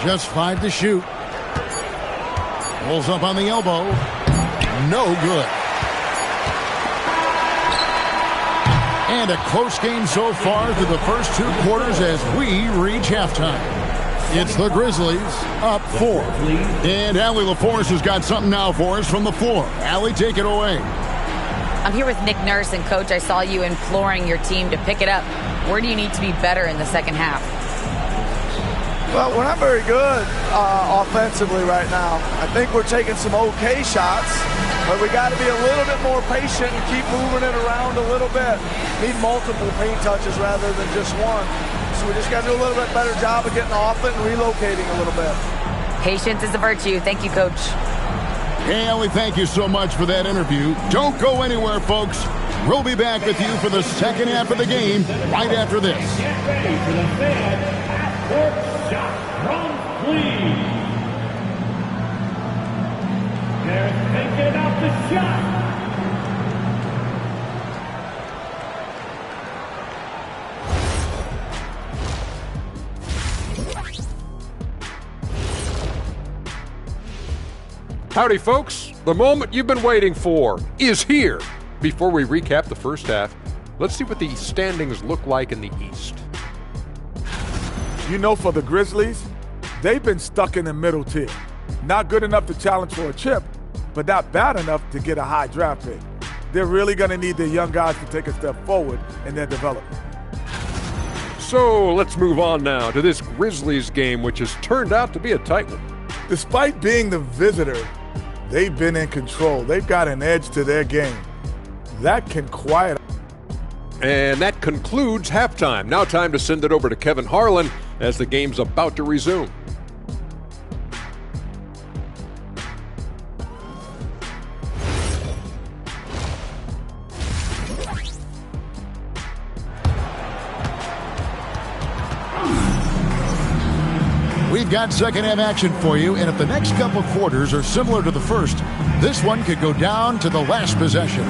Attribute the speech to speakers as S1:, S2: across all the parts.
S1: Just 5 to shoot. Pulls up on the elbow. No good. And a close game so far through the first 2 quarters as we reach halftime. It's the Grizzlies up 4. And Allie LaForce has got something now for us from the floor. Allie, take it away.
S2: I'm here with Nick Nurse, and Coach, I saw you imploring your team to pick it up. Where do you need to be better in the second half?
S3: Well, we're not very good offensively right now. I think we're taking some okay shots, but we got to be a little bit more patient and keep moving it around a little bit. Need multiple paint touches rather than just one. So we just got to do a little bit better job of getting off it and relocating a little bit.
S2: Patience is a virtue. Thank you, Coach.
S1: Hey, Ellie, thank you so much for that interview. Don't go anywhere, folks. We'll be back with you for the second half of the game right after this.
S4: Get ready for the fans at court shot from Cleveland. They're taking out the shot.
S5: Howdy, folks. The moment you've been waiting for is here. Before we recap the first half, let's see what the standings look like in the East.
S6: You know, for the Grizzlies, they've been stuck in the middle tier. Not good enough to challenge for a chip, but not bad enough to get a high draft pick. They're really going to need their young guys to take a step forward in their development.
S5: So let's move on now to this Grizzlies game, which has turned out to be a tight one.
S6: Despite being the visitor, they've been in control. They've got an edge to their game. That can quiet.
S5: And that concludes halftime. Now time to send it over to Kevin Harlan as the game's about to resume.
S1: We've got second half action for you, and if the next couple quarters are similar to the first, this one could go down to the last possession.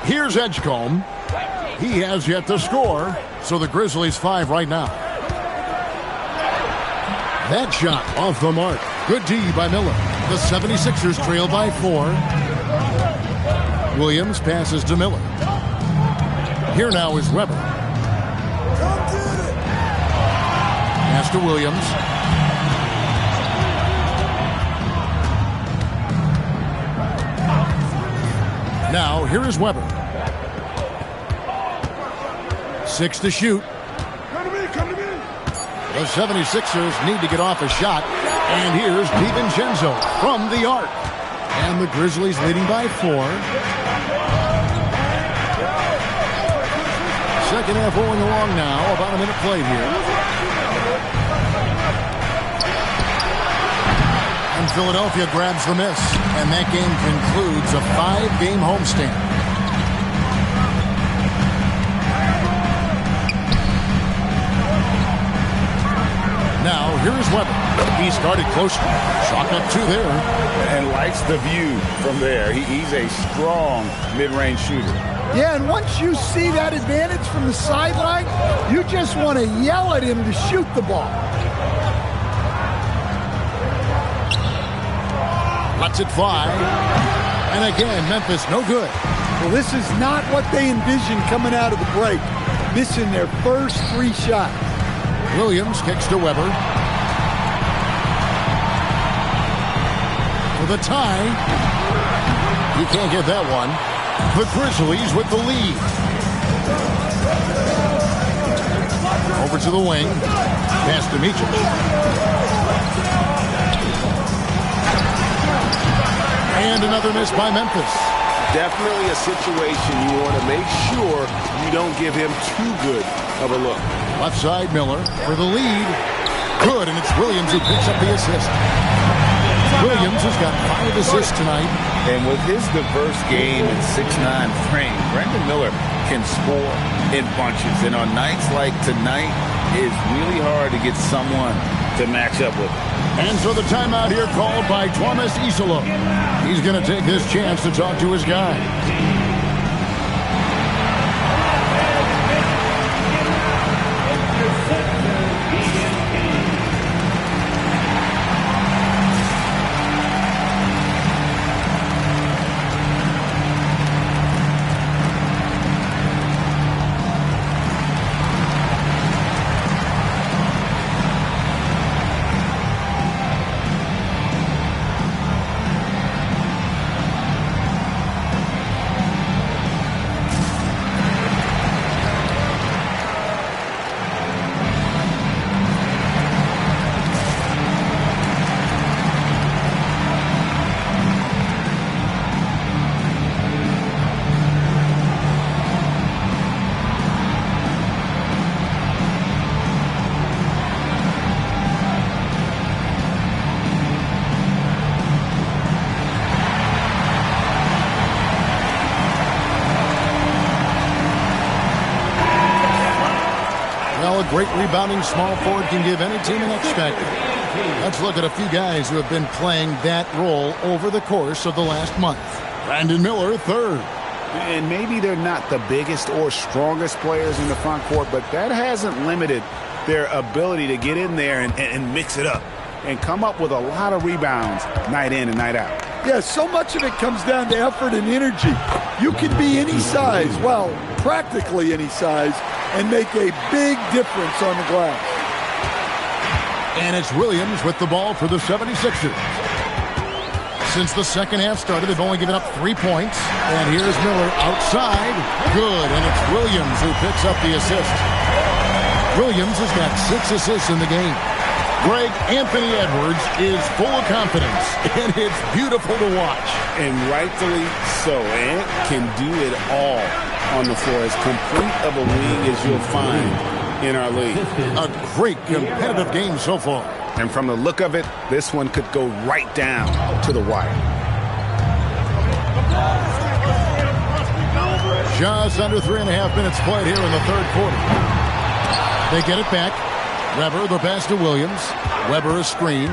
S1: Here's Edgecombe. He has yet to score, so the Grizzlies 5 right now. That shot off the mark. Good D by Miller. The 76ers trail by 4. Williams passes to Miller. Here now is Weber. Pass to Williams. Now, here is Weber. 6 to shoot. The 76ers need to get off a shot. And here's DiVincenzo from the arc. And the Grizzlies leading by 4. Second half rolling along now. About a minute played here. And Philadelphia grabs the miss. And that game concludes a 5-game homestand. Now, here is Weber. He started close. Chalk up 2 there.
S7: And likes the view from there. He's a strong mid-range shooter.
S8: Yeah, and once you see that advantage from the sideline, you just want to yell at him to shoot the ball.
S1: Lets it fly. And again, Memphis no good.
S8: Well, this is not what they envisioned coming out of the break. Missing their first 3 shots.
S1: Williams kicks to Weber. For the tie. You can't get that one. The Grizzlies with the lead. Over to the wing. Pass to Mitchell. And another miss by Memphis.
S7: Definitely a situation you want to make sure you don't give him too good of a look.
S1: Left side, Miller for the lead. Good, and it's Williams who picks up the assist. Williams has got 5 assists tonight.
S7: And with his diverse game and 6'9" frame, Brandon Miller can score in bunches. And on nights like tonight, it's really hard to get someone to match up with him.
S1: And so the timeout here called by Thomas Isola. He's going to take this chance to talk to his guy. Well, a great rebounding small forward can give any team an X factor. Let's look at a few guys who have been playing that role over the course of the last month. Brandon Miller, third.
S7: And maybe they're not the biggest or strongest players in the front court, but that hasn't limited their ability to get in there and mix it up and come up with a lot of rebounds night in and night out.
S8: Yeah, so much of it comes down to effort and energy. You can be any size, well, practically any size, and make a big difference on the glass.
S1: And it's Williams with the ball for the 76ers. Since the second half started, they've only given up 3 points. And here's Miller outside. Good, and it's Williams who picks up the assist. Williams has got 6 assists in the game. Greg, Anthony Edwards is full of confidence, and it's beautiful to watch.
S7: And rightfully so. Ant can do it all on the floor, as complete of a wing as you'll find in our league.
S1: A great competitive game so far.
S7: And from the look of it, this one could go right down to the wire.
S1: Just under 3.5 minutes played here in the third quarter. They get it back. Weber, the pass to Williams. Weber, a screen.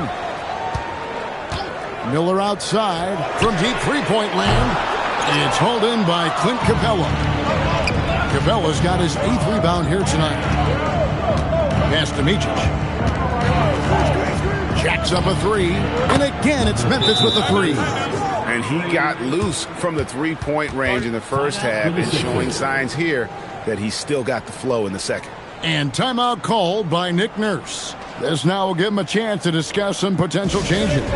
S1: Miller outside from deep three-point land. It's hauled in by Clint Capella. Capella's got his 8th rebound here tonight. Pass to Micic. Jacks up a 3. And again, it's Memphis with the 3.
S7: And he got loose from the three-point range in the first half and showing signs here that he's still got the flow in the second.
S1: And timeout called by Nick Nurse. This now will give him a chance to discuss some potential changes.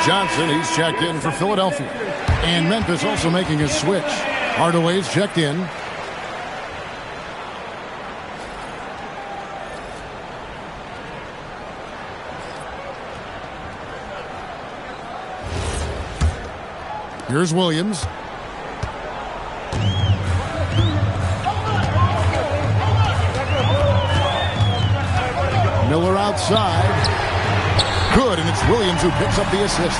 S1: Johnson, he's checked in for Philadelphia. And Memphis also making a switch. Hardaway's checked in. Here's Williams. Miller outside. Good, and it's Williams who picks up the assist.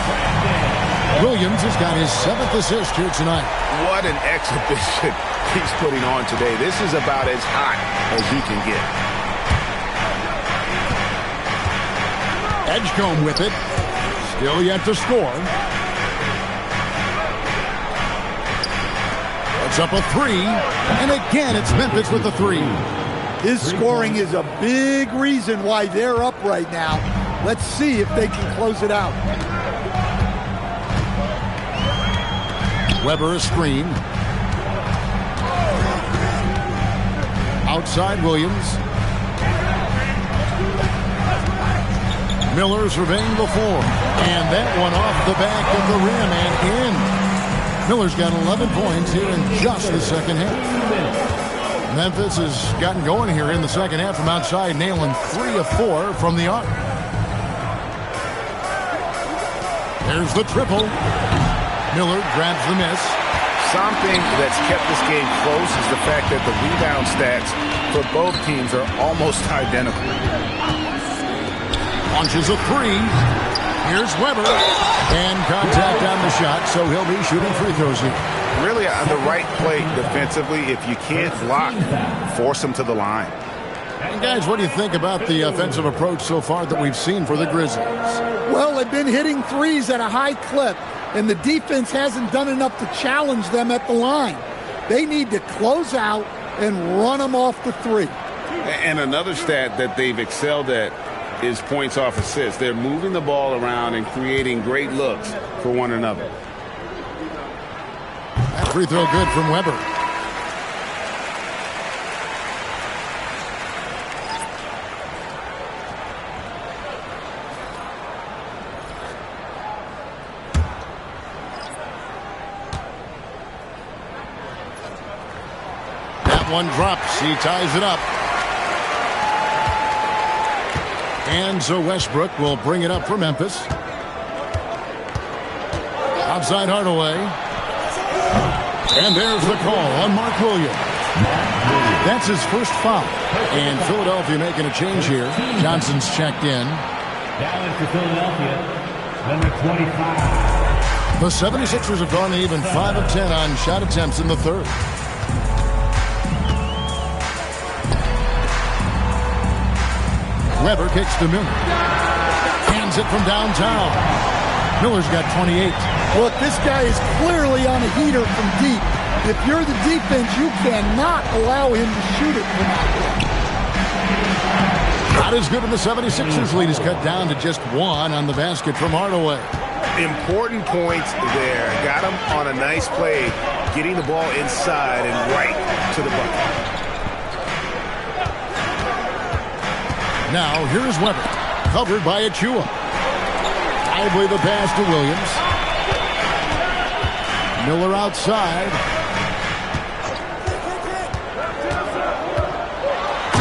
S1: Williams has got his 7th assist here tonight.
S7: What an exhibition he's putting on today. This is about as hot as you can get.
S1: Edgecombe with it. Still yet to score. Puts up a 3. And again, it's Memphis with the 3.
S8: His scoring is a big reason why they're up right now. Let's see if they can close it out.
S1: Weber a screen. Outside Williams. Miller surveying the floor. And that one off the back of the rim and in. Miller's got 11 points here in just the second half. Memphis has gotten going here in the second half from outside, nailing 3 of 4 from the arc. There's the triple. Miller grabs the miss.
S7: Something that's kept this game close is the fact that the rebound stats for both teams are almost identical.
S1: Launches a 3. Here's Weber. And contact on the shot, so he'll be shooting free throws here.
S7: Really on the right play defensively. If you can't block, force them to the line.
S1: And guys, what do you think about the offensive approach so far that we've seen for the Grizzlies?
S8: Well, they've been hitting threes at a high clip, and the defense hasn't done enough to challenge them at the line. They need to close out and run them off the 3.
S7: And another stat that they've excelled at is points off assists. They're moving the ball around and creating great looks for one another.
S1: That free throw good from Weber. That one drops. He ties it up. And so Westbrook will bring it up for Memphis. Outside Hardaway. And there's the call on Mark Williams. That's his first foul. And Philadelphia making a change here. Johnson's checked in.
S4: Down for Philadelphia, number 25.
S1: The 76ers have gone even 5 of 10 on shot attempts in the third. Weber kicks to Miller. Hands it from downtown. Miller's got 28.
S8: Look, this guy is clearly on a heater from deep. If you're the defense, you cannot allow him to shoot it from out there.
S1: Not as good in the 76ers lead is cut down to just 1 on the basket from Hardaway.
S7: Important points there. Got him on a nice play, getting the ball inside and right to the bucket.
S1: Now, here's Weber, covered by Achua. Lively the pass to Williams. Miller outside.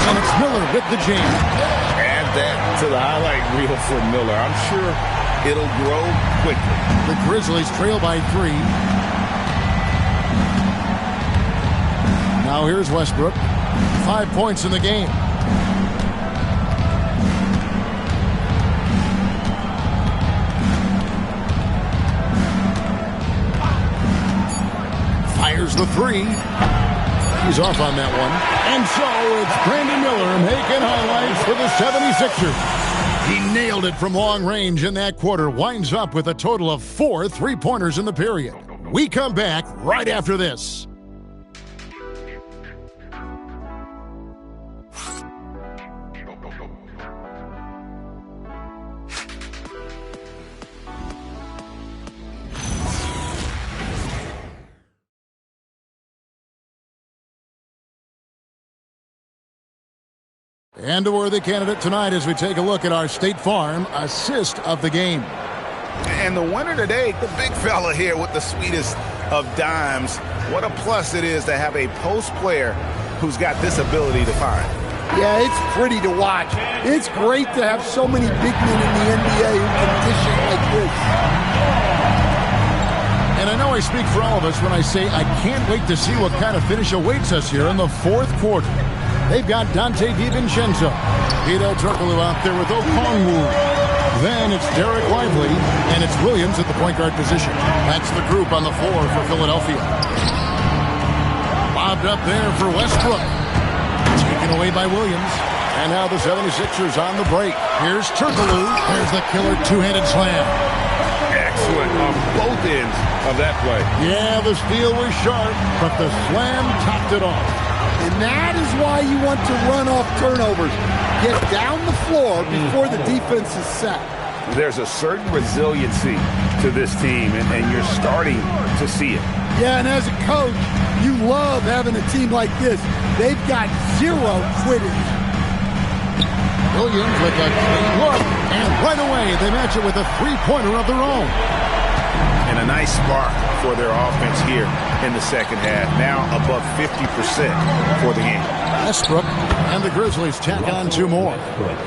S1: And it's Miller with the jam.
S7: Add that to the highlight reel for Miller. I'm sure it'll grow quickly.
S1: The Grizzlies trail by 3. Now here's Westbrook. 5 points in the game. Fires the 3. He's off on that one. And so it's Brandon Miller making highlights for the 76ers. He nailed it from long range in that quarter. Winds up with a total of 4 3-pointers in the period. We come back right after this. And a worthy candidate tonight as we take a look at our State Farm assist of the game.
S7: And the winner today, the big fella here with the sweetest of dimes. What a plus it is to have a post player who's got this ability to find.
S8: Yeah, it's pretty to watch. It's great to have so many big men in the NBA who can dish it like this.
S1: And I know I speak for all of us when I say I can't wait to see what kind of finish awaits us here in the fourth quarter. They've got Dante DiVincenzo, Peter Turkoglu out there with Okongwu, Then it's Derek Lively, and it's Williams at the point guard position. That's the group on the floor for Philadelphia. Lobbed up there for Westbrook. Taken away by Williams. And now the 76ers on the break. Here's Turkoglu. There's the killer two-handed slam.
S7: Excellent on both ends of that play.
S1: Yeah, the steal was sharp, but the slam topped it off.
S8: And that is why you want to run off turnovers. Get down the floor before the defense is set.
S7: There's a certain resiliency to this team, and you're starting to see it.
S8: Yeah, and as a coach, you love having a team like this. They've got zero quitters.
S1: Williams with a clean look, and right away they match it with a three-pointer of their own.
S7: And a nice spark for their offense here in the second half. Now above 50% for the game.
S1: Westbrook and the Grizzlies tack on two more.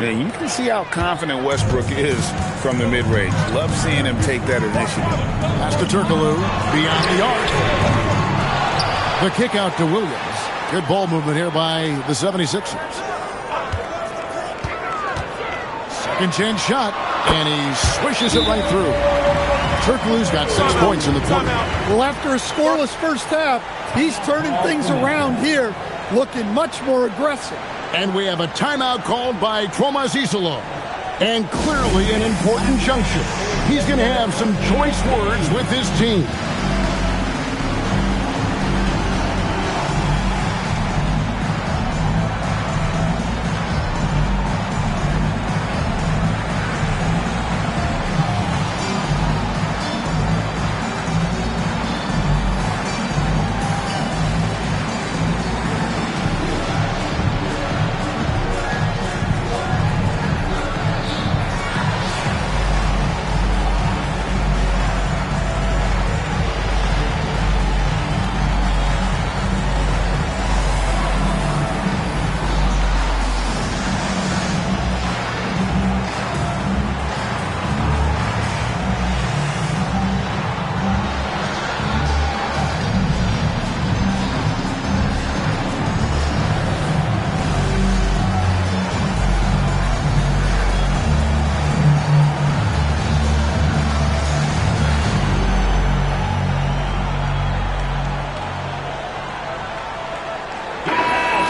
S7: And you can see how confident Westbrook is from the mid-range. Love seeing him take that initiative.
S1: Pass to Turkoglu, beyond the arc. The kick out to Williams. Good ball movement here by the 76ers. Second chance shot, and he swishes it right through. Turkoglu's got 6 points in the quarter.
S8: Well, after a scoreless first half, he's turning things around here, looking much more aggressive.
S1: And we have a timeout called by Tomas Isolo. And clearly an important juncture. He's going to have some choice words with his team.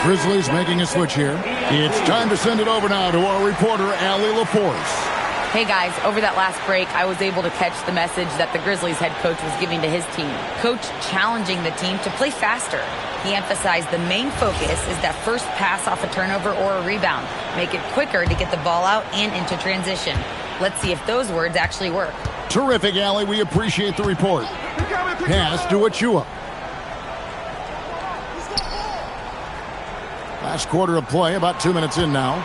S1: Grizzlies making a switch here. It's time to send it over now to our reporter, Allie LaForce.
S2: Hey guys, over that last break, I was able to catch the message that the Grizzlies head coach was giving to his team. Coach challenging the team to play faster. He emphasized the main focus is that first pass off a turnover or a rebound. Make it quicker to get the ball out and into transition. Let's see if those words actually work.
S1: Terrific, Allie. We appreciate the report. Pass to Achua. Last quarter of play, about 2 minutes in now.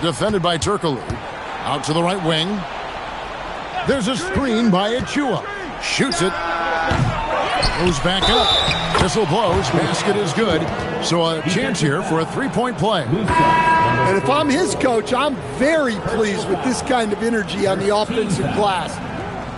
S1: Defended by Turkoglu. Out to the right wing. There's a screen by Achua. Shoots it. Goes back up. Whistle blows. Basket is good. So a chance here for a three-point play.
S8: And if I'm his coach, I'm very pleased with this kind of energy on the offensive glass.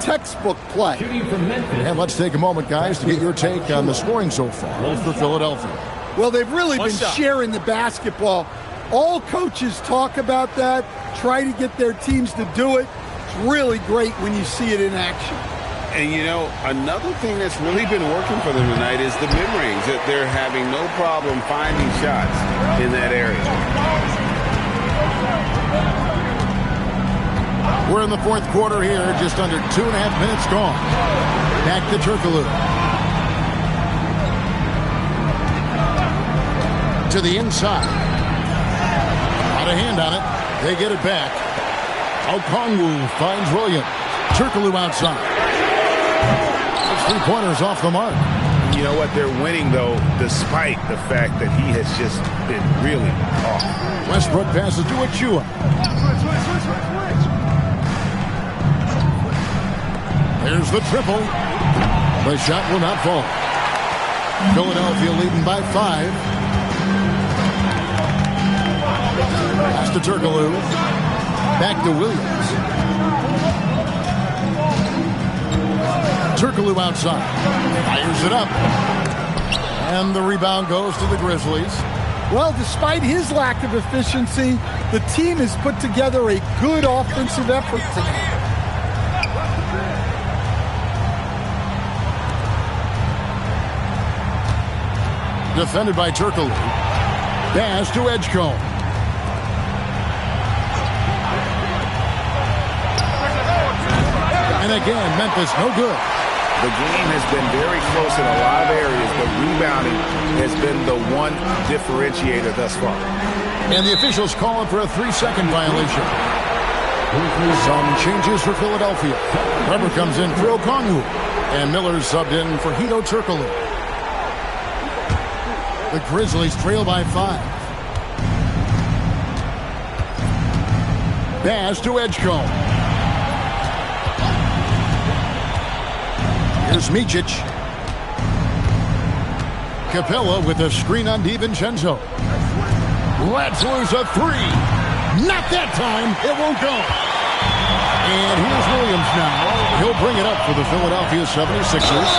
S8: Textbook play.
S1: And let's take a moment, guys, to get your take on the scoring so far for Philadelphia.
S8: Well, they've really been sharing the basketball. All coaches talk about that, try to get their teams to do it. It's really great when you see it in action.
S7: And, you know, another thing that's really been working for them tonight is the mid-range. That they're having no problem finding shots in that area.
S1: We're in the fourth quarter here, just under 2.5 minutes gone. Back to Turkoglu. To the inside. Out of hand on it. They get it back. Okongwu finds Williams. Turkoglu outside. 3-pointers off the mark.
S7: You know what? They're winning, though, despite the fact that he has just been really off.
S1: Westbrook passes to Achua. There's the triple. The shot will not fall. Philadelphia leading by 5. Pass to Turkoglu. Back to Williams. Turkoglu outside. Fires it up. And the rebound goes to the Grizzlies.
S8: Well, despite his lack of efficiency, the team has put together a good offensive effort tonight.
S1: Defended by Turkoglu. Pass to Edgecombe. And again, Memphis no good.
S7: The game has been very close in a lot of areas, but rebounding has been the one differentiator thus far.
S1: And the officials call it for a 3-second violation. Some changes for Philadelphia. Weber comes in for Okongwu. And Miller's subbed in for Hedo Turkoglu. The Grizzlies trail by 5. Pass to Edgecombe. Here's Micic. Capella with a screen on DiVincenzo. Let's lose a 3. Not that time. It won't go. And here's Williams now. He'll bring it up for the Philadelphia 76ers.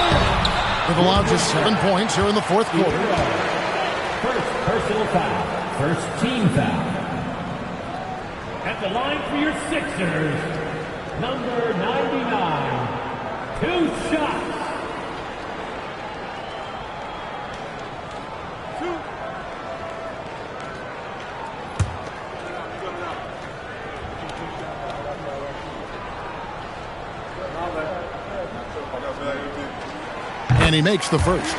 S1: They've allowed just 7 points here in the fourth quarter.
S4: First personal foul. First team foul. At the line for your Sixers, number 99. 2 shots.
S1: And he makes the first.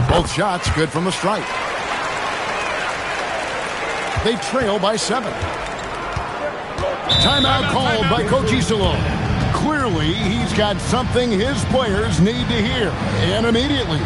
S1: Both shots good from the stripe. They trail by 7. Timeout called by Coach Iserlohn. Clearly, he's got something his players need to hear, and immediately.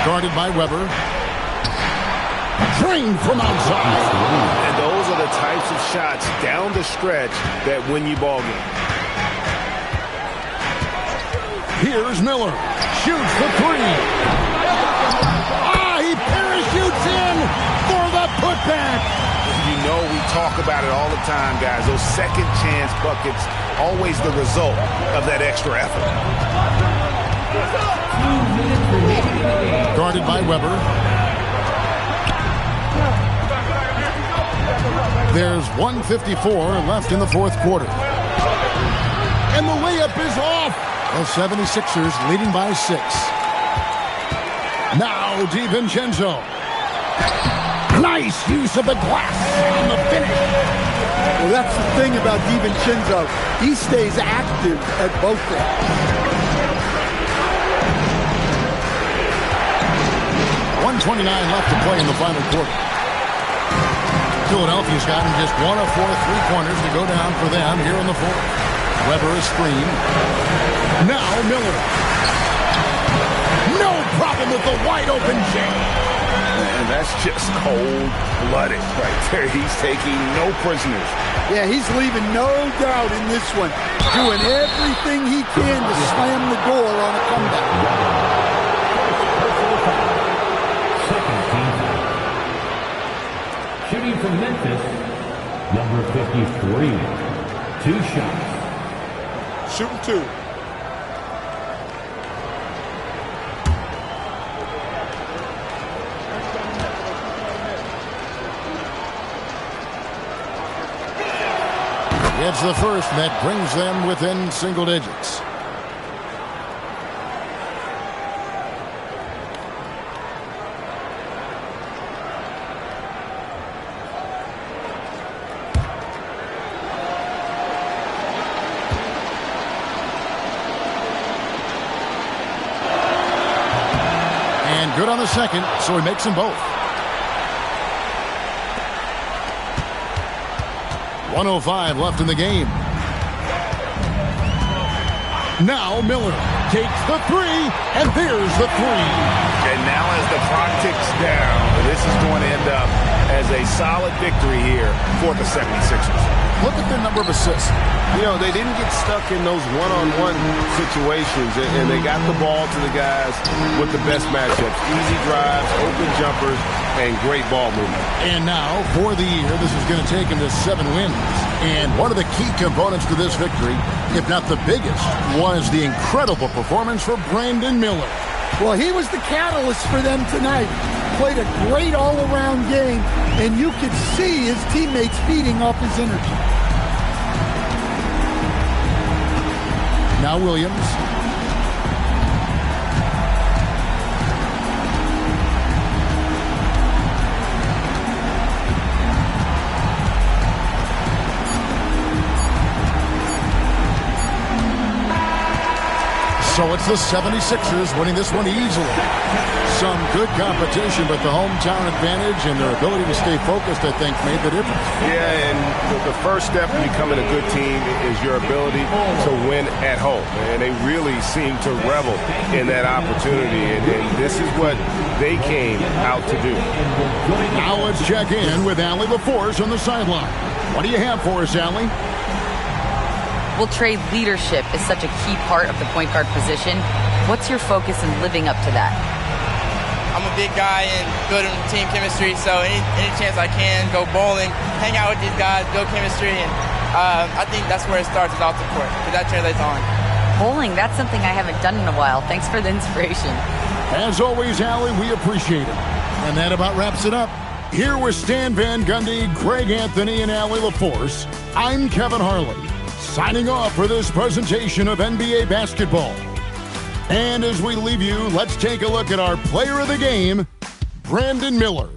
S1: Guarded by Weber. Drained from outside.
S7: And those are the types of shots down the stretch that win you ball game.
S1: Here's Miller. Shoots for 3. He parachutes in for the putback.
S7: You know we talk about it all the time, guys. Those second chance buckets, always the result of that extra effort.
S1: Guarded by Weber. There's 1:54 left in the fourth quarter. And the layup is off. The 76ers leading by 6. Now DiVincenzo. Nice use of the glass on the finish.
S8: Well, that's the thing about DiVincenzo. He stays active at both ends.
S1: 1:29 left to play in the final quarter. Philadelphia's gotten just 1 of 4 3-pointers to go down for them here in the fourth. Weber is screen. Now Miller. No problem with the wide-open jam.
S7: And that's just cold-blooded right there. He's taking no prisoners.
S8: Yeah, he's leaving no doubt in this one. Doing everything he can to slam the door on a comeback.
S4: Second team foul. Shooting from Memphis, number 53. 2 shots.
S6: Shooting 2.
S1: It's the first that brings them within single digits. And good on the second, so he makes them both. 1:05 left in the game. Now Miller takes the three, and there's the three.
S7: And now as the clock ticks down, this is going to end up as a solid victory here for the 76ers.
S1: Look at their number of assists.
S9: You know, they didn't get stuck in those one-on-one situations, and they got the ball to the guys with the best matchups. Easy drives, open jumpers, and great ball movement.
S1: And now, for the year, this is going to take him to 7 wins. And one of the key components to this victory, if not the biggest, was the incredible performance for Brandon Miller.
S8: Well, he was the catalyst for them tonight. Played a great all-around game, and you could see his teammates feeding off his energy.
S1: Now Williams. So it's the 76ers winning this one easily. Some good competition, but the hometown advantage and their ability to stay focused, I think, made the difference.
S9: Yeah, and the first step in becoming a good team is your ability to win at home. And they really seem to revel in that opportunity, and this is what they came out to do.
S1: Now let's check in with Allie LaForce on the sideline. What do you have for us, Allie?
S2: Well, Trey, leadership is such a key part of the point guard position. What's your focus in living up to that?
S10: I'm a big guy and good in team chemistry, so any chance I can, go bowling, hang out with these guys, build chemistry, and I think that's where it starts is off the court, because that translates on.
S2: Bowling, that's something I haven't done in a while. Thanks for the inspiration.
S1: As always, Allie, we appreciate it. And that about wraps it up. Here with Stan Van Gundy, Greg Anthony, and Allie LaForce, I'm Kevin Harlan, signing off for this presentation of NBA basketball. And as we leave you, let's take a look at our player of the game, Brandon Miller.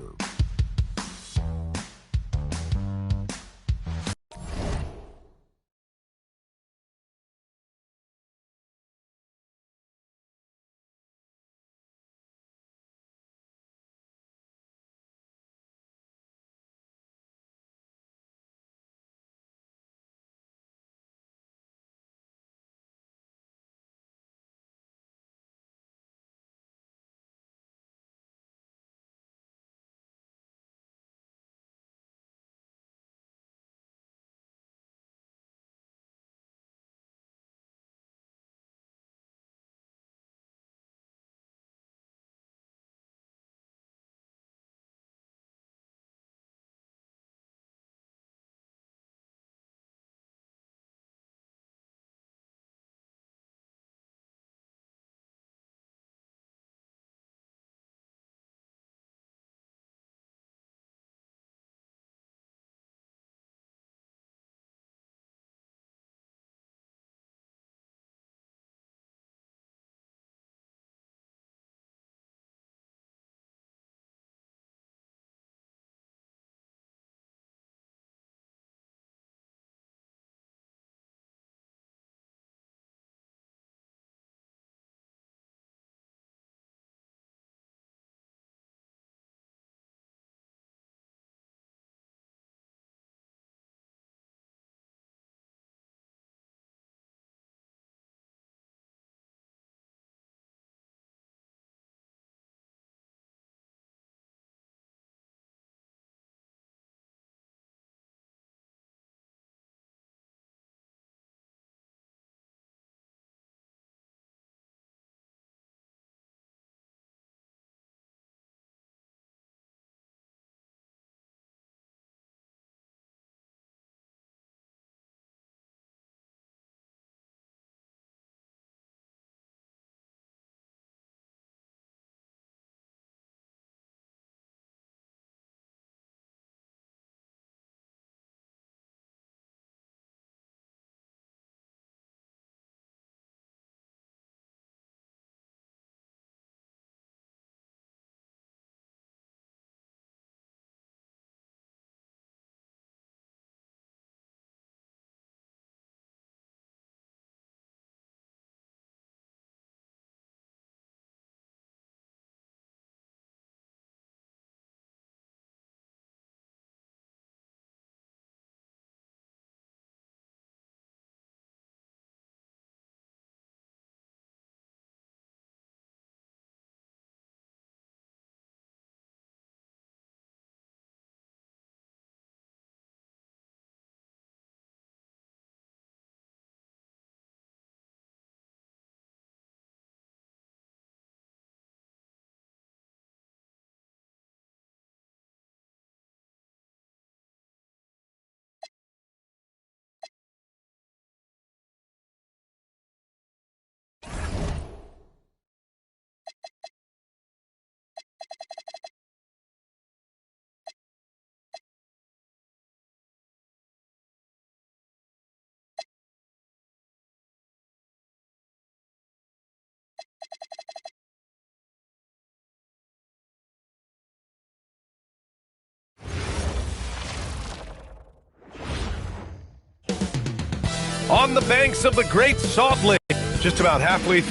S9: on the banks of the Great Salt Lake. Just about halfway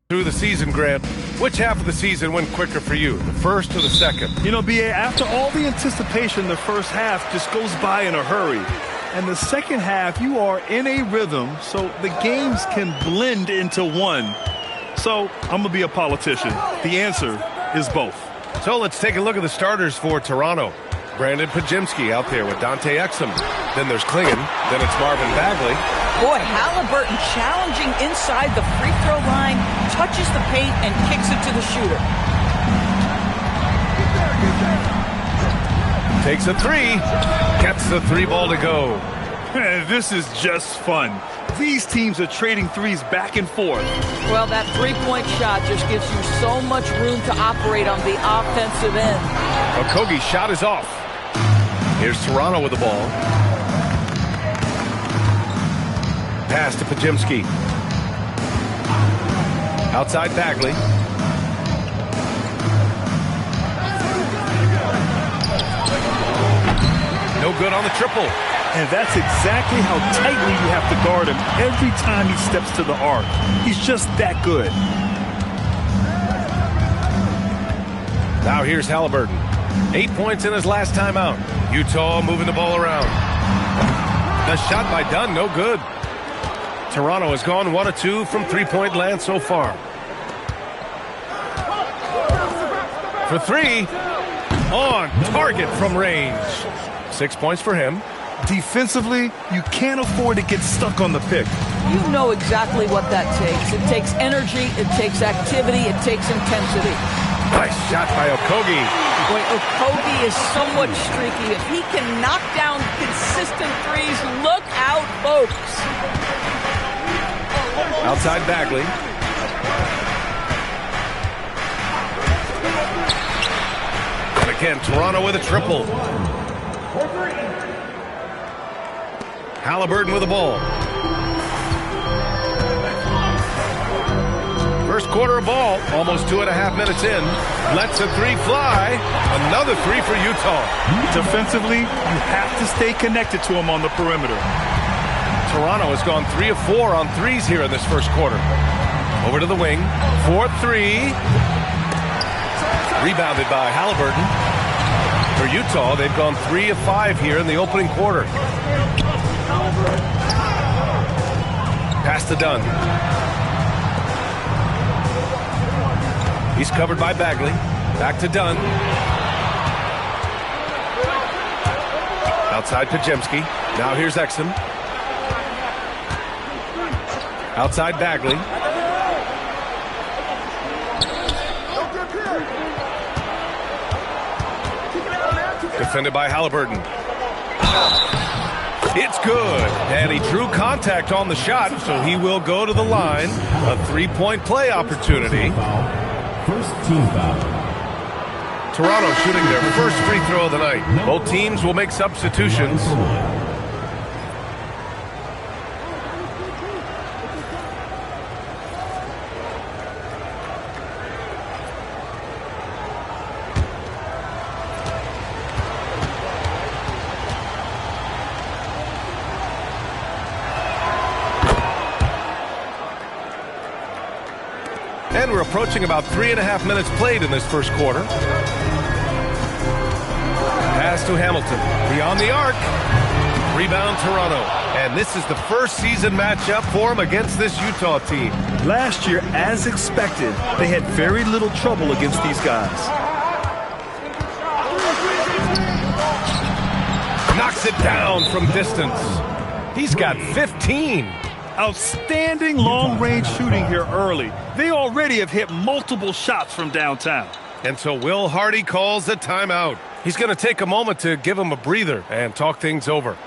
S9: through the season, Grant. Which half of the season went quicker for you, the first or the second?
S11: You know, B.A., after all the anticipation, the first half just goes by in a hurry. And the second half, you are in a rhythm, so the games can blend into one. So I'm going to be a politician. The answer is both.
S9: So let's take a look at the starters for Toronto. Brandon Pajemski out there with Dante Exum. Then there's Klingon. Then it's Marvin Bagley.
S12: Boy, Halliburton challenging inside the free throw line, touches the paint and kicks it to the shooter.
S9: Takes a three. Gets the three ball to go.
S11: This is just fun. These teams are trading threes back and forth.
S12: Well, that three-point shot just gives you so much room to operate on the offensive end.
S9: Okogie's shot is off. Here's Toronto with the ball. Pass to Pajemski. Outside Bagley. No good on the triple.
S11: And that's exactly how tightly you have to guard him every time he steps to the arc. He's just that good.
S9: Now here's Halliburton. 8 points in his last time out. Utah moving the ball around. The shot by Dunn, no good. Toronto has gone 1 of 2 from three-point land so far. For three, on target from range. 6 points for him.
S11: Defensively, you can't afford to get stuck on the pick.
S12: You know exactly what that takes. It takes energy, it takes activity, it takes intensity.
S9: Nice shot by Okogie.
S12: Boy, Okogie is somewhat streaky. If he can knock down consistent threes, look out, folks.
S9: Outside Bagley. And again, Toronto with a triple. Halliburton with the ball. First quarter of ball, almost 2.5 minutes in. Lets a three fly. Another three for Utah.
S11: Defensively, you have to stay connected to him on the perimeter.
S9: Toronto has gone 3 of 4 on threes here in this first quarter. Over to the wing. 4-3. Rebounded by Halliburton. For Utah, they've gone 3 of 5 here in the opening quarter. Pass to Dunn. He's covered by Bagley. Back to Dunn. Outside Pajemski. Now here's Exum. Outside Bagley. Defended by Halliburton. It's good. And he drew contact on the shot, so he will go to the line. A three-point play opportunity.
S4: First team foul.
S9: Toronto shooting their first free throw of the night. Both teams will make substitutions. And we're approaching about 3.5 minutes played in this first quarter. Pass to Hamilton. Beyond the arc. Rebound Toronto. And this is the first season matchup for him against this Utah team.
S11: Last year, as expected, they had very little trouble against these guys.
S9: Knocks it down from distance. He's got 15.
S11: Outstanding long-range shooting here early. They already have hit multiple shots from downtown.
S9: And so Will Hardy calls a timeout. He's going to take a moment to give him a breather and talk things over.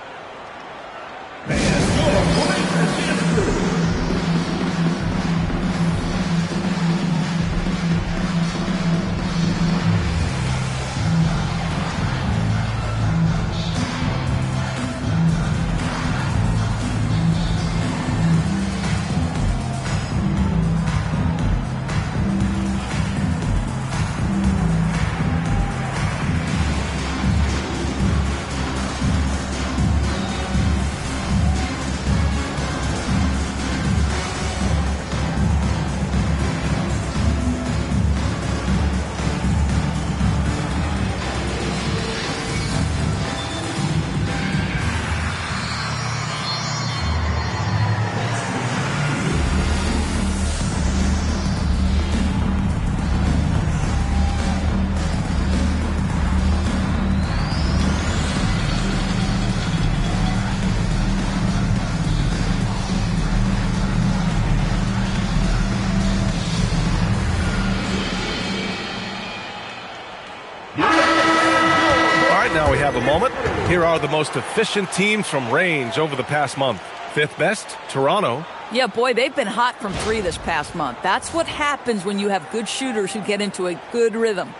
S13: have a moment. Here are the most efficient teams from range over the past month. 5th best, Toronto.
S12: Yeah, boy, they've been hot from 3 this past month. That's what happens when you have good shooters who get into a good rhythm.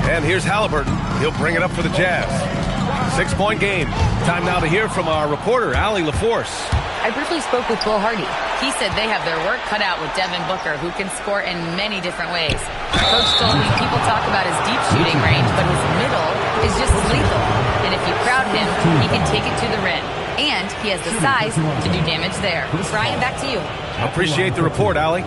S13: And here's Halliburton. He'll bring it up for the Jazz. 6-point game. Time now to hear from our reporter, Allie LaForce.
S2: I briefly spoke with Bill Hardy. He said they have their work cut out with Devin Booker, who can score in many different ways. Coach told me people talk about his deep shooting range, but his middle is just lethal. And if you crowd him, he can take it to the rim. And he has the size to do damage there. Brian, back to you.
S13: Appreciate the report, Allie.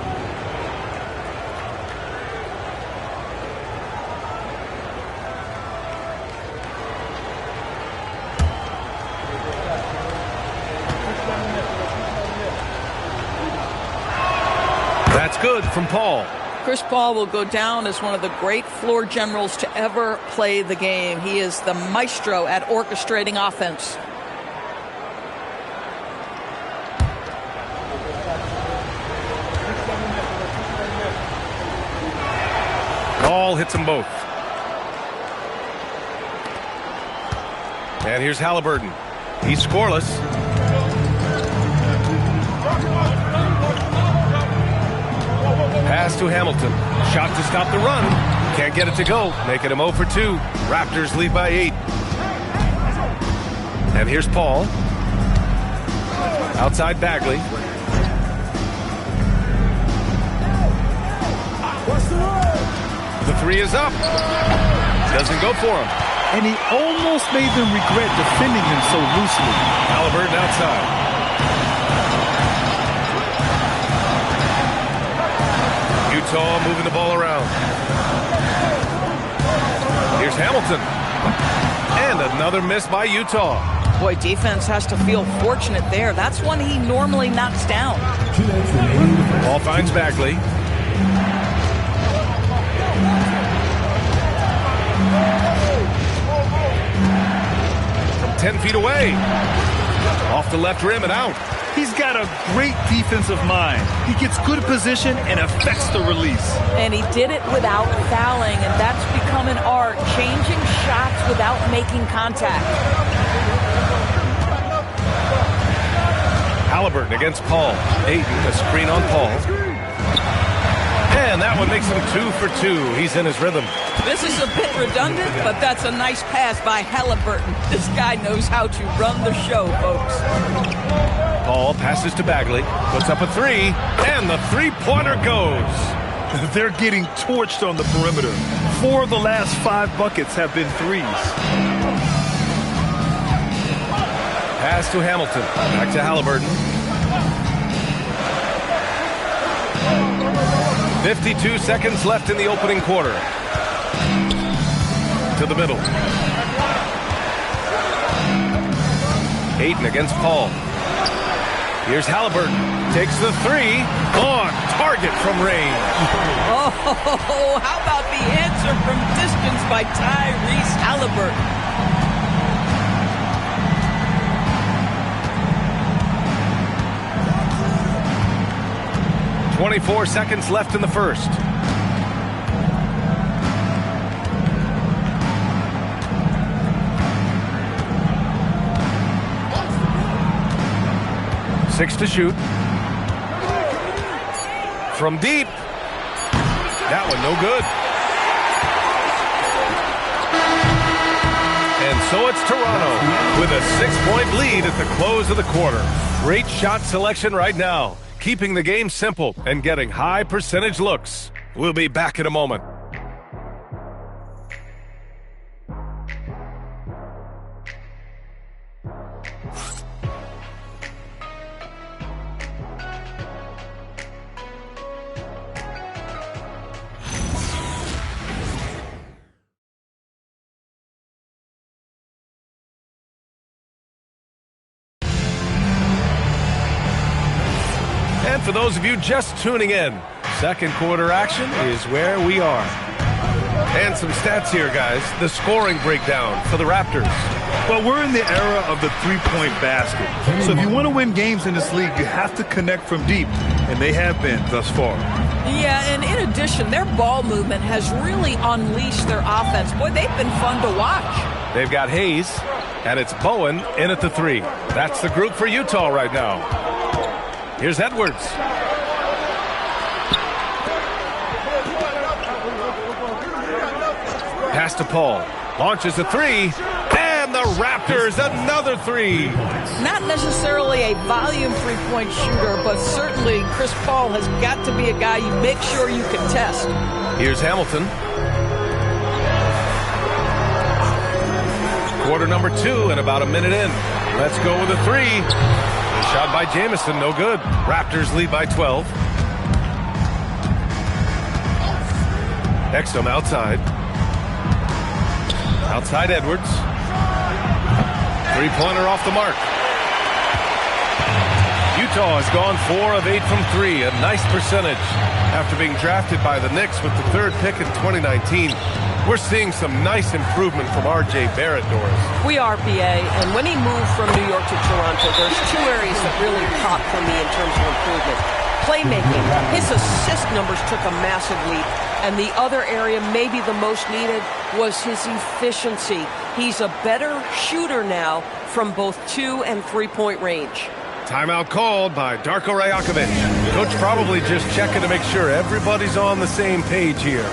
S13: That's good from Paul.
S12: Chris Paul will go down as one of the great floor generals to ever play the game. He is the maestro at orchestrating offense.
S13: Paul hits them both. And here's Halliburton. He's scoreless. Pass to Hamilton. Shot to stop the run. Can't get it to go. Making him 0 for 2. Raptors lead by 8. And here's Paul. Outside Bagley. The 3 is up. Doesn't go for him.
S11: And he almost made them regret defending him so loosely.
S13: Halliburton outside. Utah moving the ball around. Here's Hamilton. And another miss by Utah.
S12: Boy, defense has to feel fortunate there. That's one he normally knocks down.
S13: Ball finds Bagley. From 10 feet away. Off the left rim and out.
S11: He's got a great defensive mind. He gets good position and affects the release.
S12: And he did it without fouling, and that's become an art, changing shots without making contact.
S13: Halliburton against Paul. Ayton, a screen on Paul. And that one makes him 2 for 2. He's in his rhythm.
S12: This is a bit redundant, but that's a nice pass by Halliburton. This guy knows how to run the show, folks.
S13: Paul passes to Bagley, puts up a 3, and the three-pointer goes.
S11: They're getting torched on the perimeter. 4 of the last 5 buckets have been 3s.
S13: Pass to Hamilton. Back to Halliburton. 52 seconds left in the opening quarter. To the middle. Ayton against Paul. Here's Halliburton. Takes the 3. On target from range.
S12: Oh, how about the answer from distance by Tyrese Halliburton?
S13: 24 seconds left in the first. Six to shoot. From deep. That one no good. And so it's Toronto with a 6-point lead at the close of the quarter. Great shot selection right now, keeping the game simple and getting high percentage looks. We'll be back in a moment. And for those of you just tuning in, second quarter action is where we are. And some stats here, guys. The scoring breakdown for the Raptors.
S11: Well, we're in the era of the three-point basket. So if you want to win games in this league, you have to connect from deep, and they have been thus far.
S12: Yeah, and in addition, their ball movement has really unleashed their offense. Boy, they've been fun to watch.
S13: They've got Hayes, and it's Bowen in at the 3. That's the group for Utah right now. Here's Edwards. Pass to Paul. Launches a 3. And the Raptors, another 3.
S12: Not necessarily a volume three-point shooter, but certainly Chris Paul has got to be a guy you make sure you can test.
S13: Here's Hamilton. Quarter number 2 and about a minute in. Let's go with a 3. Shot by Jamison, no good. Raptors lead by 12. Exum outside. Outside Edwards. Three-pointer off the mark. Utah has gone 4 of 8 from 3, a nice percentage. After being drafted by the Knicks with the 3rd pick in 2019, we're seeing some nice improvement from R.J. Barrett, Doris.
S14: We are, BA, and when he moved from New York to Toronto, there's 2 areas that really popped for me in terms of improvement. Playmaking. His assist numbers took a massive leap. And the other area, maybe the most needed, was his efficiency. He's a better shooter now from both 2- and 3-point range.
S13: Timeout called by Darko Rajakovic. Coach probably just checking to make sure everybody's on the same page here.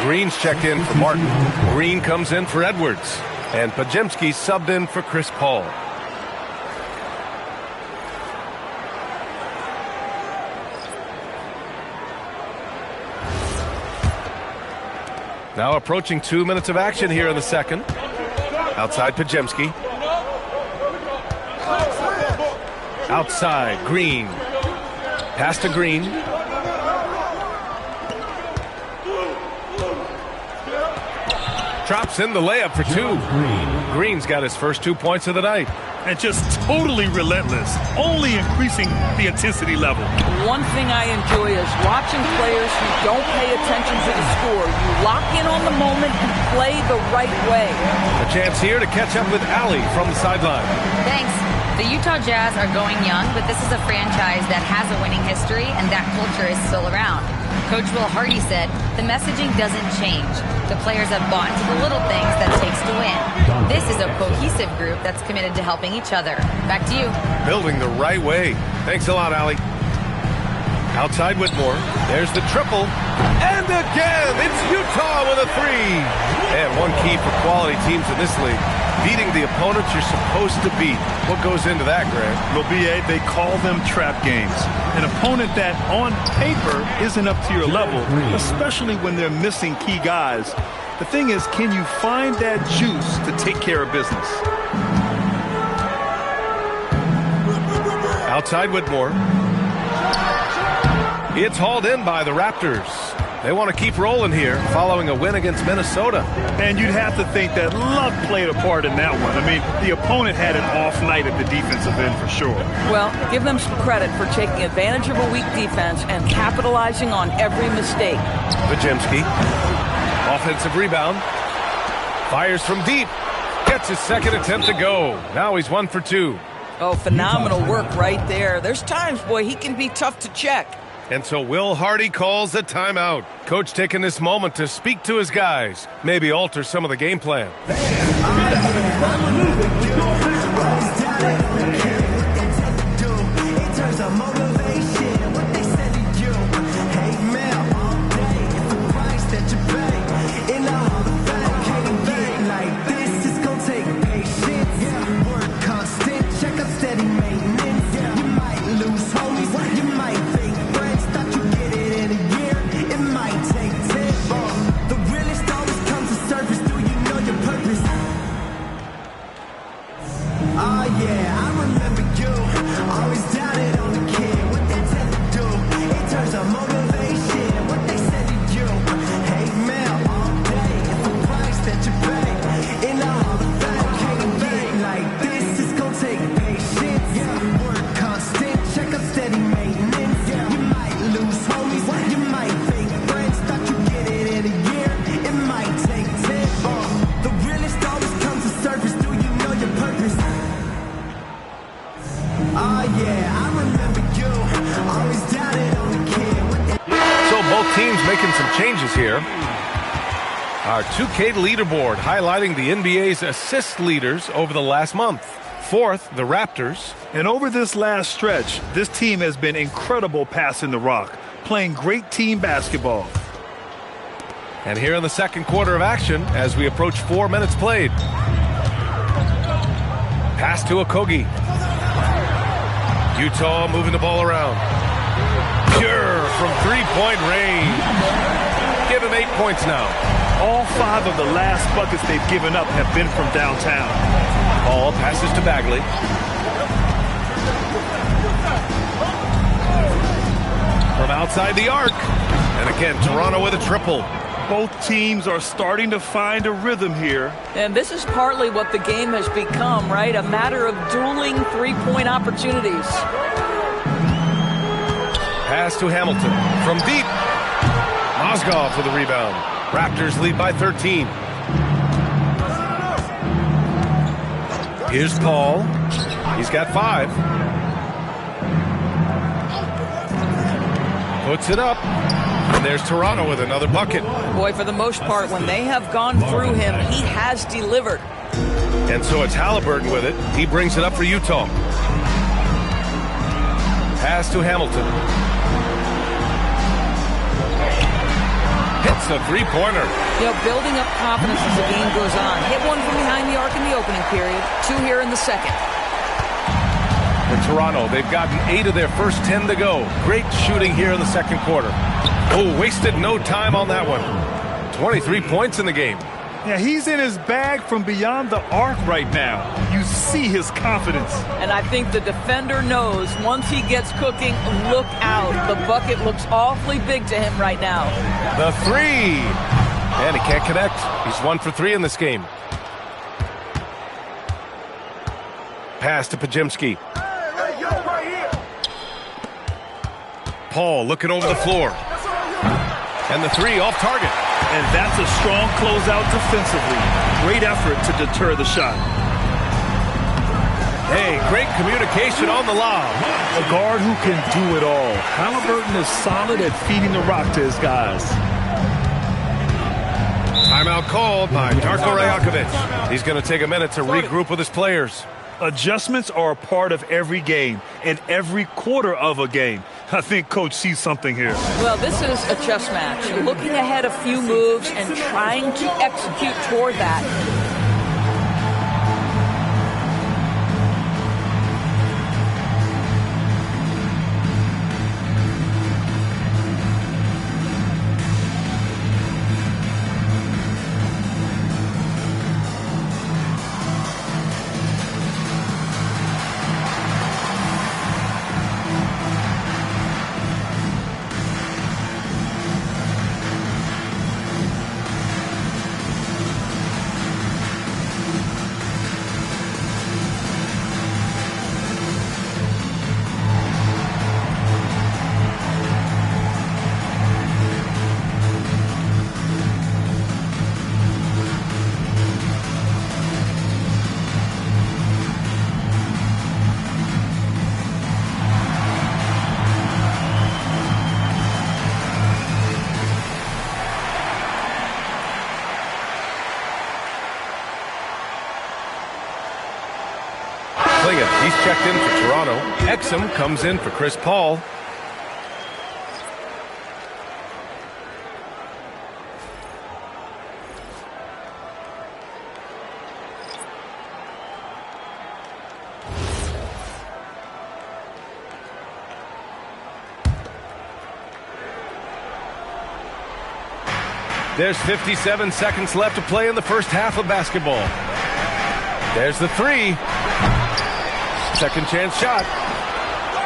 S13: Green's checked in for Martin. Green comes in for Edwards. And Pajemski subbed in for Chris Paul. Now approaching 2 minutes of action here in the second. Outside Pajemski. Outside Green. Pass to Green. Drops in the layup for 2. Green's got his first 2 points of the night.
S11: And just totally relentless, only increasing the intensity level.
S12: One thing I enjoy is watching players who don't pay attention to the score. You lock in on the moment and play the right way.
S13: A chance here to catch up with Allie from the sideline.
S2: Thanks. The Utah Jazz are going young, but this is a franchise that has a winning history, and that culture is still around. Coach Will Hardy said, the messaging doesn't change. The players have bought into the little things that it takes to win. This is a cohesive group that's committed to helping each other. Back to you.
S13: Building the right way. Thanks a lot, Allie. Outside Whitmore. There's the triple. And again, it's Utah with a 3. And one key for quality teams in this league, beating the opponents you're supposed to beat. What goes into that, Grant?
S11: Well, BA, they call them trap games. An opponent that, on paper, isn't up to your level, especially when they're missing key guys. The thing is, can you find that juice to take care of business?
S13: Outside Whitmore. It's hauled in by the Raptors. They want to keep rolling here following a win against Minnesota.
S11: And you'd have to think that luck played a part in that one. I mean, the opponent had an off night at the defensive end for sure.
S12: Well, give them some credit for taking advantage of a weak defense and capitalizing on every mistake.
S13: Pajemski. Offensive rebound. Fires from deep. Gets his second attempt to go. Now he's 1 for 2.
S12: Oh, phenomenal work right there. There's times, boy, he can be tough to check.
S13: And so Will Hardy calls a timeout. Coach taking this moment to speak to his guys, maybe alter some of the game plan. Here. Our 2K leaderboard highlighting the NBA's assist leaders over the last month. Fourth, the Raptors.
S11: And over this last stretch, this team has been incredible passing the rock, playing great team basketball.
S13: And here in the second quarter of action, as we approach 4 minutes played. Pass to Okogie. Utah moving the ball around. Pure from three-point range. Give him 8 points now.
S11: All 5 of the last buckets they've given up have been from downtown.
S13: Ball passes to Bagley. From outside the arc. And again, Toronto with a triple.
S11: Both teams are starting to find a rhythm here.
S12: And this is partly what the game has become, right? A matter of dueling three-point opportunities.
S13: Pass to Hamilton. From deep. Mozgov for the rebound. Raptors lead by 13. Here's Paul. He's got 5. Puts it up. And there's Toronto with another bucket.
S12: Boy, for the most part, when they have gone through him, he has delivered.
S13: And so it's Halliburton with it. He brings it up for Utah. Pass to Hamilton. Hits a three-pointer.
S12: You know, building up confidence as the game goes on. Hit one from behind the arc in the opening period. 2 here in the second.
S13: For Toronto, they've gotten 8 of their first 10 to go. Great shooting here in the second quarter. Oh, wasted no time on that one. 23 points in the game.
S11: Yeah, he's in his bag from beyond the arc right now. You see his confidence.
S12: And I think the defender knows once he gets cooking, look out. The bucket looks awfully big to him right now.
S13: The 3. And he can't connect. He's 1 for 3 in this game. Pass to Pajemski. Paul looking over the floor. And the 3 off target.
S11: And that's a strong closeout defensively. Great effort to deter the shot.
S13: Hey, great communication on the lob.
S11: A guard who can do it all. Halliburton is solid at feeding the rock to his guys.
S13: Timeout called by Darko Rajakovic. He's going to take a minute to regroup with his players.
S11: Adjustments are a part of every game and every quarter of a game. I think Coach sees something here.
S12: Well, this is a chess match. Looking ahead a few moves and trying to execute toward that.
S13: Klingon. He's checked in for Toronto. Exum comes in for Chris Paul. There's 57 seconds left to play in the first half of basketball. There's the three. Second chance shot.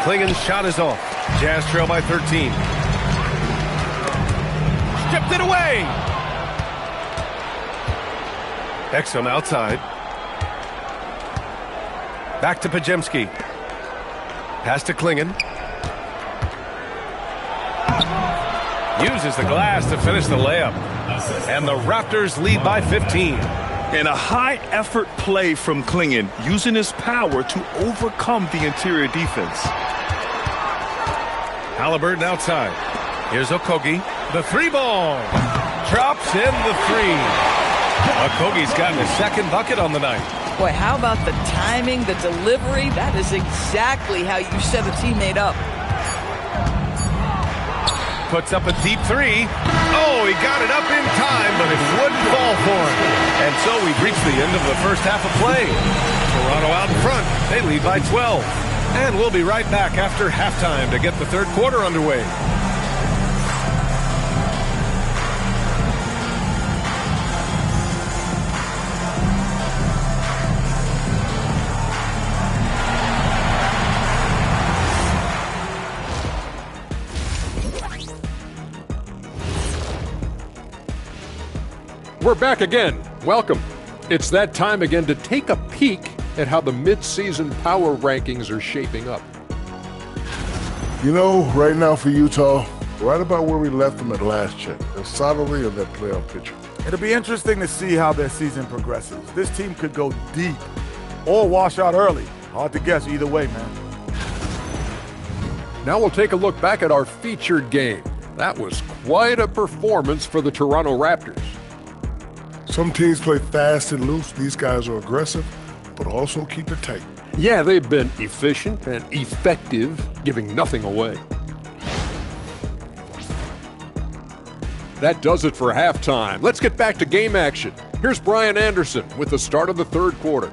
S13: Klingon's shot is off. Jazz trail by 13. Stripped it away. Exum outside. Back to Pajemski. Pass to Klingon. Uses the glass to finish the layup. And the Raptors lead by 15.
S11: And a high-effort play from Klingon, using his power to overcome the interior defense.
S13: Halliburton outside. Here's Okogie. The three ball. Drops in the three. Okogie's gotten his second bucket on the night.
S12: Boy, how about the timing, the delivery? That is exactly how you set a teammate up.
S13: Puts up a deep three. Oh, he got it up in time, but it wouldn't fall for him. And so we've reached the end of the first half of play. Toronto out in front. They lead by 12. And we'll be right back after halftime to get the third quarter underway. We're back again. Welcome. It's that time again to take a peek at how the mid-season power rankings are shaping up.
S15: You know, right now for Utah, right about where we left them at last check. They're solidly in their playoff picture.
S6: It'll be interesting to see how their season progresses. This team could go deep or wash out early. Hard to guess either way, man.
S5: Now we'll take a look back at our featured game. That was quite a performance for the Toronto Raptors.
S15: Some teams play fast and loose. These guys are aggressive, but also keep it tight.
S5: Yeah, they've been efficient and effective, giving nothing away. That does it for halftime. Let's get back to game action. Here's Brian Anderson with the start of the third quarter.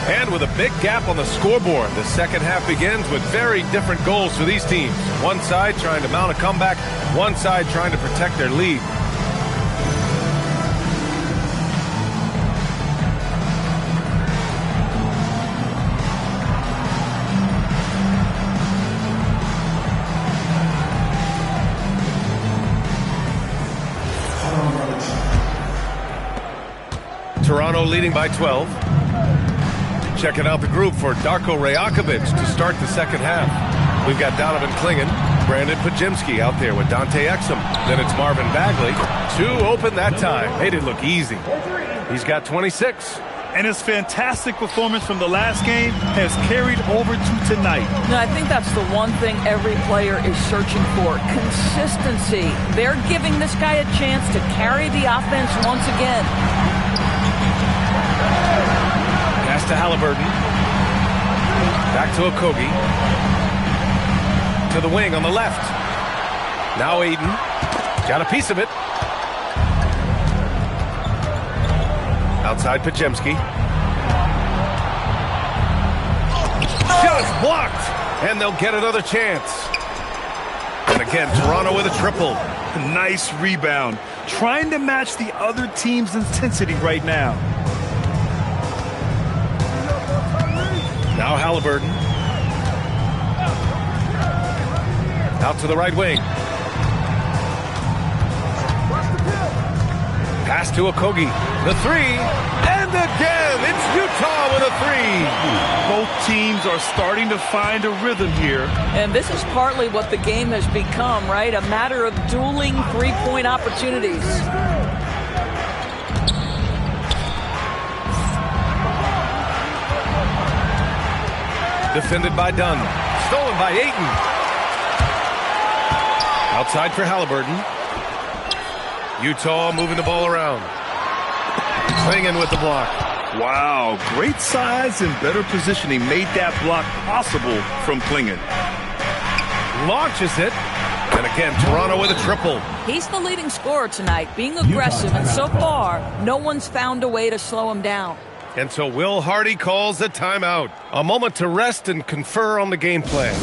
S13: And with a big gap on the scoreboard, the second half begins with very different goals for these teams. One side trying to mount a comeback, one side trying to protect their lead. Toronto leading by 12. Checking out the group for Darko Rajakovic to start the second half. We've got Donovan Klingon, Brandon Pajemski out there with Dante Exum. Then it's Marvin Bagley. Two open that time. Made it look easy. He's got 26.
S11: And his fantastic performance from the last game has carried over to tonight.
S12: No, I think that's the one thing every player is searching for. Consistency. They're giving this guy a chance to carry the offense once again.
S13: Pass to Halliburton. Back to Okogie. To the wing on the left. Now Aiden. Got a piece of it. Outside Pajemski. Just blocked. And they'll get another chance. And again, Toronto with a triple.
S11: Nice rebound. Trying to match the other team's intensity right now.
S13: Now Halliburton. Out to the right wing. Pass to Okogie. The three. And again, it's Utah with a three.
S11: Both teams are starting to find a rhythm here.
S12: And this is partly what the game has become, right? A matter of dueling three-point opportunities.
S13: Defended by Dunn. Stolen by Ayton. Outside for Halliburton. Utah moving the ball around. Clingan with the block.
S11: Wow, great size and better positioning made that block possible from Clingan.
S13: Launches it. And again, Toronto with a triple.
S12: He's the leading scorer tonight, being aggressive, and so far, no one's found a way to slow him down.
S13: And so Will Hardy calls the timeout. A moment to rest and confer on the game plan.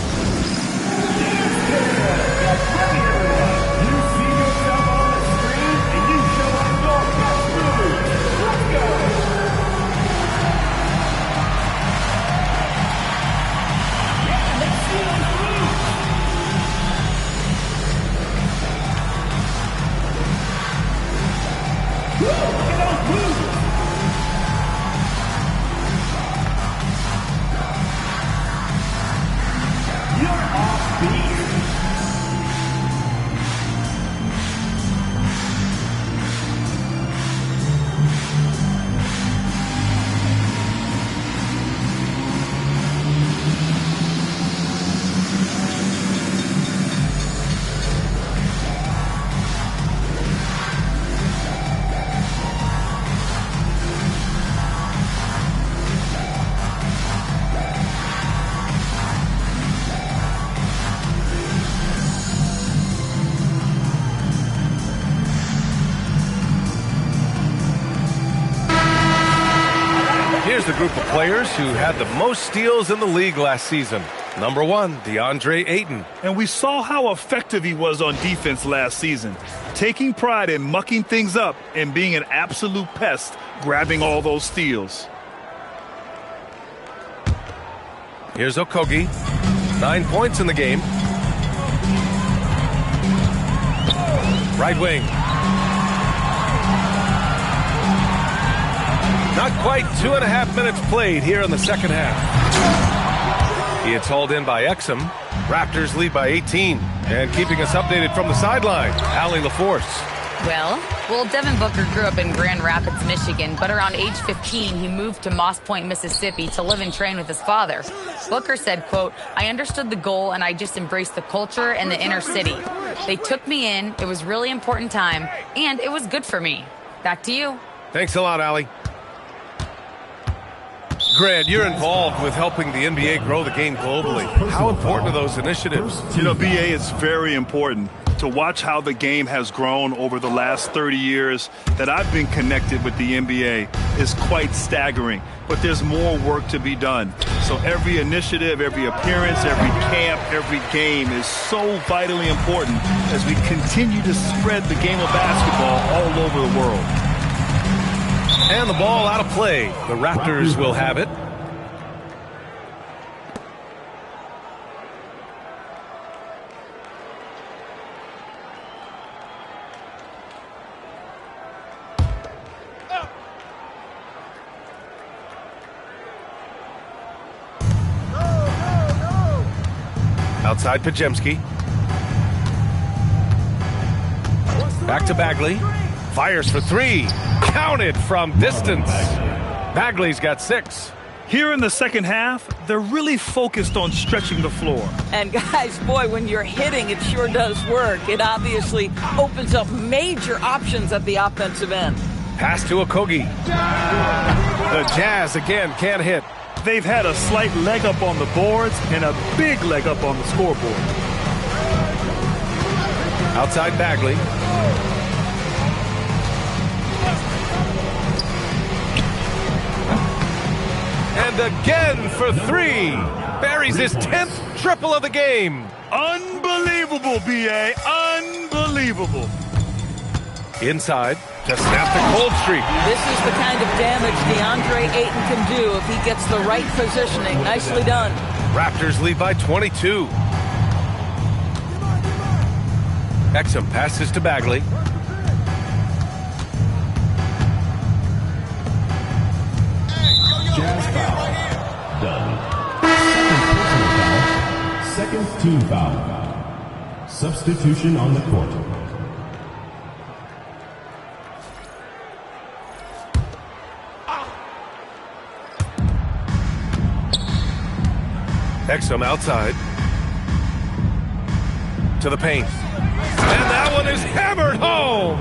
S13: Here's the group of players who had the most steals in the league last season. Number 1, DeAndre Ayton.
S11: And we saw how effective he was on defense last season, taking pride in mucking things up and being an absolute pest, grabbing all those steals.
S13: Here's Okogie. 9 points in the game. Right wing. Not quite 2.5 minutes played here in the second half. He is hauled in by Exum. Raptors lead by 18. And keeping us updated from the sideline, Allie LaForce.
S2: Well, Devin Booker grew up in Grand Rapids, Michigan, but around age 15, he moved to Moss Point, Mississippi to live and train with his father. Booker said, quote, "I understood the goal and I just embraced the culture and the inner city. They took me in, it was really important time, and it was good for me." Back to you.
S13: Thanks a lot, Allie. Grant, you're involved with helping the NBA grow the game globally. How important are those initiatives?
S11: You know, BA, it's very important to watch how the game has grown over the last 30 years that I've been connected with the NBA is quite staggering. But there's more work to be done. So every initiative, every appearance, every camp, every game is so vitally important as we continue to spread the game of basketball all over the world.
S13: And the ball out of play. The Raptors will have it. Outside Pajemski. Back to Bagley. Fires for 3. Counted from distance. Bagley's got 6.
S11: Here in the second half, they're really focused on stretching the floor.
S12: And guys, boy, when you're hitting, it sure does work. It obviously opens up major options at the offensive end.
S13: Pass to Okogie. The Jazz again can't hit.
S11: They've had a slight leg up on the boards and a big leg up on the scoreboard.
S13: Outside Bagley. And again for 3. Buries his 10th triple of the game.
S11: Unbelievable, B.A. Unbelievable.
S13: Inside to snap the cold streak.
S12: This is the kind of damage DeAndre Ayton can do if he gets the right positioning. Nicely done.
S13: Raptors lead by 22. Exum passes to Bagley.
S4: Jazz foul. Done. Second personal foul. Second team foul. Substitution on the court.
S13: Exum outside. To the paint. And that one is hammered home.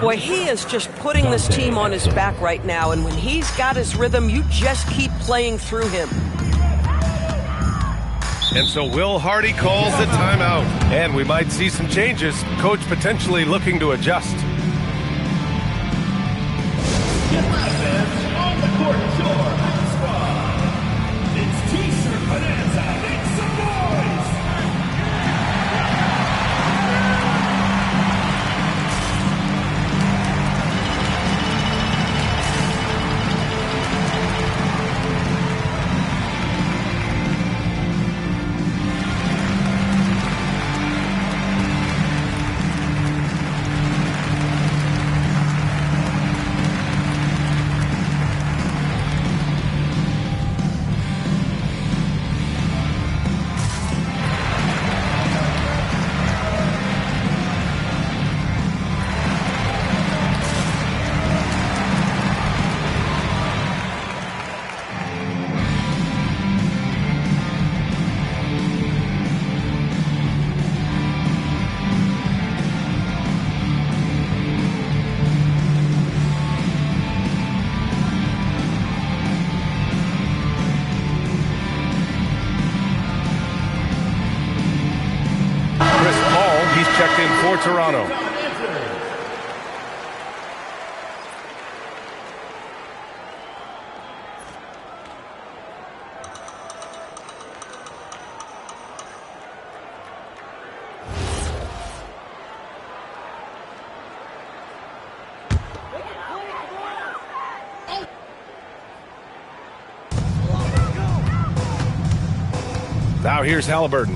S14: Boy, he is just putting this team on his back right now, and when he's got his rhythm, you just keep playing through him.
S13: And so Will Hardy calls the timeout. And we might see some changes. Coach potentially looking to adjust.
S4: On the court, your squad. It's T-shirt bonanza. Make some noise.
S13: Checked in for Toronto. Now here's Halliburton.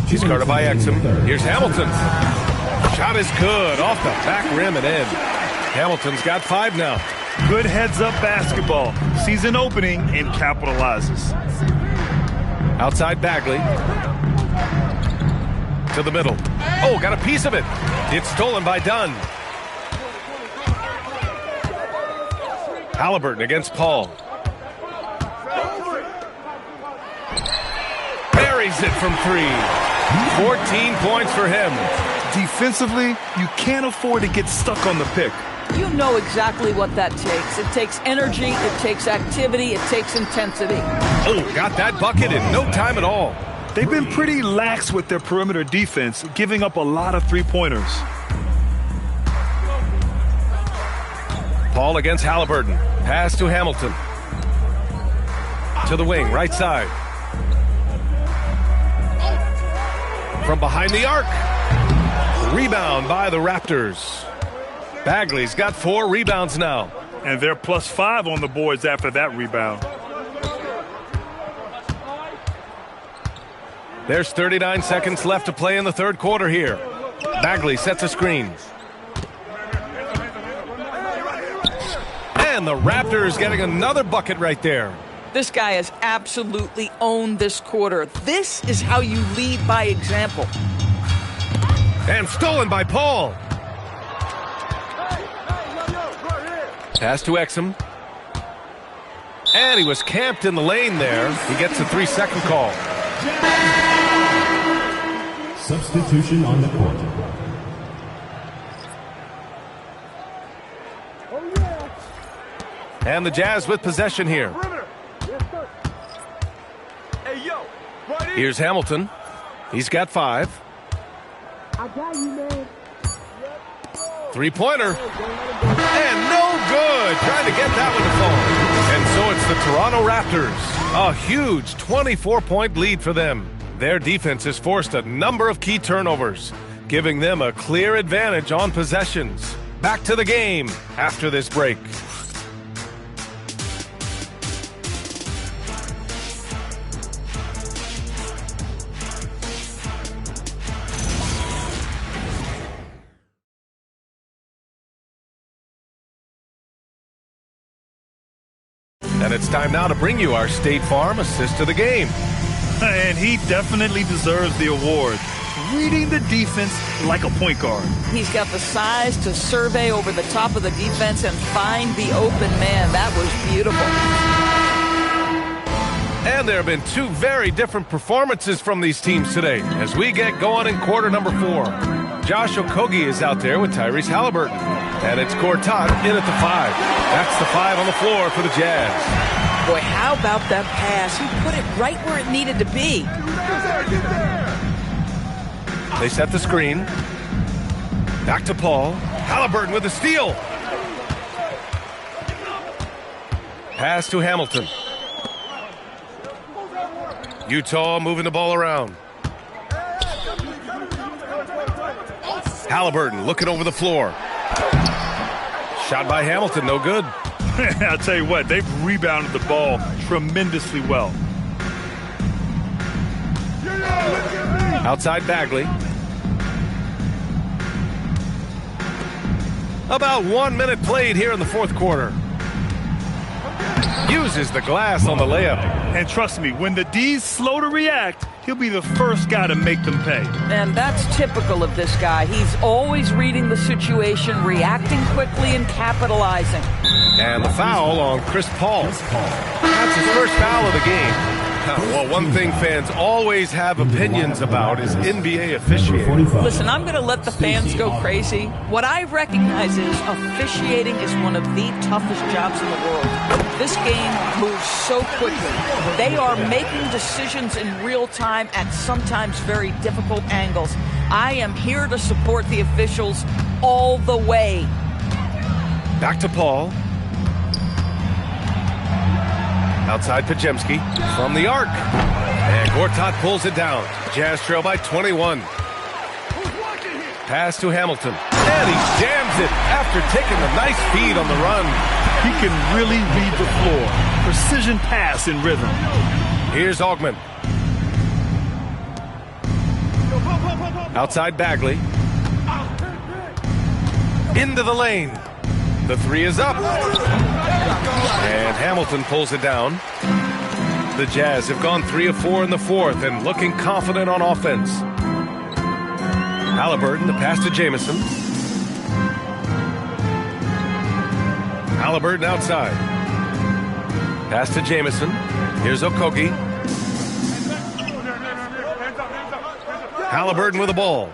S13: He's guarded by Exum. Here's Hamilton. Shot is good. Off the back rim and in. Hamilton's got 5 now.
S11: Good heads-up basketball. Sees an opening and capitalizes.
S13: Outside Bagley. To the middle. Oh, got a piece of it. It's stolen by Dunn. Halliburton against Paul. Buries it from 3. 14 points for him.
S11: Defensively, you can't afford to get stuck on the pick.
S12: You know exactly what that takes. It takes energy, it takes activity, it takes intensity.
S13: Oh, got that bucket in no time at all.
S11: They've been pretty lax with their perimeter defense, giving up a lot of three-pointers.
S13: Paul against Halliburton. Pass to Hamilton. To the wing, right side. From behind the arc. Rebound by the Raptors. Bagley's got 4 rebounds now.
S11: And they're +5 on the boards after that rebound.
S13: There's 39 seconds left to play in the third quarter here. Bagley sets a screen. And the Raptors getting another bucket right there.
S12: This guy has absolutely owned this quarter. This is how you lead by example.
S13: And stolen by Paul. Pass to Exum. And he was camped in the lane there. He gets a 3-second call.
S4: Substitution on the court.
S13: And the Jazz with possession here. Here's Hamilton. He's got 5.
S16: I got you, man.
S13: 3-pointer. And no good. Trying to get that one to fall. And so it's the Toronto Raptors. A huge 24-point lead for them. Their defense has forced a number of key turnovers, giving them a clear advantage on possessions. Back to the game after this break. And it's time now to bring you our State Farm assist of the game.
S11: And he definitely deserves the award. Reading the defense like a point guard.
S12: He's got the size to survey over the top of the defense and find the open man. That was beautiful.
S13: And there have been two very different performances from these teams today as we get going in quarter number 4. Josh Okogie is out there with Tyrese Halliburton. And it's Gortat in at the 5. That's the 5 on the floor for the Jazz.
S14: Boy, how about that pass? He put it right where it needed to be.
S13: They set the screen. Back to Paul. Halliburton with a steal. Pass to Hamilton. Utah moving the ball around. Halliburton looking over the floor. Shot by Hamilton, no good.
S11: I'll tell you what, they've rebounded the ball tremendously well.
S13: Outside Bagley. About 1 minute played here in the fourth quarter. Uses the glass on the layup.
S11: And trust me, when the D's slow to react, he'll be the first guy to make them pay.
S12: And that's typical of this guy. He's always reading the situation, reacting quickly, and capitalizing.
S13: And the foul on Chris Paul. That's his first foul of the game. Well, one thing fans always have opinions about is NBA officiating.
S12: Listen, I'm going to let the fans go crazy. What I recognize is officiating is one of the toughest jobs in the world. This game moves so quickly. They are making decisions in real time at sometimes very difficult angles. I am here to support the officials all the way.
S13: Back to Paul. Outside Pajemski from the arc. And Gortat pulls it down. Jazz trail by 21. Pass to Hamilton. And he jams it after taking a nice feed on the run.
S11: He can really read the floor. Precision pass in rhythm.
S13: Here's Augment. Outside Bagley. Into the lane. The 3 is up. And Hamilton pulls it down. The Jazz have gone 3 of 4 in the fourth and looking confident on offense. Halliburton, the pass to Jamison. Halliburton outside. Pass to Jamison. Here's Okogie. Halliburton with the ball.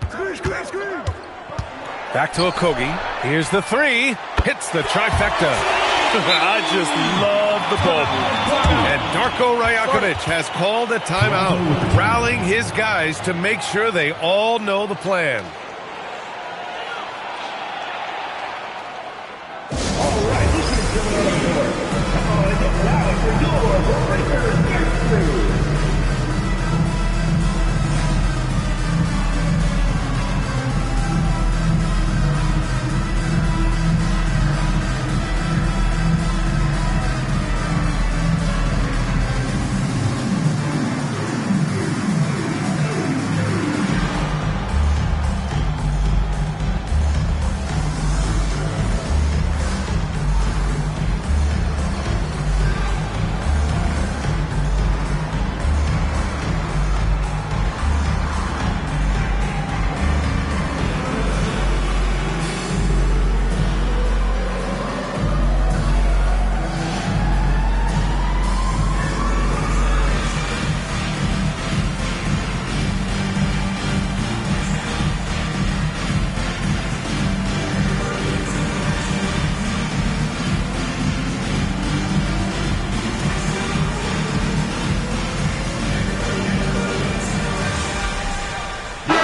S13: Back to Okogie. Here's the 3. Hits the trifecta.
S11: I just love the bubble.
S13: And Darko Rajakovic has called a timeout, rallying his guys to make sure they all know the plan.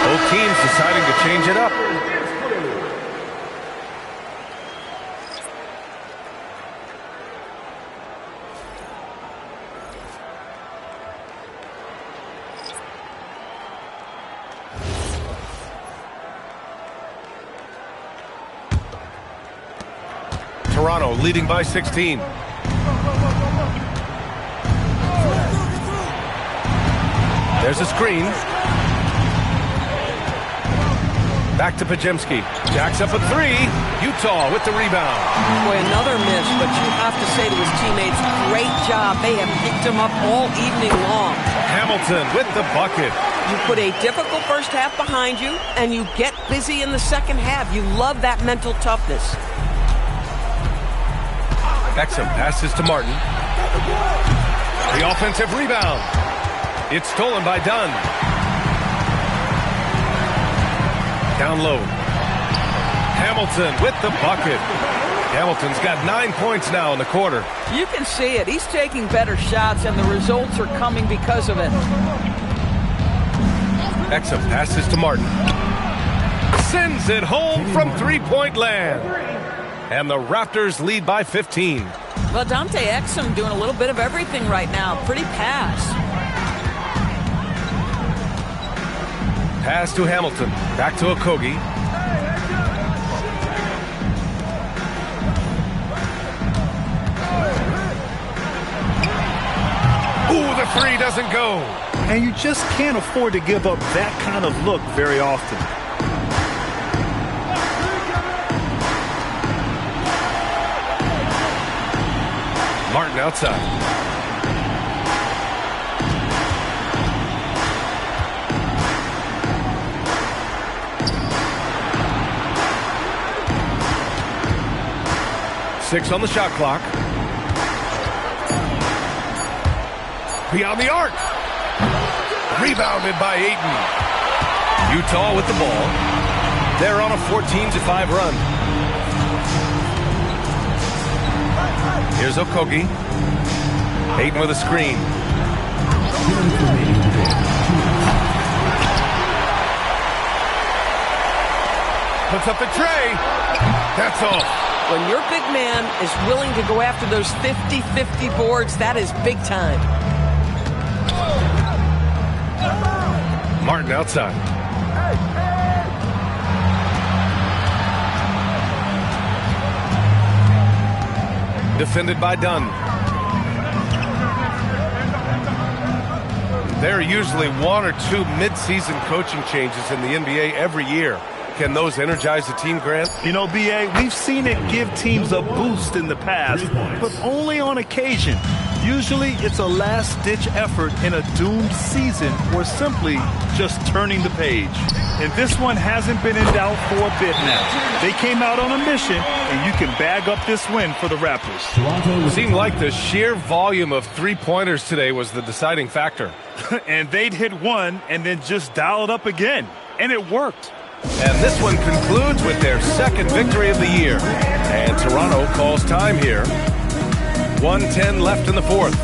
S13: Both teams deciding to change it up. Toronto leading by 16. There's a screen. Back to Pajemski. Jacks up a 3. Utah with the rebound.
S14: Boy, another miss, but you have to say to his teammates, great job. They have picked him up all evening long.
S13: Hamilton with the bucket.
S14: You put a difficult first half behind you, and you get busy in the second half. You love that mental toughness.
S13: Exum passes to Martin. The offensive rebound. It's stolen by Dunn. Down low. Hamilton with the bucket. Hamilton's got 9 points now in the quarter.
S12: You can see it. He's taking better shots, and the results are coming because of it.
S13: Exum passes to Martin. Sends it home from three-point land. And the Raptors lead by 15.
S12: Well, Dante Exum doing a little bit of everything right now. Pretty pass.
S13: Pass to Hamilton. Back to Okogie. Ooh, the three doesn't go.
S11: And you just can't afford to give up that kind of look very often.
S13: Martin outside. Six on the shot clock. Beyond the arc. Rebounded by Ayton. Utah with the ball. They're on a 14-5 run. Here's Okogie. Ayton with a screen. Puts up the tray. That's off.
S14: When your big man is willing to go after those 50-50 boards, that is big time.
S13: Martin outside. Defended by Dunn. There are usually one or two mid-season coaching changes in the NBA every year. Can those energize the team, Grant?
S11: You know, B.A., we've seen it give teams a boost in the past, but only on occasion. Usually it's a last-ditch effort in a doomed season or simply just turning the page. And this one hasn't been in doubt for a bit now. They came out on a mission, and you can bag up this win for the Raptors.
S13: It seemed like the sheer volume of three-pointers today was the deciding factor.
S11: And they'd hit one and then just dial it up again. And it worked.
S13: And this one concludes with their second victory of the year. And Toronto calls time here. 1:10 left in the fourth.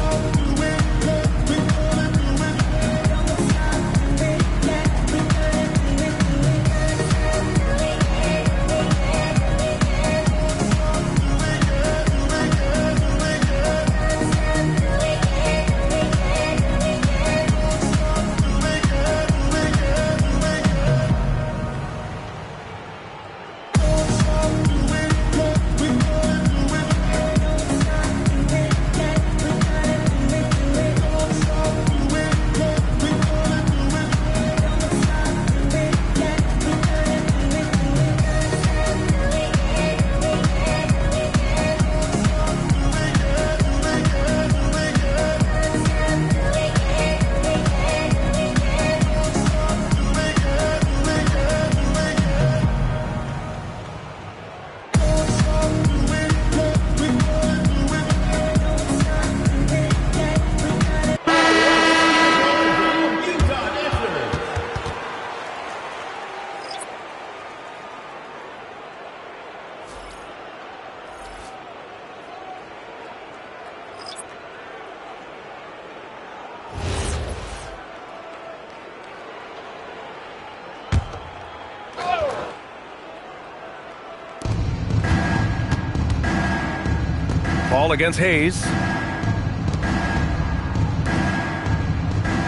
S13: Ball against Hayes.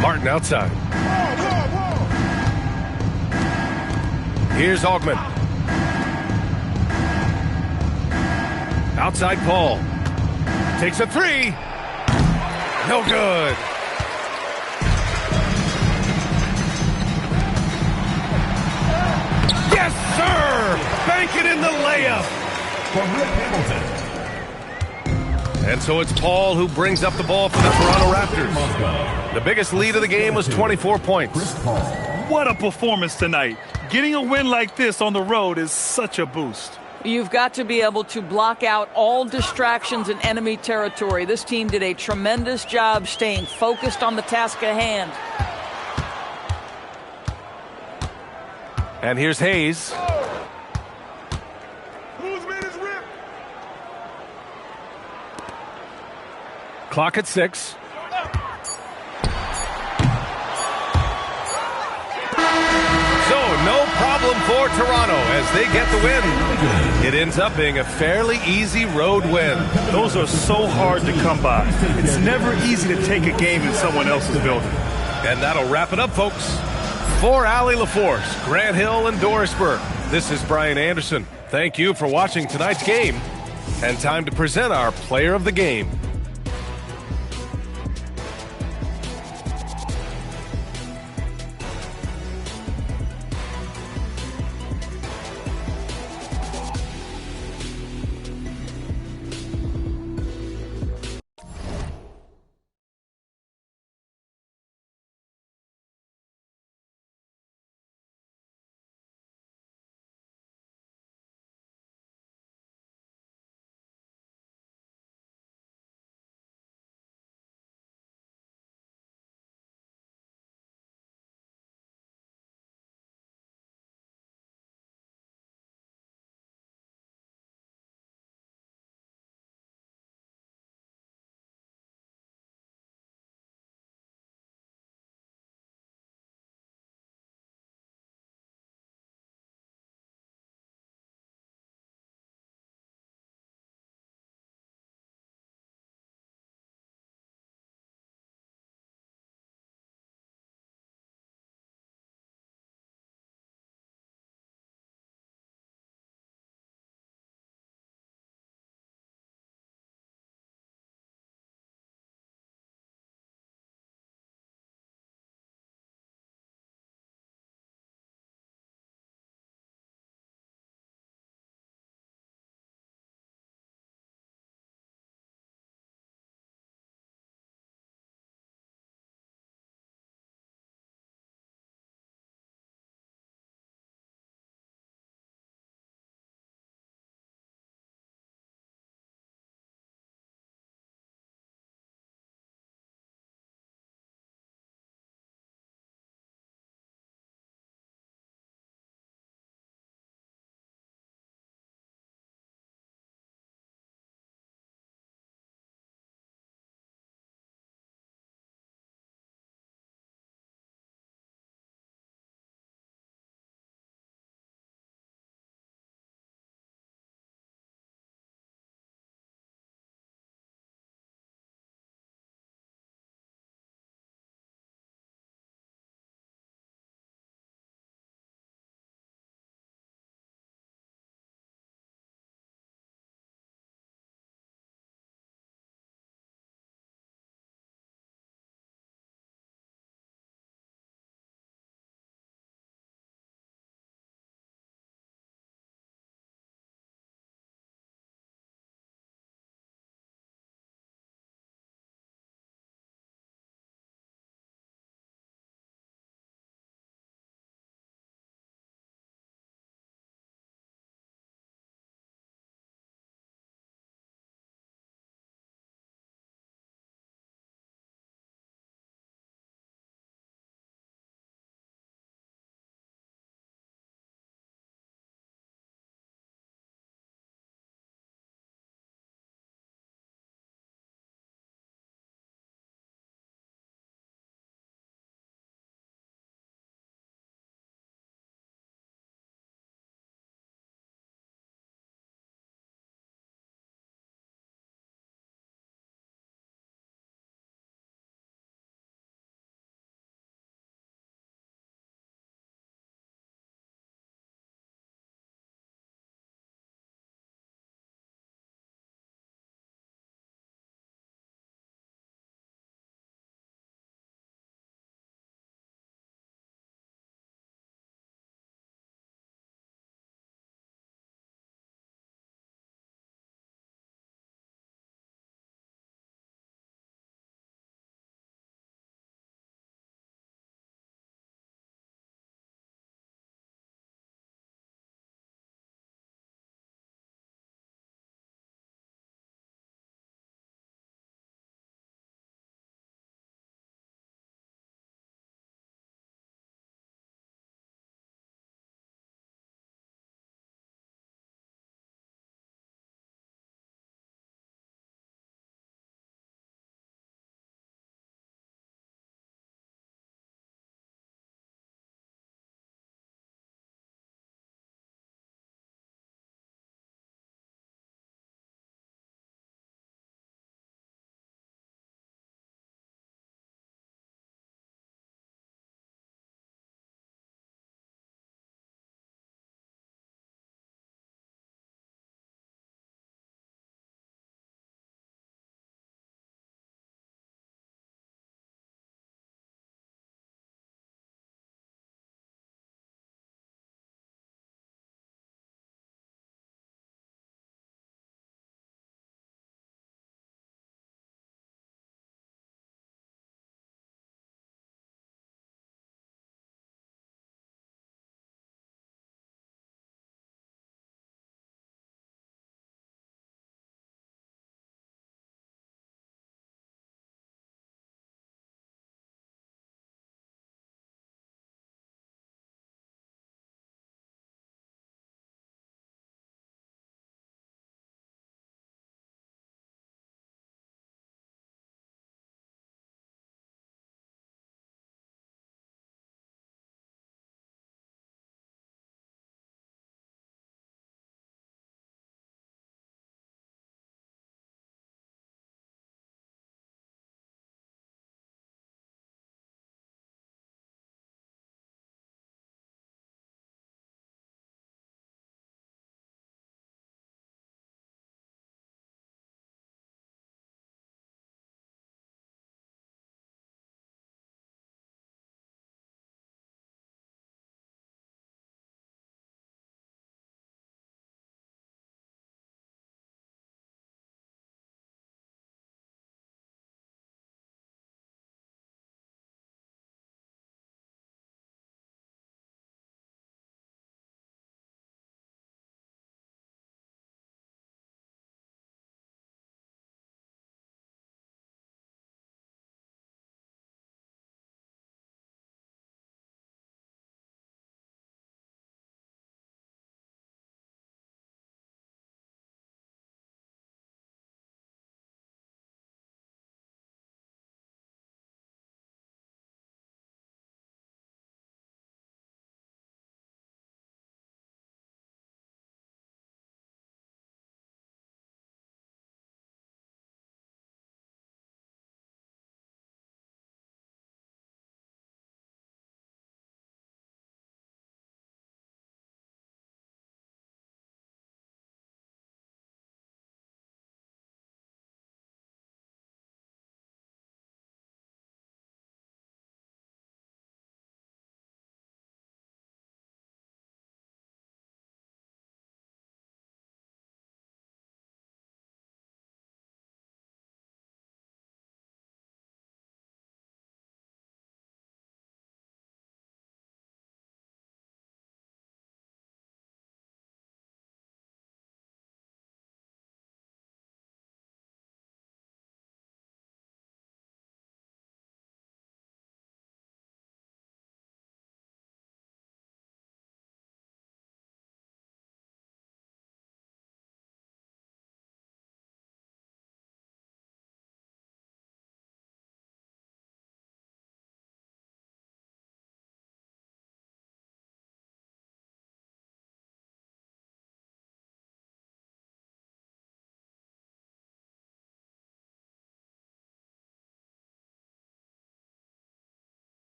S13: Martin outside. Here's Augment. Outside Paul. Takes a three. No good. Yes, sir! Bank it in the layup.
S4: For Rip Hamilton.
S13: And so it's Paul who brings up the ball for the Toronto Raptors. The biggest lead of the game was 24 points.
S11: What a performance tonight. Getting a win like this on the road is such a boost.
S12: You've got to be able to block out all distractions in enemy territory. This team did a tremendous job staying focused on the task at hand.
S13: And here's Hayes. Clock at 6. So, no problem for Toronto as they get the win. It ends up being a fairly easy road win.
S11: Those are so hard to come by. It's never easy to take a game in someone else's building.
S13: And that'll wrap it up, folks. For Allie LaForce, Grant Hill, and Dorisburg, this is Brian Anderson. Thank you for watching tonight's game. And time to present our player of the game.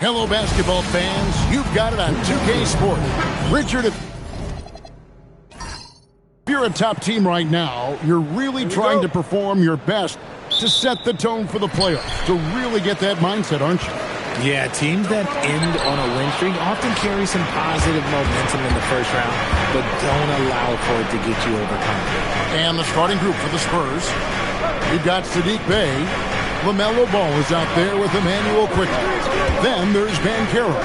S1: Hello, basketball fans. You've got it on 2K Sport. Richard, if you're a top team right now, you're really trying to perform your best to set the tone for the playoffs, to really get that mindset, aren't you?
S17: Yeah, teams that end on a win streak often carry some positive momentum in the first round, but don't allow for it to get you overconfident.
S1: And the starting group for the Spurs, you've got Sadiq Bey. LaMelo Ball is out there with Emmanuel Quickly. Then there's Banchero.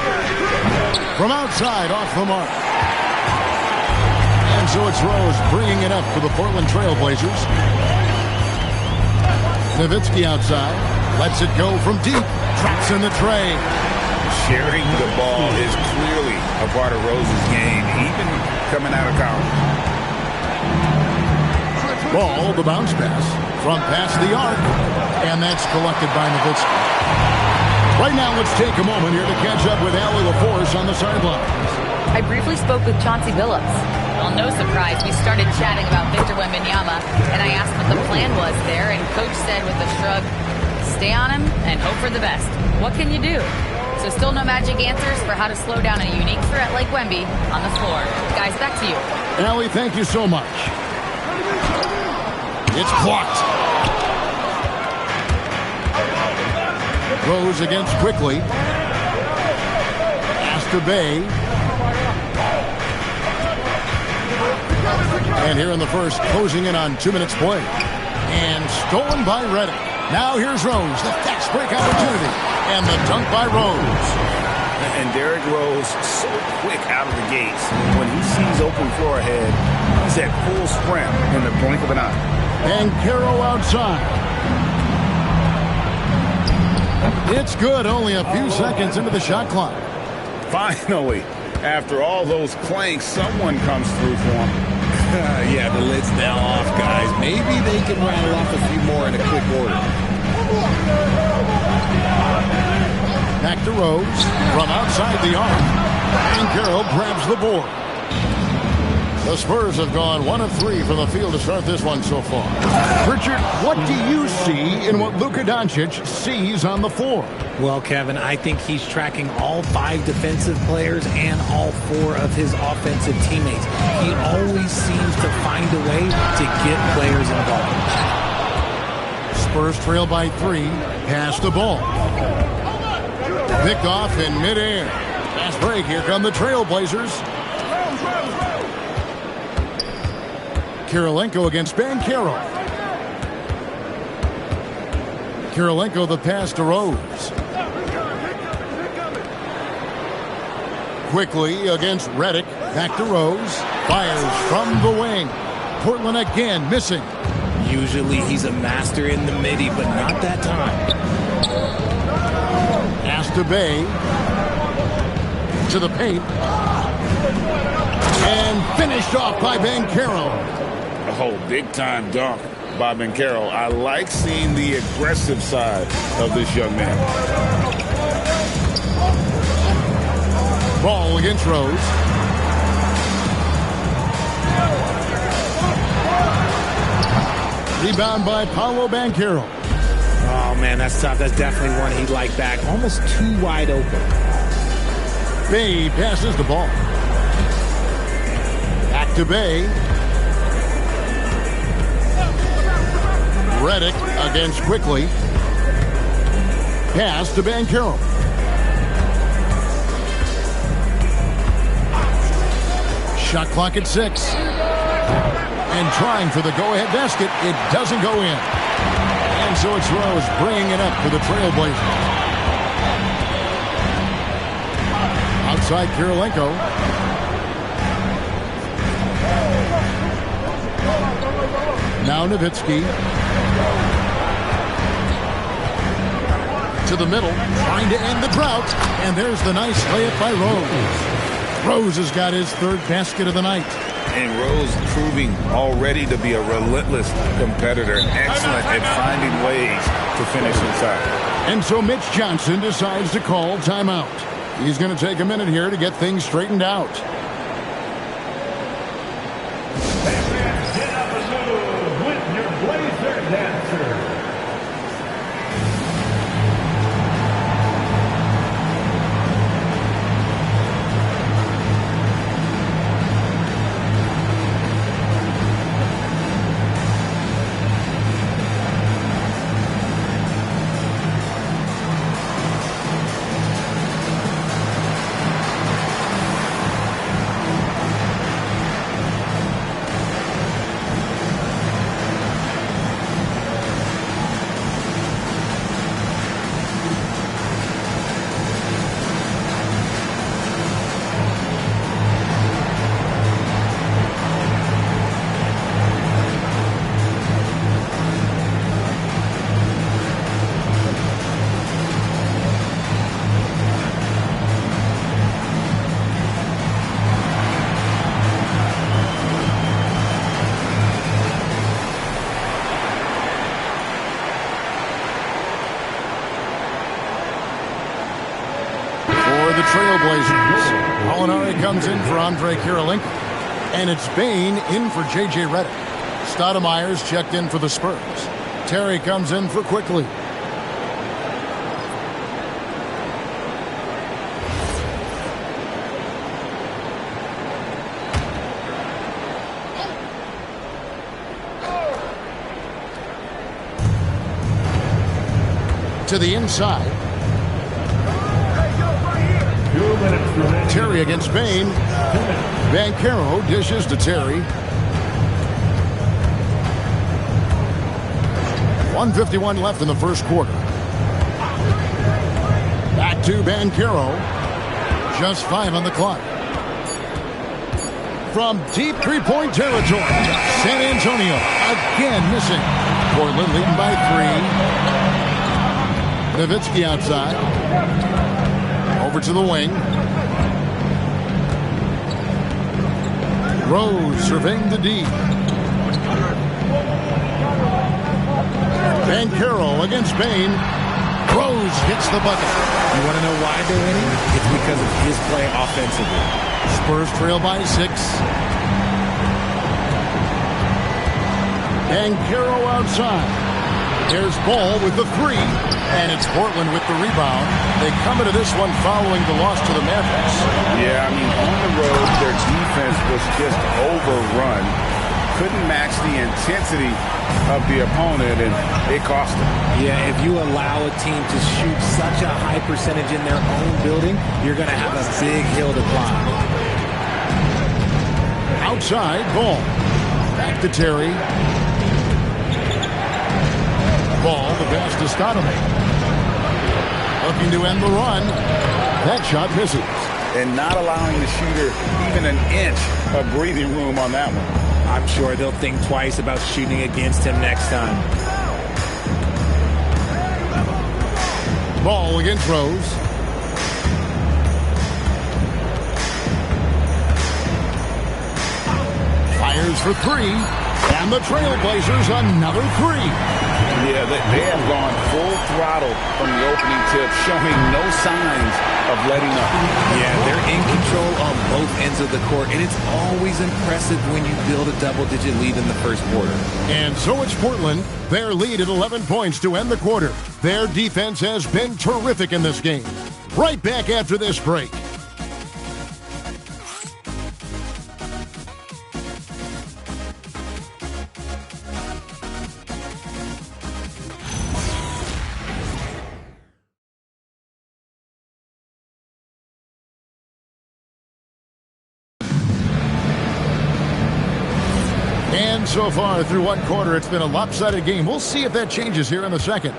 S1: From outside, off the mark. And so it's Rose bringing it up for the Portland Trailblazers. Nowitzki outside. Lets it go from deep. Drops in the tray.
S7: Sharing the ball is clearly a part of Rose's game, even coming out of college.
S1: Ball, the bounce pass from past the arc. And that's collected by Nowitzki. Right now, let's take a moment here to catch up with Allie LaForce on the sidelines.
S2: I briefly spoke with Chauncey Billups. Well, no surprise, we started chatting about Victor Wembanyama, and I asked what the plan was there, and Coach said with a shrug, stay on him and hope for the best. What can you do? So still no magic answers for how to slow down a unique threat like Wemby on the floor. Guys, back to you.
S1: Allie, thank you so much. It's blocked. Rose against Quickly. Pass to Bey. And here in the first, closing in on 2 minutes play. And stolen by Reddick. Now here's Rose, the fast break opportunity. And the dunk by Rose.
S7: And Derrick Rose, so quick out of the gates. When he sees open floor ahead, he's at full sprint in the blink of an eye.
S1: Banchero outside. It's good, only a few seconds into the shot clock.
S7: Finally, after all those clanks, someone comes through for him.
S17: Yeah, the lid's now off, guys. Maybe they can rattle off a few more in a quick order.
S1: Back to Rose from outside the arc. Banchero grabs the board. The Spurs have gone 1 of 3 from the field to start this one so far. Richard, what do you see in what Luka Doncic sees on the floor?
S17: Well, Kevin, I think he's tracking all 5 defensive players and all 4 of his offensive teammates. He always seems to find a way to get players involved.
S1: Spurs trail by 3. Pass the ball. Picked off in midair. Fast break. Here come the Trailblazers. Kirilenko against Banchero. Kirilenko the pass to Rose. Quickly against Reddick. Back to Rose. Fires from the wing. Portland again missing.
S17: Usually he's a master in the midi, but not that time.
S1: Pass to Bey. To the paint. And finished off by Banchero.
S7: Oh, big-time dunk by Banchero. I like seeing the aggressive side of this young man.
S1: Ball against Rose. Rebound by Paolo Banchero.
S17: Oh, man, that's tough. That's definitely one he'd like back. Almost too wide open.
S1: Bey passes the ball. Back to Bey. Reddick against Quickly. Pass to Banchero. Shot clock at 6. And trying for the go-ahead basket. It doesn't go in. And so it's Rose bringing it up for the Trailblazers. Outside Kirilenko. Now Nowitzki. To the middle, trying to end the drought. And there's the nice layup by Rose. Rose has got his 3rd basket of the night.
S7: And Rose proving already to be a relentless competitor. Excellent at finding ways to finish inside.
S1: And so Mitch Johnson decides to call timeout. He's going to take a minute here to get things straightened out.
S4: Get up and move with your Blazer dancer.
S1: Trailblazers. Molinari comes in for Andre Kirilenko. And it's Bain in for J.J. Redick. Stoudemire's checked in for the Spurs. Terry comes in for Quickly. To the inside. Terry against Bain. Banchero dishes to Terry. 1:51 left in the first quarter. Back to Banchero. Just 5 on the clock. From deep three-point territory, San Antonio again missing. Portland leading by 3. Nowitzki outside. Over to the wing. Rose surveying the D. Banchero against Bain. Rose hits the bucket.
S17: You want to know why they're winning? It's because of his play offensively.
S1: Spurs trail by 6. Banchero outside. There's Ball with the 3. And it's Portland with the rebound. They come into this one following the loss to the Mavericks.
S7: Yeah, I mean, on the road, their defense was just overrun. Couldn't match the intensity of the opponent, and it cost them.
S17: Yeah, if you allow a team to shoot such a high percentage in their own building, you're going to have a big hill to climb.
S1: Outside, Ball. Back to Terry. Ball, the pass to Stoudemire. Looking to end the run. That shot misses.
S7: And not allowing the shooter even an inch of breathing room on that one.
S17: I'm sure they'll think twice about shooting against him next time.
S1: Ball against Rose. Fires for 3. And the Trailblazers another 3.
S7: Yeah, they have gone full throttle from the opening tip, showing no signs of letting up.
S17: Yeah, they're in control on both ends of the court, and it's always impressive when you build a double-digit lead in the first quarter.
S1: And so it's Portland. Their lead at 11 points to end the quarter. Their defense has been terrific in this game. Right back after this break. And so far through one quarter, it's been a lopsided game. We'll see if that changes here in the second.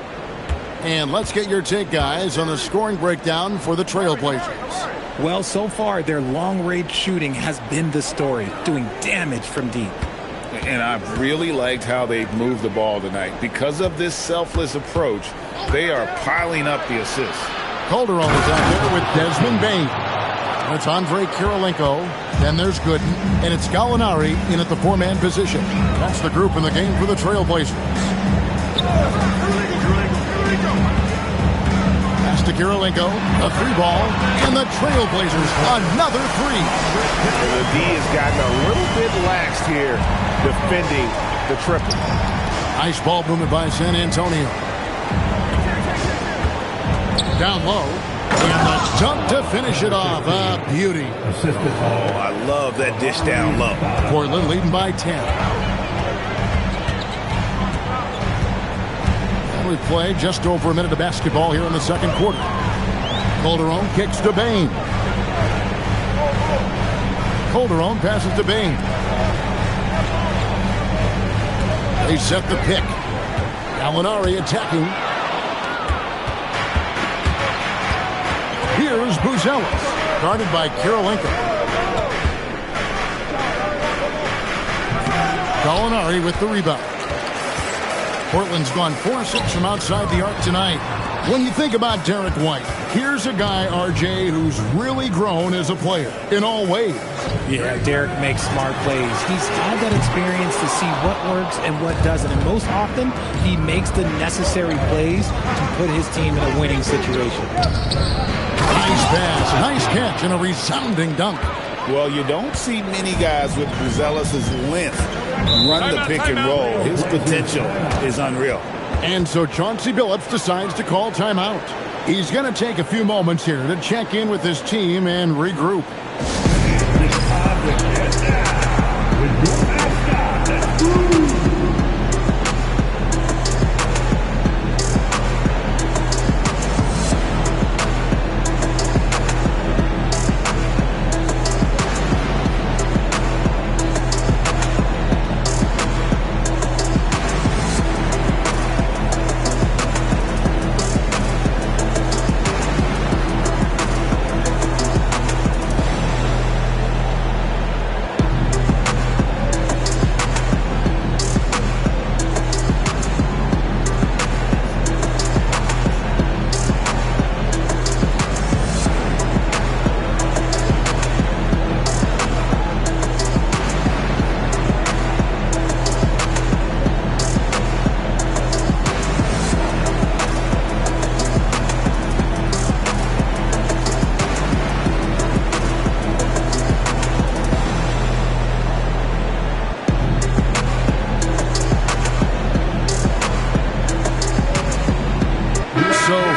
S1: And let's get your take, guys, on the scoring breakdown for the Trailblazers.
S17: Well, so far, their long-range shooting has been the story, doing damage from deep.
S7: And I've really liked how they've moved the ball tonight. Because of this selfless approach, they are piling up the assists.
S1: Calderon is out there with Desmond Bain. It's Andre Kirilenko. Then there's Gooden. And it's Gallinari in at the 4-man position. That's the group in the game for the Trailblazers. Pass to Kirilenko. A 3-ball. And the Trailblazers another 3.
S9: And the D has gotten a little bit lax here defending the triple.
S1: Nice ball movement by San Antonio. Down low. And the dunk to finish it off. A beauty.
S7: Oh, I love that dish down low.
S1: Portland leading by 10. And we play just over a minute of basketball here in the second quarter. Calderon kicks to Bain. Calderon passes to Bain. They set the pick. Gallinari attacking. Here's Buzelis, guarded by Kirilenko. Gallinari with the rebound. Portland's gone 4-6 from outside the arc tonight. When you think about Derek White, Here's a guy, RJ, who's really grown as a player in all ways.
S17: Yeah, Derek makes smart plays. He's had that experience to see what works and what doesn't. And most often, he makes the necessary plays to put his team in a winning situation.
S1: Nice pass, nice catch, and a resounding dunk.
S7: Well, you don't see many guys with Buzelis' length run the pick and roll. His potential is unreal.
S1: And so Chauncey Billups decides to call timeout. He's going to take a few moments here to check in with his team and regroup.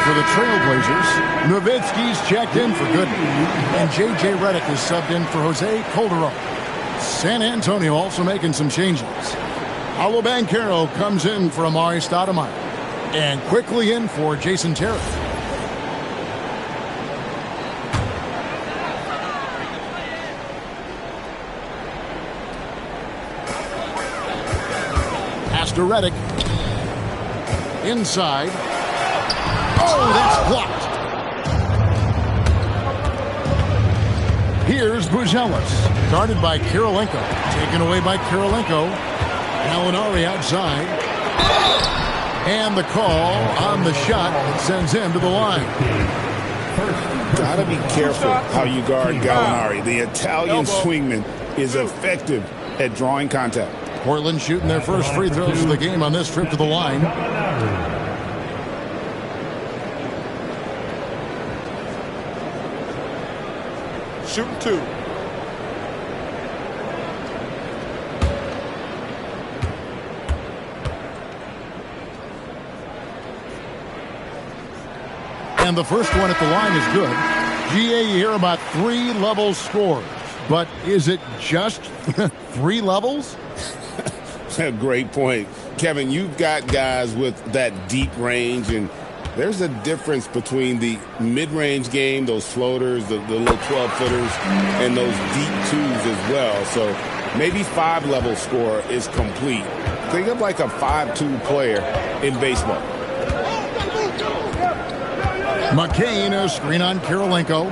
S1: For the Trailblazers, Nowitzki's checked in for good, and J.J. Redick is subbed in for Jose Calderon. San Antonio also making some changes. Paolo Banchero comes in for Amari Stoudemire, and quickly in for Jason Terry. Pass to Redick. Inside. Oh, that's blocked. Here's Buzelis, guarded by Kirilenko. Taken away by Kirilenko. Gallinari outside. And the call on the shot that sends him to the line.
S7: Gotta be careful how you guard Gallinari. The Italian swingman is effective at drawing contact.
S1: Portland shooting their first free throws of the game on this trip to the line.
S6: Shooting two.
S1: And the first one at the line is good. GA, you hear about 3 level scores. But is it just 3 levels?
S7: Great point. Kevin, you've got guys with that deep range, and there's a difference between the mid-range game, those floaters, the little 12-footers, and those deep twos as well. So maybe 5-level score is complete. Think of like a 5-2 player in baseball.
S1: McCain, a screen on Kirilenko.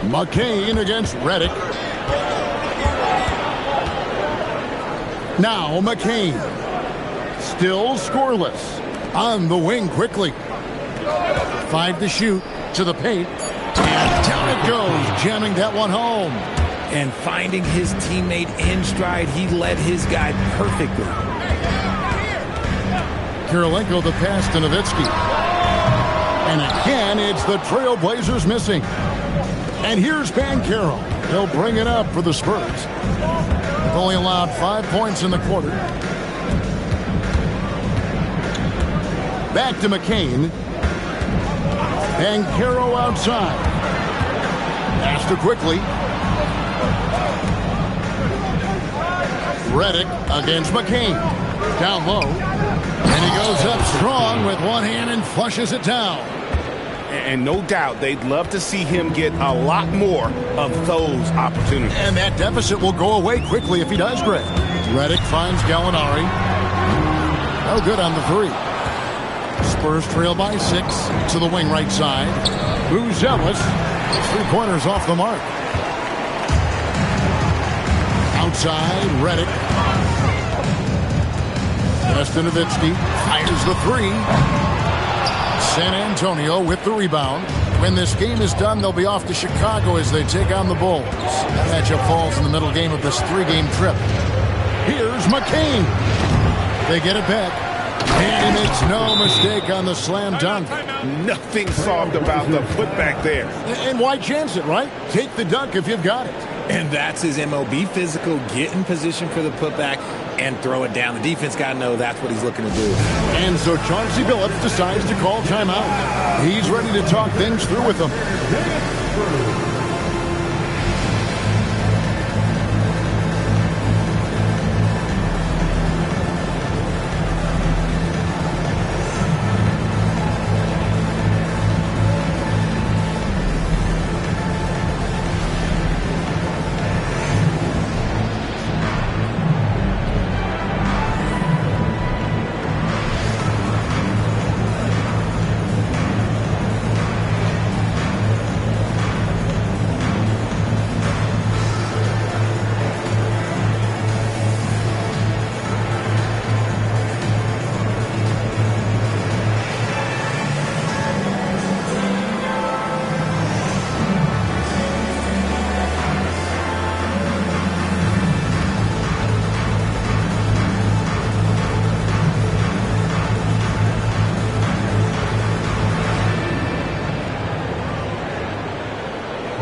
S1: McCain against Redick. Now McCain. Still scoreless. On the wing quickly. 5 to shoot. To the paint. And down it goes. Jamming that one home.
S17: And finding his teammate in stride, he led his guy perfectly.
S1: Kirilenko the pass to Nowitzki. And again, it's the Trailblazers missing. And here's Banchero. He'll bring it up for the Spurs. They've only allowed 5 points in the quarter. Back to McCain. Banchero outside. Pass to quickly. Redick against McCain. Down low. And he goes up strong with one hand and flushes it down.
S7: And no doubt they'd love to see him get a lot more of those opportunities.
S1: And that deficit will go away quickly if he does, Greg. Redick finds Gallinari. No good on the 3. Spurs trail by 6 to the wing right side. Buzelis, 3-pointers off the mark. Outside, Redick. Nowitzki fires the 3. San Antonio with the rebound. When this game is done, they'll be off to Chicago as they take on the Bulls. That matchup falls in the middle game of this 3-game trip. Here's McCain. They get it back. And he makes no mistake on the slam dunk.
S7: Nothing soft about the putback there.
S1: And why chance it, right? Take the dunk if you've got it.
S17: And that's his MO. Be physical, get in position for the putback, and throw it down. The defense got to know that's what he's looking to do.
S1: And so Chauncey Billups decides to call timeout. He's ready to talk things through with them.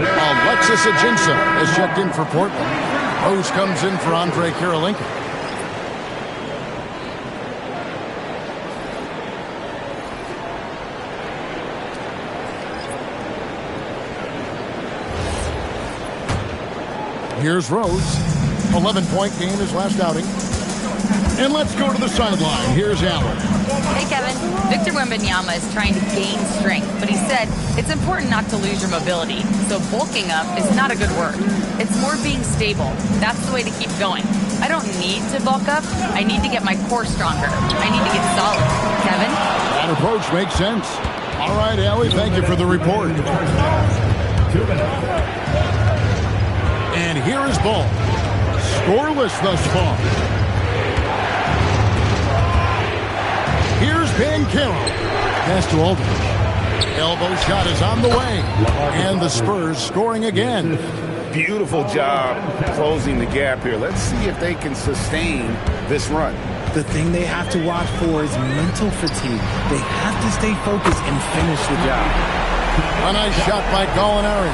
S1: Alexis Ajinça has checked in for Portland. Rose comes in for Andre Karolinka. Here's Rose. 11-point game his last outing. And let's go to the sideline. Here's Allen.
S2: Hey, Kevin. Victor Wembanyama is trying to gain strength, but he said it's important not to lose your mobility. So bulking up is not a good word. It's more being stable. That's the way to keep going. I don't need to bulk up. I need to get my core stronger. I need to get solid. Kevin?
S1: That approach makes sense. All right, Allie, thank you for the report. And here is Ball. Scoreless thus far. Here's Banchero. Pass to Aldridge. Elbow shot is on the way. And the Spurs scoring again.
S7: Beautiful job closing the gap here. Let's see if they can sustain this run.
S17: The thing they have to watch for is mental fatigue. They have to stay focused and finish the job.
S1: A nice shot by Gallinari.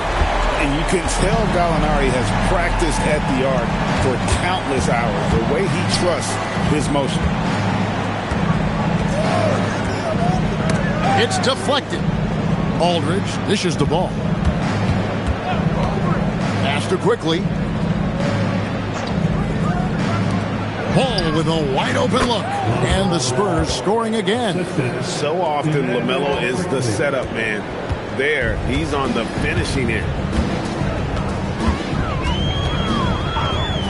S7: And you can tell Gallinari has practiced at the arc for countless hours. The way he trusts his motion.
S1: It's deflected. Aldridge dishes the ball. Faster quickly. Ball with a wide open look. And the Spurs scoring again.
S7: So often LaMelo is the setup man. There, he's on the finishing end.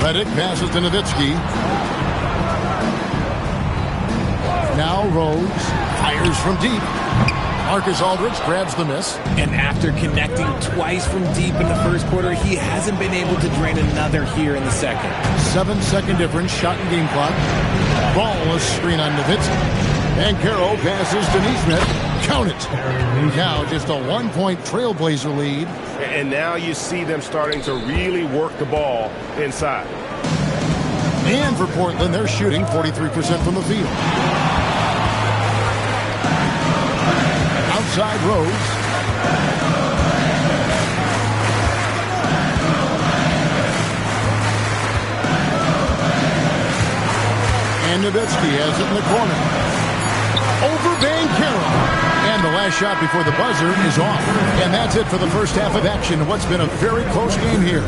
S1: Redick passes to Nowitzki. Now Rose fires from deep. Marcus Aldridge grabs the miss.
S17: And after connecting twice from deep in the first quarter, he hasn't been able to drain another here in the second.
S1: 7-second difference, shot and game clock. Ball, a screen on Nowitzki. And Caro passes to Nesmith. Count it. Now just a 1-point Trailblazer lead.
S9: And now you see them starting to really work the ball inside.
S1: And for Portland, they're shooting 43% from the field. Outside Rose. And Nowitzki has it in the corner. Over Banchero. And the last shot before the buzzer is off. And that's it for the first half of action. What's been a very close game here.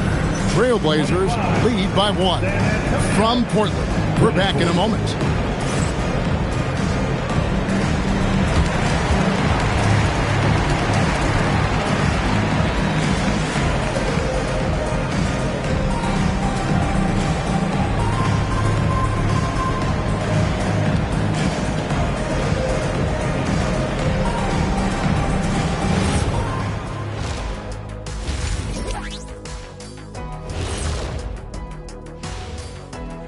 S1: Trailblazers lead by 1. From Portland, we're back in a moment.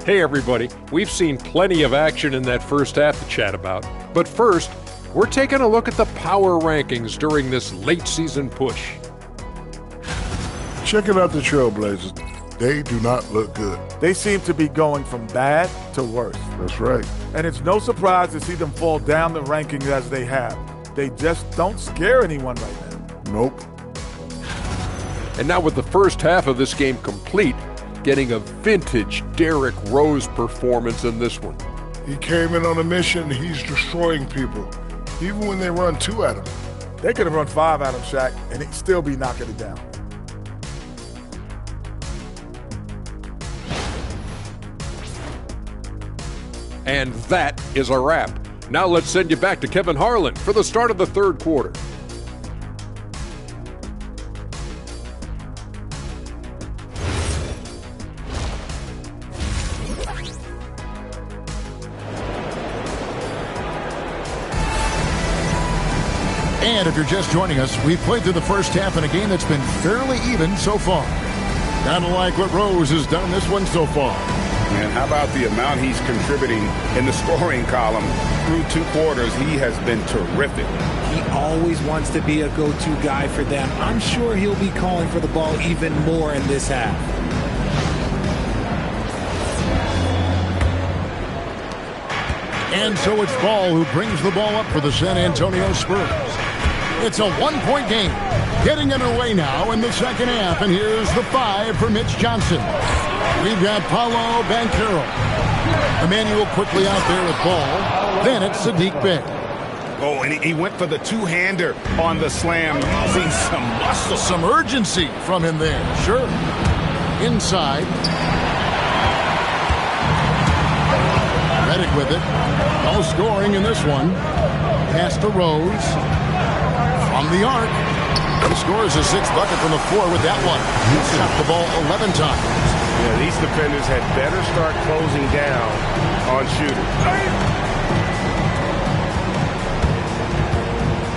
S5: Hey everybody, we've seen plenty of action in that first half to chat about. But first, We're taking a look at the power rankings during this late season push.
S15: Checking out the Trailblazers. They do not look good.
S6: They seem to be going from bad to worse.
S15: That's right.
S6: And it's no surprise to see them fall down the rankings as they have. They just don't scare anyone right now.
S15: Nope.
S5: And now with the first half of this game complete, getting a vintage Derrick Rose performance in this one.
S15: He came in on a mission. He's destroying people, even when they run 2 at him.
S6: They could have run 5 at him, Shaq, and he'd still be knocking it down.
S5: And that is a wrap. Now let's send you back to Kevin Harlan for the start of the third quarter.
S1: And if you're just joining us, we've played through the first half in a game that's been fairly even so far. Kind of like what Rose has done in this one so far.
S7: And how about the amount he's contributing in the scoring column through 2 quarters? He has been terrific.
S17: He always wants to be a go-to guy for them. I'm sure he'll be calling for the ball even more in this half.
S1: And so it's Ball who brings the ball up for the San Antonio Spurs. It's a 1-point game. Getting underway now in the second half. And here's the 5 for Mitch Johnson. We've got Paolo Banchero. Emmanuel quickly out there with Ball. Then it's Sadiq Bey.
S7: Oh, and he went for the two-hander on the slam. See some muscle.
S1: Some urgency from him there. Sure. Inside. Redick with it. No scoring in this one. Pass to Rose. From the arc. He scores his 6th bucket from the floor with that one. He's shot the ball 11 times.
S9: Yeah, these defenders had better start closing down on shooters.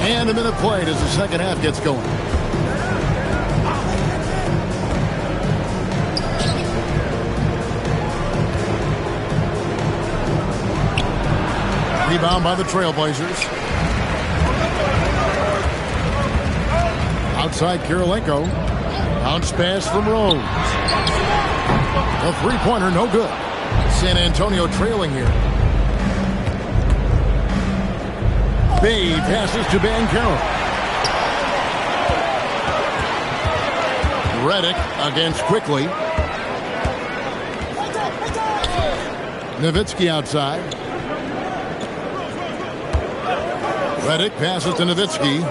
S1: And a minute played as the second half gets going. Rebound by the Trailblazers. Outside Kirilenko. Bounce pass from Rose. A three-pointer, no good. San Antonio trailing here. Bey passes to Banchero. Redick against Quickly. Nowitzki outside. Redick passes to Nowitzki.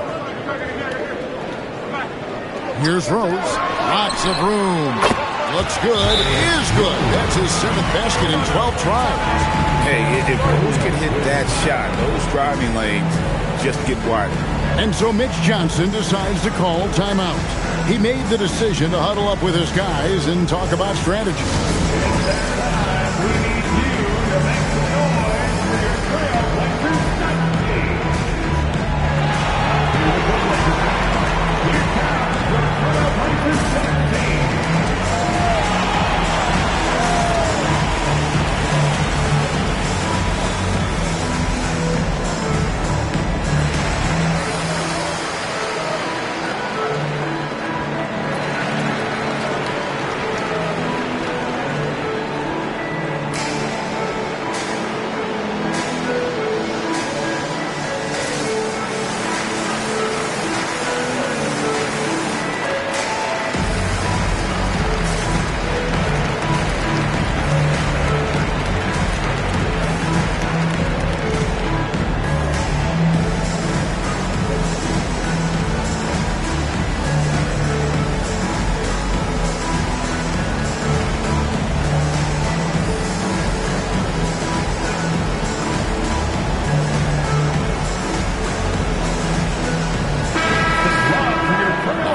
S1: Here's Rose. Lots of room. Looks good. Is good. That's his 7th basket in 12 tries.
S7: Hey, if Rose can hit that shot, those driving lanes just get wider.
S1: And so Mitch Johnson decides to call timeout. He made the decision to huddle up with his guys and talk about strategy.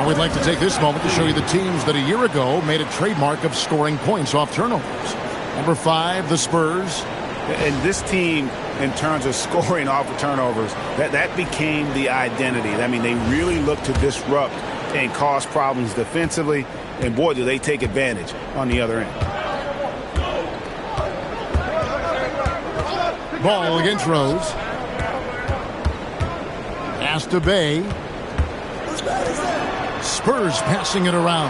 S1: We'd like to take this moment to show you the teams that a year ago made a trademark of scoring points off turnovers. Number 5, the Spurs.
S7: And this team, in terms of scoring off of turnovers, that became the identity. I mean, they really look to disrupt and cause problems defensively, and boy, do they take advantage on the other end.
S1: Ball against Rose. Pass to Bay. Spurs passing it around.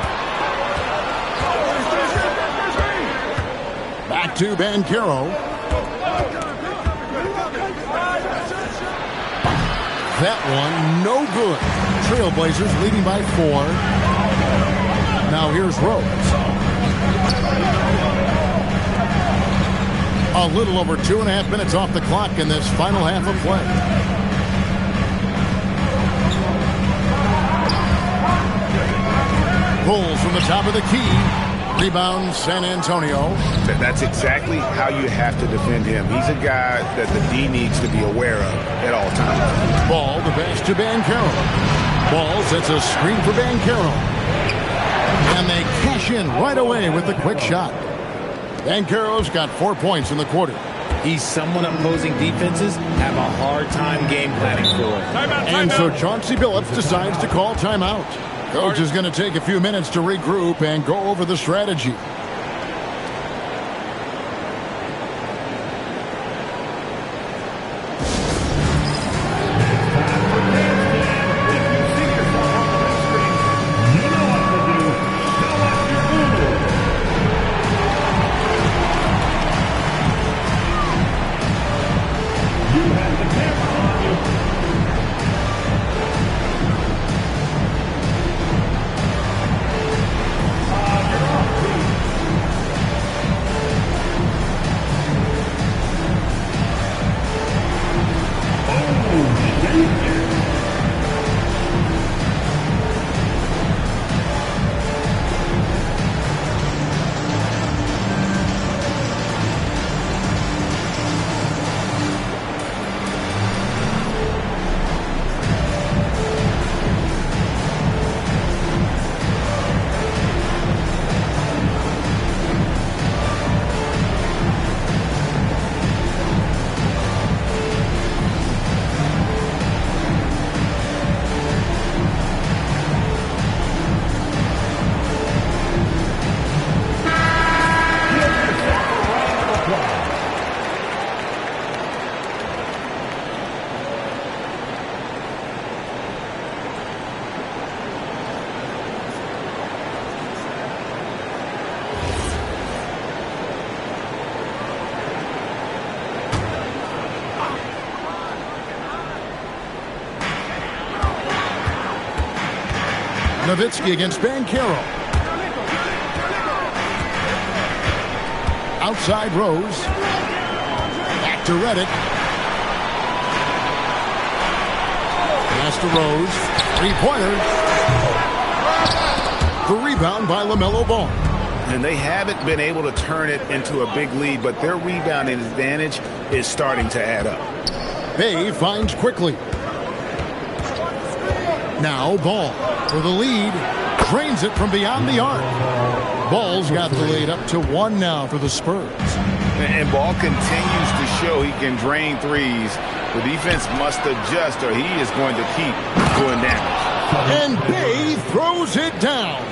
S1: Back to Banchero. That one, no good. Trailblazers leading by 4. Now here's Rose. A little over 2.5 minutes off the clock in this final half of play. Pulls from the top of the key. Rebound, San Antonio.
S7: That's exactly how you have to defend him. He's a guy that the D needs to be aware of at all times.
S1: Ball, the pass to Banchero. Ball sets a screen for Banchero. And they cash in right away with the quick shot. Banchero's got 4 points in the quarter.
S17: He's someone opposing defenses have a hard time game planning for.
S1: And so Chauncey Billups decides to call timeout. Coach is going to take a few minutes to regroup and go over the strategy. Nowitzki against Banchero. Outside Rose. Back to Redick. Pass to Rose. Three-pointer. The rebound by LaMelo Ball.
S7: And they haven't been able to turn it into a big lead, but their rebounding advantage is starting to add up.
S1: Bay finds quickly. Now Ball for the lead. Drains it from beyond the arc. Ball's got the lead up to 1 now for the Spurs.
S7: And Ball continues to show he can drain threes. The defense must adjust or he is going to keep doing damage.
S1: And Bay throws it down.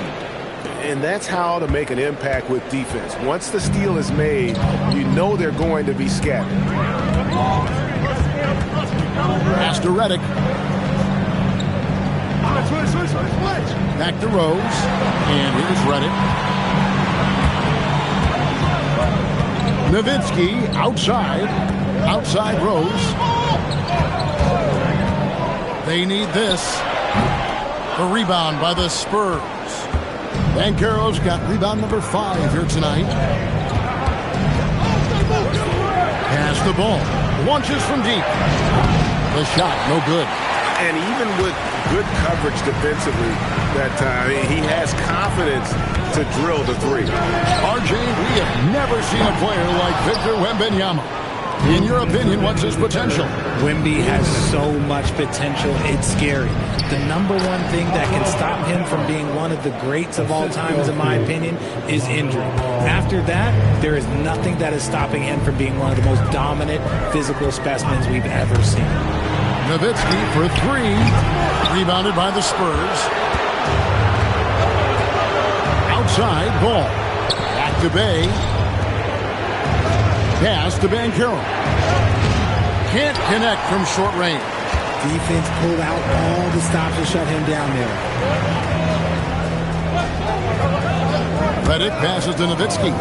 S7: And that's how to make an impact with defense. Once the steal is made, you know they're going to be scattered.
S1: Pass to Redick. Back to Rose. And here's Redick. Nowitzki outside. Outside Rose. They need this. The rebound by the Spurs. Banchero's got rebound number 5 here tonight. Pass the ball. Launches from deep. The shot, no good.
S7: And even with good coverage defensively that time, he has confidence to drill the three.
S1: RJ, we have never seen a player like Victor Wembanyama. In your opinion, what's his potential?
S17: Wemby has so much potential, it's scary. The number one thing that can stop him from being one of the greats of all times, in my opinion, is injury. After that, there is nothing that is stopping him from being one of the most dominant physical specimens we've ever seen.
S1: Nowitzki for 3. Rebounded by the Spurs. Outside, Ball. Back to Bay. Pass to Banchero. Can't connect from short range.
S17: Defense pulled out all the stops to shut him down there.
S1: Reddick passes to Nowitzki.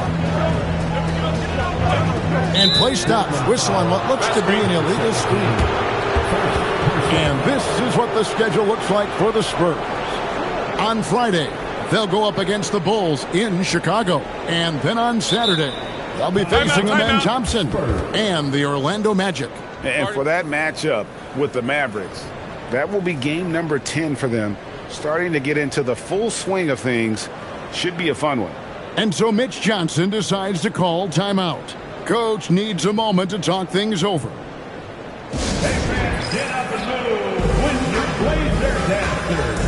S1: And play stops. Whistle on what looks to be an illegal screen. And this is what the schedule looks like for the Spurs. On Friday, they'll go up against the Bulls in Chicago. And then on Saturday, they'll be facing Amen Thompson and the Orlando Magic.
S7: And for that matchup with the Mavericks, that will be game number 10 for them. Starting to get into the full swing of things. Should be a fun one.
S1: And so Mitch Johnson decides to call timeout. Coach needs a moment to talk things over.
S4: Hey, fans, get up and move. Windsor Blazer Dancers.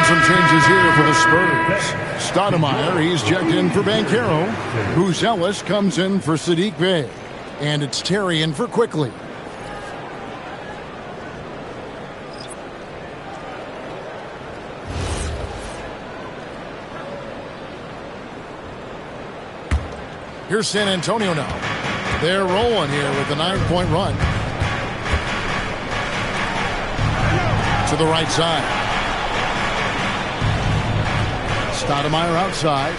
S1: Some changes here for the Spurs. Stoudemire, he's checked in for Banchero. Buzelis comes in for Sadiq Bey. And it's Terry in for Quickly. Here's San Antonio now. They're rolling here with a 9-point run. To the right side. Stoudemire outside.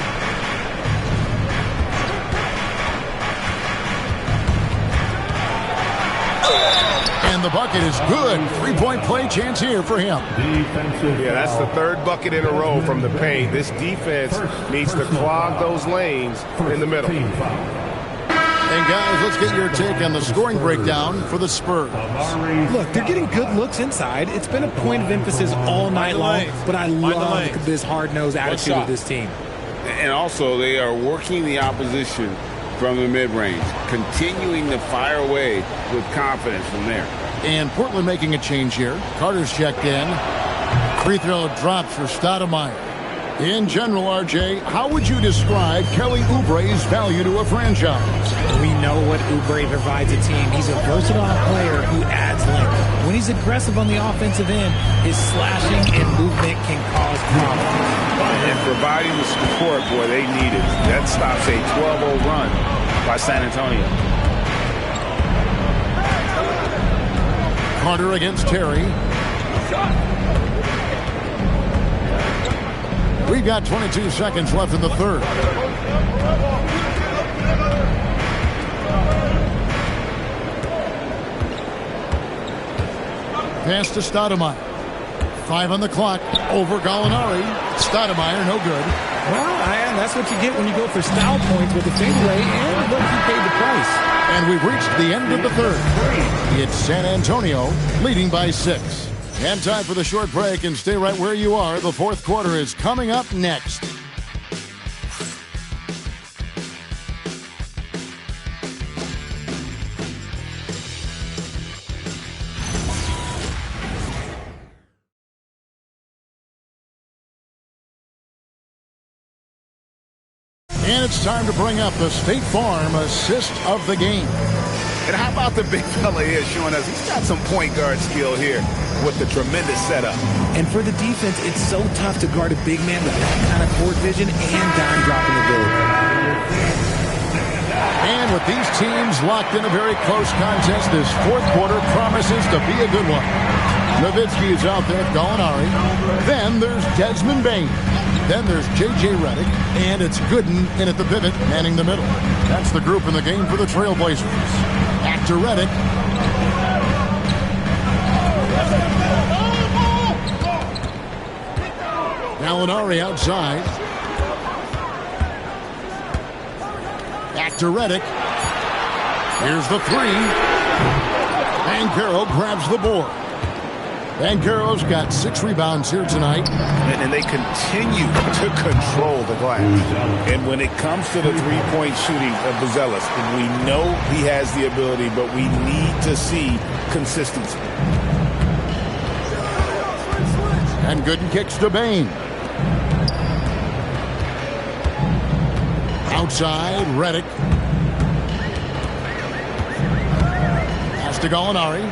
S1: And the bucket is good. 3-point play chance here for him.
S9: Yeah, that's the third bucket in a row from the paint. This defense needs to clog those lanes in the middle.
S1: And guys, let's get your take on the scoring breakdown for the Spurs.
S17: Look, they're getting good looks inside. It's been a point of emphasis all night long, but I love this hard-nosed attitude of this team.
S18: And also, they are working the opposition from the mid-range, continuing to fire away with confidence from there.
S1: And Portland making a change here. Carter's checked in. Free throw drops for Stoudemire. In general, RJ, how would you describe Kelly Oubre's value to a franchise?
S17: We know what Oubre provides a team. He's a versatile player who adds length. When he's aggressive on the offensive end, his slashing and movement can cause problems.
S7: And providing the support, boy, they need it. That stops a 12-0 run by San Antonio.
S1: Carter against Terry. We've got 22 seconds left in the third. Pass to Stoudemire. 5 on the clock. Over Gallinari. Stoudemire, no good.
S17: Well, and that's what you get when you go for style points with the fadeaway, and look, he paid the price.
S1: And we've reached the end of the third. It's San Antonio leading by 6. And time for the short break, and stay right where you are. The fourth quarter is coming up next. And it's time to bring up the State Farm assist of the game.
S7: And how about the big fella here showing us he's got some point guard skill here with the tremendous setup.
S17: And for the defense, it's so tough to guard a big man with that kind of court vision and dime dropping ability.
S1: And with these teams locked in a very close contest, this fourth quarter promises to be a good one. Nowitzki is out there with Gallinari. Then there's Desmond Bain. Then there's J.J. Redick. And it's Gooden in at the pivot, manning the middle. That's the group in the game for the Trailblazers. Back to Redick. Gallinari outside. Back to Redick. Here's the three. Banchero grabs the board. Banchero's got 6 rebounds here tonight.
S7: And they continue to control the glass. And when it comes to the three-point shooting of Buzelis, we know he has the ability, but we need to see consistency.
S1: And Gooden kicks to Bain. Outside, Redick. Pass to Gallinari.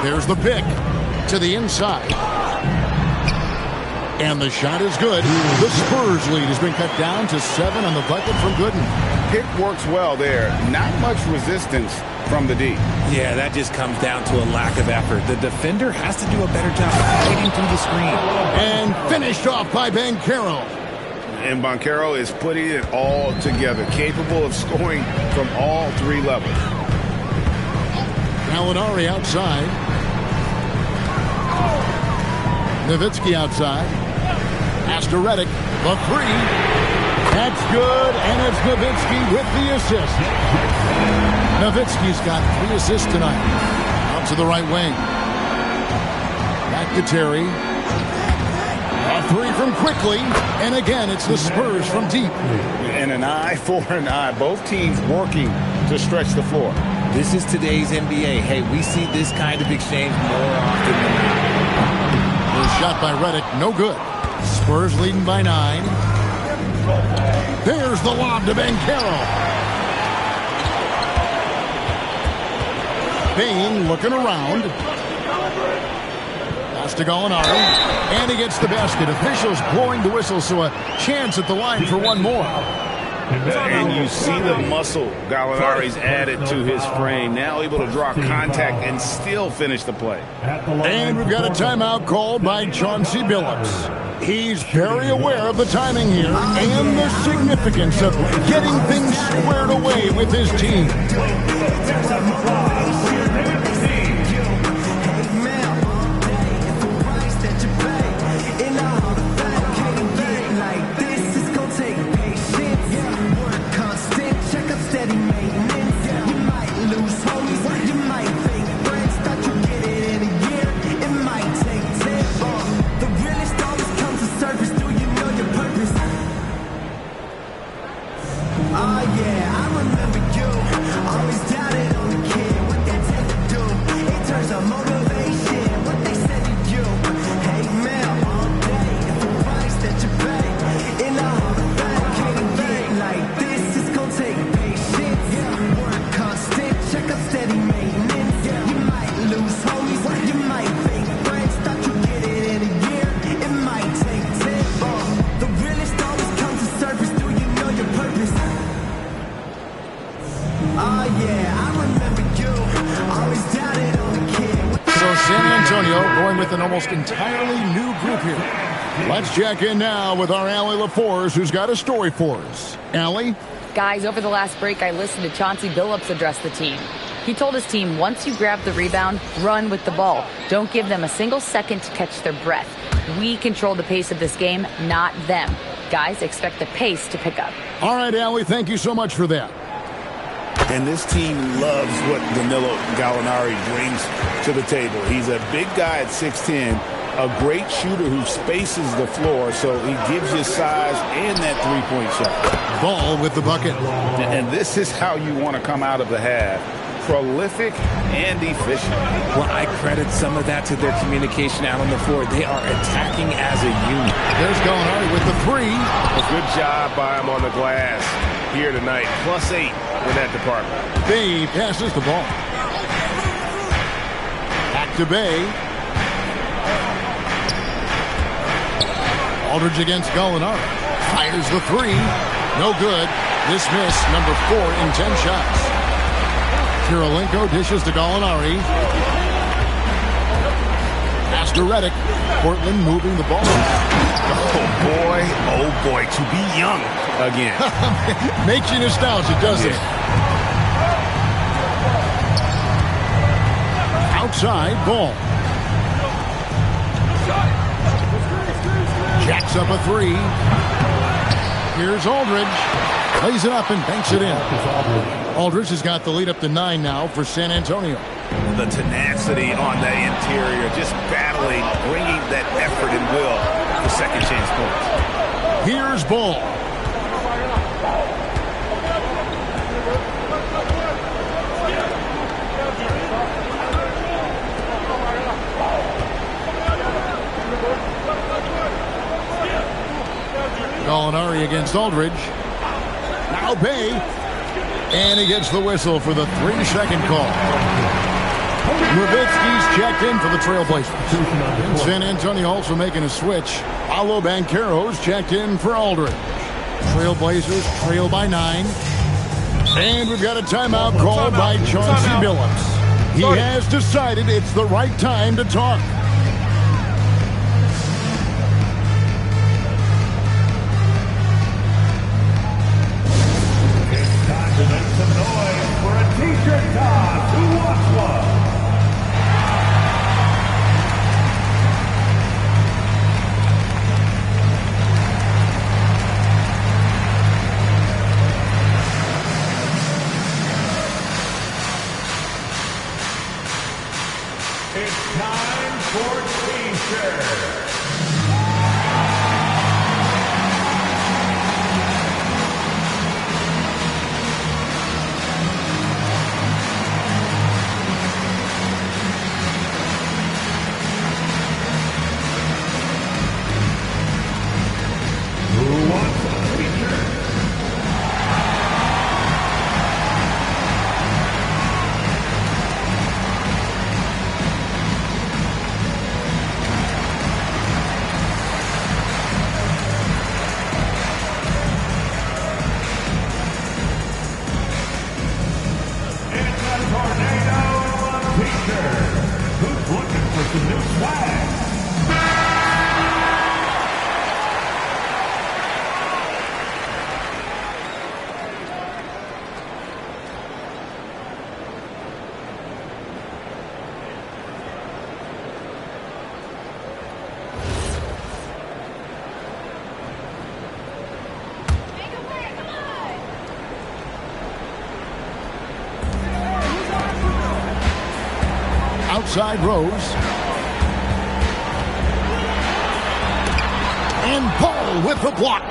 S1: There's the pick to the inside. And the shot is good. The Spurs lead has been cut down to 7 on the bucket from Gooden.
S18: Pick works well there. Not much resistance from the D.
S17: Yeah, that just comes down to a lack of effort. The defender has to do a better job fighting through the screen.
S1: And finished off by Banchero.
S9: And Banchero is putting it all together, capable of scoring from all 3 levels.
S1: Gallinari outside. Nowitzki outside. Pass to Redick. The 3. That's good, and it's Nowitzki with the assist. Nowitzki's got 3 assists tonight. Out to the right wing. Back to Terry. A 3 from Quickly, and again, it's the Spurs from deep.
S9: And an eye for an eye. Both teams working to stretch the floor.
S17: This is today's NBA. Hey, we see this kind of exchange more often than not.
S1: The shot by Redick, no good. Spurs leading by 9. There's the lob to Banchero. Bain looking around. Pass to Gallinari. And he gets the basket. Officials blowing the whistle, so a chance at the line for one more.
S9: And you see the muscle Gallinari's added to his frame. Now able to draw contact and still finish the play.
S1: And we've got a timeout called by Chauncey Billups. He's very aware of the timing here and the significance of getting things squared away with his team. Entirely new group here. Let's check in now with our Allie LaForce, who's got a story for us. Allie?
S2: Guys, over the last break, I listened to Chauncey Billups address the team. He told his team, once you grab the rebound, run with the ball. Don't give them a single second to catch their breath. We control the pace of this game, not them. Guys, expect the pace to pick up.
S1: All right, Allie, thank you so much for that.
S7: And this team loves what Danilo Gallinari brings to the table. He's a big guy at 6'10", a great shooter who spaces the floor, so he gives you size and that three-point shot.
S1: Ball with the bucket.
S9: And this is how you want to come out of the half. Prolific and efficient.
S17: Well, I credit some of that to their communication out on the floor. They are attacking as a unit.
S1: There's Gallinari with the 3.
S9: A good job by him on the glass here tonight. +8 in that department.
S1: Bay passes the ball. Back to Bay. Aldridge against Gallinari. Fires the 3. No good. Dismiss, number 4 in 10 shots. Kirilenko dishes to Gallinari. Pass to Reddick. Portland moving the ball.
S7: Oh boy, to be young again.
S1: Makes you nostalgic, doesn't it? Outside ball. Jacks up a three. Here's Aldridge. Lays it up and banks it in. Aldridge has got the lead up to 9 now for San Antonio.
S7: The tenacity on the interior, just battling, bringing that effort and will for second chance points.
S1: Here's Ball. Gallinari against Aldridge. Now Bay. And he gets the whistle for the 3-second call. Nowitzki's checked in for the Trailblazers. San Antonio also making a switch. Paolo Banchero's checked in for Aldridge. Trailblazers trail by 9. And we've got a timeout called by Chauncey Billups. He has decided it's the right time to talk.
S4: T-shirt toss. Who wants one? It's time for T-shirts.
S1: Outside Rose. And Ball with the block.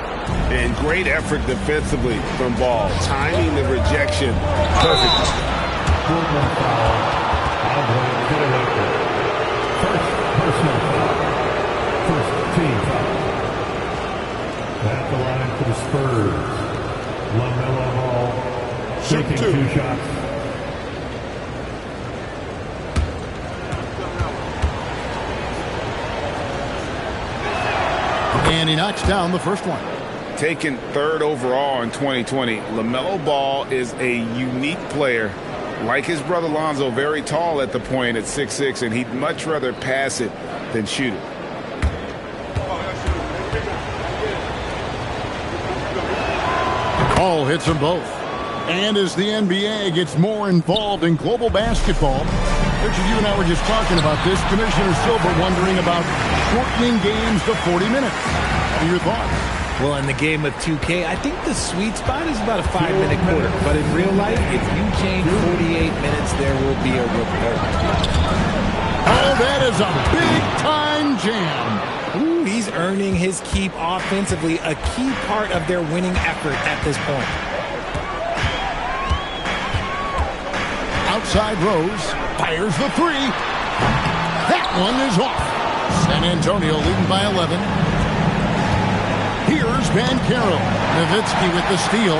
S9: And great effort defensively from Ball. Timing the rejection perfect.
S4: First personal foul. First team foul. At the line for the Spurs. LaMelo Ball taking 2 shots.
S1: And he knocks down the first one.
S9: Taken 3rd overall in 2020, LaMelo Ball is a unique player. Like his brother Lonzo, very tall at the point at 6'6", and he'd much rather pass it than shoot it.
S1: Ball hits them both. And as the NBA gets more involved in global basketball, Richard, you and I were just talking about this. Commissioner Silver wondering about shortening games to 40 minutes. What are your thoughts?
S17: Well, in the game of 2K, I think the sweet spot is about a 5-minute quarter. But in real life, if you change 48 minutes, there will be a revolt.
S1: Oh, that is a big-time jam.
S17: Ooh, he's earning his keep offensively, a key part of their winning effort at this point.
S1: Outside Rose fires the 3. That one is off. San Antonio leading by 11. Here's Banchero. Nowitzki with the steal.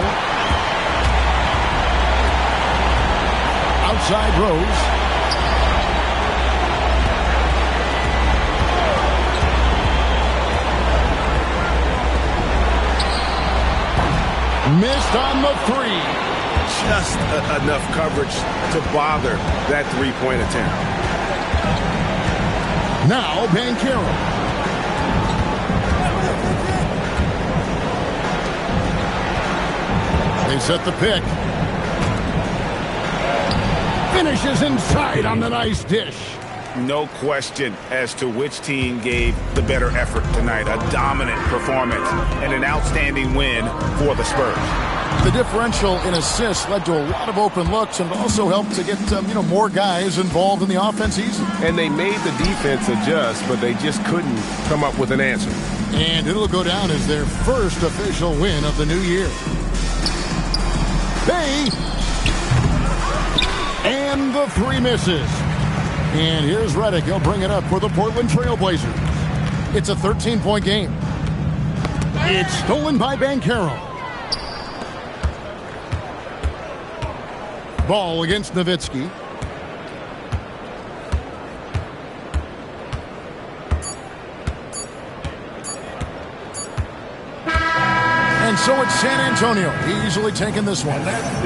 S1: Outside Rose. Missed on the 3.
S9: Just enough coverage to bother that 3-point attempt.
S1: Now Banchero. They set the pick. Finishes inside on the nice dish.
S7: No question as to which team gave the better effort tonight. A dominant performance and an outstanding win for the Spurs.
S1: The differential in assists led to a lot of open looks and also helped to get more guys involved in the offense easy.
S9: And they made the defense adjust, but they just couldn't come up with an answer.
S1: And it'll go down as their first official win of the new year. And the three misses. And here's Redick. He'll bring it up for the Portland Trailblazers. It's a 13-point game. It's stolen by Banchero. Ball against Nowitzki. And so it's San Antonio easily taking this one.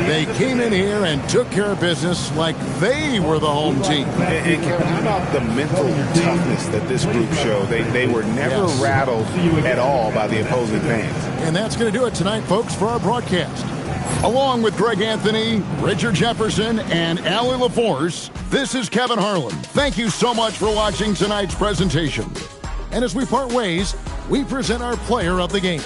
S1: They came in here and took care of business like they were the home team.
S7: And Kevin, how about the mental toughness that this group showed? They were never rattled at all by the opposing fans.
S1: And that's going to do it tonight, folks, for our broadcast. Along with Greg Anthony, Richard Jefferson, and Allie LaForce, this is Kevin Harlan. Thank you so much for watching tonight's presentation. And as we part ways, we present our player of the game.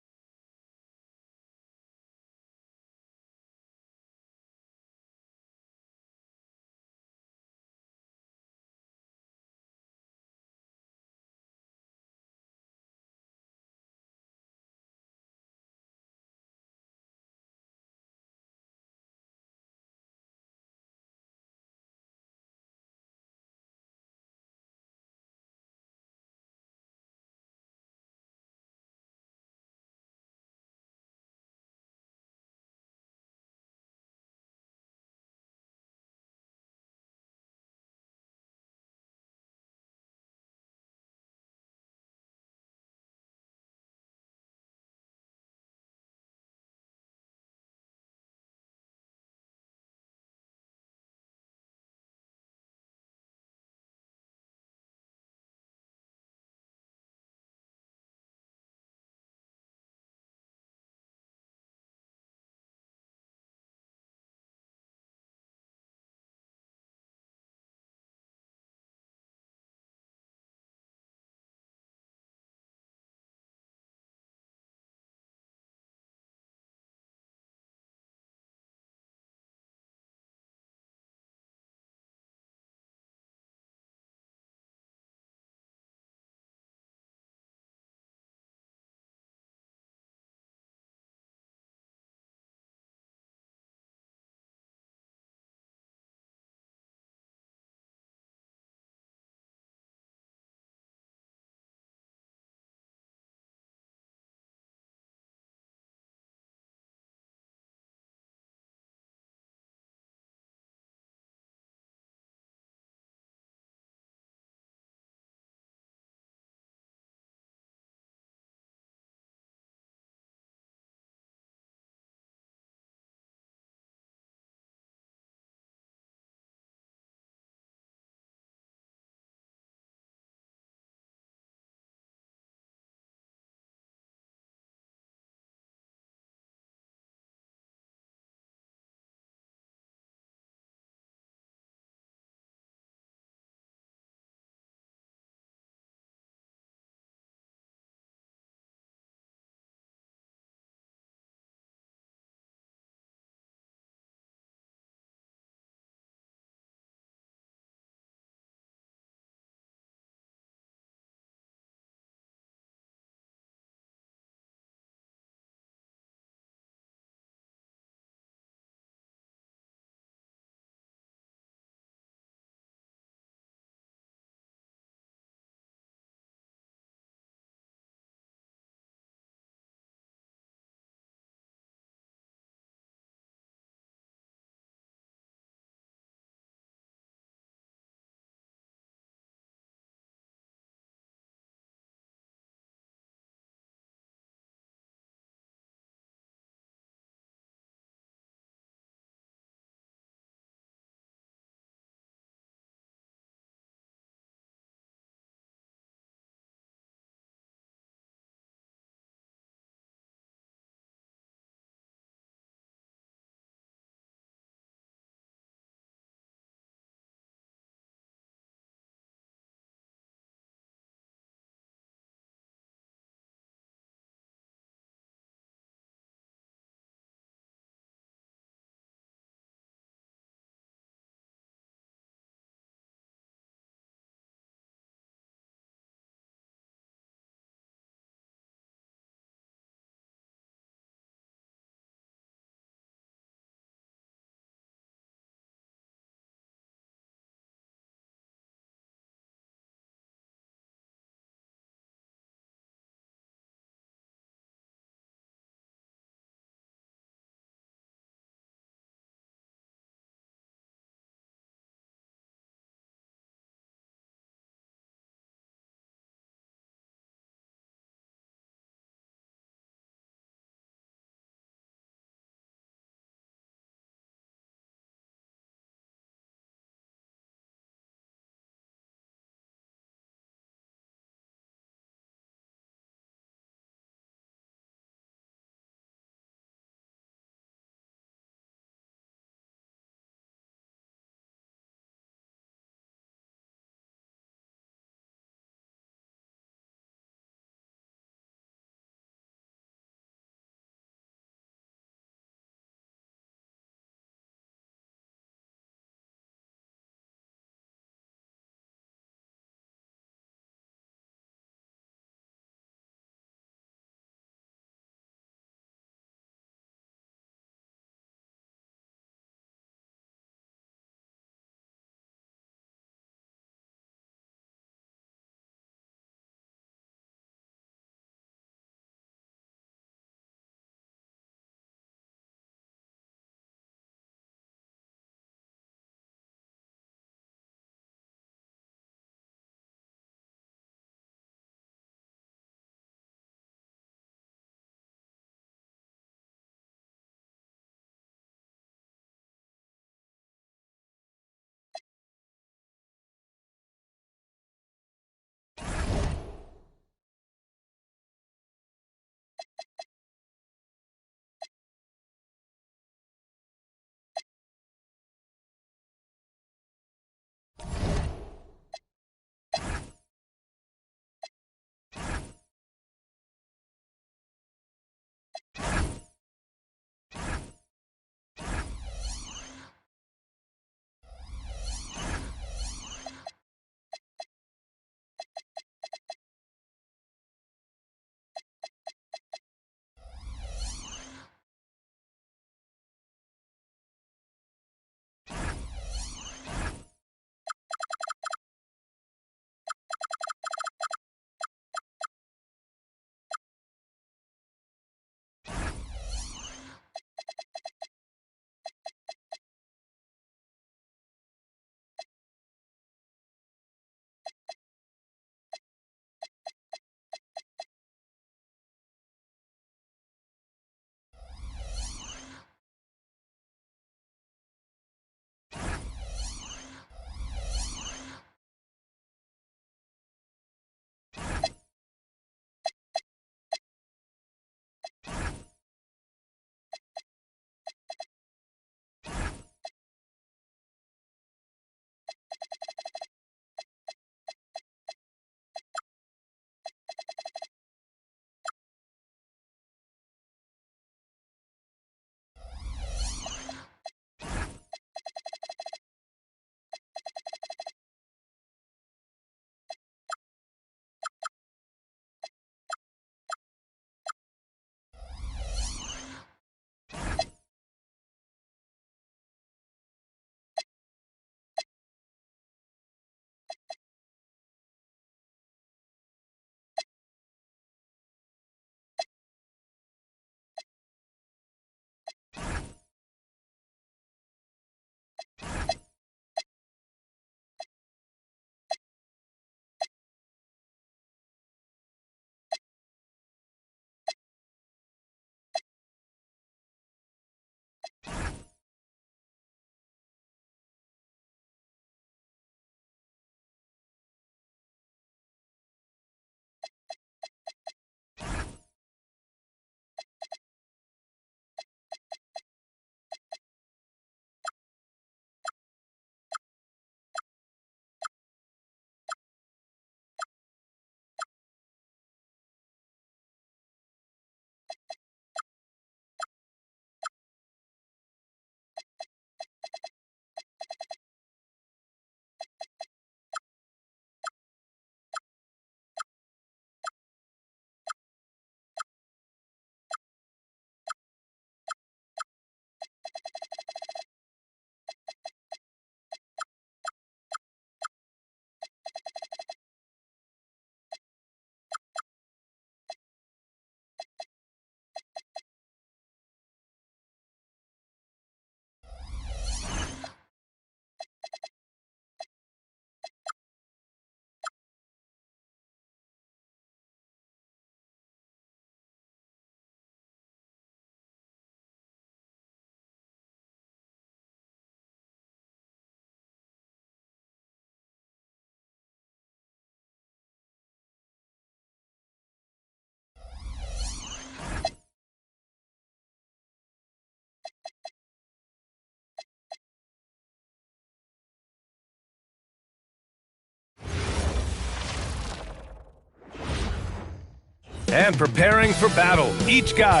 S13: and preparing for battle. Each guy.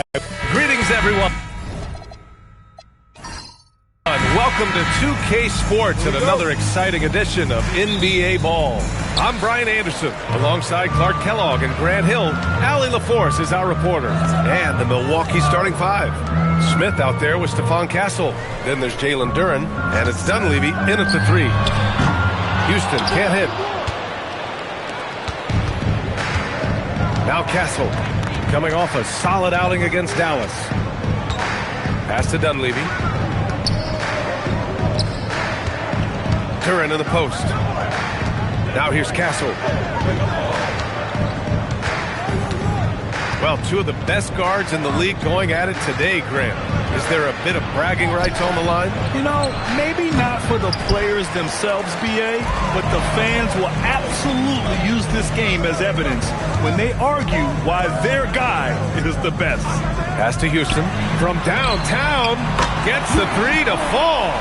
S13: Greetings, everyone. Welcome to 2K Sports and another exciting edition of NBA Ball. I'm Brian Anderson. Alongside Clark Kellogg and Grant Hill, Allie LaForce is our reporter. And the Milwaukee starting five. Smith out there with Stephon Castle. Then there's Jalen Duren, and it's Dunleavy in at the three. Houston can't hit. Now Castle, coming off a solid outing against Dallas. Pass to Dunleavy. Duren in the post. Now here's Castle. Well, two of the best guards in the league going at it today, Grant. Is there a bit of bragging rights on the line?
S11: You know, maybe not for the players themselves, BA, but the fans will absolutely use this game as evidence when they argue why their guy is the best.
S13: Pass to Houston. From downtown, gets the three to fall.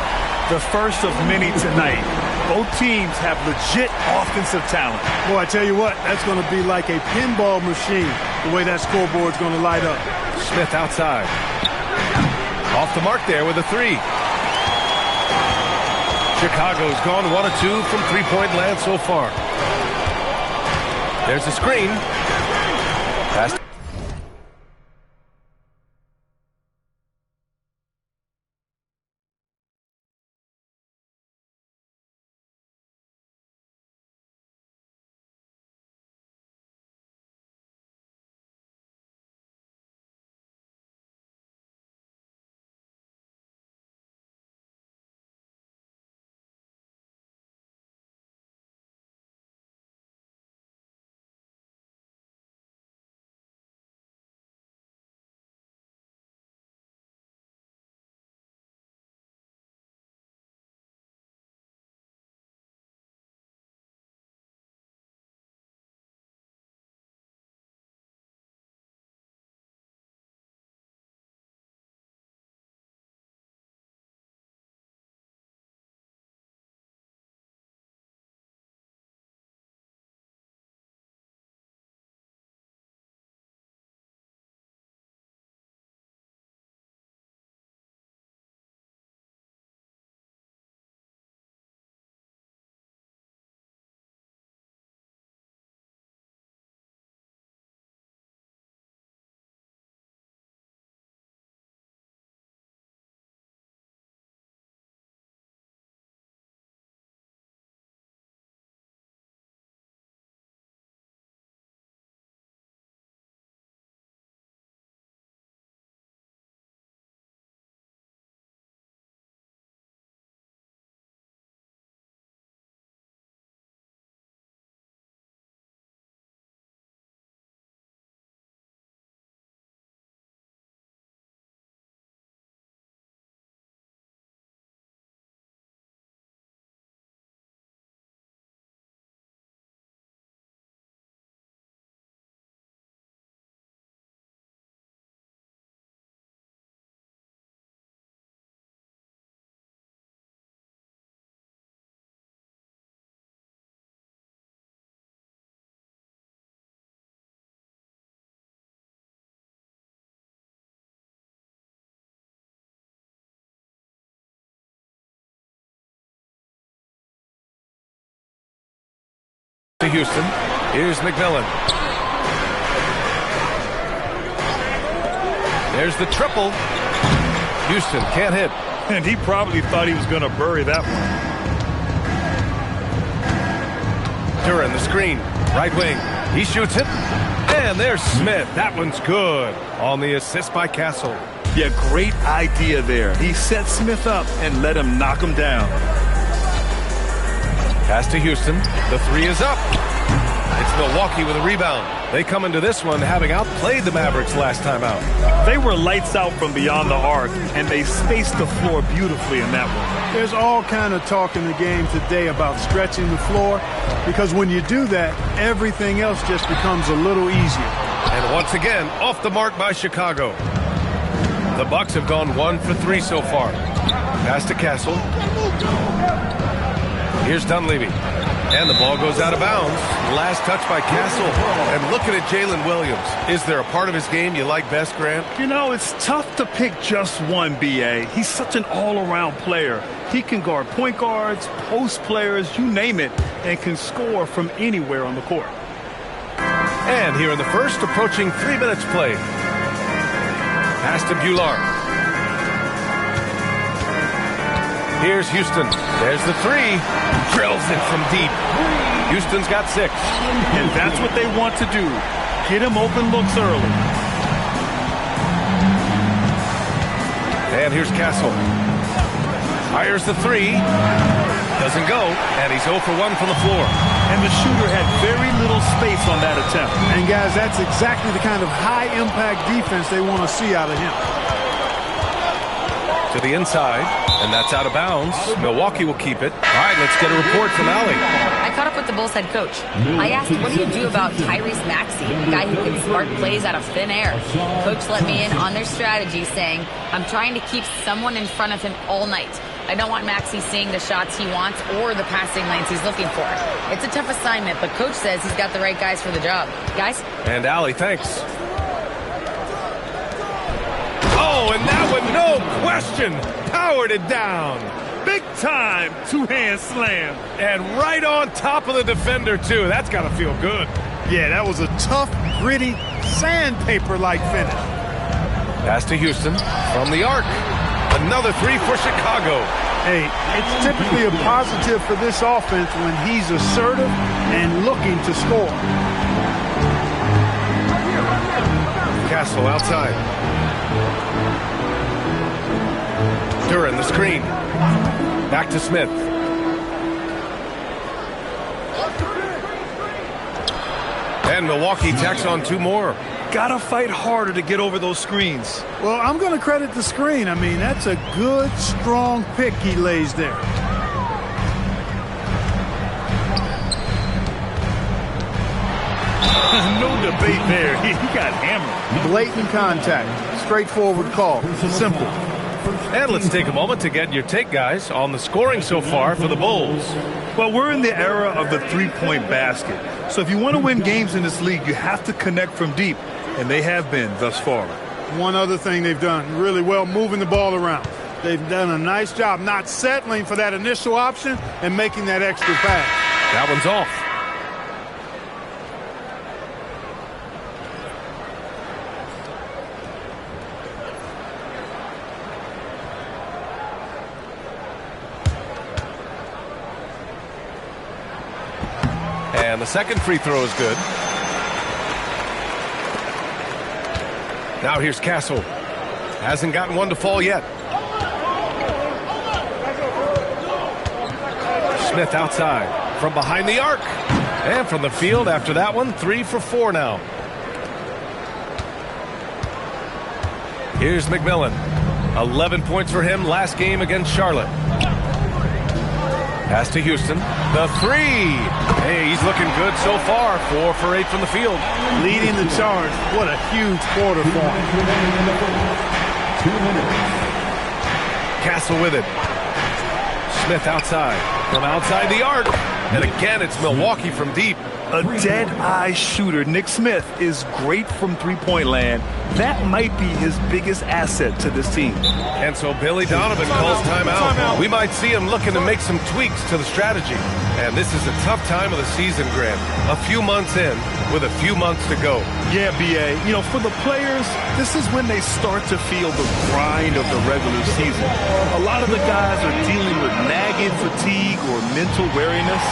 S11: The first of many tonight. Both teams have legit offensive talent.
S19: Boy, I tell you what, that's going to be like a pinball machine, the way that scoreboard's going to light up.
S13: Smith outside. Off the mark there with a three. Chicago's gone 1 of 2 from three-point land so far. There's a screen. Pass. To Houston. Here's McMillan. There's the triple. Houston can't hit.
S11: And he probably thought he was going to bury that one.
S13: Duren, the screen. Right wing. He shoots it. And there's Smith. That one's good. On the assist by Castle.
S11: Yeah, great idea there. He set Smith up and let him knock him down.
S13: Pass to Houston. The three is up. It's Milwaukee with a rebound. They come into this one having outplayed the Mavericks last time out.
S11: They were lights out from beyond the arc, and they spaced the floor beautifully in that one.
S19: There's all kind of talk in the game today about stretching the floor, because when you do that, everything else just becomes a little easier.
S13: And once again, off the mark by Chicago. The Bucks have gone 1 for 3 so far. Pass to Castle. Here's Dunleavy. And the ball goes out of bounds. Last touch by Castle. And looking at Jalen Williams, is there a part of his game you like best, Grant?
S11: You know, it's tough to pick just one, B.A. He's such an all-around player. He can guard point guards, post players, you name it, and can score from anywhere on the court.
S13: And here in the first, approaching 3 minutes played. Pass to Bular. Here's Houston. There's the three. Drills it from deep. Houston's got 6.
S11: And that's what they want to do. Get him open looks early.
S13: And here's Castle. Fires the 3. Doesn't go. And he's 0 for 1 from the floor.
S11: And the shooter had very little space on that attempt.
S19: And guys, that's exactly the kind of high-impact defense they want to see out of him.
S13: To the inside, and that's out of bounds. Milwaukee will keep it. All right, let's get a report from Allie.
S2: I caught up with the Bulls head coach. I asked, what do you do about Tyrese Maxey, a guy who can spark plays out of thin air? Coach let me in on their strategy, saying, I'm trying to keep someone in front of him all night. I don't want Maxey seeing the shots he wants or the passing lanes he's looking for. It's a tough assignment, but Coach says he's got the right guys for the job. Guys?
S13: And Allie, thanks. Oh, and that one, no question, powered it down.
S11: Big time two-hand slam.
S13: And right on top of the defender, too. That's got to feel good.
S19: Yeah, that was a tough, gritty, sandpaper-like finish.
S13: Pass to Houston from the arc. Another 3 for Chicago.
S19: Hey, it's typically a positive for this offense when he's assertive and looking to score.
S13: Castle outside. Duran the screen. Back to Smith. And Milwaukee tacks on 2 more.
S11: Gotta fight harder to get over those screens.
S19: Well, I'm going to credit the screen. I mean, that's a good, strong pick he lays there.
S11: No debate there. He got hammered.
S19: Blatant contact. Straightforward call. Simple.
S13: And let's take a moment to get your take, guys, on the scoring so far for the Bulls.
S11: Well, we're in the era of the three-point basket. So if you want to win games in this league, you have to connect from deep. And they have been thus far.
S19: One other thing they've done really well, moving the ball around. They've done a nice job not settling for that initial option and making that extra pass.
S13: That one's off. And the second free throw is good. Now here's Castle. Hasn't gotten one to fall yet. Smith outside. From behind the arc. And from the field after that one, 3 for 4 now. Here's McMillan. 11 points for him last game against Charlotte. Pass to Houston. The 3. Hey, he's looking good so far. 4 for 8 from the field.
S19: Leading the charge. What a huge quarter for him.
S4: 2 minutes.
S13: Castle with it. Smith outside. From outside the arc. And again, it's Milwaukee from deep.
S11: A dead-eye shooter. Nick Smith is great from three-point land. That might be his biggest asset to this team.
S13: And so Billy Donovan calls timeout. We might see him looking to make some tweaks to the strategy. And this is a tough time of the season, Grant. A few months in with a few months to go.
S11: Yeah, B.A. You know, for the players, this is when they start to feel the grind of the regular season. A lot of the guys are dealing with nagging fatigue or mental weariness.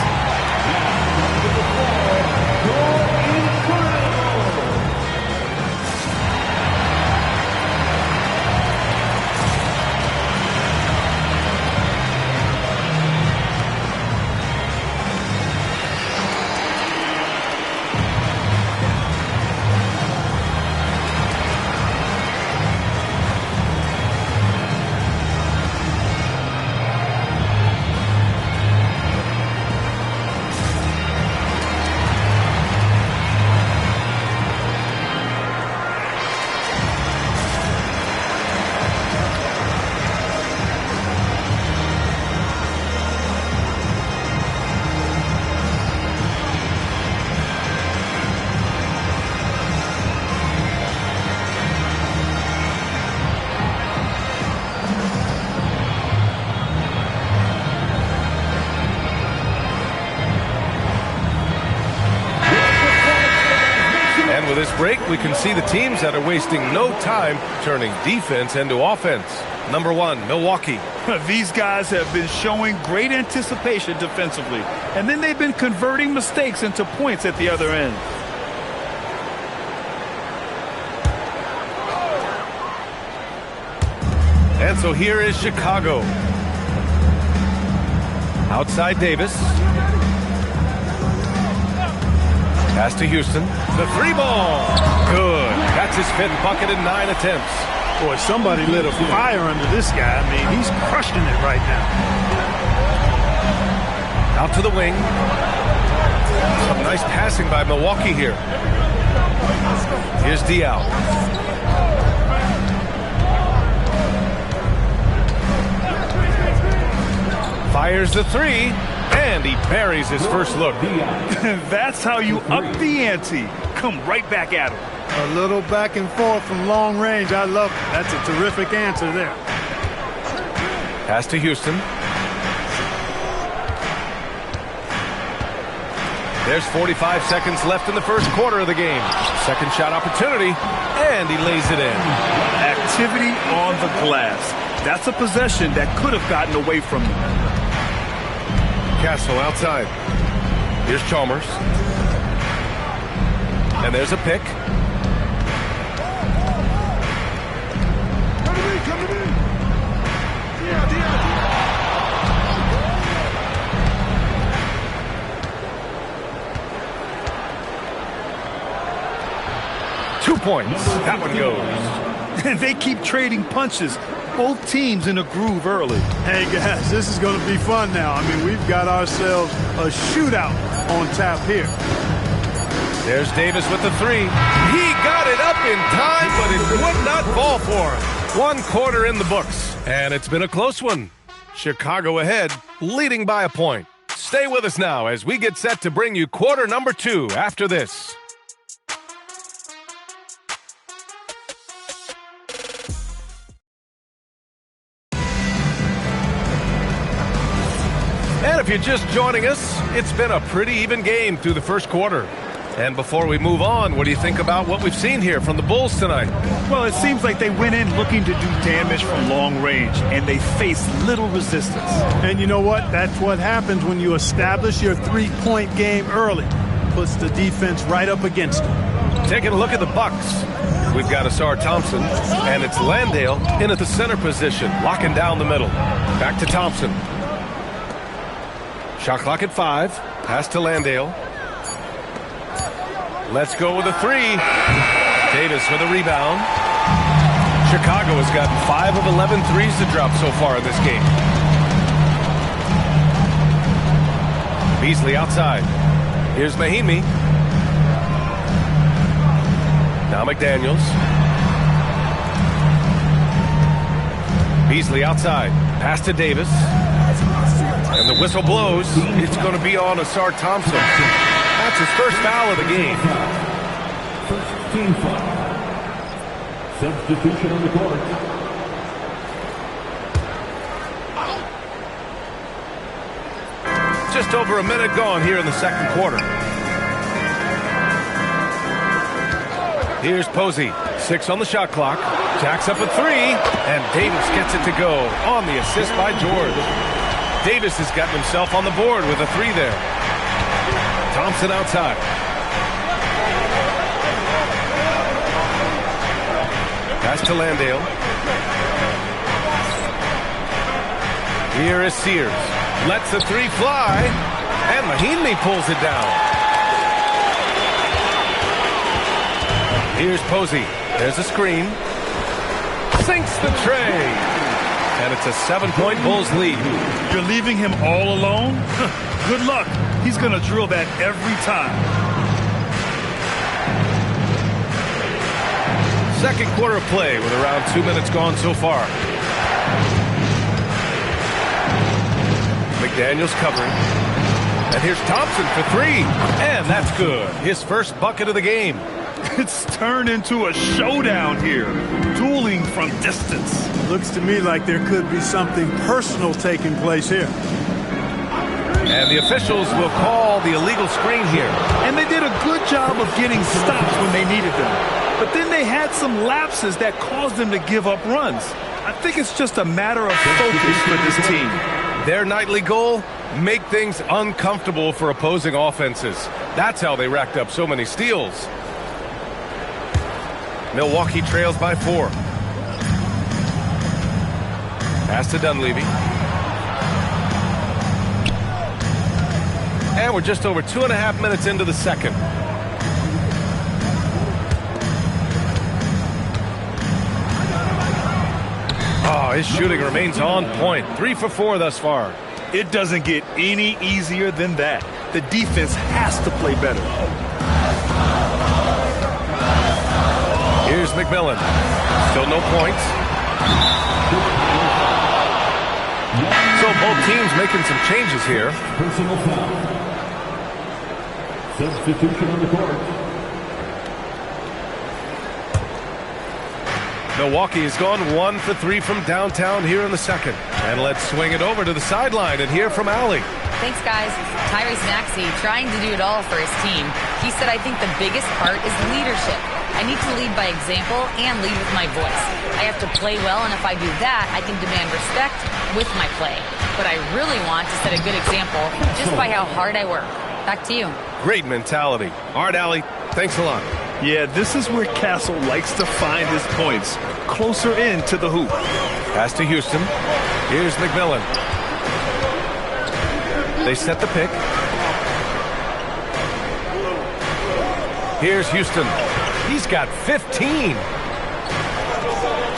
S13: this break, we can see the teams that are wasting no time turning defense into offense. Number 1, Milwaukee.
S11: These guys have been showing great anticipation defensively, and then they've been converting mistakes into points at the other end.
S13: And so here is Chicago. Outside Davis. Pass to Houston. The 3-ball. Good. That's his 5th bucket in 9 attempts.
S19: Boy, somebody lit a fire under this guy. I mean, he's crushing it right now.
S13: Out to the wing. Some nice passing by Milwaukee here. Here's Diaw. Fires the 3, and he buries his first look.
S11: That's how you up the ante. Come right back at him.
S19: A little back and forth from long range. I love it. That's a terrific answer there.
S13: Pass to Houston. There's 45 seconds left in the first quarter of the game. Second shot opportunity, and he lays it in.
S11: Activity on the glass. That's a possession that could have gotten away from them.
S13: Castle outside. Here's Chalmers. And there's a pick.
S15: Come to me.
S13: 2 points. That one goes.
S11: And they keep trading punches. Both teams in a groove early.
S19: Hey, guys, this is going to be fun now. I mean, we've got ourselves a shootout on tap here.
S13: There's Davis with the 3. He got it up in time, but it would not fall for him. 1 quarter in the books, and it's been a close one. Chicago ahead, leading by a point. Stay with us now as we get set to bring you quarter number 2 after this. And if you're just joining us, it's been a pretty even game through the first quarter. And before we move on, what do you think about what we've seen here from the Bulls tonight?
S11: Well, it seems like they went in looking to do damage from long range, and they faced little resistance.
S19: And you know what? That's what happens when you establish your three-point game early. Puts the defense right up against them.
S13: Taking a look at the Bucks. We've got Asar Thompson, and it's Landale in at the center position, locking down the middle. Back to Thompson. Shot clock at 5. Pass to Landale. Let's go with a 3. Davis with a rebound. Chicago has gotten 5 of 11 threes to drop so far in this game. Beasley outside. Here's Mahimi. Now McDaniels. Beasley outside. Pass to Davis. And the whistle blows. It's going to be on Asar Thompson. That's his first foul of the game.
S4: First team foul. Substitution on the court.
S13: Just over a minute gone here in the second quarter. Here's Posey. 6 on the shot clock. Jacks up a 3. And Davis gets it to go on the assist by George. Davis has gotten himself on the board with a 3 there. Thompson outside. Pass to Landale. Here is Sears. Lets the 3 fly. And Mahimi pulls it down. Here's Posey. There's a screen. Sinks the tray. And it's a 7-point Bulls lead.
S11: You're leaving him all alone? Good luck. He's going to drill that every time.
S13: Second quarter of play with around 2 minutes gone so far. McDaniels covering. And here's Thompson for 3. And that's good. His first bucket of the game.
S11: It's turned into a showdown here. Dueling from distance.
S19: Looks to me like there could be something personal taking place here.
S13: And the officials will call the illegal screen here.
S11: And they did a good job of getting stops when they needed them. But then they had some lapses that caused them to give up runs. I think it's just a matter of focus for this team.
S13: Their nightly goal? Make things uncomfortable for opposing offenses. That's how they racked up so many steals. Milwaukee trails by 4. Pass to Dunleavy. And we're just over 2.5 minutes into the second. Oh, his shooting remains on point. 3 for 4 thus far.
S11: It doesn't get any easier than that. The defense has to play better.
S13: Here's McMillan. Still no points. So both teams making some changes here.
S4: Personal foul. Substitution on the court.
S13: Milwaukee has gone 1 for 3 from downtown here in the second. And let's swing it over to the sideline and hear from Allie.
S2: Thanks, guys. Tyrese Maxey trying to do it all for his team. He said, I think the biggest part is leadership. I need to lead by example and lead with my voice. I have to play well, and if I do that, I can demand respect with my play. But I really want to set a good example just by how hard I work. Back to you.
S13: Great mentality. All right, Allie, thanks a lot.
S11: Yeah, this is where Castle likes to find his points, closer in to the hoop.
S13: Pass to Houston. Here's McMillan. They set the pick. Here's Houston. He's got 15.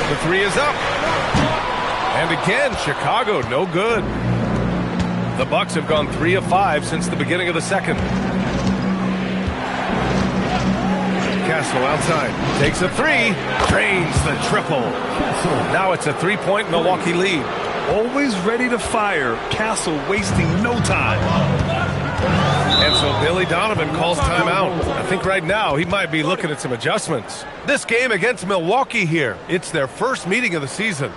S13: The 3 is up. And again, Chicago, no good. The Bucks have gone 3 of 5 since the beginning of the second. Castle outside, takes a 3, drains the triple. Now it's a 3-point Milwaukee lead.
S11: Always ready to fire. Castle wasting no time.
S13: And so Billy Donovan calls timeout. I think right now he might be looking at some adjustments. This game against Milwaukee here, it's their first meeting of the season.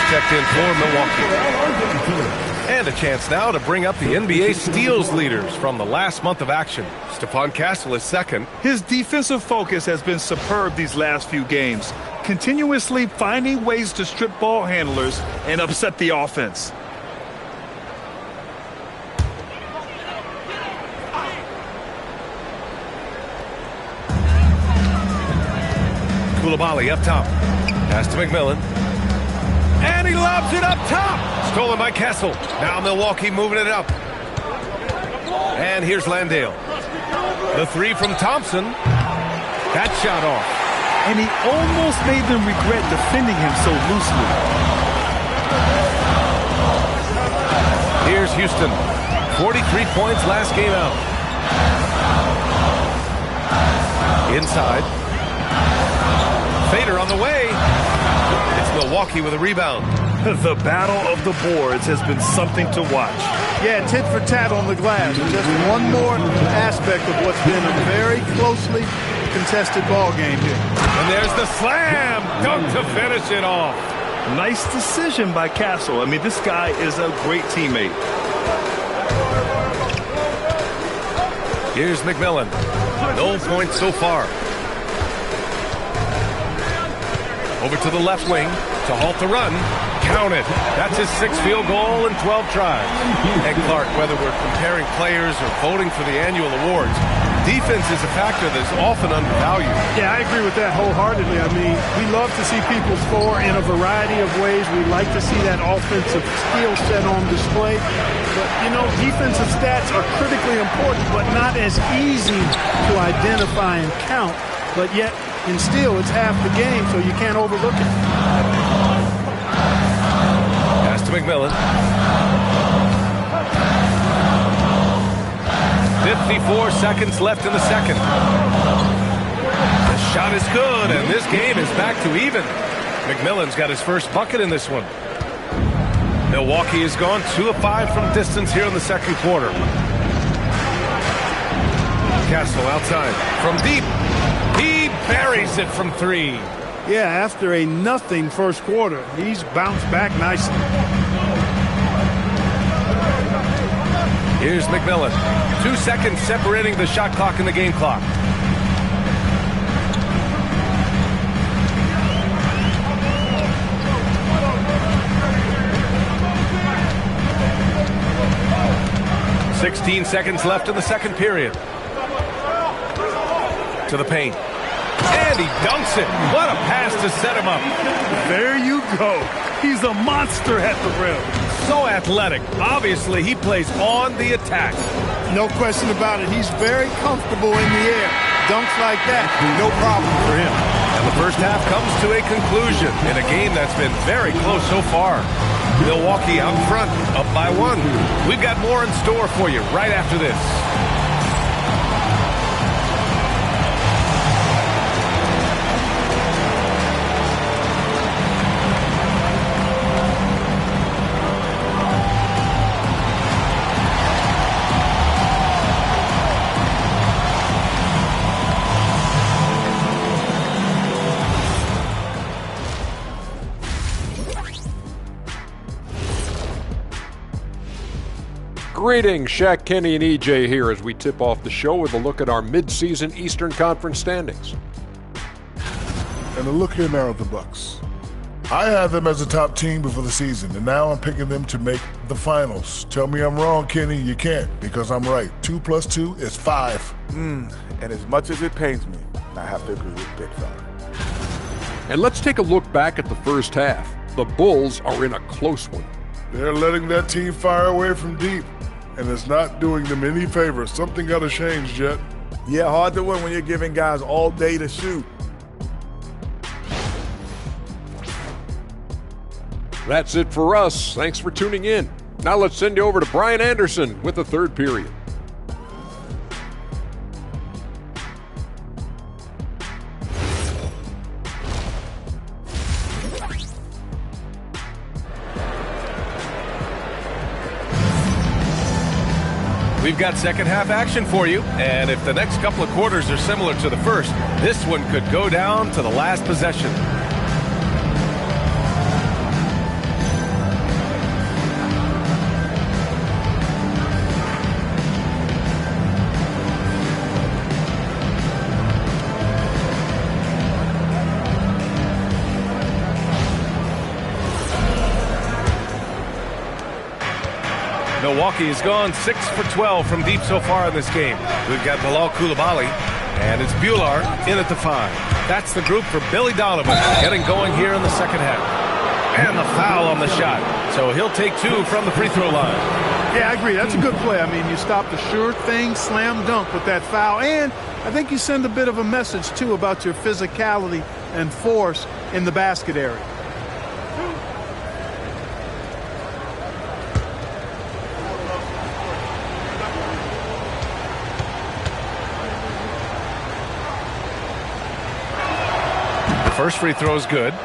S13: Checked in for Milwaukee. And a chance now to bring up the NBA steals leaders from the last month of action. Stephon Castle is second.
S11: His defensive focus has been superb these last few games, continuously finding ways to strip ball handlers and upset the offense.
S13: Coulibaly up top. Pass to McMillan. And he lobs it up top. Stolen by Castle. Now Milwaukee moving it up. And here's Landale. The 3 from Thompson. That shot off.
S11: And he almost made them regret defending him so loosely.
S13: Here's Houston. 43 points last game out. Inside. Fader on the way. Milwaukee with a rebound.
S11: The battle of the boards has been something to watch.
S19: Yeah, tit for tat on the glass. Just one more aspect of what's been a very closely contested ball game here.
S13: And there's the slam dunk to finish it off.
S11: Nice decision by Castle. I mean, this guy is a great teammate.
S13: Here's McMillan. No points so far. Over to the left wing to halt the run. Count it. That's his 6th field goal in 12 tries. And Clark, whether we're comparing players or voting for the annual awards, defense is a factor that's often undervalued.
S19: Yeah, I agree with that wholeheartedly. I mean, we love to see people score in a variety of ways. We like to see that offensive skill set on display. But, you know, defensive stats are critically important, but not as easy to identify and count. But yet, and still, it's half the game, so you can't overlook it.
S13: Pass to McMillan. 54 seconds left in the second. The shot is good, and this game is back to even. McMillan's got his first bucket in this one. Milwaukee has gone 2 of 5 from distance here in the second quarter. Castle outside from deep. He buries it from 3.
S19: Yeah, after a nothing first quarter, he's bounced back nicely.
S13: Here's McMillan. 2 seconds separating the shot clock and the game clock. "16 seconds left in the second period. To the paint. And he dunks it. What a pass to set him up.
S19: There you go. He's a monster at the rim.
S13: So athletic. Obviously, he plays on the attack.
S19: No question about it. He's very comfortable in the air. Dunks like that, no problem for him.
S13: And the first half comes to a conclusion in a game that's been very close so far. Milwaukee out front, up by 1. We've got more in store for you right after this. Greetings, Shaq, Kenny, and EJ here as we tip off the show with a look at our mid-season Eastern Conference standings.
S15: And a look here now at the Bucks. I had them as a top team before the season, and now I'm picking them to make the finals. Tell me I'm wrong, Kenny. You can't, because I'm right. 2 + 2 is 5.
S6: And as much as it pains me, I have to agree with Big Fella.
S5: And let's take a look back at the first half. The Bulls are in a close one.
S15: They're letting that team fire away from deep, and it's not doing them any favors. Something got to change, Jet.
S6: Yeah, hard to win when you're giving guys all day to shoot.
S5: That's it for us. Thanks for tuning in. Now let's send you over to Brian Anderson with the third period.
S13: We've got second half action for you, and if the next couple of quarters are similar to the first, this one could go down to the last possession. Milwaukee has gone 6 for 12 from deep so far in this game. We've got Bilal Coulibaly, and it's Bular in at the 5. That's the group for Billy Donovan getting going here in the second half. And the foul on the shot. So he'll take 2 from the free throw line.
S19: Yeah, I agree. That's a good play. I mean, you stop the sure thing, slam dunk with that foul. And I think you send a bit of a message, too, about your physicality and force in the basket area.
S13: First free throw is good.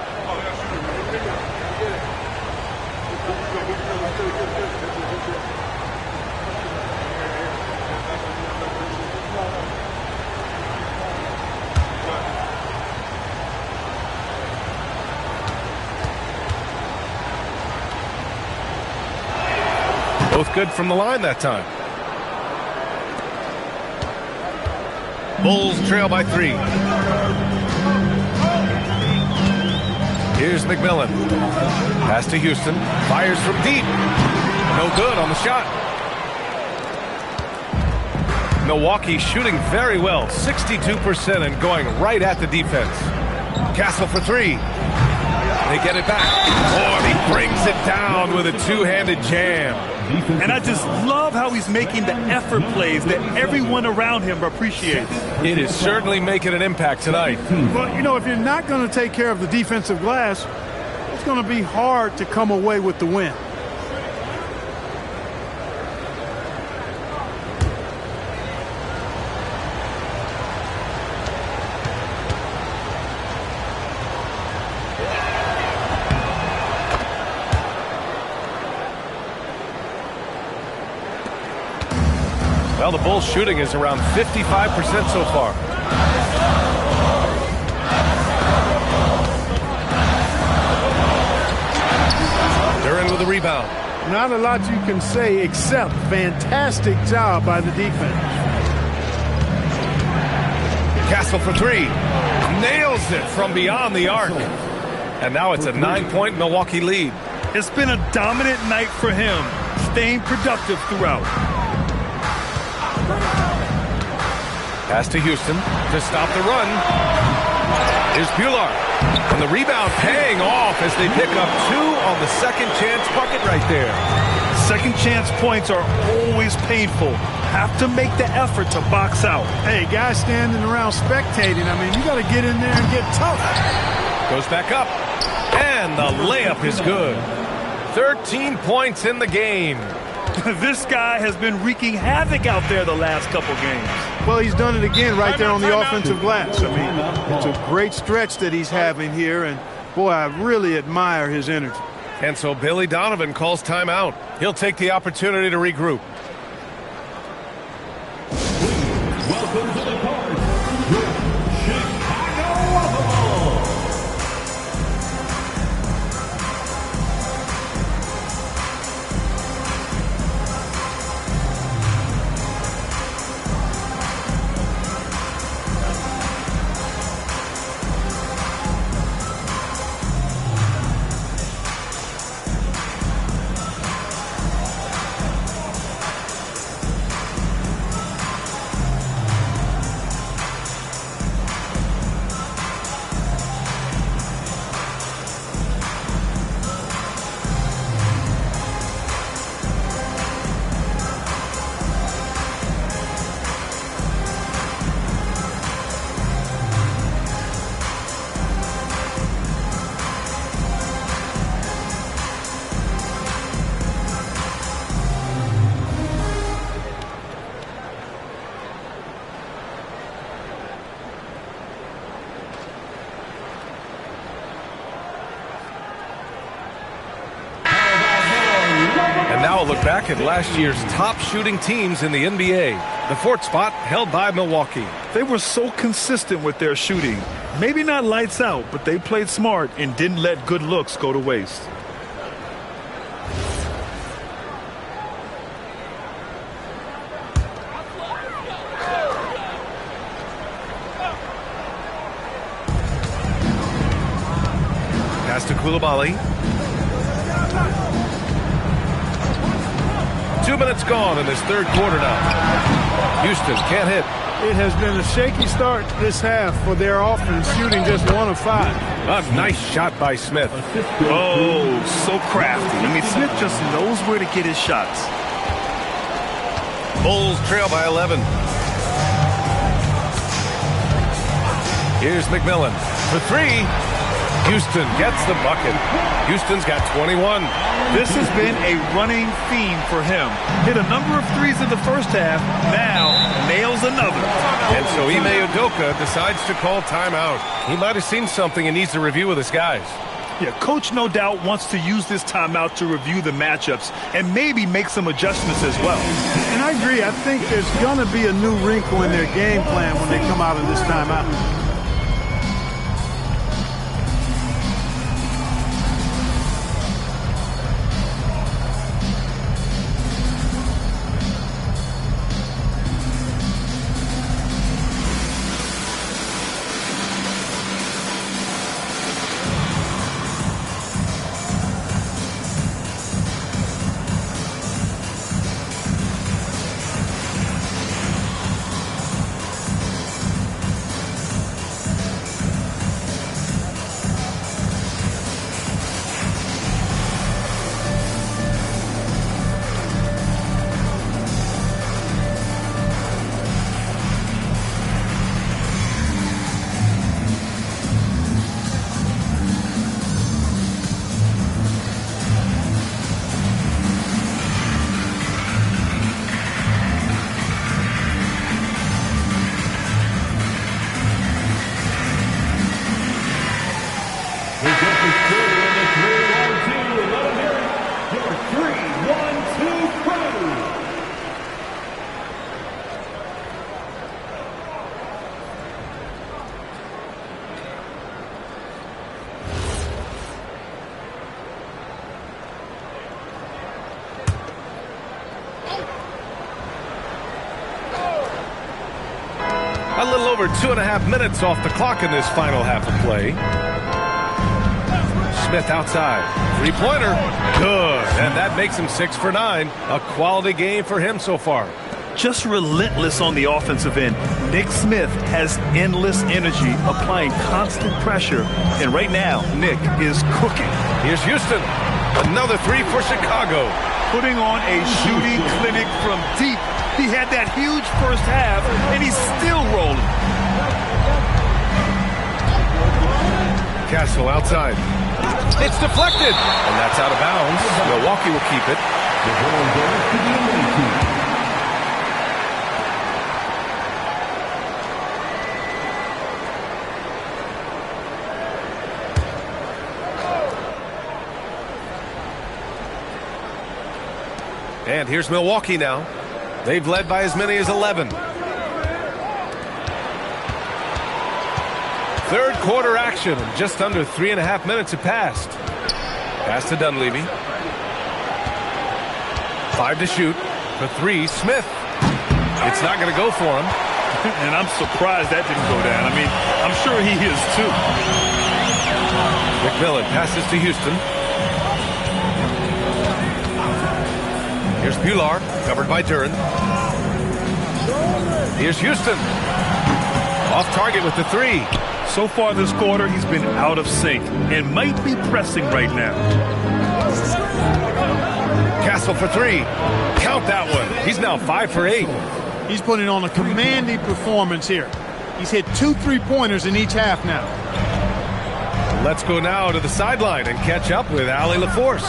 S13: Both good from the line that time. Bulls trail by 3. Here's McMillan. Pass to Houston. Fires from deep. No good on the shot. Milwaukee shooting very well, 62%, and going right at the defense. Castle for 3. They get it back. Oh, and he brings it down with a two-handed jam.
S11: And I just love how he's making the effort plays that everyone around him appreciates.
S13: It is certainly making an impact tonight.
S19: Well, you know, if you're not going to take care of the defensive glass, it's going to be hard to come away with the win.
S13: Well, the Bulls shooting is around 55% so far. Duran with the rebound.
S19: Not a lot you can say except fantastic job by the defense.
S13: Castle for 3. Nails it from beyond the arc. And now it's a 9-point Milwaukee lead.
S11: It's been a dominant night for him, staying productive throughout.
S13: Pass to Houston to stop the run. Here's Bular. And the rebound paying off as they pick up 2 on the second chance bucket right there.
S11: Second chance points are always painful. Have to make the effort to box out.
S19: Hey, guys standing around spectating, I mean, you got to get in there and get tough.
S13: Goes back up. And the layup is good. 13 points in the game.
S11: This guy has been wreaking havoc out there the last couple games.
S19: Well, he's done it again right there on the offensive glass. I mean, it's a great stretch that he's having here, and boy, I really admire his energy.
S13: And so Billy Donovan calls timeout. He'll take the opportunity to regroup.
S4: Welcome to the court, Chicago Bulls.
S13: Now a look back at last year's top shooting teams in the NBA. The 4th spot held by Milwaukee.
S11: They were so consistent with their shooting. Maybe not lights out, but they played smart and didn't let good looks go to waste.
S13: Pass to Coulibaly. 2 minutes gone in this third quarter now. Houston can't hit.
S19: It has been a shaky start this half for their offense, shooting just 1 of 5.
S13: A nice shot by Smith.
S11: Oh, so crafty. I mean, Smith just knows where to get his shots.
S13: Bulls trail by 11. Here's McMillan for 3. Houston gets the bucket. Houston's got 21.
S11: This has been a running theme for him. Hit a number of threes in the first half. Now nails another.
S13: And so Ime Udoka decides to call timeout. He might have seen something and needs to review with his guys.
S11: Yeah, coach no doubt wants to use this timeout to review the matchups and maybe make some adjustments as well.
S19: And I agree. I think there's going to be a new wrinkle in their game plan when they come out of this timeout.
S13: little over 2.5 minutes off the clock in this final half of play. Smith outside. Three-pointer. Good. And that makes him 6 for 9. A quality game for him so far.
S11: Just relentless on the offensive end. Nick Smith has endless energy, applying constant pressure. And right now, Nick is cooking.
S13: Here's Houston. Another three for Chicago.
S11: Putting on a shooting clinic from deep. He had that huge first half, and he's still rolling.
S13: Castle outside. It's deflected, and that's out of bounds. Milwaukee will keep it. And here's Milwaukee now. They've led by as many as 11. Third quarter action. Just under 3.5 minutes have passed. Pass to Dunleavy. 5 to shoot. For 3, Smith. It's not going to go for him.
S11: And I'm surprised that didn't go down. I mean, I'm sure he is too.
S13: McMillan passes to Houston. Here's Bular, covered by Duren. Here's Houston. Off target with the 3.
S11: So far this quarter, he's been out of sync and might be pressing right now.
S13: Castle for 3. Count that one. He's now 5 for 8.
S19: He's putting on a commanding performance here. He's hit 2 3-pointers in each half now.
S13: Let's go now to the sideline and catch up with Allie LaForce.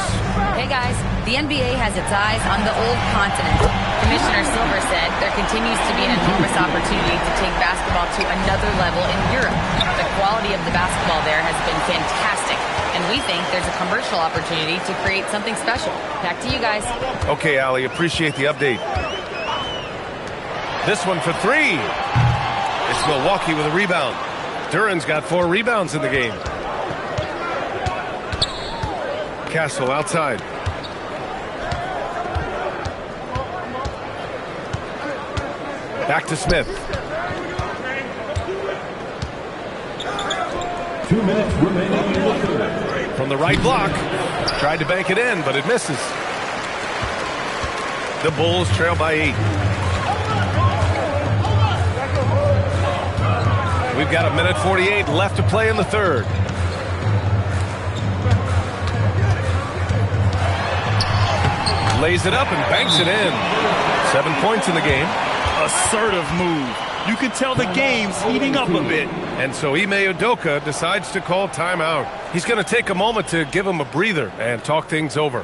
S2: Hey guys, the NBA has its eyes on the old continent. Commissioner Silver said there continues to be an enormous opportunity to take basketball to another level in Europe. The quality of the basketball there has been fantastic, and we think there's a commercial opportunity to create something special. Back to you guys.
S13: Okay, Allie, appreciate the update. This one for 3. It's Milwaukee with a rebound. Duren's got 4 rebounds in the game. Castle outside. Back to Smith.
S4: 2 minutes remaining in the third.
S13: From the right block. Tried to bank it in, but it misses. The Bulls trail by 8. We've got 1:48 left to play in the third. Lays it up and banks it in. 7 points in the game.
S11: Assertive move. You can tell the game's heating up a bit.
S13: And so Ime Udoka decides to call timeout. He's going to take a moment to give him a breather and talk things over.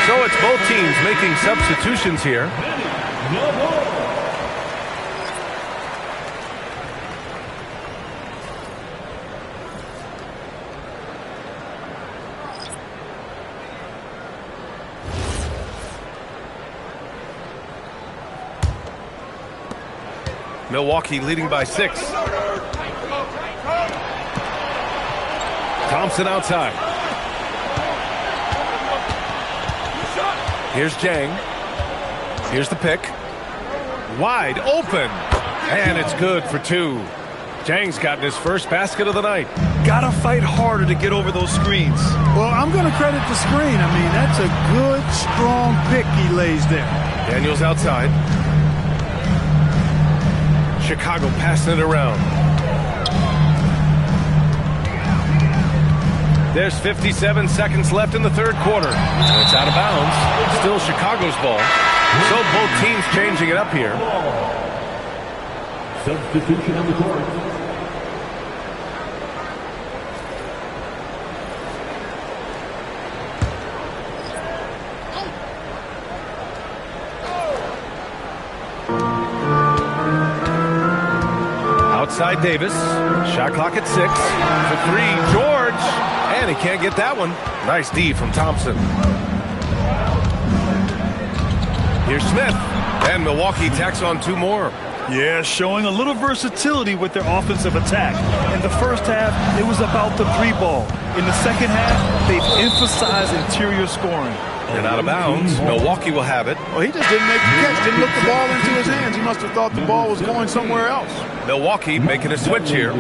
S13: So it's both teams making substitutions here. Milwaukee leading by 6. Thompson outside. Here's Jang. Here's the pick. Wide open. And it's good for 2. Jang's gotten his first basket of the night.
S11: Gotta fight harder to get over those screens.
S19: Well, I'm going to credit the screen. I mean, that's a good, strong pick he lays there.
S13: Daniels outside. Chicago passing it around. There's 57 seconds left in the third quarter. And it's out of bounds. Still Chicago's ball. So both teams changing it up here.
S4: Substitution on the court.
S13: Outside Davis. Shot clock at 6. For 3, George. And he can't get that one. Nice D from Thompson. Here's Smith. And Milwaukee tacks on 2 more.
S11: Yeah, showing a little versatility with their offensive attack. In the first half, it was about the 3-ball. In the second half, they've emphasized interior scoring.
S13: And out of bounds, Milwaukee will have it.
S6: Well, he just didn't make the catch, didn't look the ball into his hands. He must have thought the ball was going somewhere else.
S13: Milwaukee making a switch here.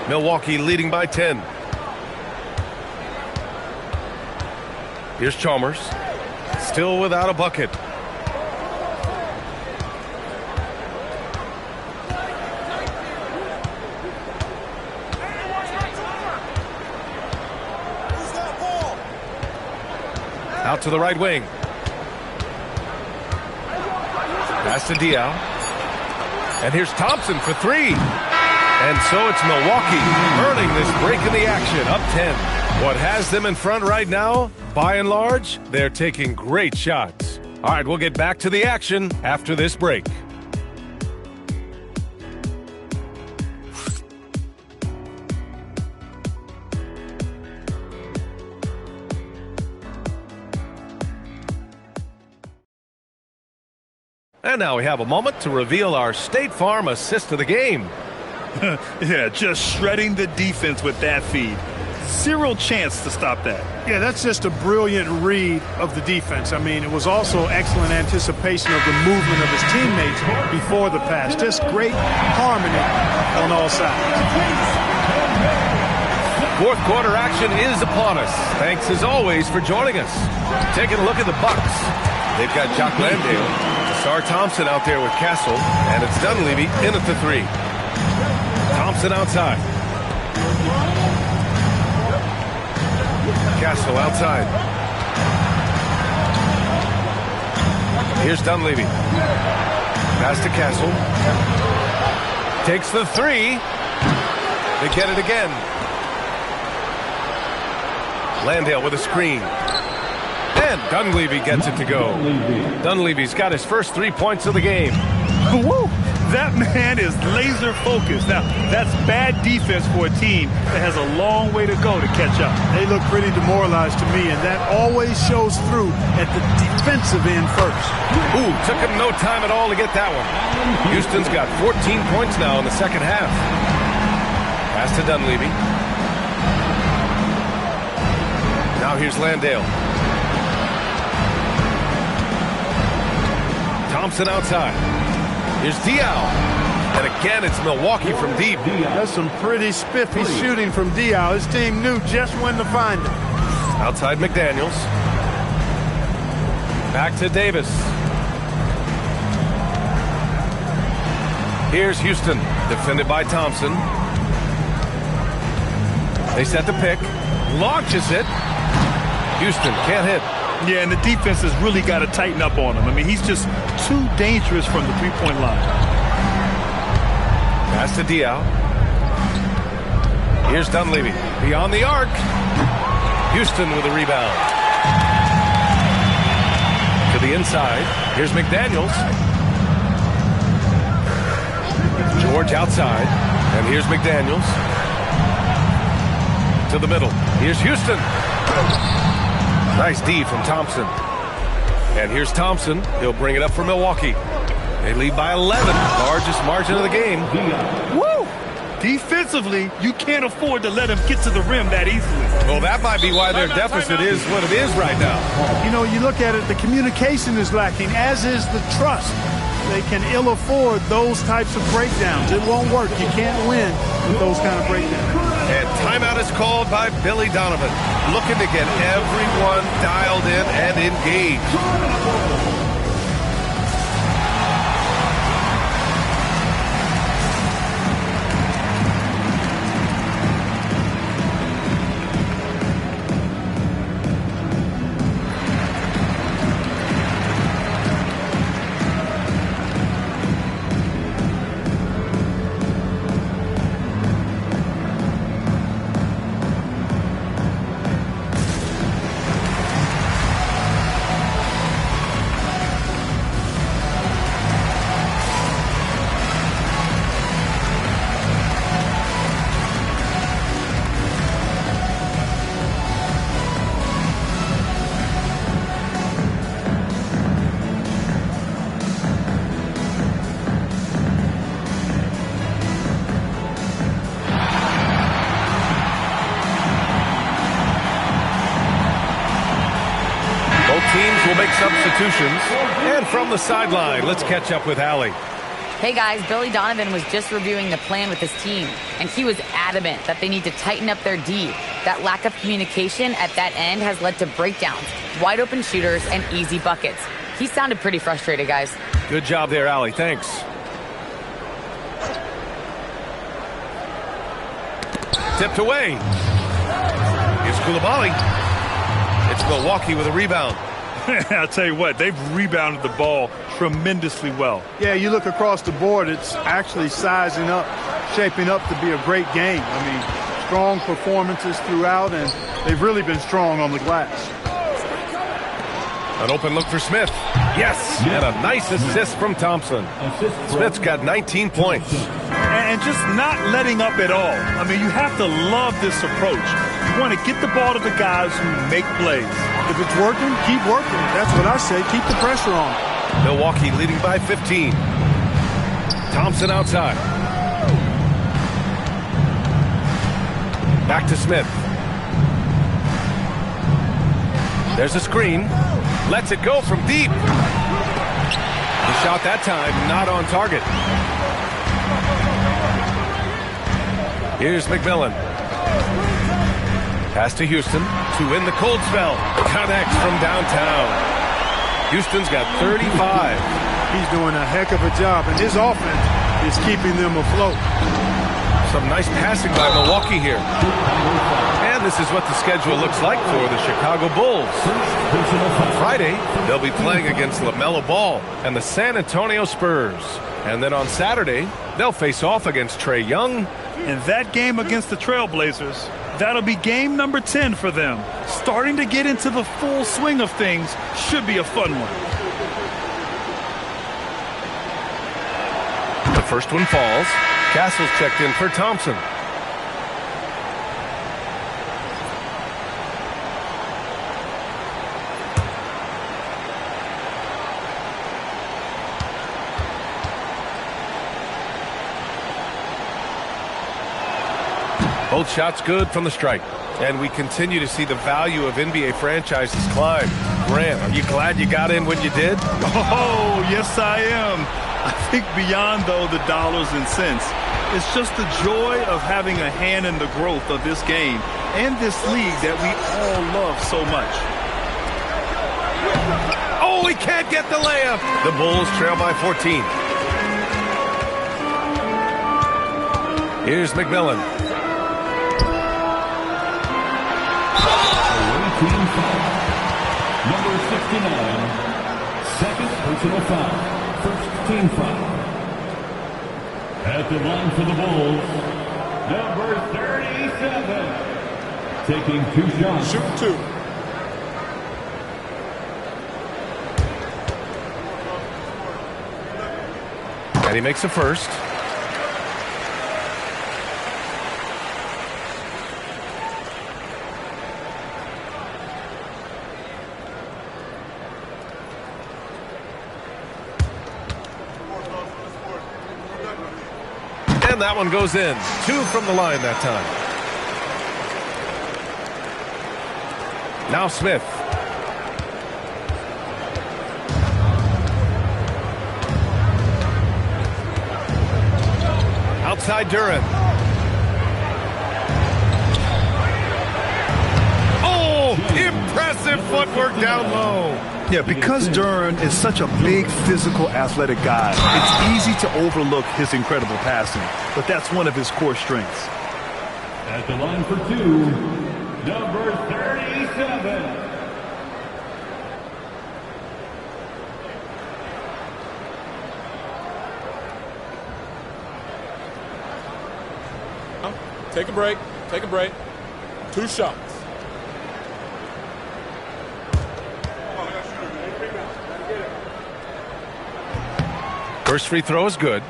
S13: Milwaukee leading by 10. Here's Chalmers. Still without a bucket. Out to the right wing. Pass to Diaw. And here's Thompson for 3. And so it's Milwaukee earning this break in the action, up 10. What has them in front right now, by and large, they're taking great shots. All right, we'll get back to the action after this break. And now we have a moment to reveal our State Farm assist of the game.
S11: Yeah, just shredding the defense with that feed. Zero chance to stop that.
S19: Yeah, that's just a brilliant read of the defense. I mean, it was also excellent anticipation of the movement of his teammates before the pass. Just great harmony on all sides.
S13: Fourth quarter action is upon us. Thanks as always for joining us. Taking a look at the Bucks. They've got Jock Landale, Sar Thompson out there with Castle, and it's Dunleavy in at the 3. Thompson outside. Castle outside. Here's Dunleavy. Pass to Castle. Takes the 3. They get it again. Landale with a screen. And Dunleavy gets it to go. Dunleavy's got his first 3 points of the game.
S11: Woo! That man is laser focused. Now, that's bad defense for a team that has a long way to go to catch up.
S19: They look pretty demoralized to me, and that always shows through at the defensive end first.
S13: Ooh, took him no time at all to get that one. Houston's got 14 points now in the second half. Pass to Dunleavy. Now here's Landale. Thompson outside. Here's Diaw. And again, it's Milwaukee from deep.
S19: That's some pretty spiffy shooting from Diaw. His team knew just when to find him.
S13: Outside McDaniels. Back to Davis. Here's Houston, defended by Thompson. They set the pick. Launches it. Houston can't hit.
S11: Yeah, and the defense has really got to tighten up on him. I mean, he's just too dangerous from the three-point line.
S13: Pass to Diaw. Here's Dunleavy. Beyond the arc. Houston with a rebound. To the inside. Here's McDaniels. George outside. And here's McDaniels. To the middle. Here's Houston. Nice D from Thompson. And here's Thompson. He'll bring it up for Milwaukee. They lead by 11. Largest margin of the game.
S11: Woo! Defensively, you can't afford to let him get to the rim that easily.
S13: Well, that might be why their deficit is what it is right now.
S19: You know, you look at it, the communication is lacking, as is the trust. they can ill afford those types of breakdowns. It won't work. You can't win with those kind of breakdowns.
S13: And timeout is called by Billy Donovan, looking to get everyone dialed in and engaged. Teams will make substitutions. And from the sideline, let's catch up with Allie.
S2: Hey guys, Billy Donovan was just reviewing the plan with his team, and he was adamant that they need to tighten up their D. That lack of communication at that end has led to breakdowns, wide open shooters, and easy buckets. He sounded pretty frustrated, guys.
S13: Good job there, Allie. Thanks. Tipped away. Here's Koulibaly. It's Milwaukee with a rebound.
S11: I'll tell you what, they've rebounded the ball tremendously well.
S19: Yeah, you look across the board, it's actually sizing up, shaping up to be a great game. I mean, strong performances throughout, and they've really been strong on the glass.
S13: An open look for Smith. Yes, and a nice assist from Thompson. Smith's got 19 points.
S11: And just not letting up at all. I mean, you have to love this approach. You want to get the ball to the guys who make plays.
S19: If it's working, keep working. That's what I say. Keep the pressure on.
S13: Milwaukee leading by 15. Thompson outside. Back to Smith. There's a screen. Lets it go from deep. The shot that time not on target. Here's McMillan. Pass to Houston to win the cold spell. Connects from downtown. Houston's got 35.
S19: He's doing a heck of a job, and his offense is keeping them afloat.
S13: Some nice passing by Milwaukee here. And this is what the schedule looks like for the Chicago Bulls. On Friday, they'll be playing against LaMelo Ball and the San Antonio Spurs. And then on Saturday, they'll face off against Trae Young.
S11: And that game against the Trailblazers, that'll be game number 10 for them. Starting to get into the full swing of things should be a fun one.
S13: The first one falls. Castle's checked in for Thompson. Both shots good from the strike. And we continue to see the value of NBA franchises climb. Grant, are you glad you got in when you did?
S11: Oh, yes, I am. I think beyond, though, the dollars and cents, it's just the joy of having a hand in the growth of this game and this league that we all love so much.
S13: Oh, he can't get the layup. The Bulls trail by 14. Here's McMillan.
S4: Team foul. Number 69, second personal foul. First team foul. At the line for the Bulls, number 37. Taking 2 shots.
S1: Shoot 2.
S13: And he makes a first. And that one goes in. 2 from the line that time. Now Smith. outside Duran. Oh, impressive footwork down low.
S11: Yeah, because Duran is such a big, physical, athletic guy, it's easy to overlook his incredible passing, but that's one of his core strengths.
S4: At the line for two, number 37.
S20: Take a break. Take a break. 2 shots.
S13: First free throw is good.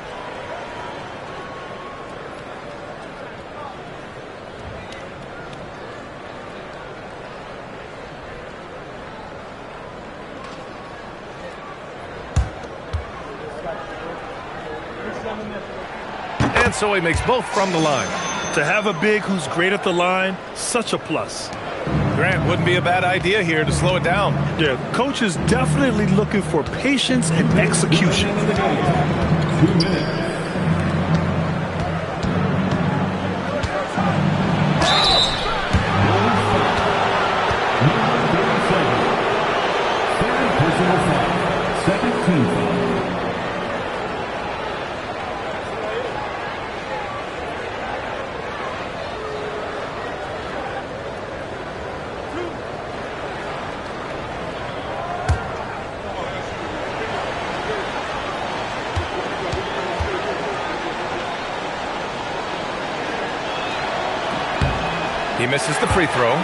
S13: And so he makes both from the line.
S11: To have a big who's great at the line, such a plus.
S13: Grant, wouldn't be a bad idea here to slow it down.
S11: Yeah, coach is definitely looking for patience and execution.
S4: 2 minutes. Second team foul.
S13: He misses the free throw.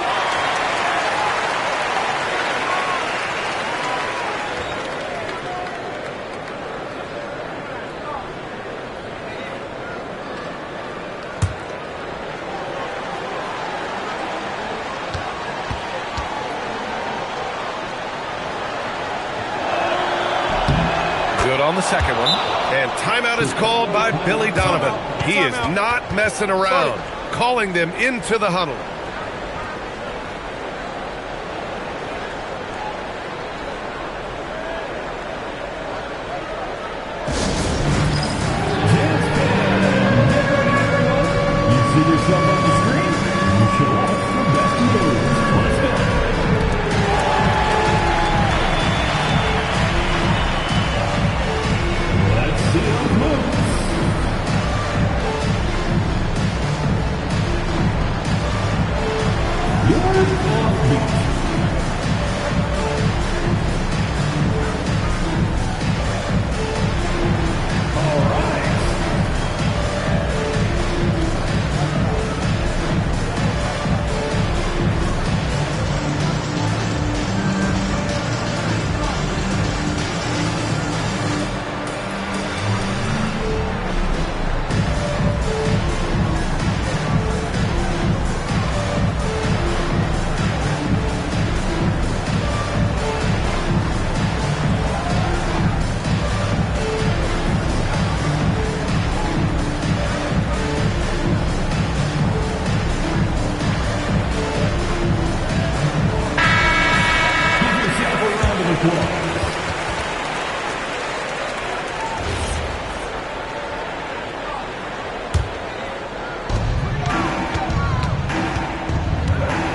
S13: Good on the second one. And timeout is called by Billy Donovan. He is not messing around, calling them into the huddle.
S4: You see yourself on the screen? You should watch the best of those. Let's go. Let's see how it moves. Yours offbeat. All right.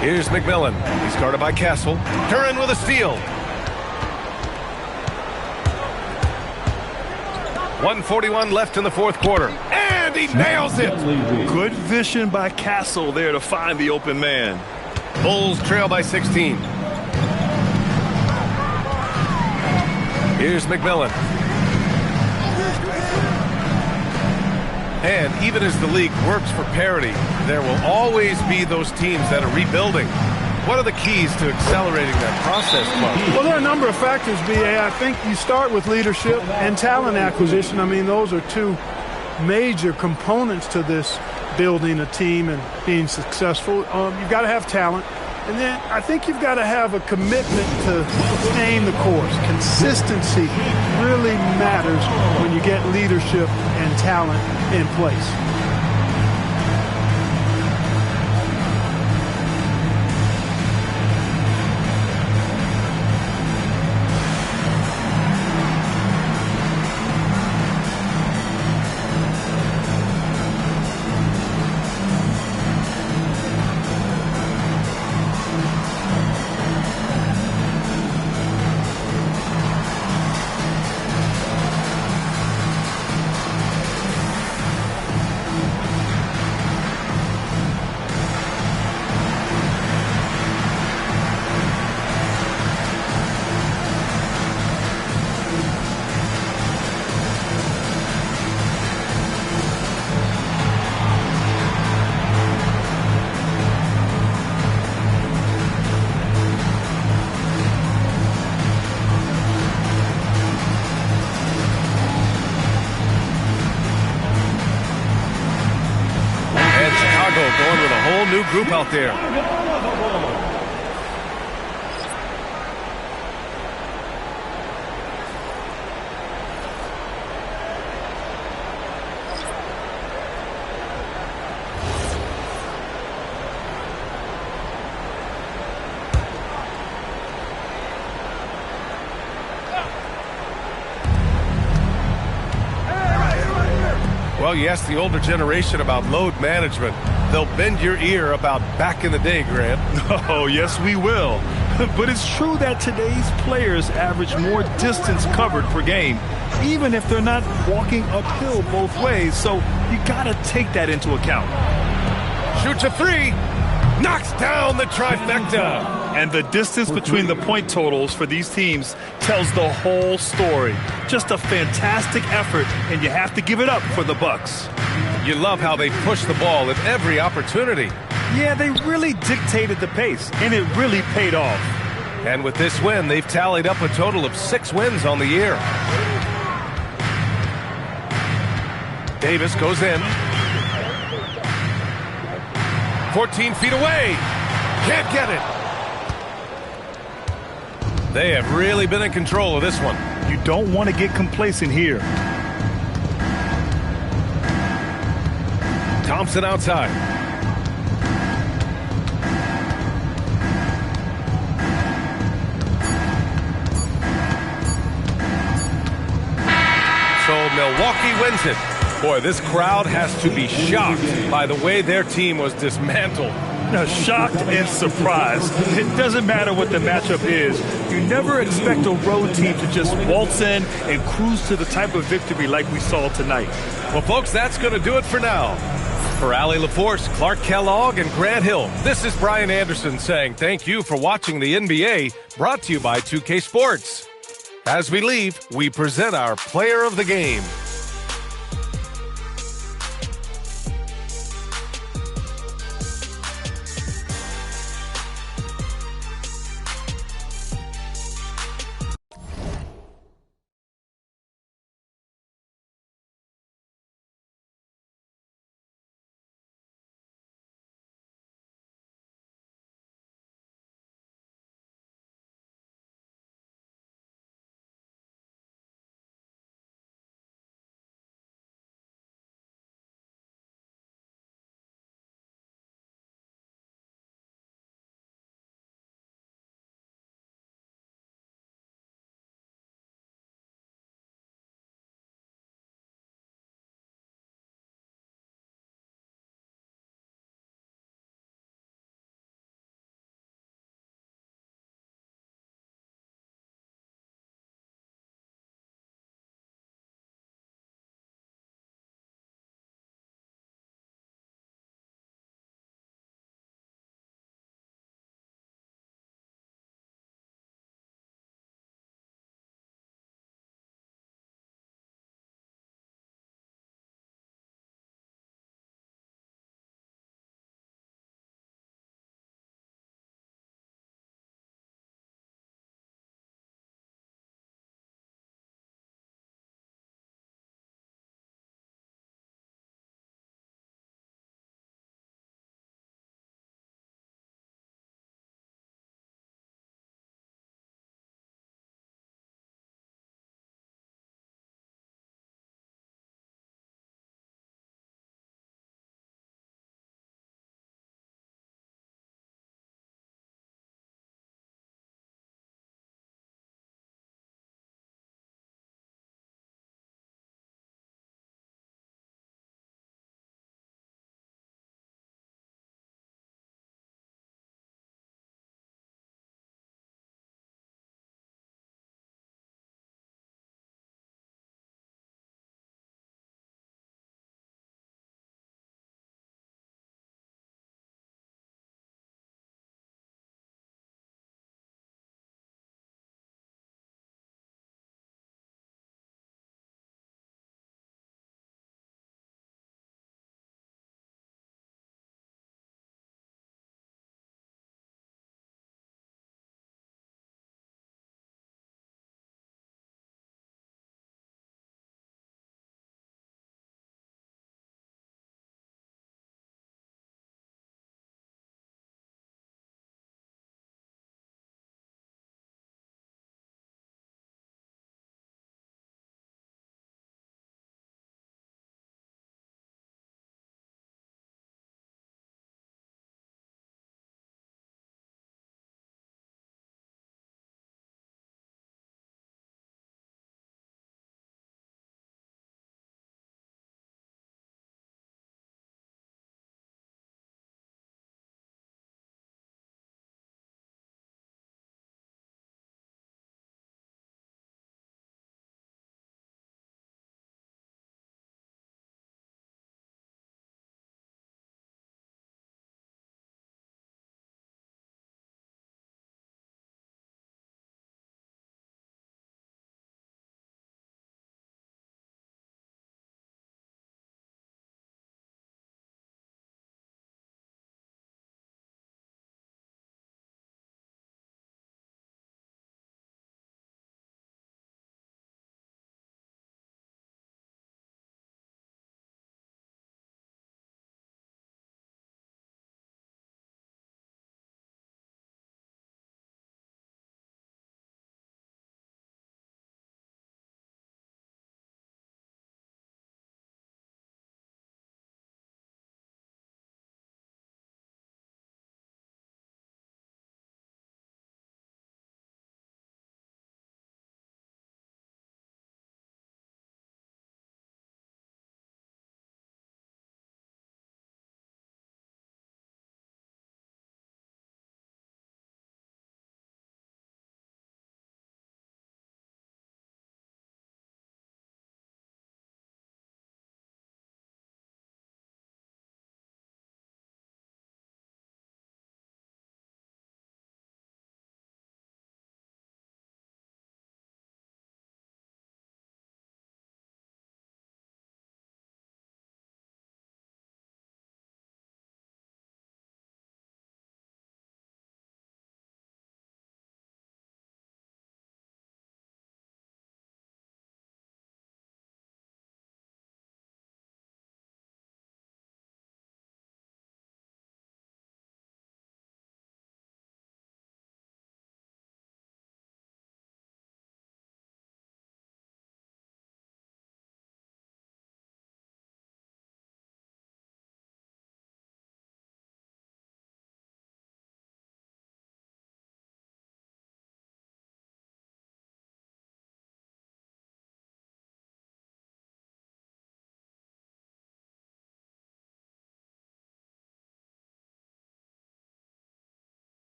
S13: Here's McMillan. He's guarded by Castle. Duran with a steal. 1:41 left in the fourth quarter. And he nails it.
S11: Good vision by Castle there to find the open man.
S13: Bulls trail by 16. Here's McMillan. And even as the league works for parity, there will always be those teams that are rebuilding. What are the keys to accelerating that process, Clark?
S19: Well, there are a number of factors, B.A. I think you start with leadership and talent acquisition. I mean, those are two major components to this building a team and being successful. You've got to have talent. And then I think you've got to have a commitment to staying the course. Consistency really matters when you get leadership and talent in place.
S13: going with a whole new group out there. Well, you ask the older generation about load management, they'll bend your ear about back in the day, Grant.
S11: Oh, yes, we will. But it's true that today's players average more distance covered per game, even if they're not walking uphill both ways. So you got to take that into account.
S13: Shoots a three. Knocks down the trifecta.
S11: And the distance between the point totals for these teams tells the whole story. Just a fantastic effort, and you have to give it up for the Bucks.
S13: You love how they push the ball at every opportunity.
S11: Yeah, they really dictated the pace, and it really paid off.
S13: And with this win, they've tallied up a total of 6 wins on the year. Davis goes in. 14 feet away. Can't get it. They have really been in control of this one.
S11: You don't want to get complacent here.
S13: Thompson outside. So Milwaukee wins it. Boy, this crowd has to be shocked by the way their team was dismantled.
S11: Now, shocked and surprised. It doesn't matter what the matchup is. You never expect a road team to just waltz in and cruise to the type of victory like we saw tonight.
S13: Well, folks, that's going to do it for now. For Allie LaForce, Clark Kellogg, and Grant Hill, this is Brian Anderson saying thank you for watching the NBA, brought to you by 2K Sports. As we leave, we present our player of the game.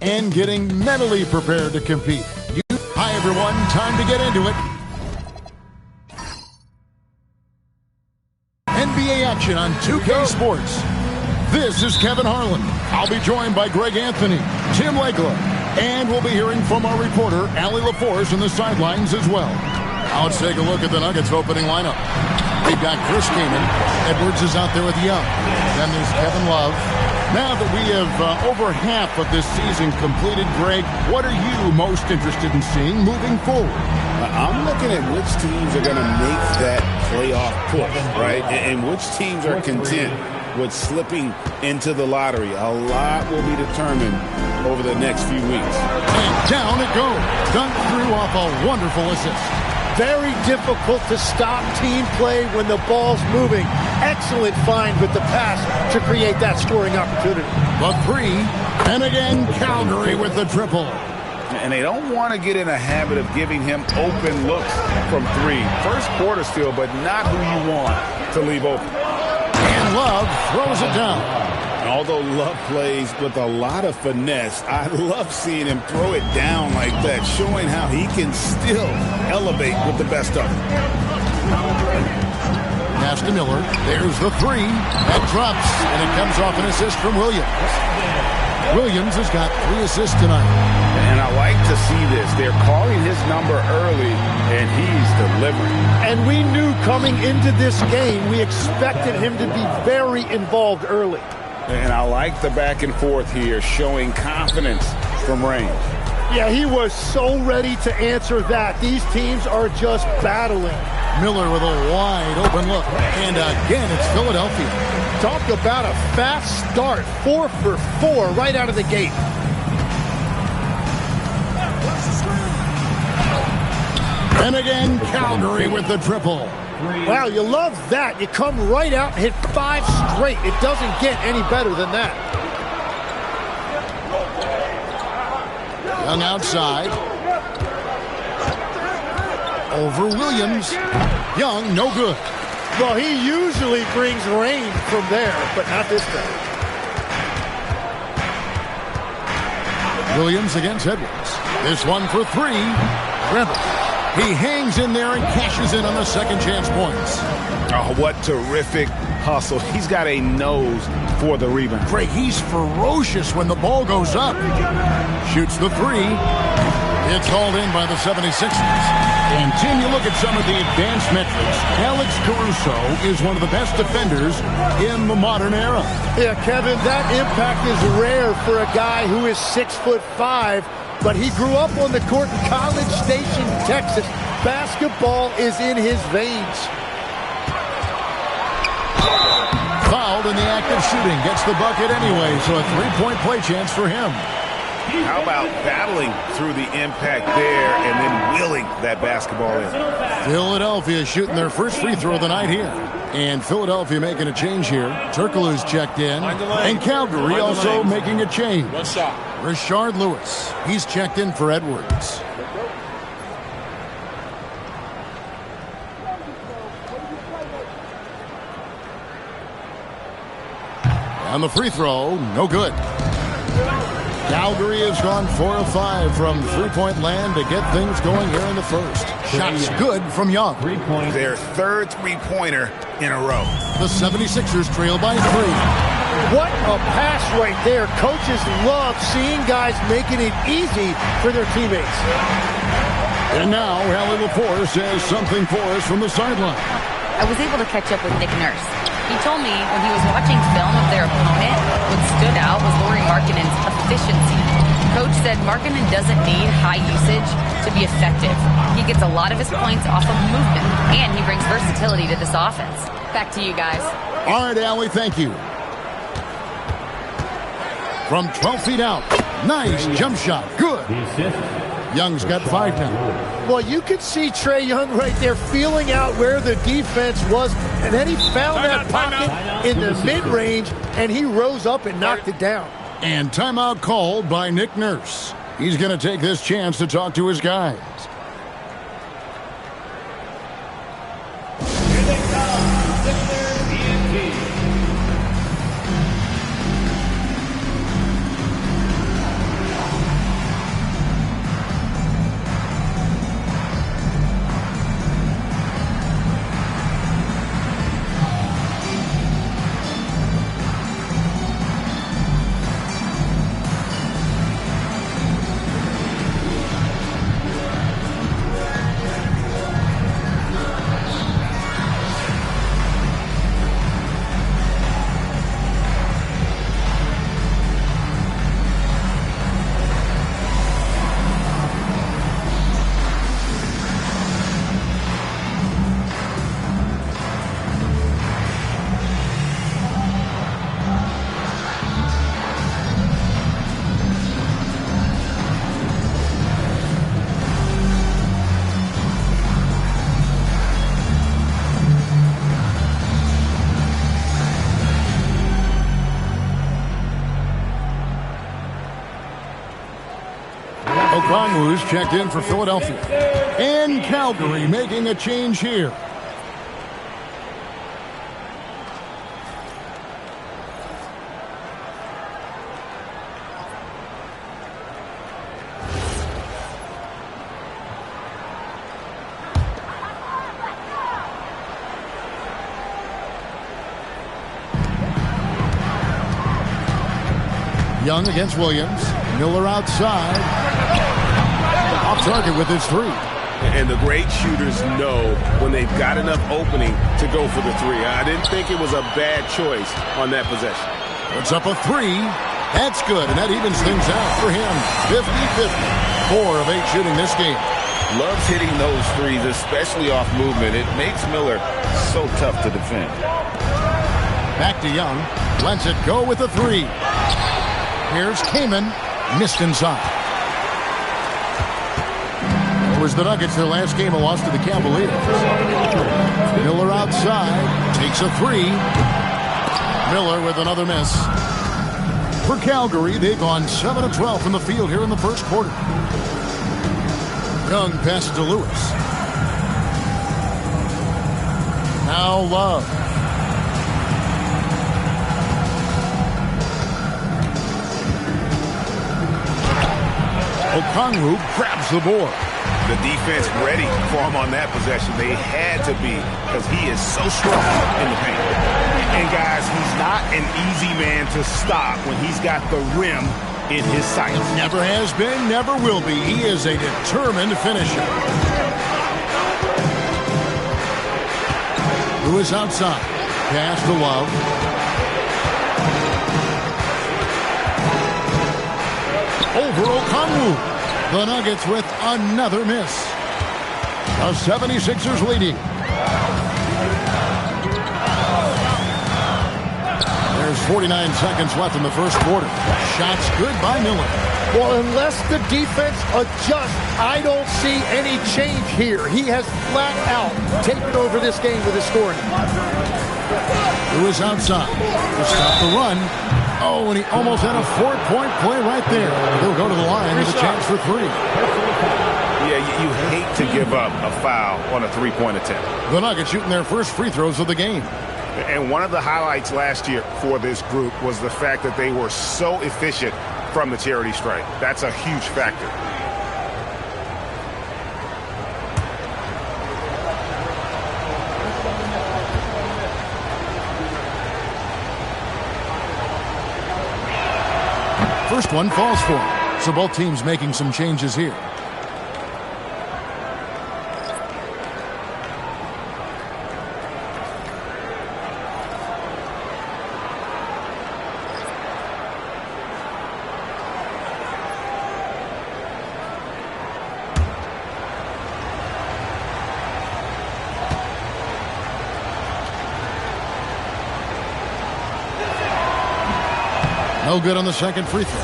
S1: And getting mentally prepared to compete. Hi, everyone. Time to get into it. NBA action on 2K Sports. This is Kevin Harlan. I'll be joined by Greg Anthony, Tim Legler, and we'll be hearing from our reporter, Allie LaForce, on the sidelines as well. Now let's take a look at the Nuggets opening lineup. We've got Chris Kaman. Edwards is out there with Young. Then there's Kevin Love. Now that we have over half of this season completed, Greg, what are you most interested in seeing moving forward?
S7: I'm looking at which teams are going to make that playoff push, right? And which teams are content with slipping into the lottery. A lot will be determined over the next few weeks.
S1: And down it goes. Dunked through off a wonderful assist.
S19: Very difficult to stop team play when the ball's moving. Excellent find with the pass to create that scoring opportunity.
S1: The three, and again, Calgary with the triple.
S7: And they don't want to get in a habit of giving him open looks from three. First quarter still, but not who you want to leave open.
S1: And Love throws it down.
S7: Although Love plays with a lot of finesse, I love seeing him throw it down like that, showing how he can still elevate with the best of them.
S1: Pass to Miller. There's the three. That drops, and it comes off an assist from Williams. Williams has got 3 assists tonight.
S7: And I like to see this. They're calling his number early, and he's delivering.
S19: And we knew coming into this game, we expected him to be very involved early.
S7: And I like the back and forth here, showing confidence from range.
S19: Yeah, he was so ready to answer that. These teams are just battling.
S1: Miller with a wide open look. And again, it's Philadelphia.
S19: Talk about a fast start. 4 for 4 right out of the gate.
S1: And again, Calgary with the triple.
S19: Wow, you love that. You come right out and hit 5 straight. It doesn't get any better than that.
S1: Young outside. Over Williams. Young, no good.
S19: Well, he usually brings rain from there, but not this time.
S1: Williams against Edwards. This one for 3. Rebel. He hangs in there and cashes in on the second chance points.
S7: Oh, what terrific hustle. He's got a nose for the rebound.
S1: Greg, he's ferocious when the ball goes up. Shoots the 3. It's hauled in by the 76ers. And, Tim, you look at some of the advanced metrics. Alex Caruso is one of the best defenders in the modern era.
S19: Yeah, Kevin, that impact is rare for a guy who is 6'5", but he grew up on the court in College Station, Texas. Basketball is in his veins.
S1: Fouled in the act of shooting. Gets the bucket anyway, so a 3-point play chance for him.
S7: How about battling through the impact there and then wheeling that basketball in?
S1: Philadelphia shooting their first free throw of the night here. And Philadelphia making a change here. Turkoglu's checked in. And Calgary also making a change.
S20: One shot.
S1: Rashard Lewis. He's checked in for Edwards. On the free throw, no good. Calgary has gone 4 of 5 from three-point land to get things going here in the first. Shots good from Young.
S7: Their third three-pointer in a row.
S1: The 76ers trail by 3.
S19: What a pass right there. Coaches love seeing guys making it easy for their teammates.
S1: And now, Allie LaForce says something for us from the sideline.
S2: I was able to catch up with Nick Nurse. He told me when he was watching film of their opponent, what stood out was Lauri Markkanen's efficiency. Coach said Markkanen doesn't need high usage to be effective. He gets a lot of his points off of movement, and he brings versatility to this offense. Back to you guys.
S1: All right, Allie, thank you. From 12 feet out, nice jump shot, good. Young's got 5 now.
S21: Well, you could see Trae Young right there feeling out where the defense was, and then he found that pocket in the mid-range, and he rose up and knocked it down.
S1: And timeout called by Nick Nurse. He's going to take this chance to talk to his guys. Okongwu's checked in for Philadelphia. And Calgary making a change here. Young against Williams. Miller outside. Off target with his 3.
S9: And the great shooters know when they've got enough opening to go for the 3. I didn't think it was a bad choice on that possession.
S1: Puts up a 3. That's good, and that evens things out for him. 50-50. 4 of 8 shooting this game.
S18: Loves hitting those threes, especially off movement. It makes Miller so tough to defend.
S1: Back to Young. Lets it go with a 3. Here's Kaman. Missed inside. It was the Nuggets their last game, a loss to the Cavaliers. Miller outside. Takes a 3. Miller with another miss. For Calgary, they've gone 7 of 12 from the field here in the first quarter. Young passes to Lewis. Now Love. Okongwu grabs the board.
S7: The defense ready for him on that possession. They had to be because he is so strong in the paint. And guys, he's not an easy man to stop when he's got the rim in his sights.
S1: Never has been, never will be. He is a determined finisher. Lewis outside. Pass to Love. Over Okongwu. The Nuggets with another miss. The 76ers leading. There's 49 seconds left in the first quarter. Shots good by Miller.
S21: Well, unless the defense adjusts, I don't see any change here. He has flat out taken over this game with his scoring.
S1: Lewis outside to stop the run. Oh, and he almost had a 4-point play right there. He'll go to the line with a chance for 3.
S7: Yeah, you hate to give up a foul on a 3-point attempt.
S1: The Nuggets shooting their first free throws of the game.
S7: And one of the highlights last year for this group was the fact that they were so efficient from the charity stripe. That's a huge factor.
S1: First one falls for him. So both teams making some changes here. No good on the second free throw.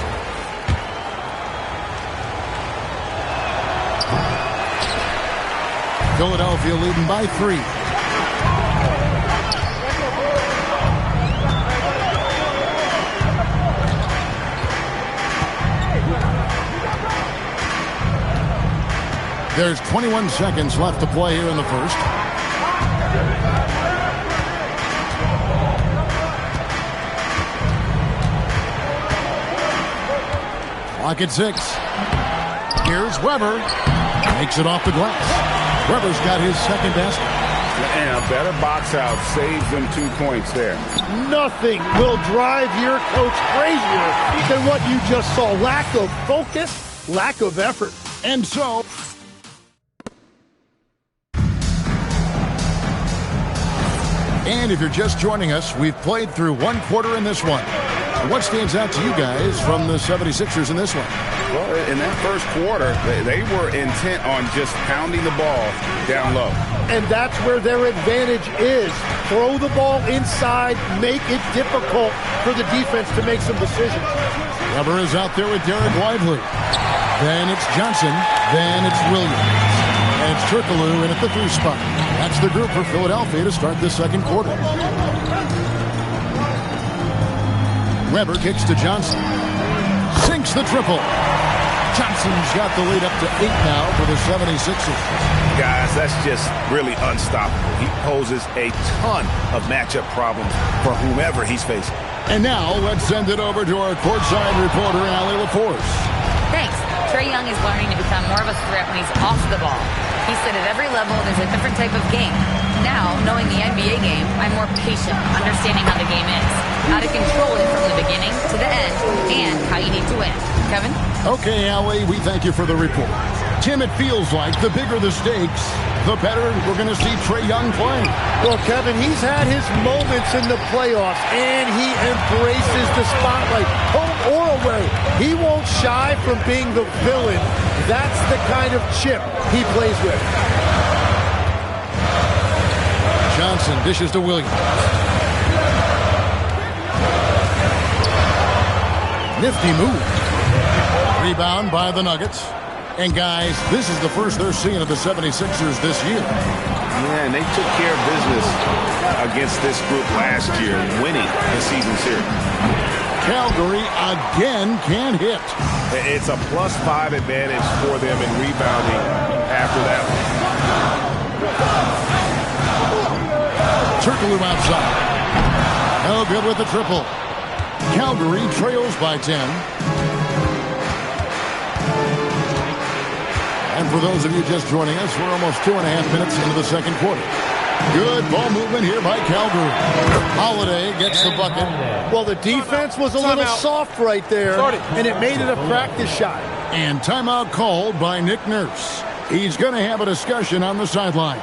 S1: Philadelphia leading by 3. There's 21 seconds left to play here in the first. Clock at 6. Here's Weber. Makes it off the glass. Weber's got his second basket.
S18: And a better box out saves them 2 points there.
S21: Nothing will drive your coach crazier than what you just saw. Lack of focus, lack of effort.
S1: And so... And if you're just joining us, we've played through 1 quarter in this one. What stands out to you guys from the 76ers in this one?
S18: Well, in that first quarter, they were intent on just pounding the ball down low.
S21: And that's where their advantage is. Throw the ball inside, make it difficult for the defense to make some decisions.
S1: Weber is out there with Derek Lively. Then it's Johnson. Then it's Williams. And it's Turkoglu in at the 3 spot. That's the group for Philadelphia to start the second quarter. Weber kicks to Johnson. Sinks the triple. Johnson's got the lead up to 8 now for the 76ers.
S9: Guys, that's just really unstoppable. He poses a ton of matchup problems for whomever he's facing.
S1: And now let's send it over to our courtside reporter, Allie LaForce.
S2: Thanks. Trae Young is learning to become more of a threat when he's off the ball. He said at every level there's a different type of game. Now, knowing the NBA game, I'm more patient, understanding how the game is, how to control it from the beginning to the end, and how you need to win. Kevin?
S1: Okay, Allie, we thank you for the report. Tim, it feels like the bigger the stakes, the better we're going to see Trae Young play.
S21: Well, Kevin, he's had his moments in the playoffs, and he embraces the spotlight, home or away. He won't shy from being the villain. That's the kind of chip he plays with.
S1: Johnson dishes to Williams. Nifty move. Rebound by the Nuggets. And guys, this is the first they're seeing of the 76ers this year.
S9: Yeah, and they took care of business against this group last year, winning the season series.
S1: Calgary again can't hit.
S9: It's a +5 advantage for them in rebounding after that one.
S1: Turkoglu outside. No good with the triple. Calgary trails by 10. And for those of you just joining us, we're almost 2.5 minutes into the second quarter. Good ball movement here by Calgary. Holiday gets the bucket.
S21: Well, the defense was a little soft right there, and it made it a practice shot.
S1: And timeout called by Nick Nurse. He's going to have a discussion on the sideline.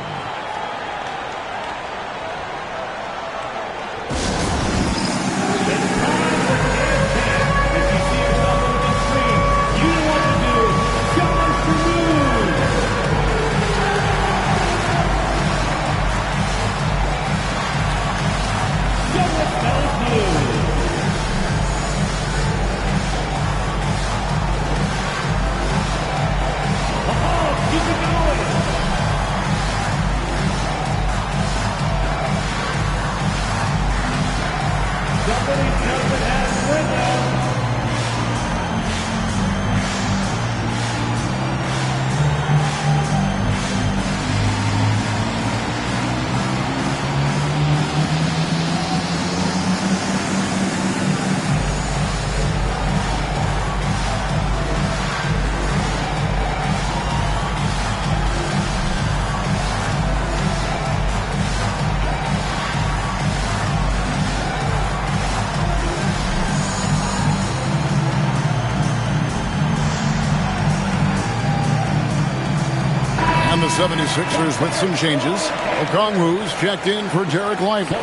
S1: The 76ers with some changes. Okongwu's checked in for Derek Lively.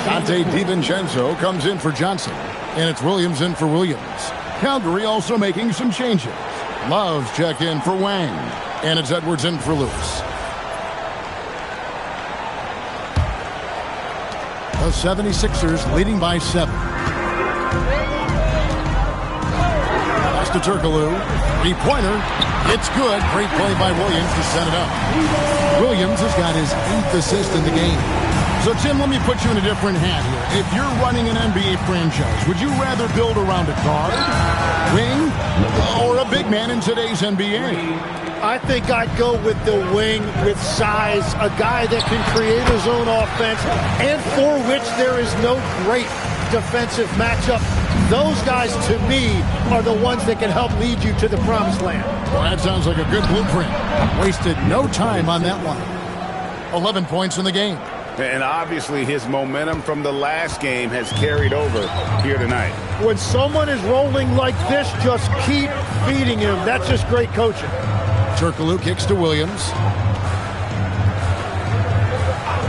S1: Dante DiVincenzo comes in for Johnson. And it's Williams in for Williams. Calgary also making some changes. Love's checked in for Wang. And it's Edwards in for Lewis. The 76ers leading by 7. Pass to Turkoglu. Three-pointer. It's good. Great play by Williams to set it up. Williams has got his 8th assist in the game. So, Tim, let me put you in a different hat here. If you're running an NBA franchise, would you rather build around a guard, wing, or a big man in today's NBA?
S21: I think I'd go with the wing with size, a guy that can create his own offense and for which there is no great defensive matchup. Those guys, to me, are the ones that can help lead you to the promised land.
S1: Well, that sounds like a good blueprint. Wasted no time on that one. 11 points in the game.
S7: And obviously his momentum from the last game has carried over here tonight.
S21: When someone is rolling like this, just keep feeding him. That's just great coaching.
S1: Turkoglu kicks to Williams.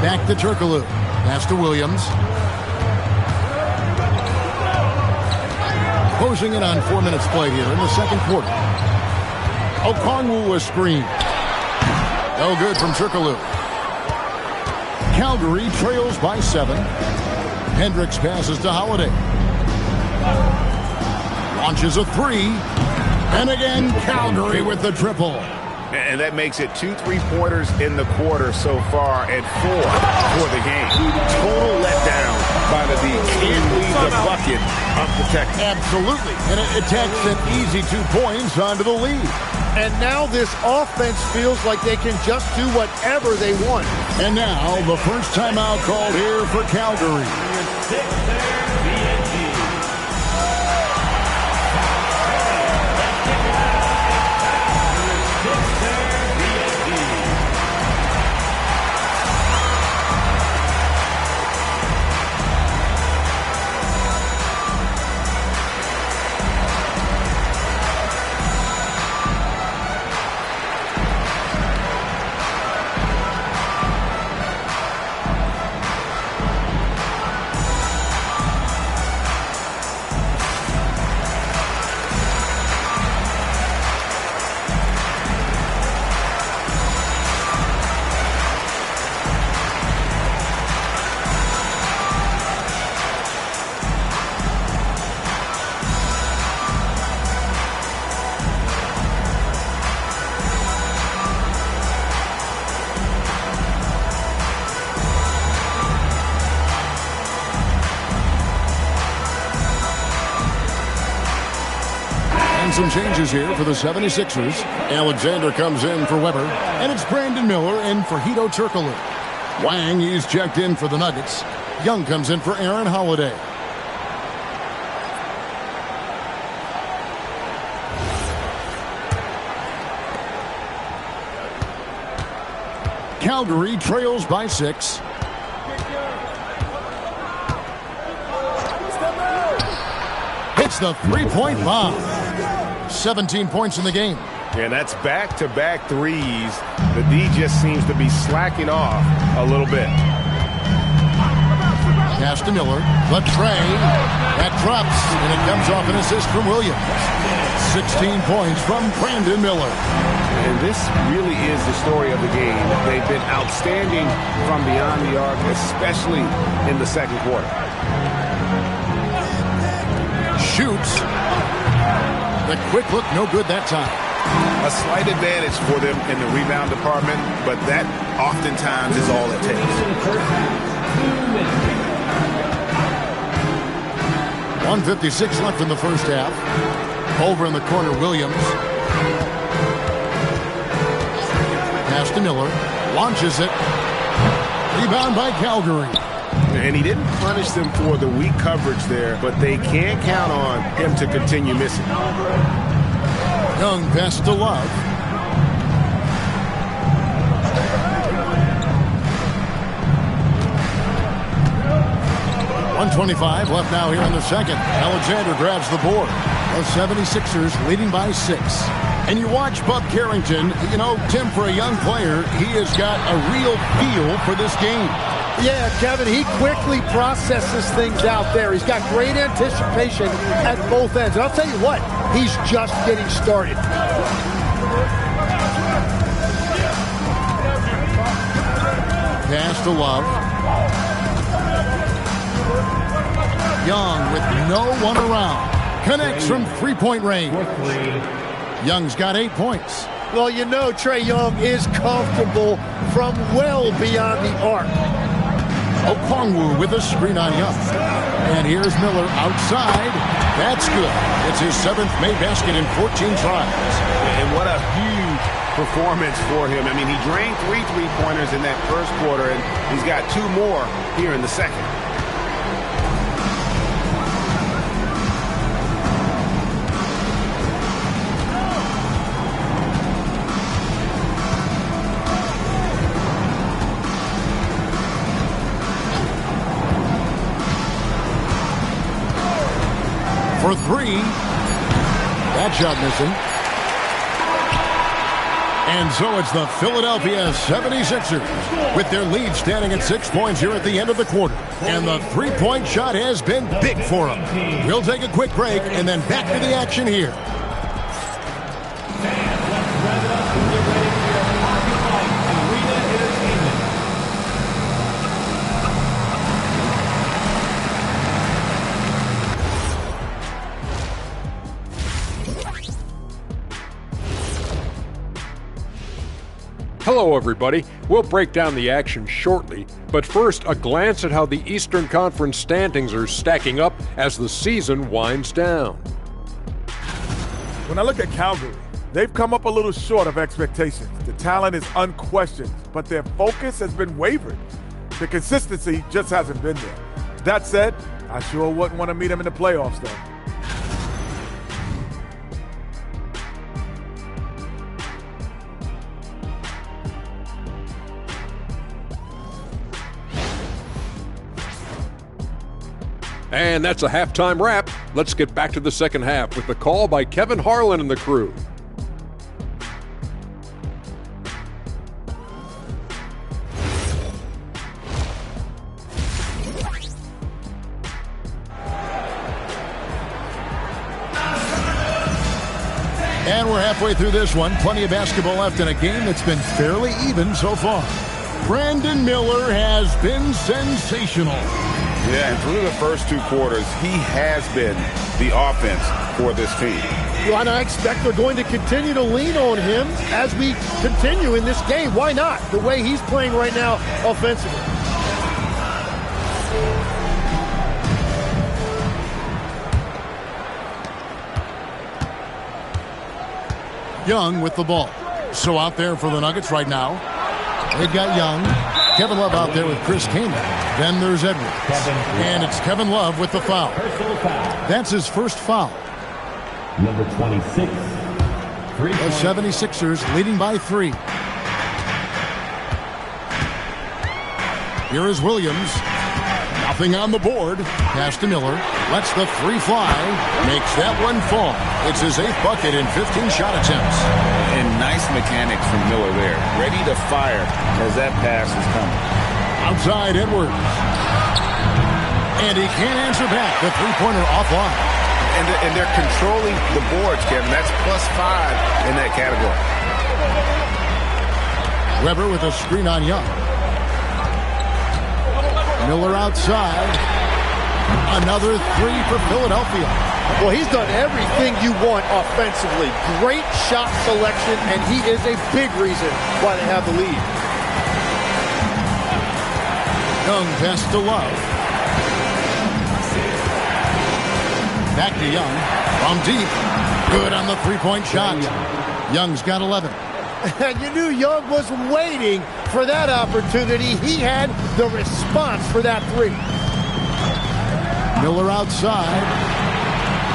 S1: Back to Turkoglu. Pass to Williams. Closing in on 4 minutes played here in the second quarter. Okongwu a screen. No good from Turkoglu. Calgary trails by 7. Hendricks passes to Holiday. Launches a 3. And again, Calgary with the triple.
S7: And that makes it 2 3-pointers in the quarter so far and 4 for the game. Total letdown by the D. Can't leave the bucket unprotected.
S1: Absolutely. And it takes an easy 2 points onto the lead.
S21: And now this offense feels like they can just do whatever they want.
S1: And now the first timeout called here for Calgary. Some changes here for the 76ers. Alexander comes in for Weber, and it's Brandon Miller in for Hedo Turkoglu. Wang, he's checked in for the Nuggets. Young comes in for Aaron Holiday. Calgary trails by 6. Hits the three-point bomb. 17 points in the game.
S7: And that's back-to-back threes. The D just seems to be slacking off a little bit.
S1: Pass to Miller. The tray. That drops, and it comes off an assist from Williams. 16 points from Brandon Miller.
S7: And this really is the story of the game. They've been outstanding from beyond the arc, especially in the second quarter.
S1: Shoots. The quick look, no good that time.
S7: A slight advantage for them in the rebound department, but that oftentimes is all it takes.
S1: 1:56 left in the first half. Over in the corner, Williams. Pass to Miller. Launches it. Rebound by Calgary.
S7: And he didn't punish them for the weak coverage there, but they can't count on him to continue missing.
S1: Young pass to Love. .125 left now here in the second. Alexander grabs the board. The 76ers leading by 6. And you watch Bub Carrington, you know, Tim, for a young player, he has got a real feel for this game.
S21: Yeah, Kevin, he quickly processes things out there. He's got great anticipation at both ends. And I'll tell you what, he's just getting started.
S1: Pass to Love. Young with no one around. Connects from three-point range. Young's got 8 points.
S21: Well, you know Trae Young is comfortable from well beyond the arc.
S1: Okongwu with a screen on Young. And here's Miller outside. That's good. It's his 7th made basket in 14 tries.
S9: And what a huge performance for him. I mean, he drained 3 3-pointers in that first quarter, and he's got 2 more here in the second.
S1: For 3. That shot missing. And so it's the Philadelphia 76ers with their lead standing at 6 points here at the end of the quarter. And the three-point shot has been big for them. We'll take a quick break and then back to the action here.
S5: Hello, everybody. We'll break down the action shortly, but first, a glance at how the Eastern Conference standings are stacking up as the season winds down.
S6: When I look at Calgary, they've come up a little short of expectations. The talent is unquestioned, but their focus has been wavering. The consistency just hasn't been there. That said, I sure wouldn't want to meet them in the playoffs, though.
S5: And that's a halftime wrap. Let's get back to the second half with the call by Kevin Harlan and the crew.
S1: And we're halfway through this one. Plenty of basketball left in a game that's been fairly even so far. Brandon Miller has been sensational.
S9: Yeah, and through the first 2 quarters, he has been the offense for this team.
S21: Well, and I expect they're going to continue to lean on him as we continue in this game. Why not? The way he's playing right now offensively.
S1: Young with the ball. So out there for the Nuggets right now. They've got Young. Kevin Love out there with Chris Kaman. Then there's Edwards. And it's Kevin Love with the foul. That's his first foul.
S4: Number 26.
S1: The 76ers leading by 3. Here is Williams. Nothing on the board. Pass to Miller. Lets the 3 fly. Makes that one fall. It's his 8th bucket in 15 shot attempts.
S18: And nice mechanics from Miller there. Ready to fire as that pass is coming.
S1: Outside Edwards. And he can't answer back. The 3-pointer offline.
S9: And they're controlling the boards, Kevin. That's +5 in that category.
S1: Weber with a screen on Young. Miller outside. Another 3 for Philadelphia.
S21: Well, he's done everything you want offensively. Great shot selection, and he is a big reason why they have the lead.
S1: Young pass to Love. Back to Young. From deep. Good on the 3-point shot. Young's got 11.
S21: And you knew Young was waiting for that opportunity. He had the response for that 3.
S1: Miller outside.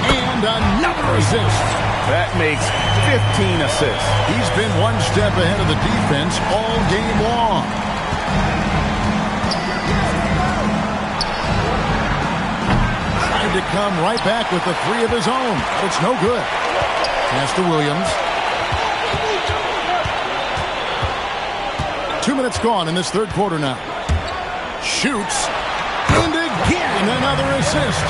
S1: And another assist.
S9: That makes 15 assists.
S1: He's been one step ahead of the defense all game long. Trying to come right back with the 3 of his own. But it's no good. Pass to Williams. 2 minutes gone in this third quarter now. Shoots. And again, another assist.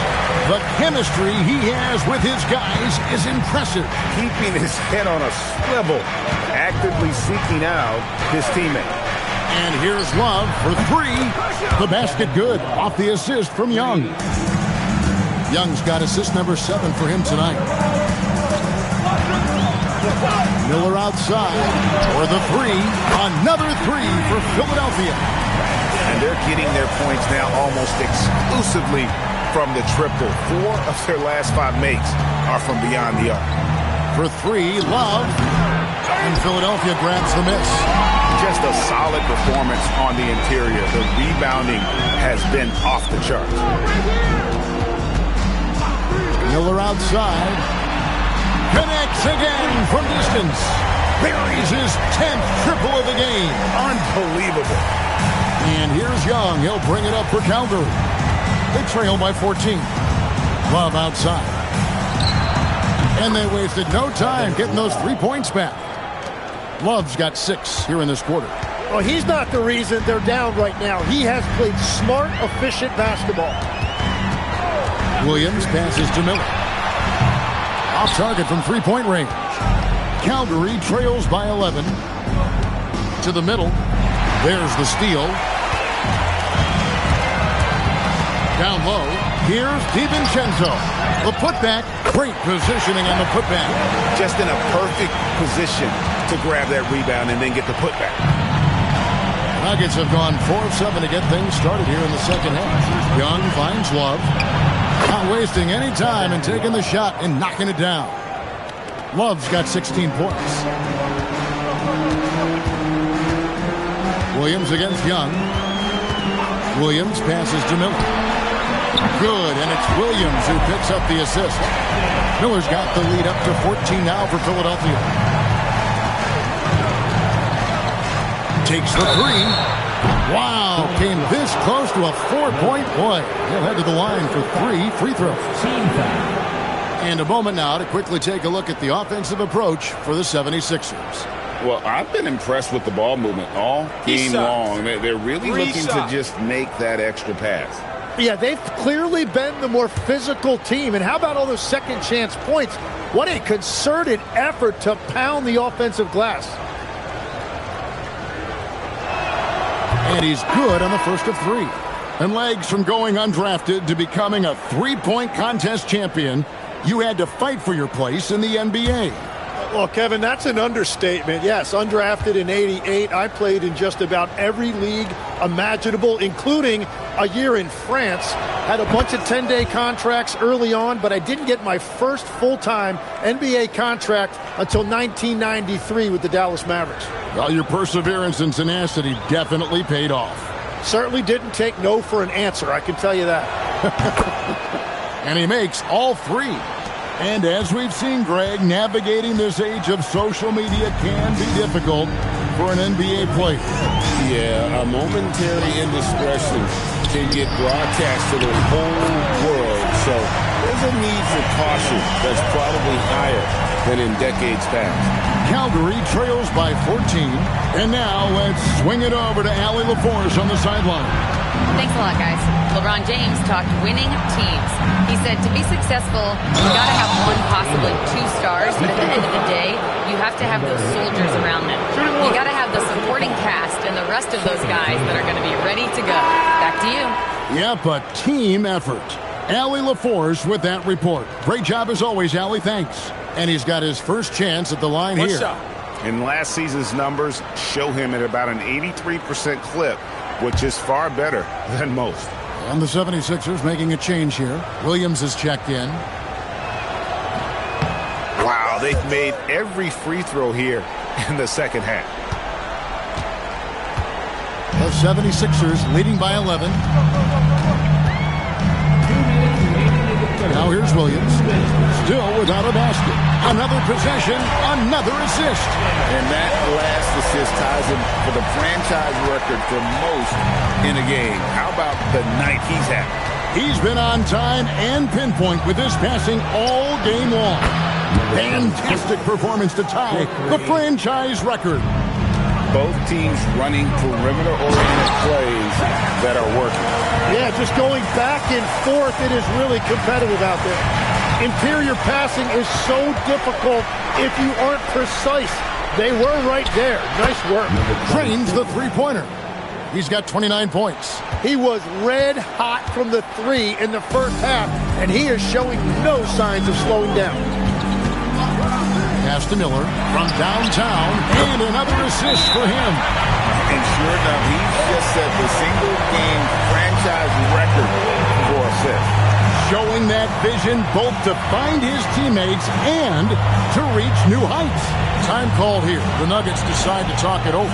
S1: The chemistry he has with his guys is impressive.
S9: Keeping his head on a swivel, actively seeking out his teammate.
S1: And here's Love for 3. The basket good off the assist from Young. Young's got assist number 7 for him tonight. Miller outside for the three. Another three for Philadelphia.
S7: And they're getting their points now almost exclusively from the triple. 4 of their last 5 makes are from beyond the arc.
S1: For three, Love. And Philadelphia grabs the miss.
S7: Just a solid performance on the interior. The rebounding has been off the charts.
S1: Miller outside. Connects again from distance. Buries his 10th triple of the game.
S7: Unbelievable.
S1: And here's Young. He'll bring it up for Calgary. They trail by 14. Love outside. And they wasted no time getting those 3 points back. Love's got 6 here in this quarter.
S21: Well, he's not the reason they're down right now. He has played smart, efficient basketball.
S1: Williams passes to Miller. Off target from three-point range. Calgary trails by 11. To the middle. There's the steal. Down low. Here's DiVincenzo. The putback. Great positioning on the putback.
S7: Just in a perfect position to grab that rebound and then get the putback.
S1: Nuggets have gone 4 of 7 to get things started here in the second half. Young finds Love. Not wasting any time and taking the shot and knocking it down. Love's got 16 points. Williams against Young. Williams passes to Miller. Good, and it's Williams who picks up the assist. Miller's got the lead up to 14 now for Philadelphia. Takes the three. Wow, came this close to a 4-point play. He'll head to the line for 3 free throws. And a moment now to quickly take a look at the offensive approach for the 76ers.
S18: Well, I've been impressed with the ball movement all game long. They're really looking to just make that extra pass.
S21: Yeah, they've clearly been the more physical team. And how about all those second chance points? What a concerted effort to pound the offensive glass.
S1: And he's good on the first of 3. And legs from going undrafted to becoming a 3-point contest champion, you had to fight for your place in the NBA.
S21: Well, Kevin, that's an understatement. Yes, undrafted in '88. I played in just about every league imaginable, including a year in France. Had a bunch of 10-day contracts early on, but I didn't get my first full-time NBA contract until 1993 with the Dallas Mavericks.
S1: Well, your perseverance and tenacity definitely paid off.
S21: Certainly didn't take no for an answer, I can tell you that.
S1: And he makes all 3. And as we've seen, Greg, navigating this age of social media can be difficult for an NBA player.
S18: Yeah, a momentary indiscretion can get broadcast to the whole world. So there's a need for caution that's probably higher than in decades past.
S1: Calgary trails by 14. And now let's swing it over to Allie LaForce on the sideline.
S2: Thanks a lot, guys. LeBron James talked winning teams. He said to be successful, you got to have 1, possibly 2 stars, but at the end of the day, you have to have those soldiers around them. You got to have the supporting cast and the rest of those guys that are going to be ready to go. Back to you.
S1: Yep, a team effort. Allie LaForce with that report. Great job as always, Allie. Thanks. And he's got his first chance at the line here.
S7: And last season's numbers show him at about an 83% clip, which is far better than most.
S1: And the 76ers making a change here. Williams is checked in.
S7: Wow, they've made every free throw here in the second half.
S1: The 76ers leading by 11. Now here's Williams. Still without a basket. Another possession, another assist.
S18: And that last assist ties him for the franchise record for most in a game. How about the night he's had?
S1: He's been on time and pinpoint with his passing all game long. Fantastic performance to tie the franchise record.
S18: Both teams running perimeter-oriented plays that are working.
S21: Yeah, just going back and forth, it is really competitive out there. Interior passing is so difficult if you aren't precise. They were right there. Nice work.
S1: Trains the three-pointer. He's got 29 points.
S21: He was red hot from the 3 in the first half, and he is showing no signs of slowing down.
S1: Pass to Miller from downtown, and another assist for him.
S7: And sure enough, he's just set the single-game franchise record for assists.
S1: Showing that vision both to find his teammates and to reach new heights. Time called here. The Nuggets decide to talk it over.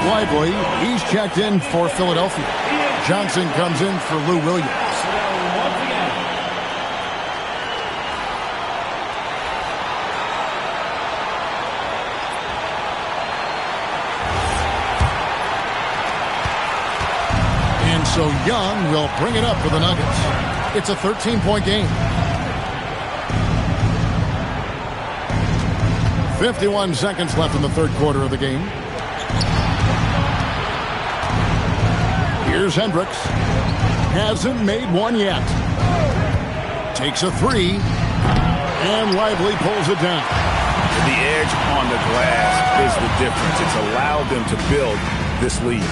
S1: Lively, he's checked in for Philadelphia. Johnson comes in for Lou Williams. And so Young will bring it up for the Nuggets. It's a 13-point game. 51 seconds left in the third quarter of the game. Here's Hendricks. Hasn't made one yet. Takes a three. And Lively pulls it down.
S7: The edge on the glass is the difference. It's allowed them to build this lead.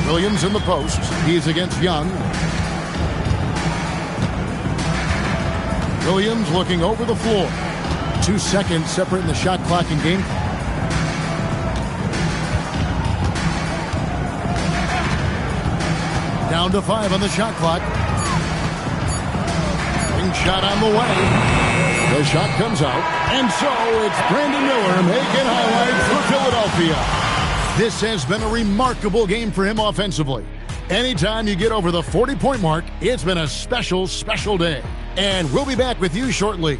S1: Williams in the post. He's against Young. Williams looking over the floor. 2 seconds separating the shot clock and game clock. Down to 5 on the shot clock. Ring shot on the way. The shot comes out. And so it's Brandon Miller making highlights for Philadelphia. This has been a remarkable game for him offensively. Anytime you get over the 40-point mark, it's been a special, special day. And we'll be back with you shortly.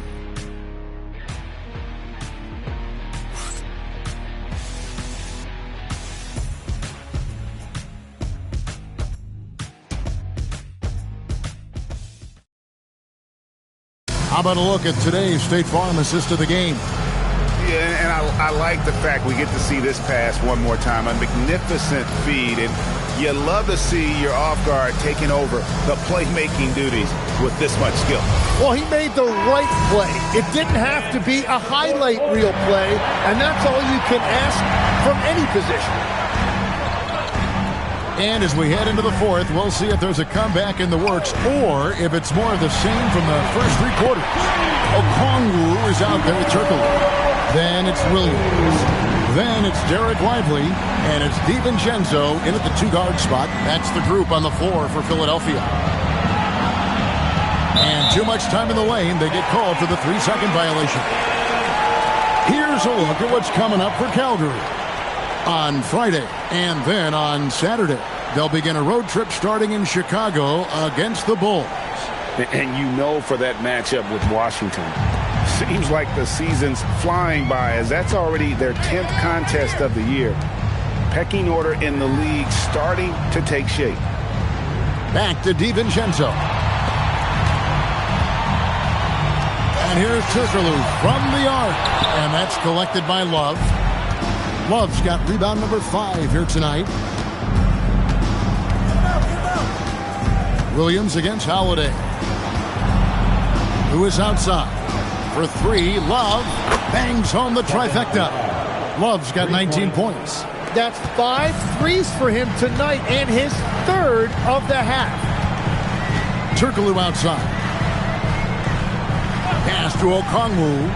S1: How about a look at today's State Farm assist of the game?
S7: Yeah, and I like the fact we get to see this pass one more time. A magnificent feed, and you love to see your off guard taking over the playmaking duties with this much skill.
S21: Well, he made the right play. It didn't have to be a highlight reel play, and that's all you can ask from any position.
S1: And as we head into the fourth, we'll see if there's a comeback in the works or if it's more of the same from the first 3 quarters. Okongwu is out there with Turkoglu. Then it's Williams. Then it's Derek Lively. And it's DiVincenzo in at the 2-guard spot. That's the group on the floor for Philadelphia. And too much time in the lane. They get called for the 3-second violation. Here's a look at what's coming up for Calgary. On Friday and then on Saturday, they'll begin a road trip starting in Chicago against the Bulls.
S7: And you know for that matchup with Washington, seems like the season's flying by as that's already their 10th contest of the year. Pecking order in the league starting to take shape.
S1: Back to DiVincenzo. And here's Turkoglu from the arc. And that's collected by Love. Love's got rebound number 5 here tonight. Williams against Holiday. Who is outside. For 3, Love bangs home the trifecta. Love's got 19 points.
S21: That's 5 threes for him tonight and his 3rd of the half.
S1: Turkoglu outside. Pass to Okongwu.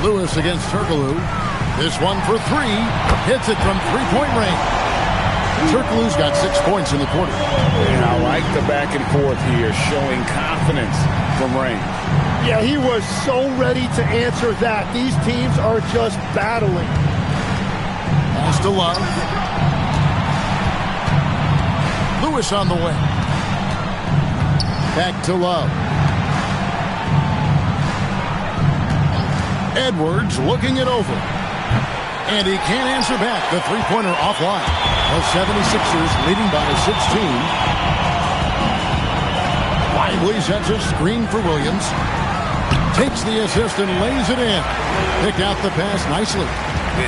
S1: Lewis against Turkoglu. This one for three. Hits it from three-point range. Turkoglu's got 6 points in the quarter.
S7: And I like the back and forth here, showing confidence from range.
S21: Yeah, he was so ready to answer that. These teams are just battling.
S1: Pass to Love. Lewis on the way. Back to Love. Edwards looking it over. And he can't answer back. The three-pointer offline. The 76ers leading by 16. Lively sets a screen for Williams. Takes the assist and lays it in. Pick out the pass nicely.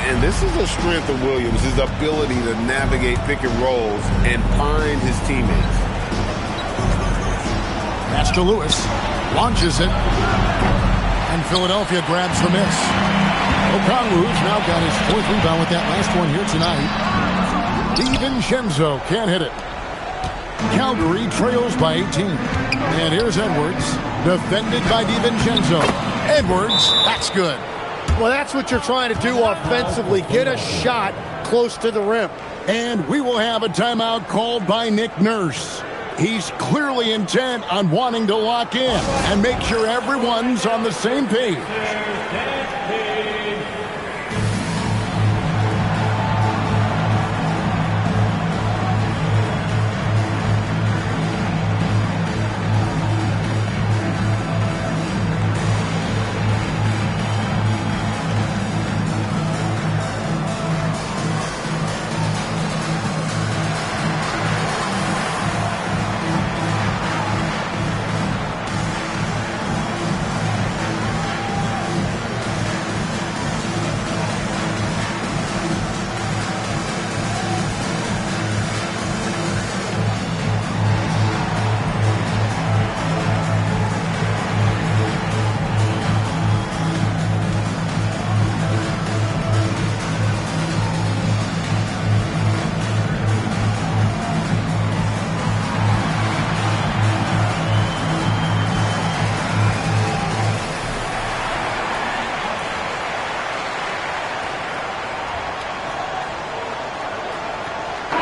S18: And this is the strength of Williams, his ability to navigate pick and rolls and find his teammates.
S1: Pass to Lewis. Launches it. And Philadelphia grabs the miss. Okongwu's now got his 4th rebound with that last one here tonight. DiVincenzo can't hit it. Calgary trails by 18. And here's Edwards. Defended by DiVincenzo. Edwards, that's good.
S21: Well, that's what you're trying to do offensively. Get a shot close to the rim.
S1: And we will have a timeout called by Nick Nurse. He's clearly intent on wanting to lock in and make sure everyone's on the same page.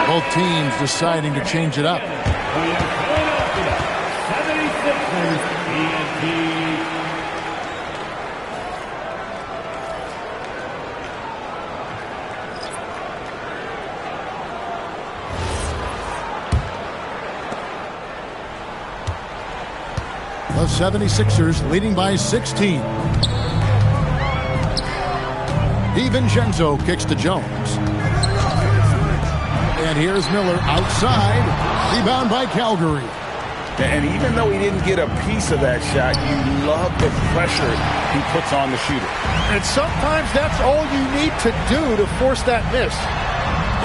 S1: Both teams deciding to change it up. The 76ers leading by 16. DiVincenzo kicks to Jones. And here's Miller outside. Rebound by Calgary.
S7: And even though he didn't get a piece of that shot, you love the pressure he puts on the shooter.
S21: And sometimes that's all you need to do to force that miss.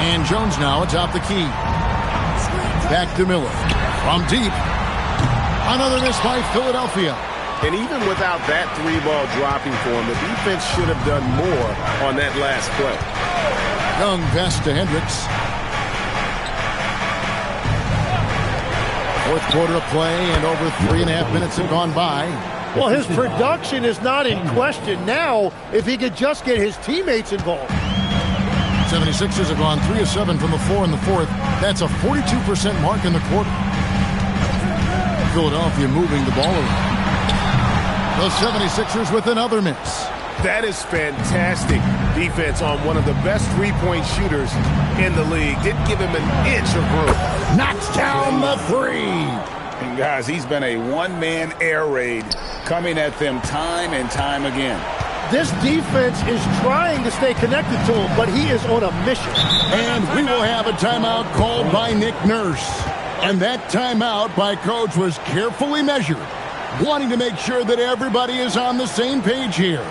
S1: And Jones now atop the key. Back to Miller. From deep. Another miss by Philadelphia.
S9: And even without that three ball dropping for him, the defense should have done more on that last play.
S1: Young pass to Hendricks. 4th quarter of play, and over 3.5 minutes have gone by.
S21: Well, his production is not in question now if he could just get his teammates involved.
S1: 76ers have gone 3 of 7 from the floor in the 4th. That's a 42% mark in the quarter. Philadelphia moving the ball around. The 76ers with another miss.
S9: That is fantastic defense on one of the best three-point shooters in the league. Didn't give him an inch of room.
S1: Knocks down the three.
S7: And guys, he's been a one-man air raid coming at them time and time again.
S21: This defense is trying to stay connected to him, but he is on a mission.
S1: And we will have a timeout called by Nick Nurse. And that timeout by Coach was carefully measured, wanting to make sure that everybody is on the same page here.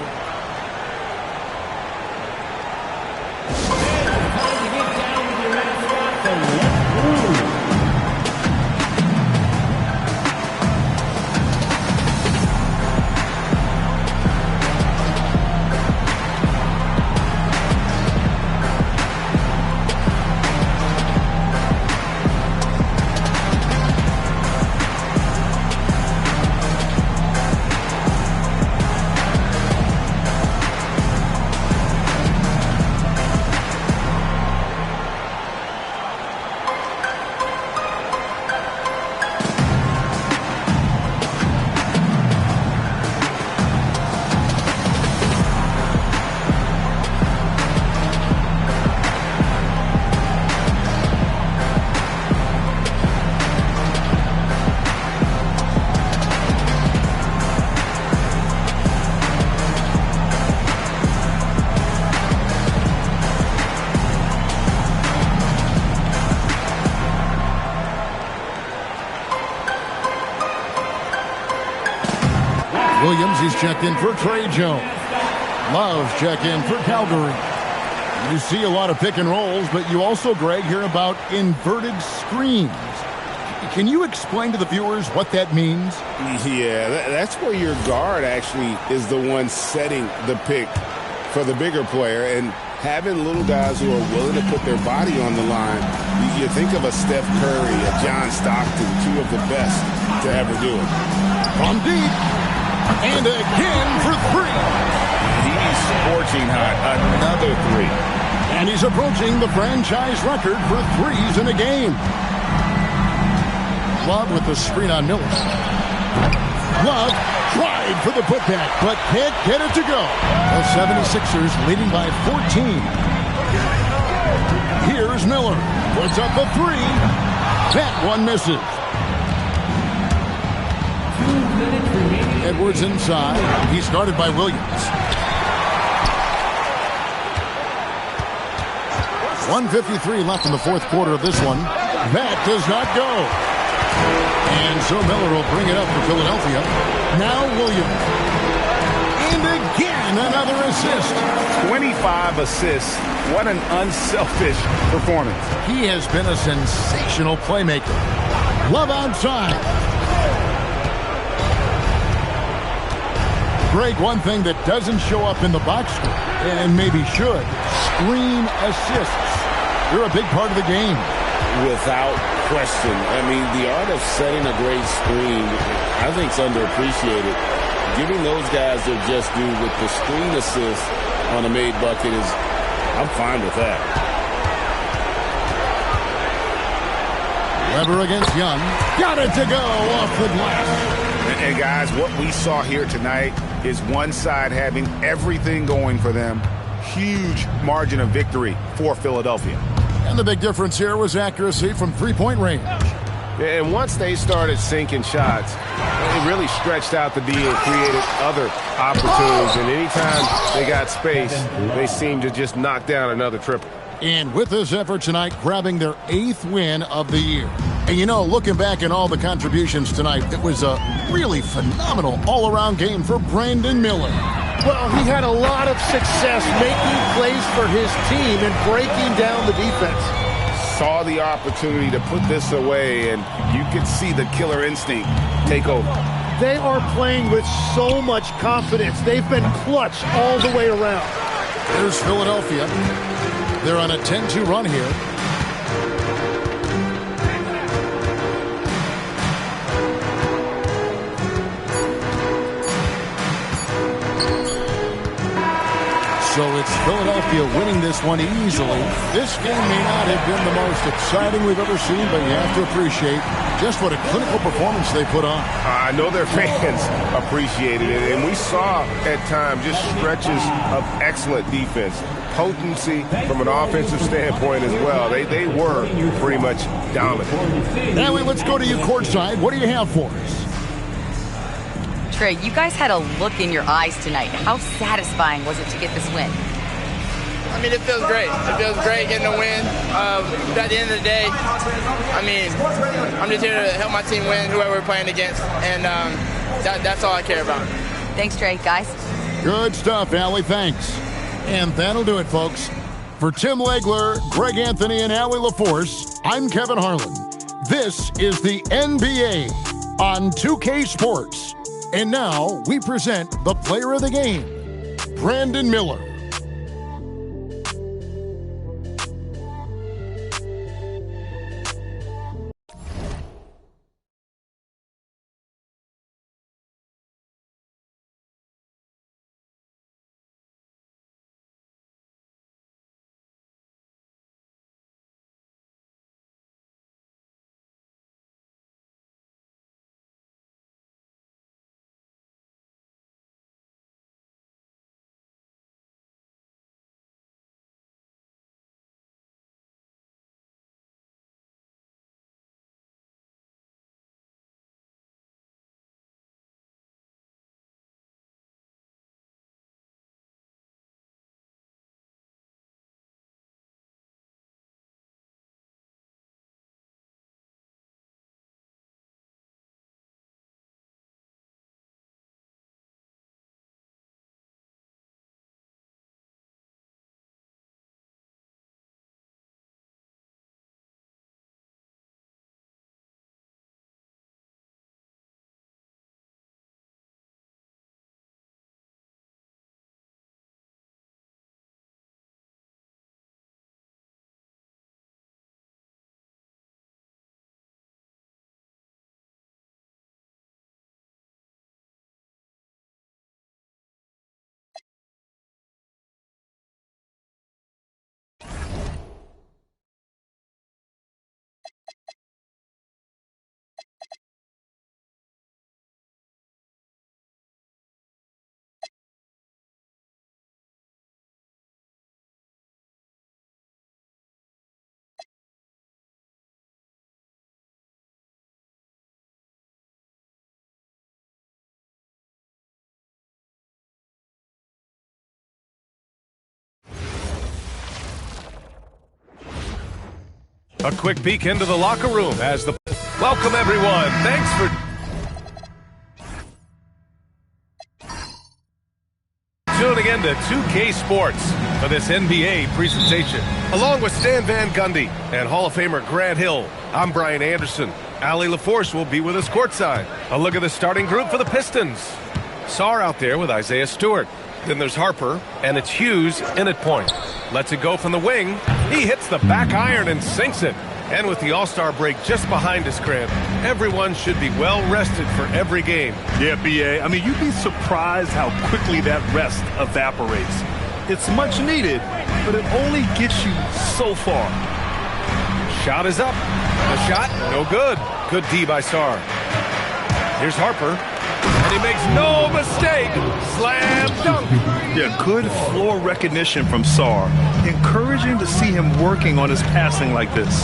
S1: Williams, he's checked in for Trey Jones. Love's check in for Calgary. You see a lot of pick and rolls, but you also, Greg, hear about inverted screens. Can you explain to the viewers what that means?
S18: Yeah, that's where your guard actually is the one setting the pick for the bigger player, and having little guys who are willing to put their body on the line. You think of a Steph Curry, a John Stockton, two of the best to ever do it.
S1: From deep, and again for three.
S18: He's scorching hot, another three.
S1: And he's approaching the franchise record for threes in a game. Love with the screen on Miller. Love tried for the putback, but can't get it to go. The 76ers leading by 14. Here's Miller. Puts up a three. That one misses. Edwards inside. He's guarded by Williams. 1:53 left in the fourth quarter of this one. That does not go. And so Miller will bring it up for Philadelphia. Now Williams. And again, another assist.
S7: 25 assists. What an unselfish performance.
S1: He has been a sensational playmaker. Love outside. Greg, one thing that doesn't show up in the box score, and maybe should, screen assists. They're a big part of the game.
S18: Without question. I mean, the art of setting a great screen, I think, is underappreciated. Giving those guys their just due with the screen assist on a made bucket is, I'm fine with that.
S1: Weber against Young. Got it to go off the glass.
S7: And guys, what we saw here tonight is one side having everything going for them. Huge margin of victory for Philadelphia.
S1: And the big difference here was accuracy from three-point range.
S9: And once they started sinking shots, it really stretched out the D and created other opportunities. And anytime they got space, they seemed to just knock down another triple.
S1: And with this effort tonight, grabbing their 8th win of the year. And you know, looking back at all the contributions tonight, it was a really phenomenal all-around game for Brandon Miller.
S21: Well, he had a lot of success making plays for his team and breaking down the defense.
S7: Saw the opportunity to put this away, and you could see the killer instinct take over.
S21: They are playing with so much confidence. They've been clutch all the way around.
S1: There's Philadelphia. They're on a 10-2 run here. So it's Philadelphia winning this one easily. This game may not have been the most exciting we've ever seen, but you have to appreciate just what a clinical performance they put on.
S9: I know their fans appreciated it, and we saw at times just stretches of excellent defense. Potency from an offensive standpoint as well. They were pretty much dominant.
S1: Now let's go to you courtside. What do you have for us?
S2: Trey, you guys had a look in your eyes tonight. How satisfying was it to get this win?
S10: I mean, it feels great. It feels great getting a win. But at the end of the day, I mean, I'm just here to help my team win, whoever we're playing against, and that's all I care about.
S2: Thanks, Trey. Guys?
S1: Good stuff, Allie. Thanks. And that'll do it, folks. For Tim Legler, Greg Anthony, and Allie LaForce, I'm Kevin Harlan. This is the NBA on 2K Sports. And now we present the player of the game, Brandon Miller.
S13: A quick peek into the locker room as the... Welcome, everyone. Thanks for... tuning in to 2K Sports for this NBA presentation. Along with Stan Van Gundy and Hall of Famer Grant Hill, I'm Brian Anderson. Allie LaForce will be with us courtside. A look at the starting group for the Pistons. Sarr out there with Isaiah Stewart. Then there's Harper, and it's Hughes in at point. Lets it go from the wing. He hits the back iron and sinks it. And with the All-Star break just behind us, Grant, everyone should be well rested for every game.
S11: Yeah, B.A. I mean, you'd be surprised how quickly that rest evaporates. It's much needed, but it only gets you so far.
S13: Shot is up. The shot, no good. Good D by Sarr. Here's Harper. And he makes no mistake. Slam dunk.
S11: Yeah, good floor recognition from Sarr. Encouraging to see him working on his passing like this.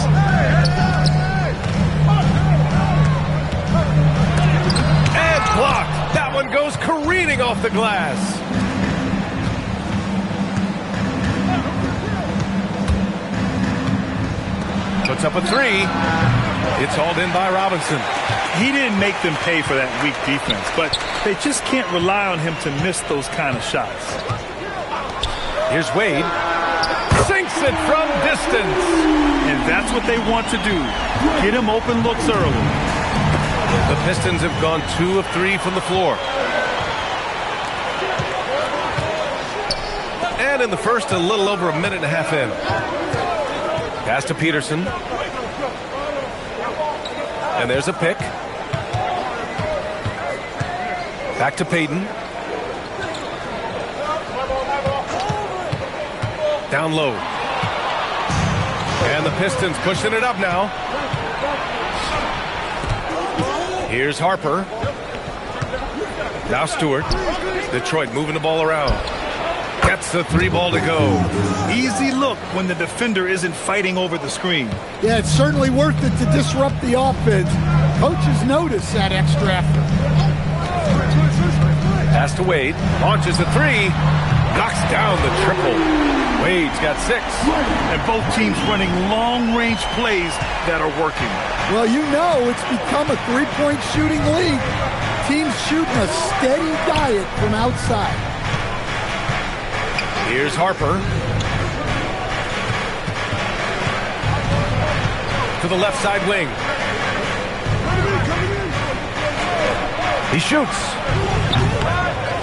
S13: And blocked. That one goes careening off the glass. Puts up a three. It's hauled in by Robinson.
S11: He didn't make them pay for that weak defense, but they just can't rely on him to miss those kind of shots.
S13: Here's Wade. Sinks it from distance.
S11: And that's what they want to do. Get him open looks early.
S13: The Pistons have gone 2 of 3 from the floor. And in the first, a little over a minute and a half in. Pass to Peterson. And there's a pick. Back to Payton. Down low. And the Pistons pushing it up now. Here's Harper. Now Stewart. Detroit moving the ball around. Gets the 3 ball to go.
S11: Easy look when the defender isn't fighting over the screen.
S8: Yeah, it's certainly worth it to disrupt the offense. Coaches notice that extra effort.
S13: Pass to Wade. Launches a 3. Knocks down the triple. Wade's got 6.
S11: And both teams running long-range plays that are working.
S8: Well, you know it's become a three-point shooting league. Teams shooting a steady diet from outside.
S13: Here's Harper. To the left side wing. He shoots.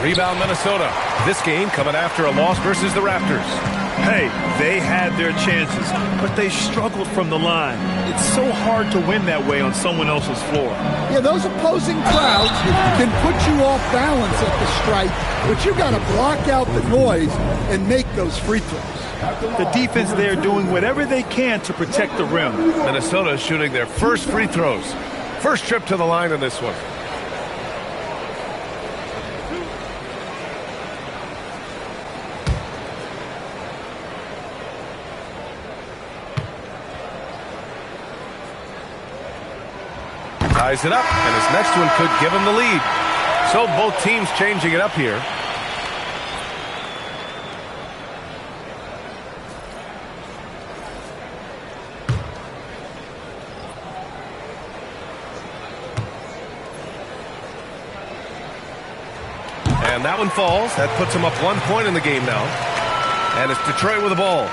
S13: Rebound Minnesota. This game coming after a loss versus the Raptors.
S11: Hey, they had their chances, but they struggled from the line. It's so hard to win that way on someone else's floor.
S8: Yeah, those opposing crowds can put you off balance at the stripe, but you got to block out the noise and make those free throws.
S11: The defense there doing whatever they can to protect the rim.
S13: Minnesota is shooting their first free throws. First trip to the line in this one. Ties it up, and his next one could give him the lead. So both teams changing it up here. And that one falls. That puts him up 1 point in the game now. And it's Detroit with the ball.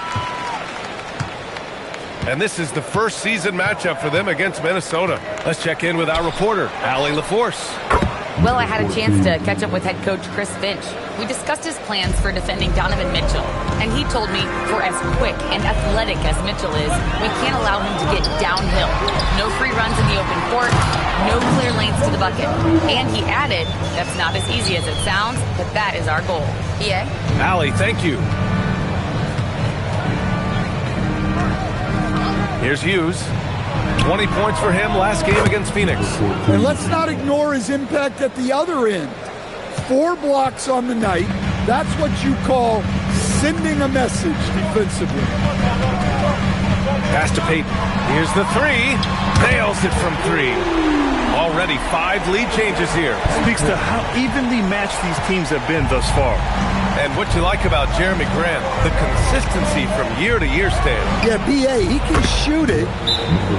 S13: And this is the first season matchup for them against Minnesota. Let's check in with our reporter, Allie LaForce.
S2: Well, I had a chance to catch up with head coach Chris Finch. We discussed his plans for defending Donovan Mitchell. And he told me for as quick and athletic as Mitchell is, we can't allow him to get downhill. No free runs in the open court, no clear lanes to the bucket. And he added, that's not as easy as it sounds, but that is our goal. Yeah?
S13: Allie, thank you. Here's Hughes. 20 points for him last game against Phoenix.
S8: And let's not ignore his impact at the other end. 4 blocks on the night. That's what you call sending a message defensively.
S13: Pass to Payton. Here's the 3. Nails it from 3. Already 5 lead changes here.
S11: Speaks to how evenly matched these teams have been thus far.
S13: And what you like about Jeremy Grant, the consistency from year to year, Stan.
S8: Yeah, B.A., he can shoot it,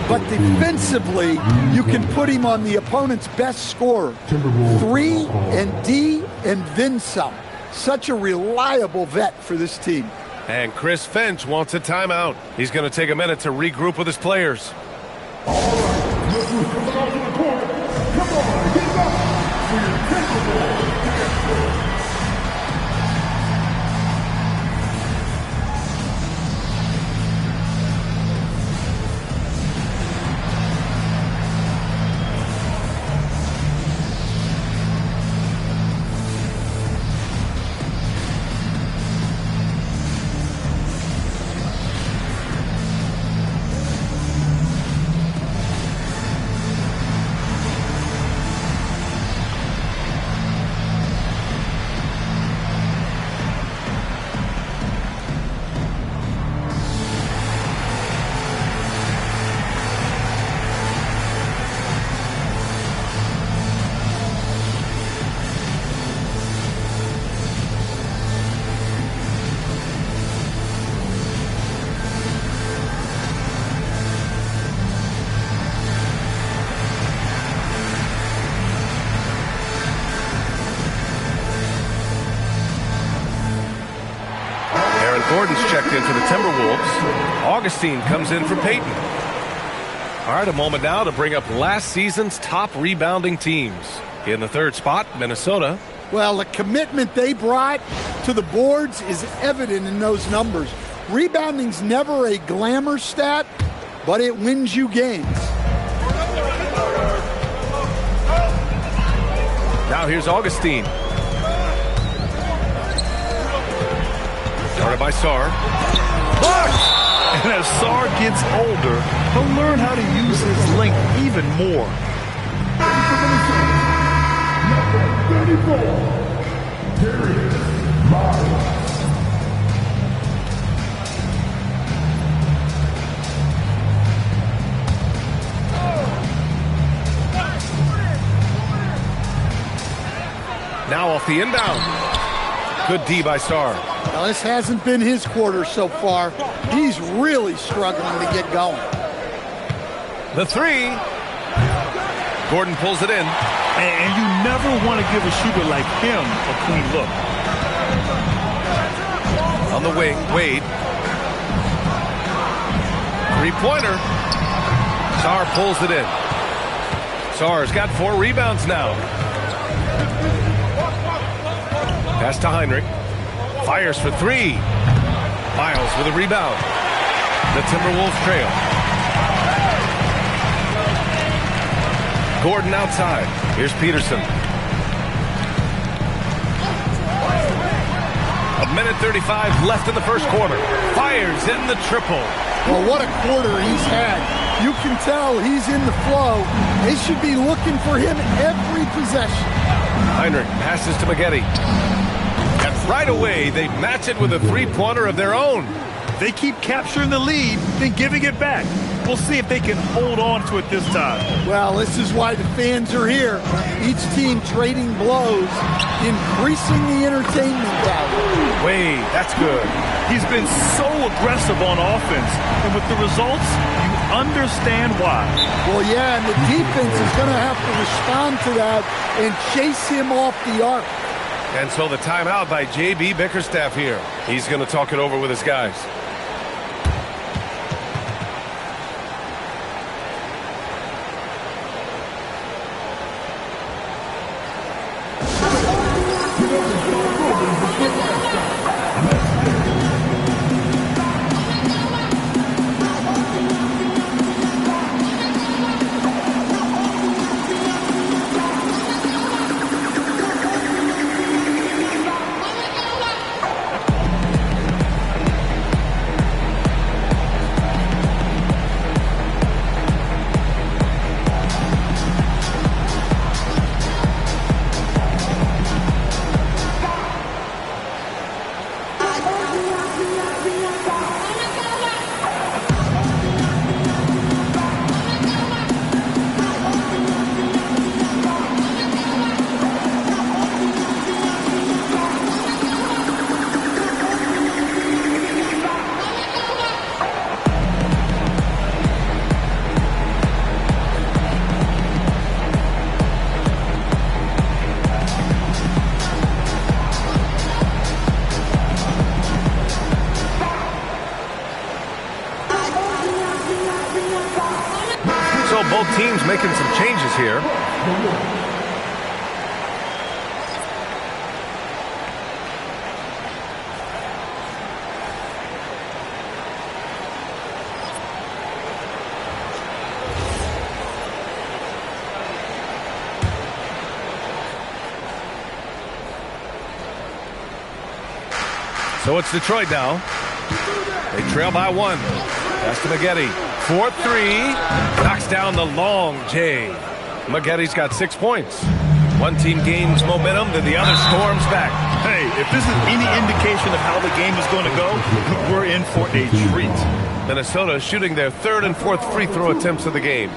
S8: but defensively, you can put him on the opponent's best scorer. 3 and D and then some. Such a reliable vet for this team.
S13: And Chris Finch wants a timeout. He's going to take a minute to regroup with his players. Gordon's checked in for the Timberwolves. Augustine comes in for Peyton. All right, a moment now to bring up last season's top rebounding teams. In the third spot, Minnesota.
S8: Well, the commitment they brought to the boards is evident in those numbers. Rebounding's never a glamour stat, but it wins you games.
S13: Now here's Augustine. Started by Sarr.
S11: And as Sarr gets older, he'll learn how to use his length even more.
S13: Now off the inbound. Good D by Sarr.
S8: Now, this hasn't been his quarter so far. He's really struggling to get going.
S13: The three. Gordon pulls it in.
S11: And you never want to give a shooter like him a clean look.
S13: On the wing, Wade. Three-pointer. Sarr pulls it in. Sarr's got 4 rebounds now. Pass to Heinrich. Fires for 3. Miles with a rebound. The Timberwolves trail. Gordon outside. Here's Peterson. 1:35 left in the first quarter. Fires in the triple.
S8: Well, what a quarter he's had. You can tell he's in the flow. They should be looking for him every possession.
S13: Heinrich passes to Maggette. And right away, they match it with a three-pointer of their own.
S11: They keep capturing the lead, then giving it back. We'll see if they can hold on to it this time.
S8: Well, this is why the fans are here. Each team trading blows, increasing the entertainment value.
S13: Wade, that's good.
S11: He's been so aggressive on offense, and with the results, you understand why.
S8: Well, yeah, and the defense is going to have to respond to that and chase him off the arc.
S13: And so the timeout by J.B. Bickerstaff here. He's going to talk it over with his guys. teams making some changes here. So it's Detroit now. They trail by 1. Pass to Maggette. 4-3. Knocks down the long J. Maggette's got 6 points. One team gains momentum, then the other storms back.
S11: Hey, if this is any indication of how the game is going to go, we're in for a treat.
S13: Minnesota shooting their 3rd and 4th free throw attempts of the game.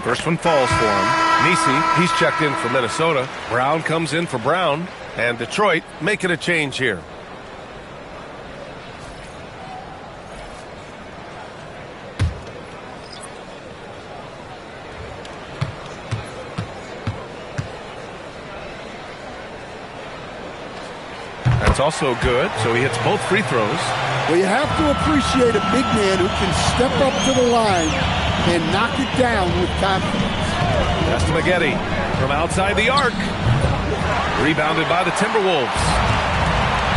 S13: First one falls for him. Nisi, he's checked in for Minnesota. Brown comes in for Brown. And Detroit making a change here. That's also good, so he hits both free throws.
S21: Well, you have to appreciate a big man who can step up to the line and knock it down with confidence.
S13: Pass to Maggette from outside the arc. Rebounded by the Timberwolves.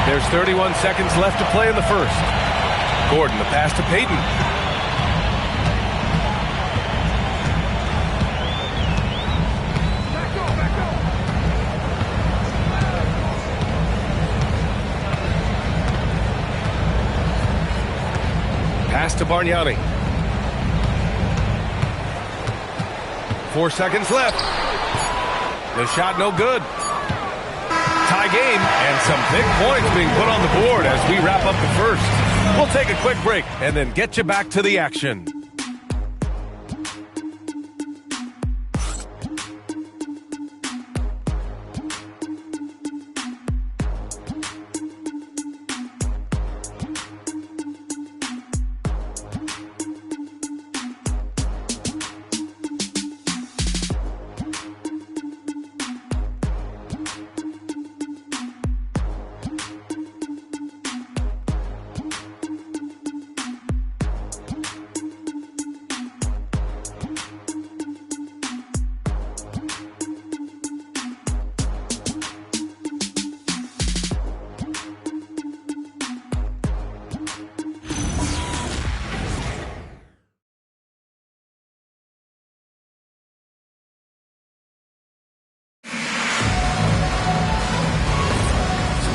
S13: There's 31 seconds left to play in the first. Gordon, the pass to Payton. Pass to Bargnani. 4 seconds left. The shot no good. Tie game, and some big points being put on the board as we wrap up the first. We'll take a quick break and then get you back to the action.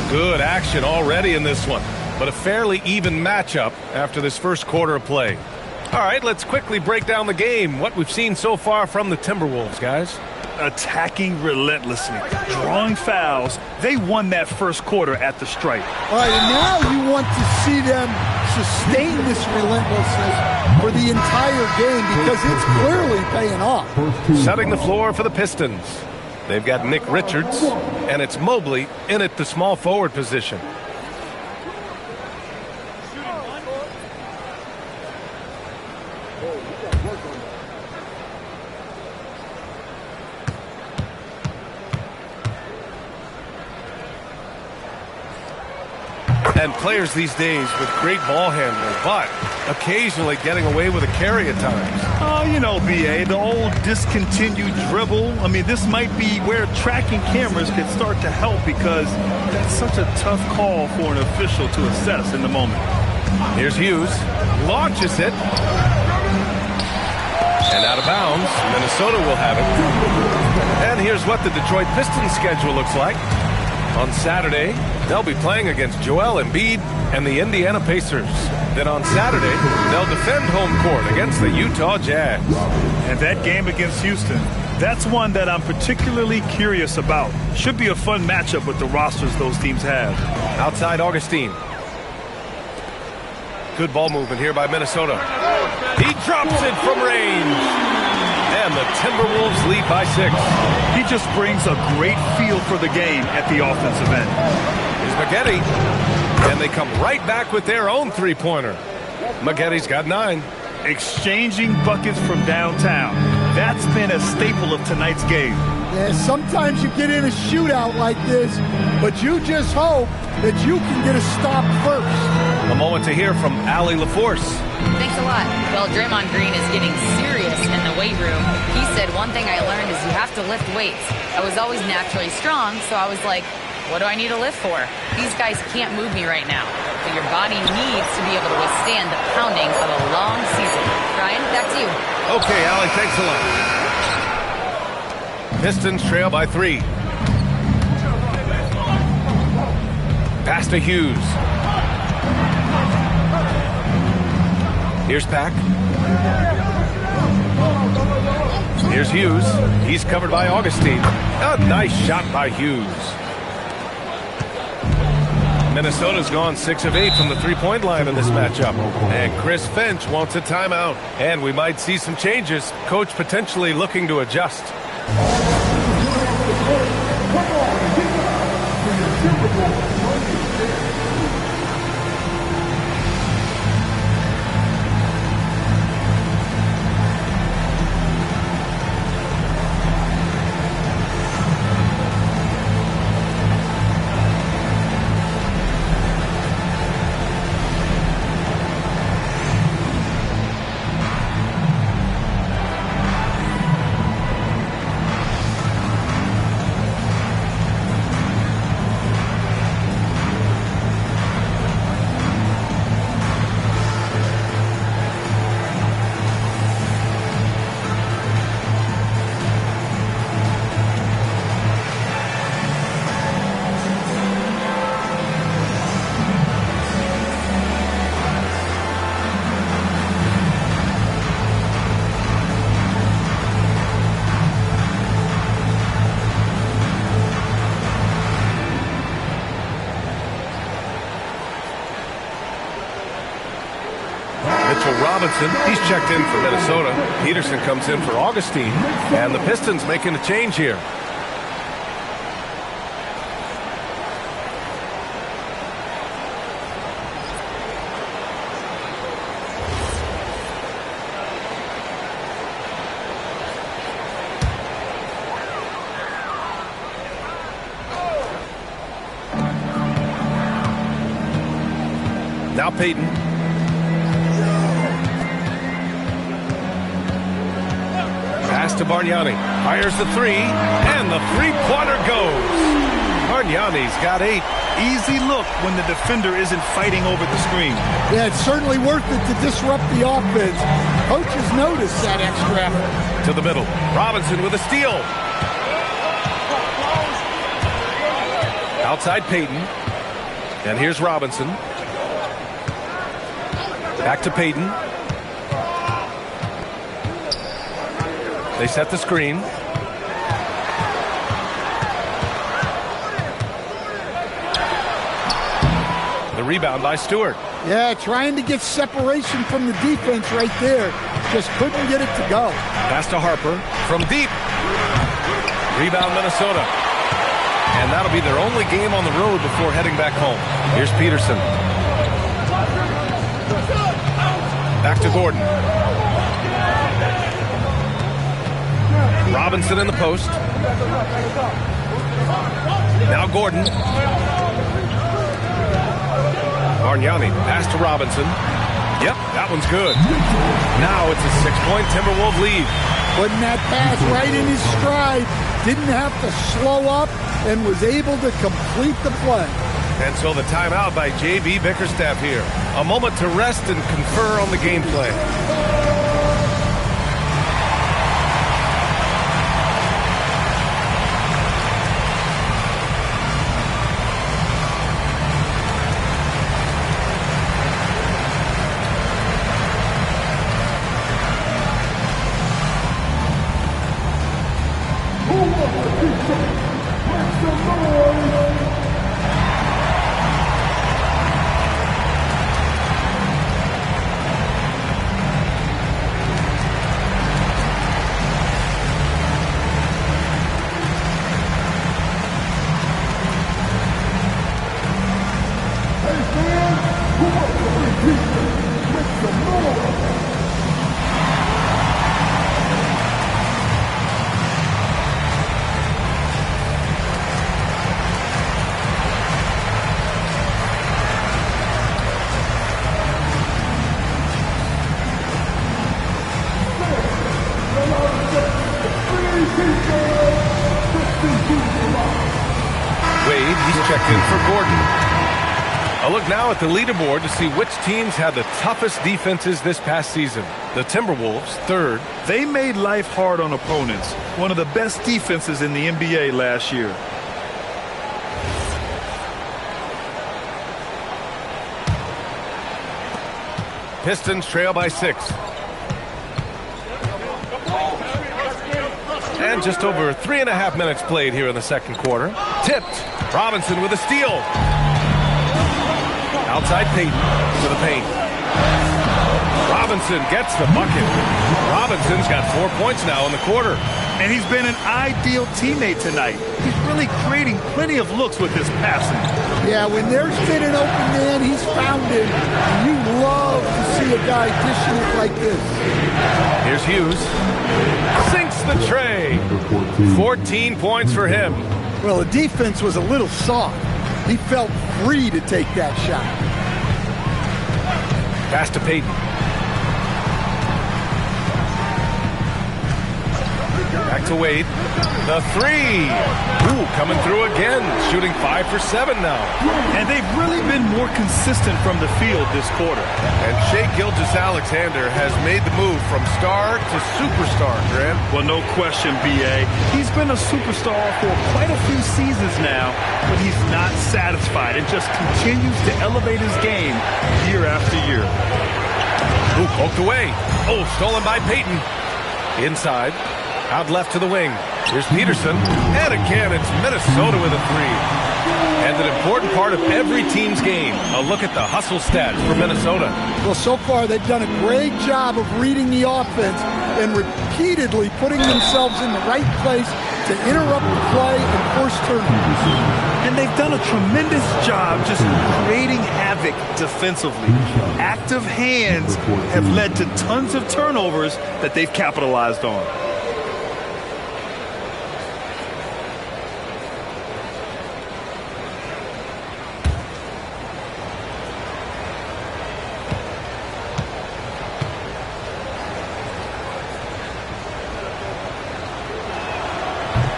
S13: Good action already in this one, but a fairly even matchup after this first quarter of play. All right, let's quickly break down the game. What we've seen so far from the Timberwolves, guys.
S11: Attacking relentlessly, drawing fouls. They won that first quarter at the stripe.
S21: All right, and now you want to see them sustain this relentlessness for the entire game because it's clearly paying off.
S13: Setting the floor for the Pistons. They've got Nick Richards, and it's Mobley in at the small forward position. And players these days with great ball handling, but occasionally getting away with a carry at times.
S11: Oh, you know, B.A., the old discontinued dribble. I mean, this might be where tracking cameras could start to help because that's such a tough call for an official to assess in the moment.
S13: Here's Hughes. Launches it. And out of bounds. Minnesota will have it. And here's what the Detroit Pistons schedule looks like. On Saturday, they'll be playing against Joel Embiid and the Indiana Pacers. Then on Saturday, they'll defend home court against the Utah Jazz.
S11: And that game against Houston, that's one that I'm particularly curious about. Should be a fun matchup with the rosters those teams have.
S13: Outside Augustine. Good ball movement here by Minnesota. He drops it from range. And the Timberwolves lead by 6.
S11: He just brings a great feel for the game at the offensive end.
S13: Here's Maggette. And they come right back with their own three-pointer. Maggotti's got 9.
S11: Exchanging buckets from downtown. That's been a staple of tonight's game.
S8: Yeah, sometimes you get in a shootout like this, but you just hope that you can get a stop first.
S13: A moment to hear from Allie LaForce.
S2: Thanks a lot. Well, Draymond Green is getting serious in the weight room. He said, one thing I learned is you have to lift weights. I was always naturally strong, so I was like, what do I need to lift for? These guys can't move me right now. But your body needs to be able to withstand the pounding of a long season. Ryan, back to you.
S13: Okay, Allie, thanks a lot. Pistons trail by 3. Pass to Hughes. Here's Pack. Here's Hughes. He's covered by Augustine. A nice shot by Hughes. Minnesota's gone 6 of 8 from the three-point line in this matchup. And Chris Finch wants a timeout. And we might see some changes. Coach potentially looking to adjust. Robinson, he's checked in for Minnesota. Peterson comes in for Augustine. And the Pistons making a change here. Now Payton. Pass to Bargnani. Fires the 3, and the three-pointer goes. Bargnani's got 8.
S11: Easy look when the defender isn't fighting over the screen.
S8: Yeah, it's certainly worth it to disrupt the offense. Coaches notice that extra effort.
S13: To the middle. Robinson with a steal. Outside Payton. And here's Robinson. Back to Payton. They set the screen. The rebound by Stewart.
S8: Yeah, trying to get separation from the defense right there. Just couldn't get it to go.
S13: Pass to Harper from deep. Rebound Minnesota. And that'll be their only game on the road before heading back home. Here's Peterson. Back to Gordon. Robinson in the post. Now Gordon. Bargnani, pass to Robinson. Yep, that one's good. Now it's a 6-point Timberwolves lead.
S8: Putting that pass right in his stride. Didn't have to slow up and was able to complete the play.
S13: And so the timeout by J.B. Bickerstaff here. A moment to rest and confer on the game plan. checked in for Gordon. A look now at the leaderboard to see which teams had the toughest defenses this past season. The Timberwolves, third.
S11: They made life hard on opponents. One of the best defenses in the NBA last year.
S13: Pistons trail by 6. And just over 3.5 minutes played here in the second quarter. Tipped. Robinson with a steal. Outside Payton to the paint. Robinson gets the bucket. Robinson's got 4 points now in the quarter.
S11: And he's been an ideal teammate tonight. He's really creating plenty of looks with his passing.
S8: Yeah, when there's been an open man, he's found him. And you love to see a guy dishing it like this.
S13: Here's Hughes. Sinks the tray. 14 points for him.
S8: Well, the defense was a little soft. He felt free to take that shot.
S13: Pass to Payton. Back to Wade. The three. Ooh, coming through again. Shooting 5 for 7 now.
S11: And they've really been more consistent from the field this quarter.
S13: And Shai Gilgeous-Alexander has made the move from star to superstar, Grant.
S11: Well, no question, B.A. He's been a superstar for quite a few seasons now, but he's not satisfied and just continues to elevate his game year after year.
S13: Ooh, poked away. Oh, stolen by Payton. Inside. Out left to the wing. Here's Peterson. And again, it's Minnesota with a three. And an important part of every team's game. A look at the hustle stats for Minnesota.
S8: Well, so far they've done a great job of reading the offense and repeatedly putting themselves in the right place to interrupt the play and force turnovers.
S11: And they've done a tremendous job just creating havoc defensively. Active hands have led to tons of turnovers that they've capitalized on.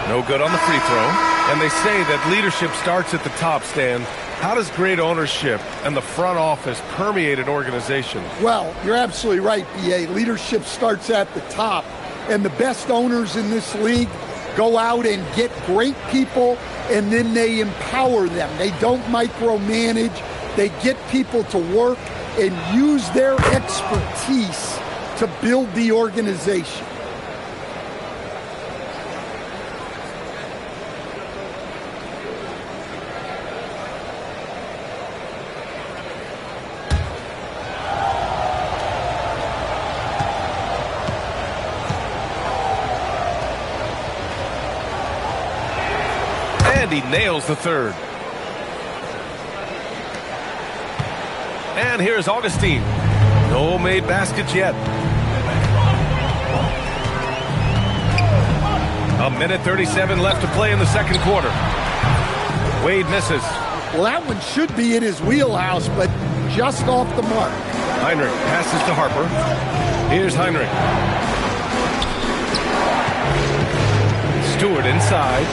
S13: No good on the free throw. And they say that leadership starts at the top, Stan. How does great ownership and the front office permeate an organization?
S8: Well, you're absolutely right, B.A. Leadership starts at the top. And the best owners in this league go out and get great people, and then they empower them. They don't micromanage. They get people to work and use their expertise to build the organization.
S13: He nails the third. And here's Augustine. No made baskets yet. A minute 37 left to play in the second quarter. Wade misses.
S8: Well, that one should be in his wheelhouse, but just off the mark.
S13: Heinrich passes to Harper. Here's Heinrich. Stewart inside.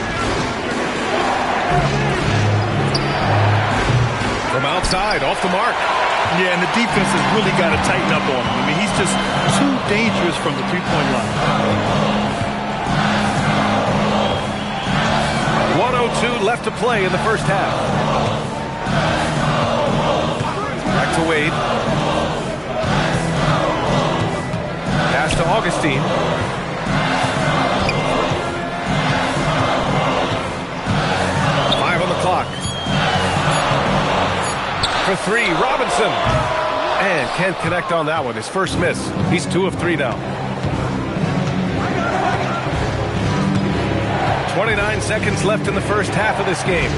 S13: From outside, off the mark.
S11: Yeah, and the defense has really got to tighten up on him. I mean, he's just too dangerous from the three-point line.
S13: 1:02 left to play in the first half. Back to Wade. Pass to Augustine. For three, Robinson. And can't connect on that one. His first miss. He's 2 of 3 now. 29 seconds left in the first half of this game.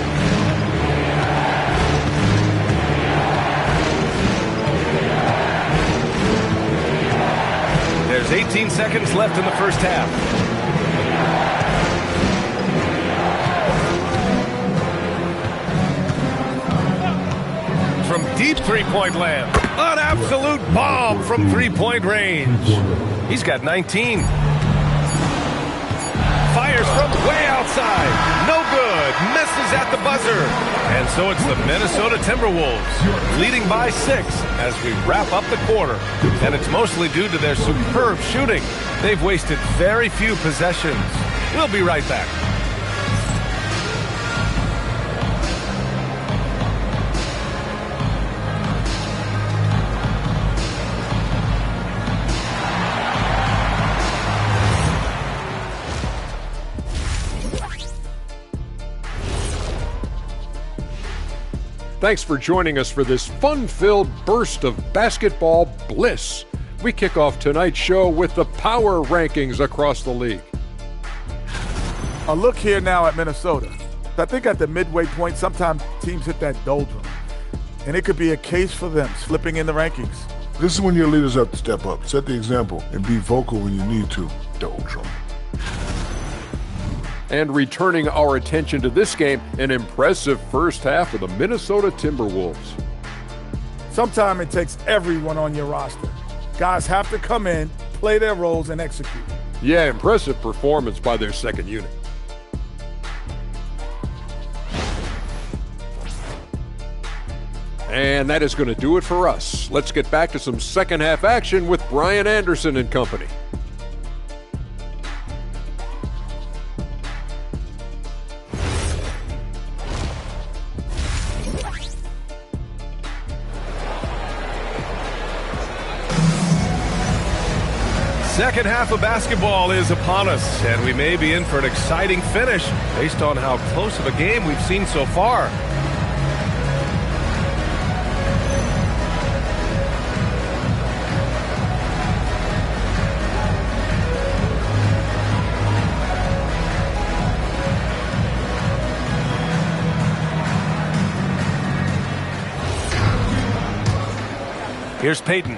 S13: There's 18 seconds left in the first half. From deep three-point land. An absolute bomb from three-point range. He's got 19. fires from way outside. No good. Misses at the buzzer. And so it's the Minnesota Timberwolves leading by 6 as we wrap up the quarter. And it's mostly due to their superb shooting. They've wasted very few possessions. We'll be right back.
S5: Thanks for joining us for this fun-filled burst of basketball bliss. We kick off tonight's show with the power rankings across the league.
S6: A look here now at Minnesota. I think at the midway point, sometimes teams hit that doldrum. And it could be a case for them slipping in the rankings.
S15: This is when your leaders have to step up, set the example, and be vocal when you need to. Doldrum.
S5: And returning our attention to this game, an impressive first half of the Minnesota Timberwolves.
S6: Sometimes it takes everyone on your roster. Guys have to come in, play their roles, and execute.
S5: Yeah, impressive performance by their second unit. And that is going to do it for us. Let's get back to some second half action with Brian Anderson and company.
S13: Second half of basketball is upon us, and we may be in for an exciting finish based on how close of a game we've seen so far. Here's Payton.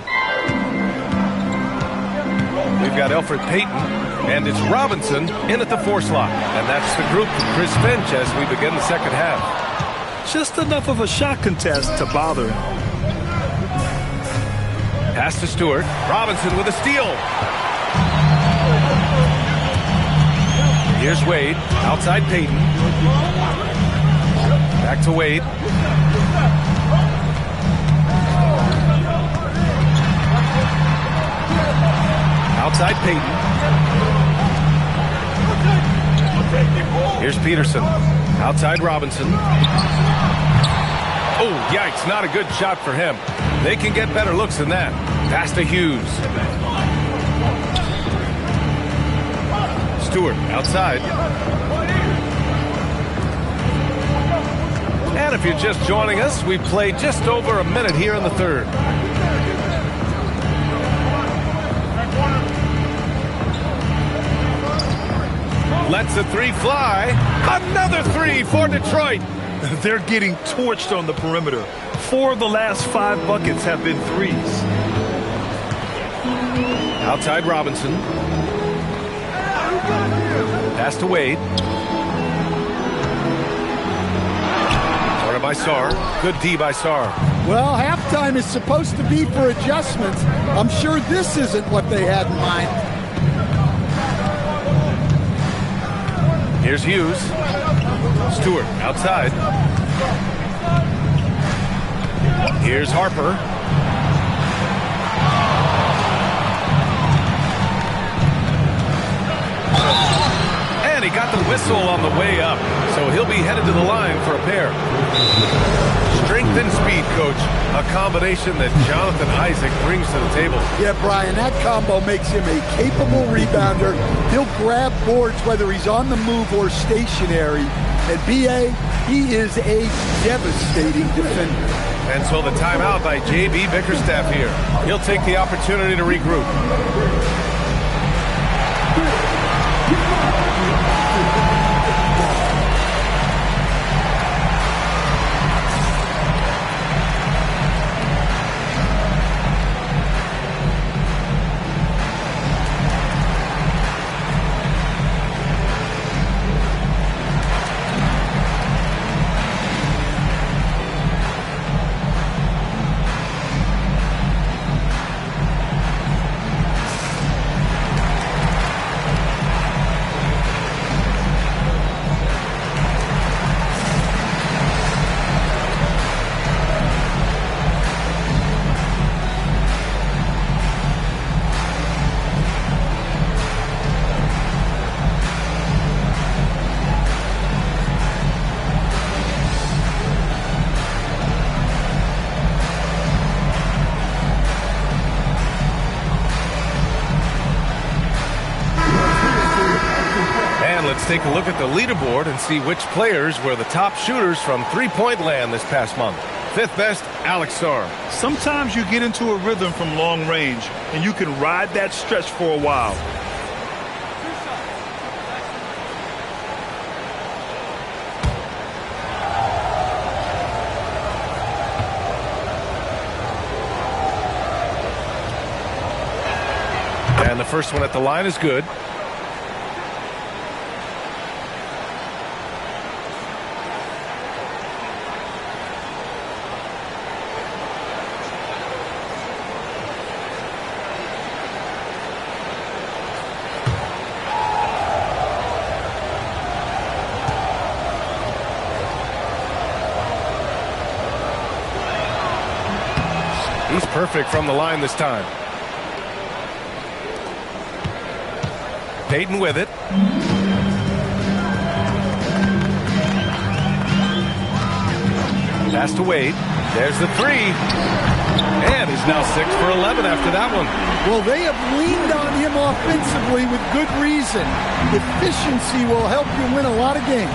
S13: We've got Elfrid Payton, and it's Robinson in at the 4 slot. And that's the group for Chris Finch as we begin the second half.
S11: Just enough of a shot contest to bother him.
S13: Pass to Stewart. Robinson with a steal. Here's Wade. Outside Payton. Back to Wade. Outside Payton. Here's Peterson. Outside Robinson. Oh, yikes. Not a good shot for him. They can get better looks than that. Pass to Hughes. Stewart outside. And if you're just joining us, we played just over a minute here in the third. Lets the 3 fly. Another 3 for Detroit.
S11: They're getting torched on the perimeter. 4 of the last 5 buckets have been 3s.
S13: Outside Robinson. Pass to Wade. Corner by Sarr. Good D by Sarr.
S8: Well, halftime is supposed to be for adjustments. I'm sure this isn't what they had in mind.
S13: Here's Hughes. Stewart outside. Here's Harper. And he got the whistle on the way up, so he'll be headed to the line for a pair. Strength and speed, Coach. A combination that Jonathan Isaac brings to the table.
S8: Yeah, Brian, that combo makes him a capable rebounder. He'll grab boards whether he's on the move or stationary. And B.A., he is a devastating defender.
S13: And so the timeout by J.B. Bickerstaff here. He'll take the opportunity to regroup. let's take a look at the leaderboard and see which players were the top shooters from three-point land this past month. Fifth best, Alex Starr.
S11: Sometimes you get into a rhythm from long range, and you can ride that stretch for a while.
S13: And the first one at the line is good. He's perfect from the line this time. Payton with it. Pass to Wade. There's the three. And he's now 6 for 11 after that one.
S8: Well, they have leaned on him offensively with good reason. Efficiency will help you win a lot of games.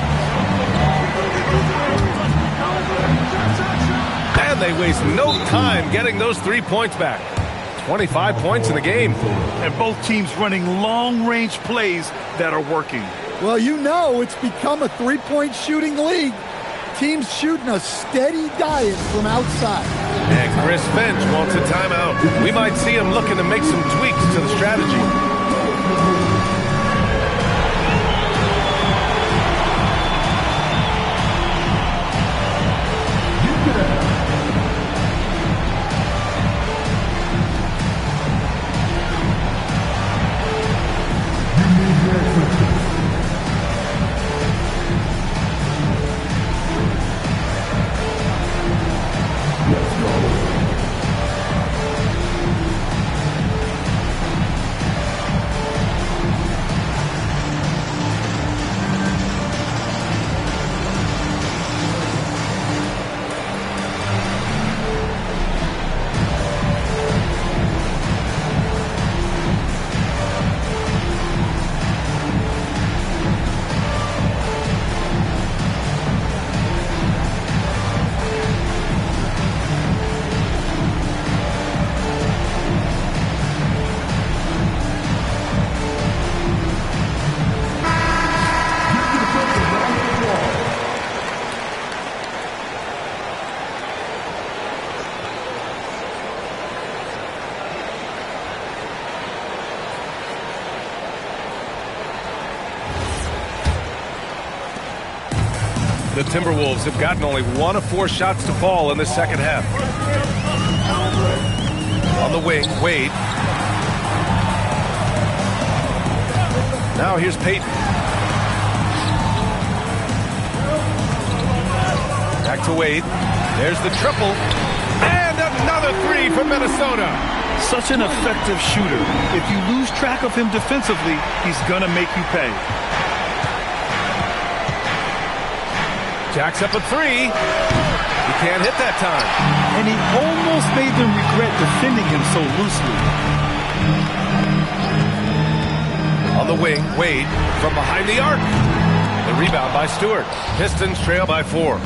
S13: And they waste no time getting those 3 points back. 25 points in the game.
S11: And both teams running long-range plays that are working.
S8: Well, you know it's become a three-point shooting league. Teams shooting a steady diet from outside.
S13: And Chris Finch wants a timeout. We might see him looking to make some tweaks to the strategy. The Timberwolves have gotten only 1 of 4 shots to fall in the second half. On the wing, Wade. Now here's Payton. Back to Wade. There's the triple. And another three from Minnesota.
S11: Such an effective shooter. If you lose track of him defensively, he's going to make you pay.
S13: Jacks up a three. He can't hit that time.
S11: And he almost made them regret defending him so loosely.
S13: On the wing, Wade from behind the arc. The rebound by Stewart. Pistons trail by 4.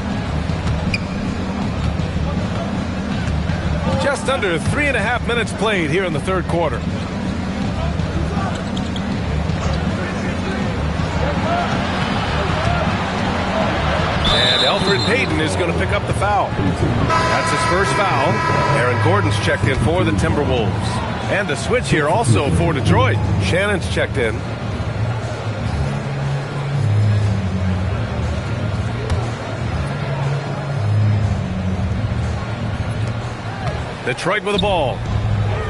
S13: Just under 3.5 minutes played here in the third quarter. And Elfrid Payton is going to pick up the foul. That's his first foul. Aaron Gordon's checked in for the Timberwolves. And the switch here also for Detroit. Shannon's checked in. Detroit with the ball.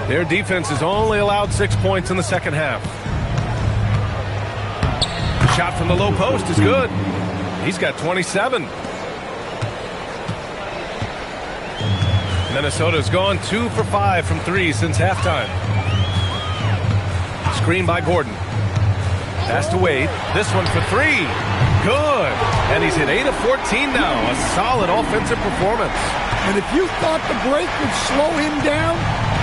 S13: Their defense has only allowed 6 points in the second half. The shot from the low post is good. He's got 27. Minnesota's gone 2 for 5 from 3 since halftime. Screen by Gordon. Pass to Wade. This one for 3. Good. And he's hit 8 of 14 now. A solid offensive performance.
S8: And if you thought the break would slow him down,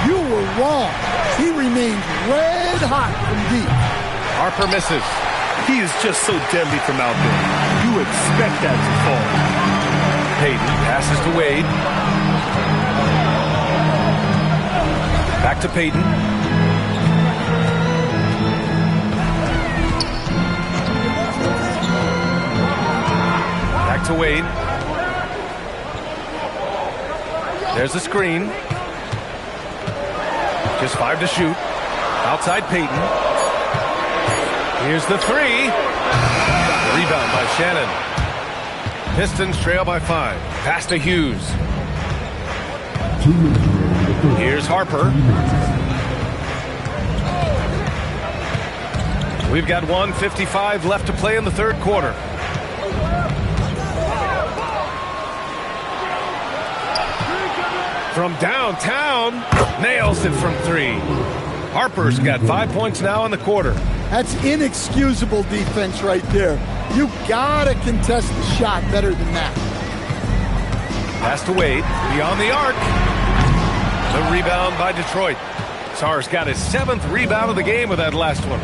S8: you were wrong. He remains red hot from deep.
S13: Harper misses.
S11: He is just so deadly from out there. You expect that to fall.
S13: Payton passes to Wade. Back to Payton. Back to Wade. There's the screen. Just 5 to shoot. Outside Payton. Here's the 3. Rebound by Shannon. Pistons trail by 5. Pass to Hughes. Here's Harper. We've got 1:55 left to play in the third quarter. From downtown, nails it from 3. Harper's got 5 points now in the quarter.
S8: That's inexcusable defense right there. You gotta contest the shot better than that.
S13: Pass to Wade, beyond the arc. The rebound by Detroit. Sarr's got his 7th rebound of the game with that last one.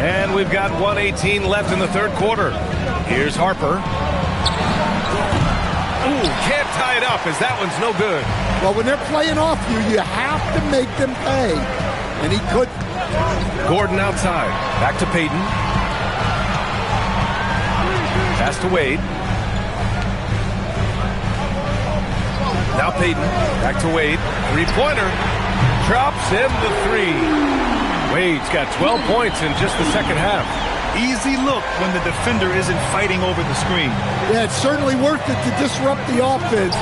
S13: And we've got 1:18 left in the third quarter. Here's Harper. Ooh, can't tie it up as that one's no good.
S8: Well, when they're playing off you, you have to make them pay. And he couldn't.
S13: Gordon outside. Back to Payton. Pass to Wade. Now Payton. Back to Wade. Three-pointer. Drops in the 3. Wade's got 12 points in just the second half.
S11: Easy look when the defender isn't fighting over the screen.
S8: Yeah, it's certainly worth it to disrupt the offense.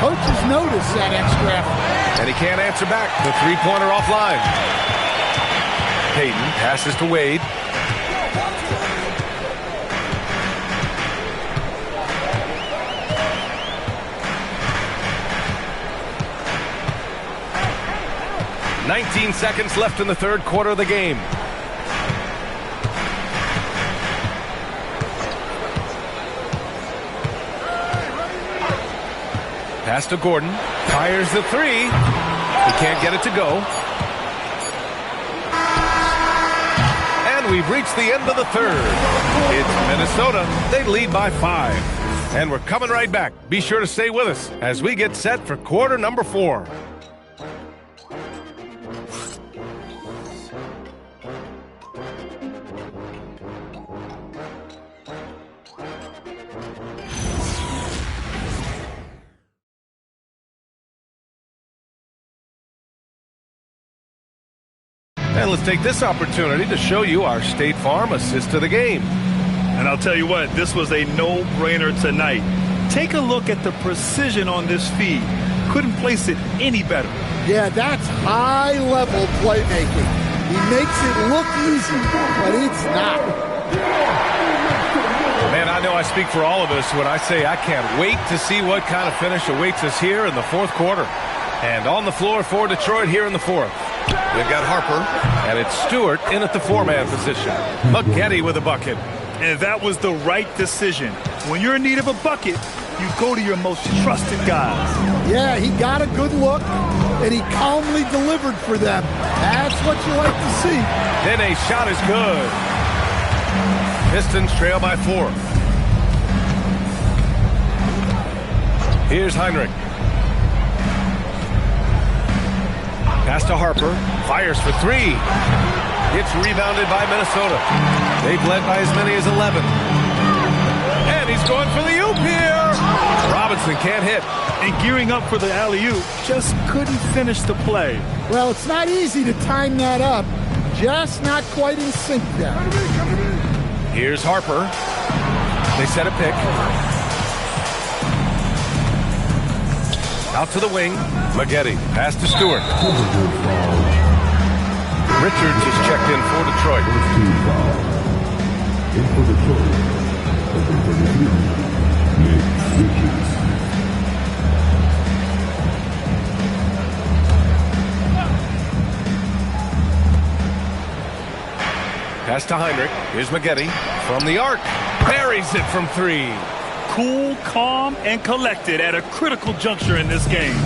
S8: Coaches notice that extra effort.
S13: And he can't answer back. The three-pointer offline. Payton passes to Wade. "19 seconds left in the third quarter of the game. Pass to Gordon. Fires the 3. He can't get it to go. And we've reached the end of the third. It's Minnesota. They lead by 5. And we're coming right back. Be sure to stay with us as we get set for quarter number 4. And let's take this opportunity to show you our State Farm assist to the game.
S11: And I'll tell you what, this was a no-brainer tonight. Take a look at the precision on this feed. Couldn't place it any better.
S8: Yeah, that's high-level playmaking. He makes it look easy, but it's not.
S13: Man, I know I speak for all of us when I say I can't wait to see what kind of finish awaits us here in the fourth quarter. And on the floor for Detroit here in the fourth. They've got Harper, and it's Stewart in at the 4-man position. Maggette with a bucket.
S11: And that was the right decision. When you're in need of a bucket, you go to your most trusted guys.
S8: Yeah, he got a good look, and he calmly delivered for them. That's what you like to see.
S13: Then a shot is good. Pistons trail by 4. Here's Heinrich. Pass to Harper. Fires for 3. It's rebounded by Minnesota. They've led by as many as 11. And he's going for the oop here. Robinson can't hit.
S11: And gearing up for the alley-oop, just couldn't finish the play.
S8: Well, it's not easy to time that up. Just not quite in sync there.
S13: Here's Harper. They set a pick. Out to the wing. Maggette. Pass to Stewart. Richards is checked in for Detroit.
S4: In for Detroit, number 33, Nick Richards.
S13: Pass to Heinrich. Here's Maggette from the arc. Buries it from 3.
S11: Cool, calm, and collected at a critical juncture in this game.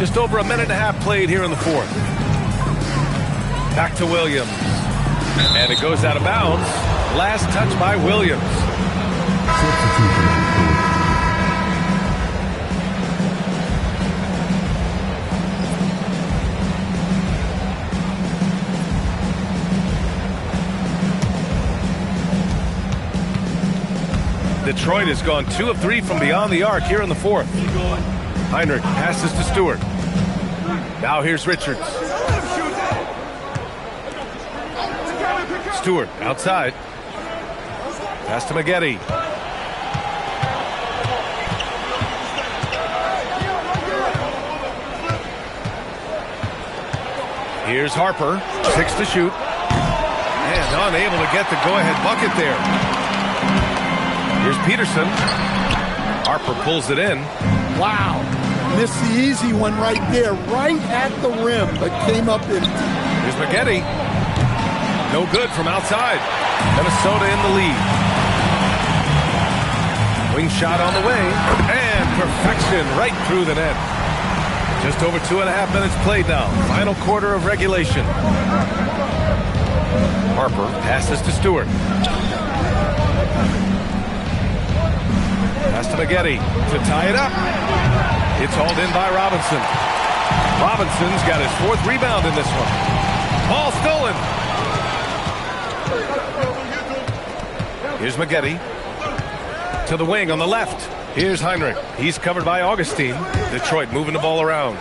S13: Just over a minute and a half played here in the fourth. Back to Williams. And it goes out of bounds. Last touch by Williams. Detroit has gone 2 of 3 from beyond the arc here in the fourth. Heinrich passes to Stewart. Now here's Richards. Stewart outside. Pass to Maggette. Here's Harper. 6 to shoot. And unable to get the go-ahead bucket there. Here's Peterson. Harper pulls it in.
S8: Wow. Missed the easy one right there, right at the rim, but came up in.
S13: Here's Maggette. No good from outside. Minnesota in the lead. Wing shot on the way. And perfection right through the net. Just over 2.5 minutes played now. Final quarter of regulation. Harper passes to Stewart. Pass to Maggette to tie it up. It's hauled in by Robinson. Robinson's got his 4th rebound in this one. Ball stolen. Here's Maggette to the wing on the left. Here's Heinrich. He's covered by Augustine. Detroit moving the ball around.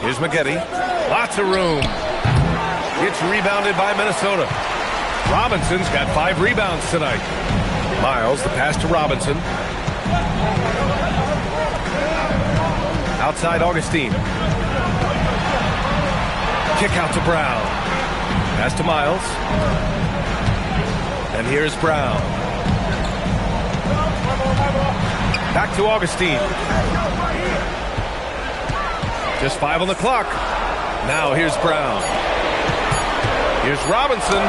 S13: Here's Maggette. Lots of room. It's rebounded by Minnesota. Robinson's got 5 rebounds tonight. Miles, the pass to Robinson. Outside Augustine. Kick out to Brown. Pass to Miles. And here's Brown. Back to Augustine. Just 5 on the clock. Now here's Brown. Here's Robinson.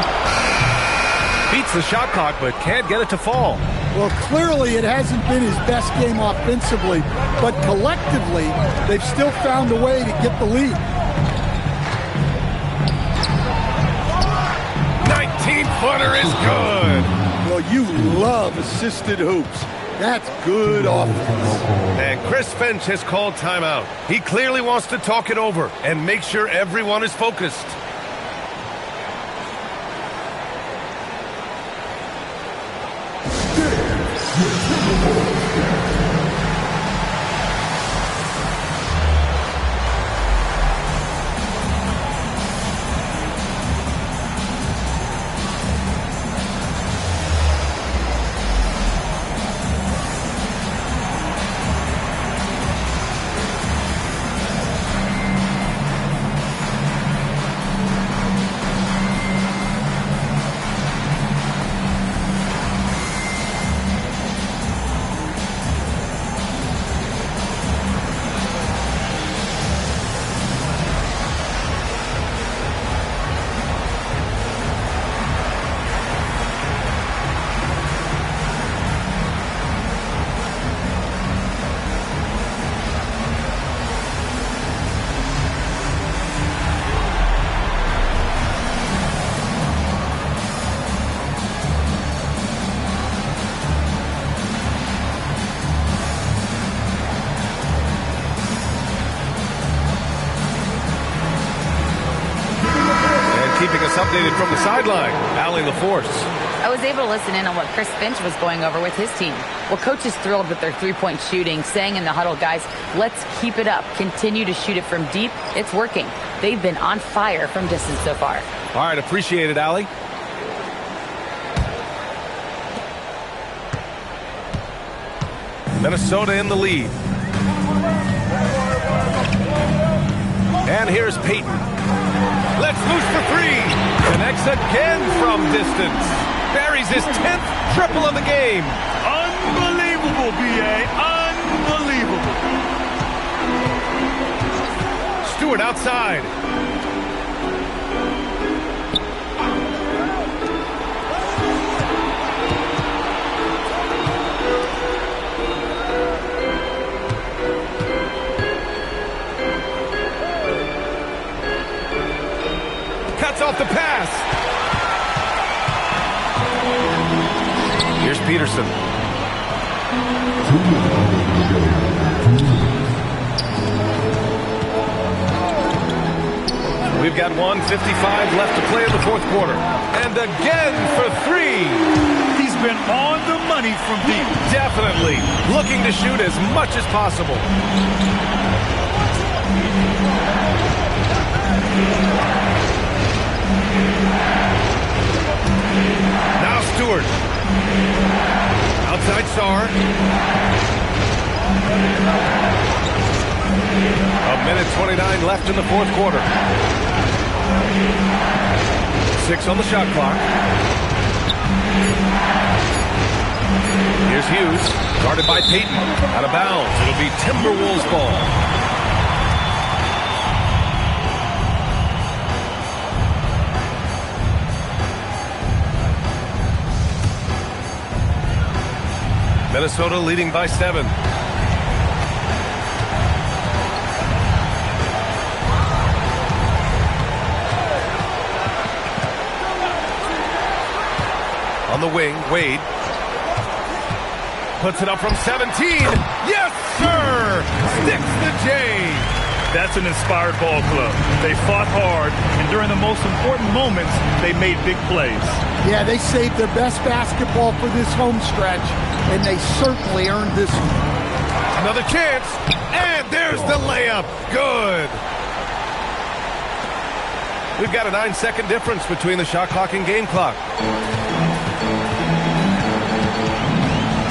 S13: Beats the shot clock, but can't get it to fall.
S8: Well, clearly it hasn't been his best game offensively, but collectively, they've still found a way to get the lead.
S13: 19-footer is good.
S8: Well, you love assisted hoops. That's good offense.
S13: And Chris Finch has called timeout. He clearly wants to talk it over and make sure everyone is focused. Keeping us updated from the sideline, Allie LaForce.
S2: I was able to listen in on what Chris Finch was going over with his team. Well, coach is thrilled with their three-point shooting, saying in the huddle, guys, let's keep it up. Continue to shoot it from deep. It's working. They've been on fire from distance so far.
S13: All right, appreciate it, Allie. Minnesota in the lead. And here's Peyton. Let's loose for 3. Connects again from distance. Buries his 10th triple of the game.
S11: Unbelievable, B.A. Unbelievable.
S13: Stewart outside. the pass. Here's Peterson. We've got 1:55 left to play in the fourth quarter. And again for three.
S11: He's been on the money from deep.
S13: Definitely looking to shoot as much as possible. Now Stewart. Outside Sarr. 1:29 left in the fourth quarter. 6 on the shot clock. Here's Hughes, guarded by Payton. Out of bounds. It'll be Timberwolves ball. Minnesota leading by 7. On the wing, Wade. Puts it up from 17. Yes, sir! Sticks the J.
S11: That's an inspired ball club. They fought hard, and during the most important moments, they made big plays.
S8: Yeah, they saved their best basketball for this home stretch, and they certainly earned this one.
S13: Another chance, and there's the layup. Good. We've got a 9-second difference between the shot clock and game clock.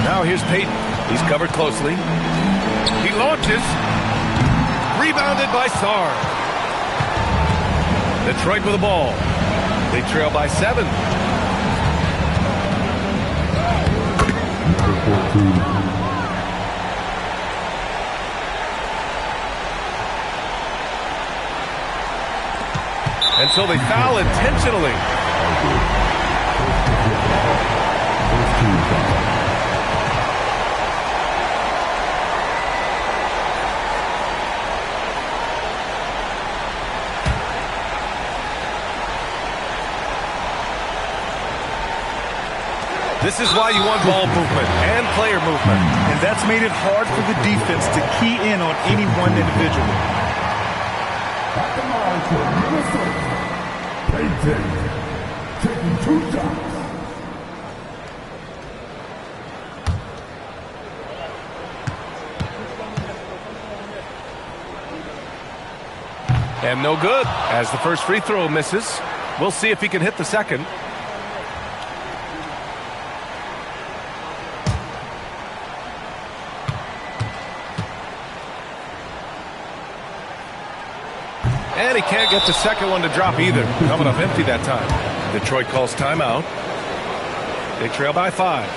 S13: Now here's Payton. He's covered closely. He launches. Rebounded by Sarr. Detroit with the ball. They trail by 7. And so they foul intentionally. This is why you want ball movement and player movement.
S11: And that's made it hard for the defense to key in on any one individual.
S4: At the line for Minnesota, Payton taking 2 shots.
S13: And no good, as the first free throw misses. We'll see if he can hit the second. And he can't get the second one to drop either. Coming up empty that time. Detroit calls timeout. They trail by 5.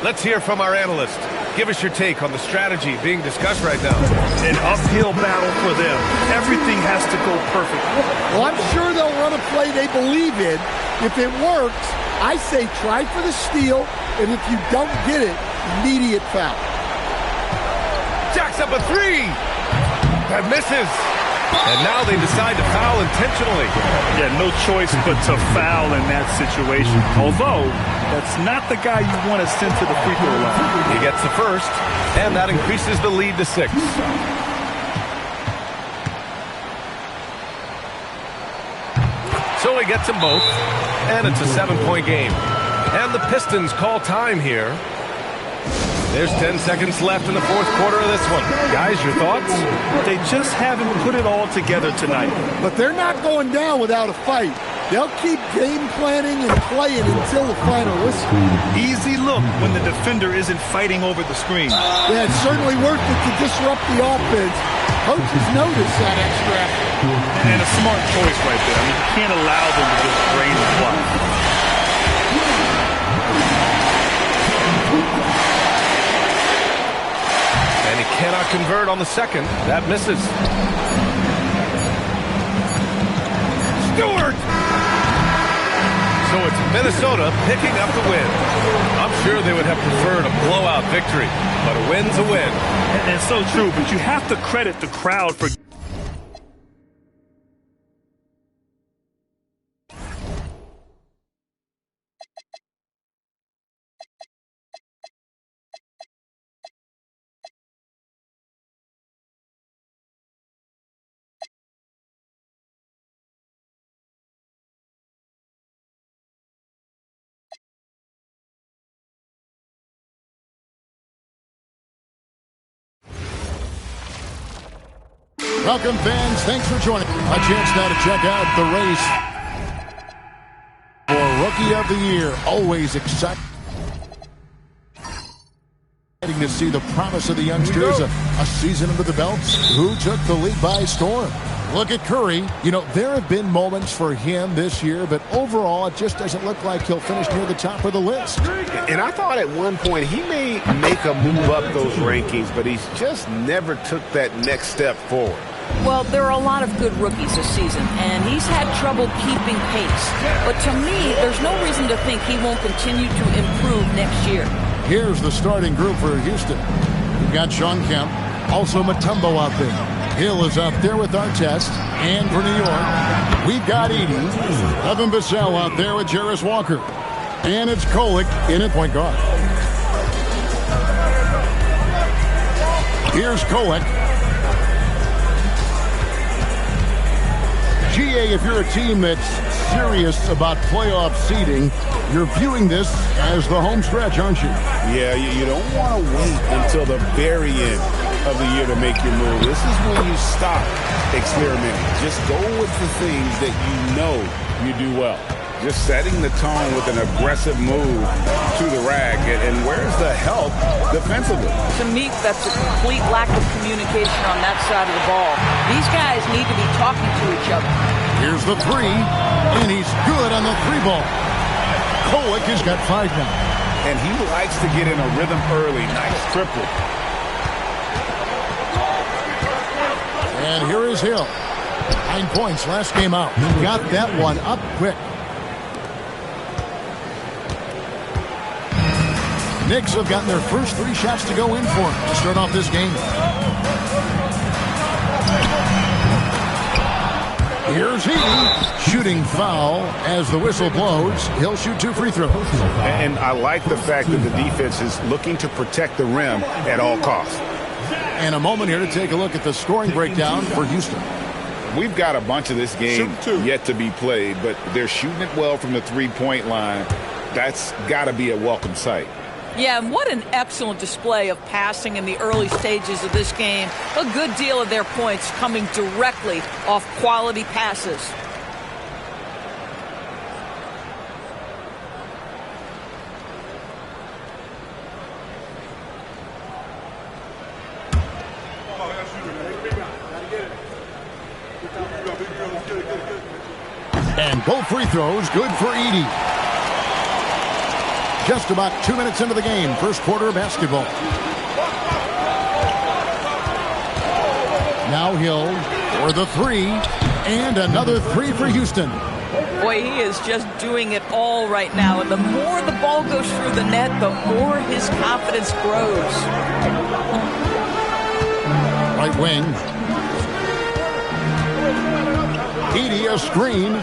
S13: Let's hear from our analyst. Give us your take on the strategy being discussed right now.
S11: An uphill battle for them. Everything has to go perfect.
S8: Well, I'm sure they'll run a play they believe in. If it works, I say try for the steal, and if you don't get it, immediate foul.
S13: Jacks up a 3. That misses. And now they decide to foul intentionally.
S11: Yeah, no choice but to foul in that situation. Although, that's not the guy you want to send to the free throw line.
S13: He gets the first, and that increases the lead to 6. So he gets them both, and it's a 7-point game. And the Pistons call time here. There's 10 seconds left in the fourth quarter of this one. Guys, your thoughts?
S11: They just haven't put it all together tonight.
S8: But they're not going down without a fight. They'll keep game planning and playing until the final whistle.
S11: Easy look when the defender isn't fighting over the screen.
S8: Yeah, it's certainly worth it to disrupt the offense. Coaches notice that extra effort.
S11: And a smart choice right there. I mean, you can't allow them to just drain the clock.
S13: And he cannot convert on the second. That misses. Stewart! So it's Minnesota picking up the win. I'm sure they would have preferred a blowout victory, but a win's a win.
S11: And it's so true, but you have to credit the crowd for
S1: Welcome, fans. Thanks for joining. A chance now to check out the race for Rookie of the Year. Always exciting to see the promise of the youngsters. A season under the belts. Who took the league by storm? Look at Curry. You know, there have been moments for him this year, but overall, it just doesn't look like he'll finish near the top of the list.
S7: And I thought at one point he may make a move up those rankings, but he's just never took that next step forward.
S12: Well, there are a lot of good rookies this season, and he's had trouble keeping pace. But to me, there's no reason to think he won't continue to improve next year.
S1: Here's the starting group for Houston. We've got Sean Kemp, also Mutombo out there. Hill is up there with Artest, and for New York, we've got Edey. Evan Vassell out there with Jarris Walker. And it's Kolek in at point guard. Here's Kolek. GA, if you're a team that's serious about playoff seeding, you're viewing this as the home stretch, aren't you?
S7: Yeah, you don't want to wait until the very end of the year to make your move. This is when you stop experimenting. Just go with the things that you know you do well. Just setting the tone with an aggressive move to the rack. And where's the help defensively?
S12: To me, that's a complete lack of communication on that side of the ball. These guys need to be talking to each other.
S1: Here's the three, and he's good on the three ball. Kolek has got 5 now.
S7: And he likes to get in a rhythm early. Nice triple.
S1: And here is Hill. 9 points last game out. Got that one up quick. Knicks have gotten their first 3 shots to go in for him to start off this game. Here's Edey, shooting foul as the whistle blows. He'll shoot 2 free throws.
S7: And I like the fact that the defense is looking to protect the rim at all costs.
S1: And a moment here to take a look at the scoring breakdown for Houston.
S7: We've got a bunch of this game yet to be played, but they're shooting it well from the three-point line. That's got to be a welcome sight.
S12: Yeah, and what an excellent display of passing in the early stages of this game. A good deal of their points coming directly off quality passes.
S1: And both free throws good for Edey. Just about 2 minutes into the game, first quarter of basketball. Now Hill for the 3, and another 3 for Houston.
S12: Boy, he is just doing it all right now. And the more the ball goes through the net, the more his confidence grows.
S1: Right wing. Edey, a screen.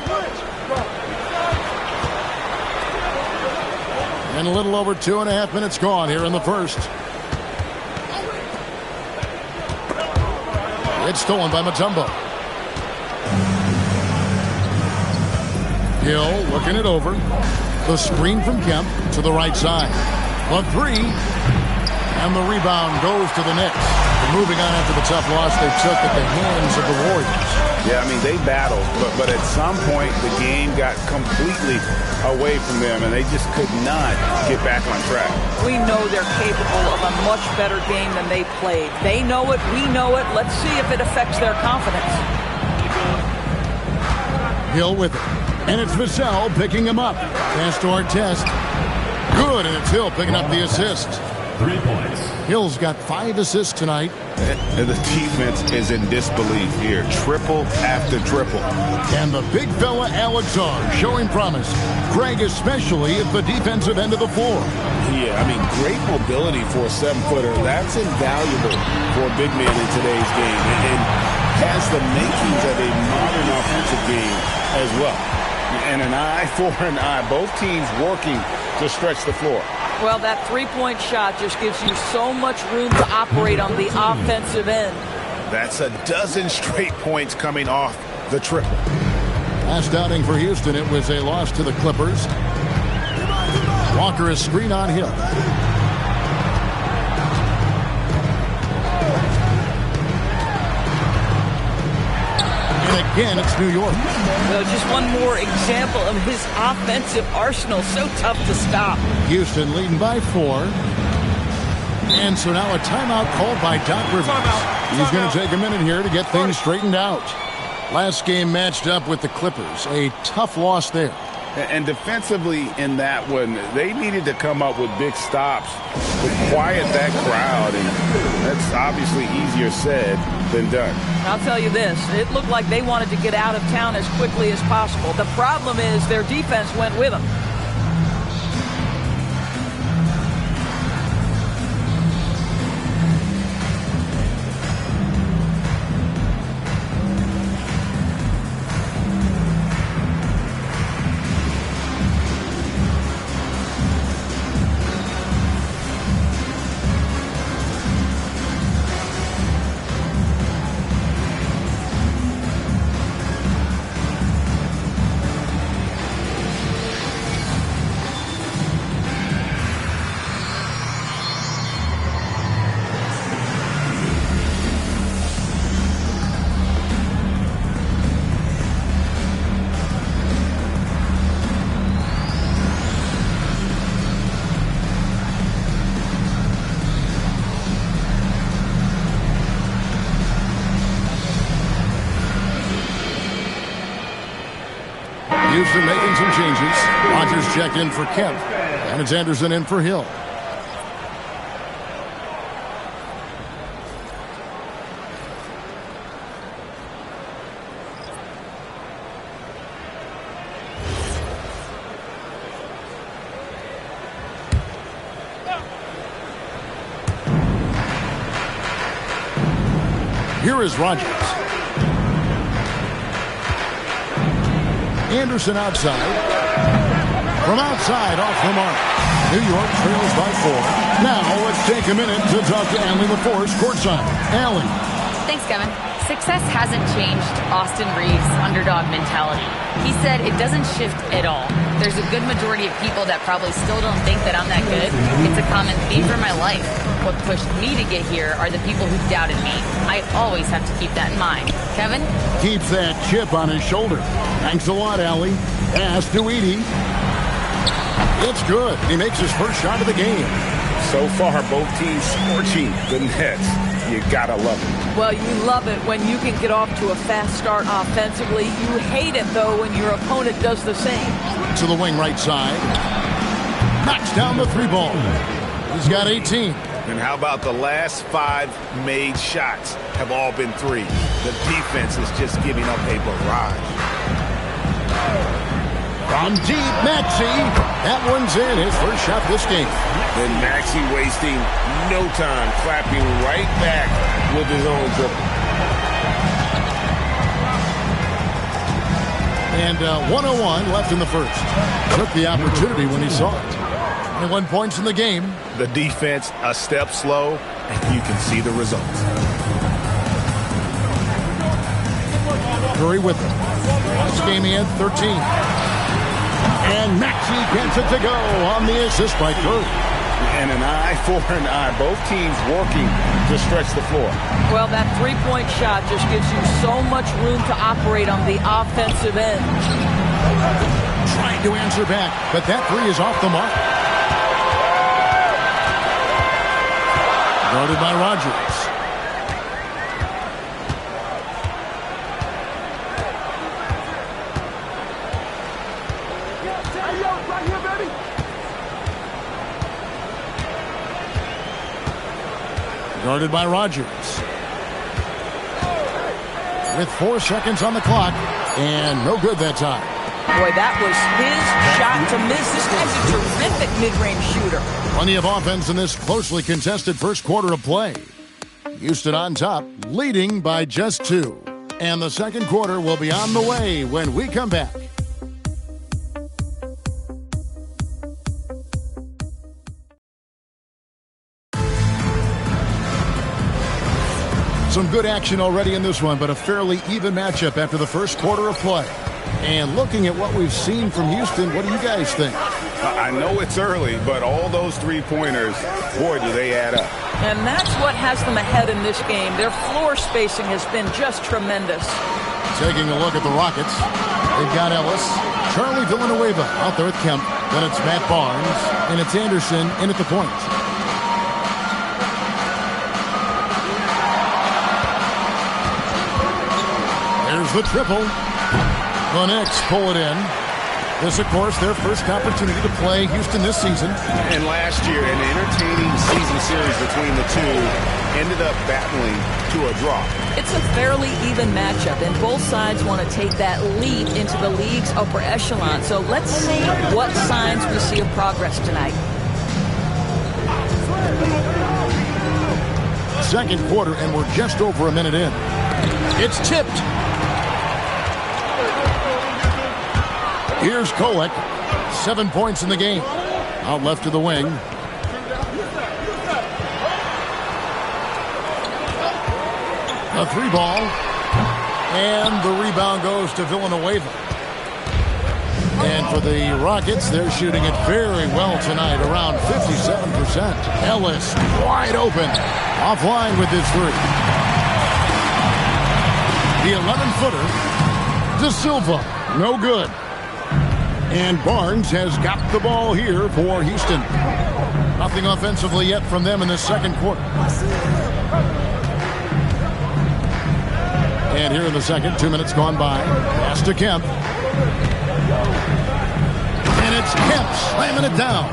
S1: And a little over 2.5 minutes gone here in the first. It's stolen by Mutombo. Hill looking it over. The screen from Kemp to the right side. The 3. And the rebound goes to the Knicks. Moving on after the tough loss they took at the hands of the Warriors.
S7: Yeah, I mean, they battled, but at some point the game got completely away from them, and they just could not get back on track.
S12: We know they're capable of a much better game than they played. They know it, we know it. Let's see if it affects their confidence.
S1: Hill with it. And it's Vassell picking him up. Pass to Artest. Good, and it's Hill picking up the assist.
S4: 3 points.
S1: Hill's got 5 assists tonight.
S7: And the defense is in disbelief here. Triple after triple.
S1: And the big fella Alexar showing promise. Craig especially at the defensive end of the floor.
S7: Yeah, I mean, great mobility for a 7-footer. That's invaluable for a big man in today's game. And has the makings of a modern offensive game as well. And an eye for an eye. Both teams working to stretch the floor.
S12: Well, that 3-point shot just gives you so much room to operate on the offensive end.
S7: That's a dozen straight points coming off the triple.
S1: Last outing for Houston, it was a loss to the Clippers. Walker is screen on Hill. again, it's New York.
S12: Well, just one more example of his offensive arsenal. So tough to stop.
S1: Houston leading by 4. And so now a timeout called by Doc Rivers. He's going to take a minute here to get things straightened out. Last game matched up with the Clippers. A tough loss there.
S7: And defensively in that one, they needed to come up with big stops to quiet that crowd. And that's obviously easier said than done.
S12: I'll tell you this. It looked like they wanted to get out of town as quickly as possible. The problem is their defense went with them.
S1: Houston making some changes. Rodgers checked in for Kemp. And it's Anderson in for Hill. Here is Rodgers. Anderson outside. From outside, off the mark. New York trails by 4. Now let's take a minute to talk to Allie LaForce courtside. Allie.
S2: Thanks, Kevin. Success hasn't changed Austin Reeves' underdog mentality. He said it doesn't shift at all. There's a good majority of people that probably still don't think that I'm that good. It's a common theme for my life. What pushed me to get here are the people who doubted me. I always have to keep that in mind. Kevin?
S1: Keeps that chip on his shoulder. Thanks a lot, Allie. Pass to Edey. It's good. He makes his first shot of the game.
S7: So far, both teams scorching the nets. You gotta love it.
S12: Well, you love it when you can get off to a fast start offensively. You hate it, though, when your opponent does the same.
S1: To the wing right side. Knocks down the 3 ball. He's got 18.
S7: And how about the last 5 made shots have all been 3? The defense is just giving up a barrage.
S1: From deep, Maxey. That one's in. His first shot this game.
S7: And Maxey wasting no time, clapping right back with his own dribble.
S1: And 101 left in the first. Took the opportunity when he saw it. 21 points in the game.
S7: The defense a step slow, and you can see the results.
S1: Curry with him. Last game he had 13. And Maxey gets it to go on the assist by Curry.
S7: And an eye for an eye. Both teams working to stretch the floor.
S12: Well, that three-point shot just gives you so much room to operate on the offensive end.
S1: Trying to answer back, but that 3 is off the mark. Guarded by Rodgers. Guarded by Rodgers. With 4 seconds on the clock, and no good that time.
S12: Boy, that was his shot to miss. This guy's a terrific mid-range shooter.
S1: Plenty of offense in this closely contested first quarter of play. Houston on top, leading by just 2. And the second quarter will be on the way when we come back. Some good action already in this one, but a fairly even matchup after the first quarter of play. And looking at what we've seen from Houston, what do you guys think?
S7: I know it's early, but all those 3-pointers, boy, do they add up.
S12: And that's what has them ahead in this game. Their floor spacing has been just tremendous.
S1: Taking a look at the Rockets. They've got Ellis, Charlie Villanueva out there with Kemp. Then it's Matt Barnes, and it's Anderson in at the point. There's the triple. The Knicks pull it in. This, of course, their first opportunity to play Houston this season.
S7: And last year, an entertaining season series between the two ended up battling to a draw.
S12: It's a fairly even matchup, and both sides want to take that lead into the league's upper echelon. So let's see what signs we see of progress tonight.
S1: Second quarter, and we're just over a minute in. It's tipped. Here's Kolek. 7 points in the game. Out left to the wing. A 3-ball. And the rebound goes to Villanueva. And for the Rockets, they're shooting it very well tonight, around 57%. Ellis wide open. Offline with this three. The 11-footer. De Silva. No good. And Barnes has got the ball here for Houston. Nothing offensively yet from them in the second quarter. And here in the second, 2 minutes gone by. Pass to Kemp. And it's Kemp slamming it down.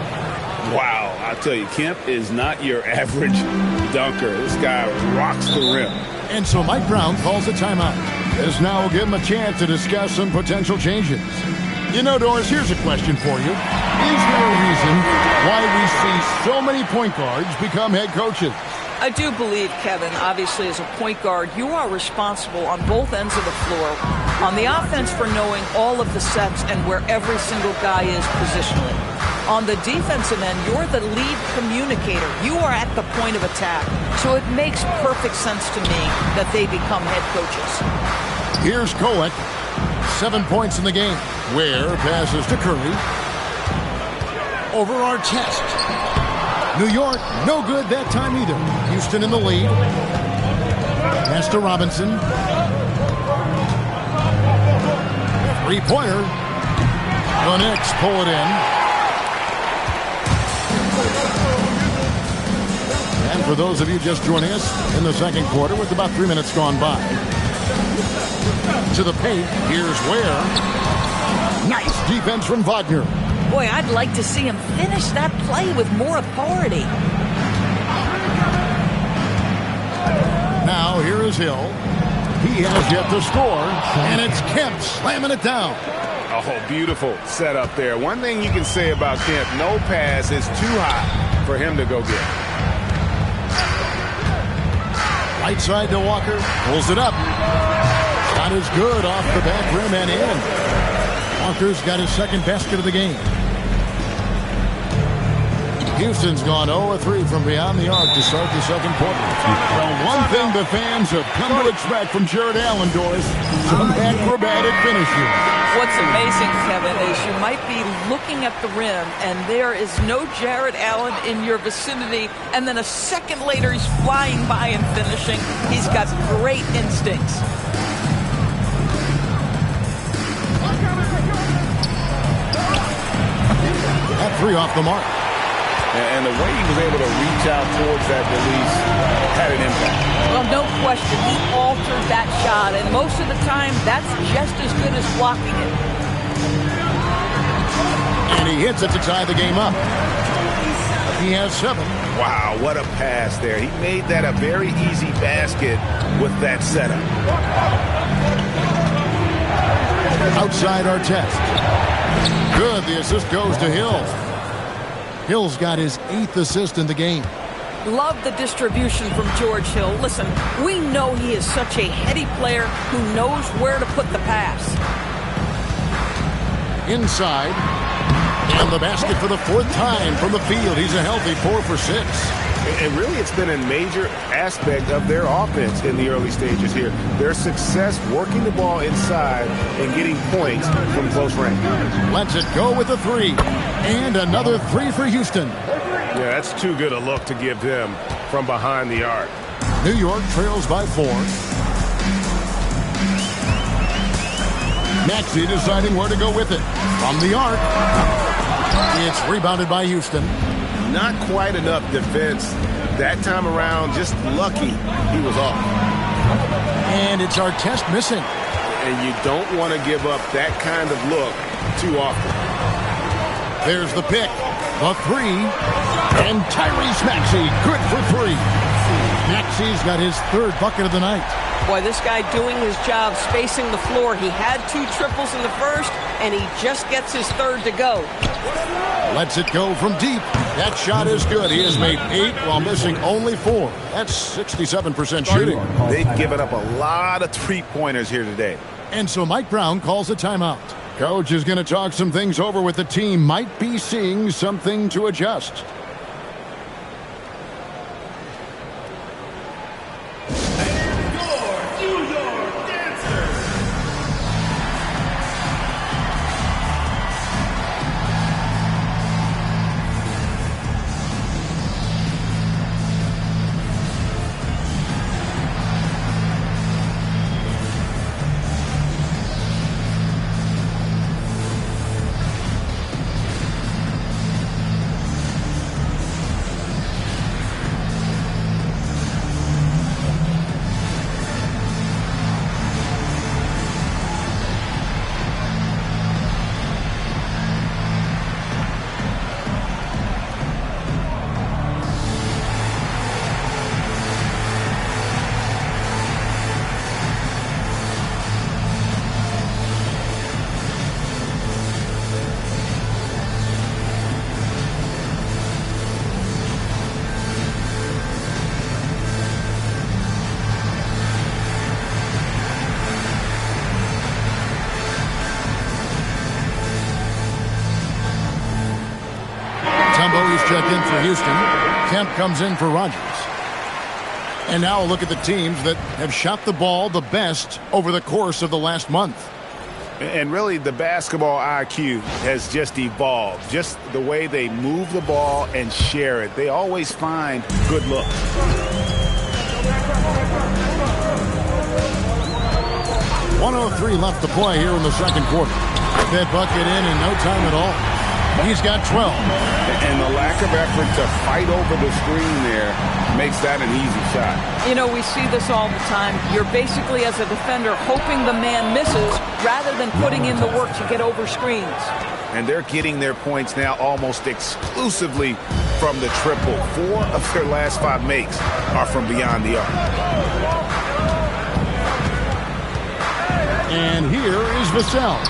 S7: Wow, I tell you, Kemp is not your average dunker. This guy rocks the rim.
S1: And so Mike Brown calls a timeout. This now will give him a chance to discuss some potential changes. You know, Doris, here's a question for you. Is there a reason why we see so many point guards become head coaches?
S12: I do believe, Kevin, obviously as a point guard, you are responsible on both ends of the floor. On the offense for knowing all of the sets and where every single guy is positionally. On the defensive end, you're the lead communicator. You are at the point of attack. So it makes perfect sense to me that they become head coaches.
S1: Here's Kolek. 7 points in the game. Ware passes to Curry. Over our test. New York, no good that time either. Houston in the lead. Pass to Robinson. 3-pointer. The Knicks pull it in. And for those of you just joining us in the second quarter with about 3 minutes gone by. To the paint, here's Ware. Nice defense from Wagner.
S12: Boy, I'd like to see him finish that play with more authority.
S1: Now here is Hill. He has yet to score, and it's Kemp slamming it down.
S7: Oh, beautiful setup there. One thing you can say about Kemp, no pass is too high for him to go get.
S1: Right side to Walker, pulls it up. Shot is good off the back rim and in. Walker's got his second basket of the game. Houston's gone 0-3 from beyond the arc to start the second quarter. Well, one thing the fans have come to expect from Jared Allen, Doris, some acrobatic finishes.
S12: What's amazing, Kevin, is you might be looking at the rim and there is no Jared Allen in your vicinity, and then a second later he's flying by and finishing. He's got great instincts.
S1: That three off the mark.
S7: And the way he was able to reach out towards that release had an impact.
S12: Well, no question. He altered that shot, and most of the time, that's just as good as blocking it.
S1: And he hits it to tie the game up. He has 7.
S7: Wow, what a pass there. He made that a very easy basket with that setup.
S1: Outside our test. Good. The assist goes to Hill. Hill's got his 8th assist in the game.
S12: Love the distribution from George Hill. Listen, we know he is such a heady player who knows where to put the pass.
S1: Inside. And the basket for the 4th time from the field. He's a healthy 4 for 6.
S7: And really, it's been a major aspect of their offense in the early stages here. Their success working the ball inside and getting points from close range.
S1: Lets it go with a 3. And another 3 for Houston.
S7: Yeah, that's too good a look to give them from behind the arc.
S1: New York trails by 4. Maxey deciding where to go with it. From the arc. It's rebounded by Houston.
S9: Not quite enough defense that time around. Just lucky he was off.
S1: And it's Artest missing.
S9: And you don't want to give up that kind of look too often.
S1: There's the pick. The three. And Tyrese Maxey, good for three. Maxey's got his third bucket of the night.
S14: Boy, this guy doing his job, spacing the floor. He had 2 triples in the first, and he just gets his third to go.
S1: Lets it go from deep. That shot is good. He has made 8 while missing only 4. That's 67% shooting.
S7: They've given up a lot of three-pointers here today.
S1: And so Mike Brown calls a timeout. Coach is going to talk some things over with the team. Might be seeing something to adjust. Checked in for Houston. Kemp comes in for Rogers. And now a look at the teams that have shot the ball the best over the course of the last month.
S7: And really, the basketball IQ has just evolved. Just the way they move the ball and share it. They always find good looks.
S1: .103 left to play here in the second quarter. That bucket in no time at all. He's got 12.
S7: And the lack of effort to fight over the screen there makes that an easy shot.
S12: You know, we see this all the time. You're basically, as a defender, hoping the man misses rather than putting in the work to get over screens.
S7: And they're getting their points now almost exclusively from the triple. 4 of their last 5 makes are from beyond the arc.
S1: And here is Vassell.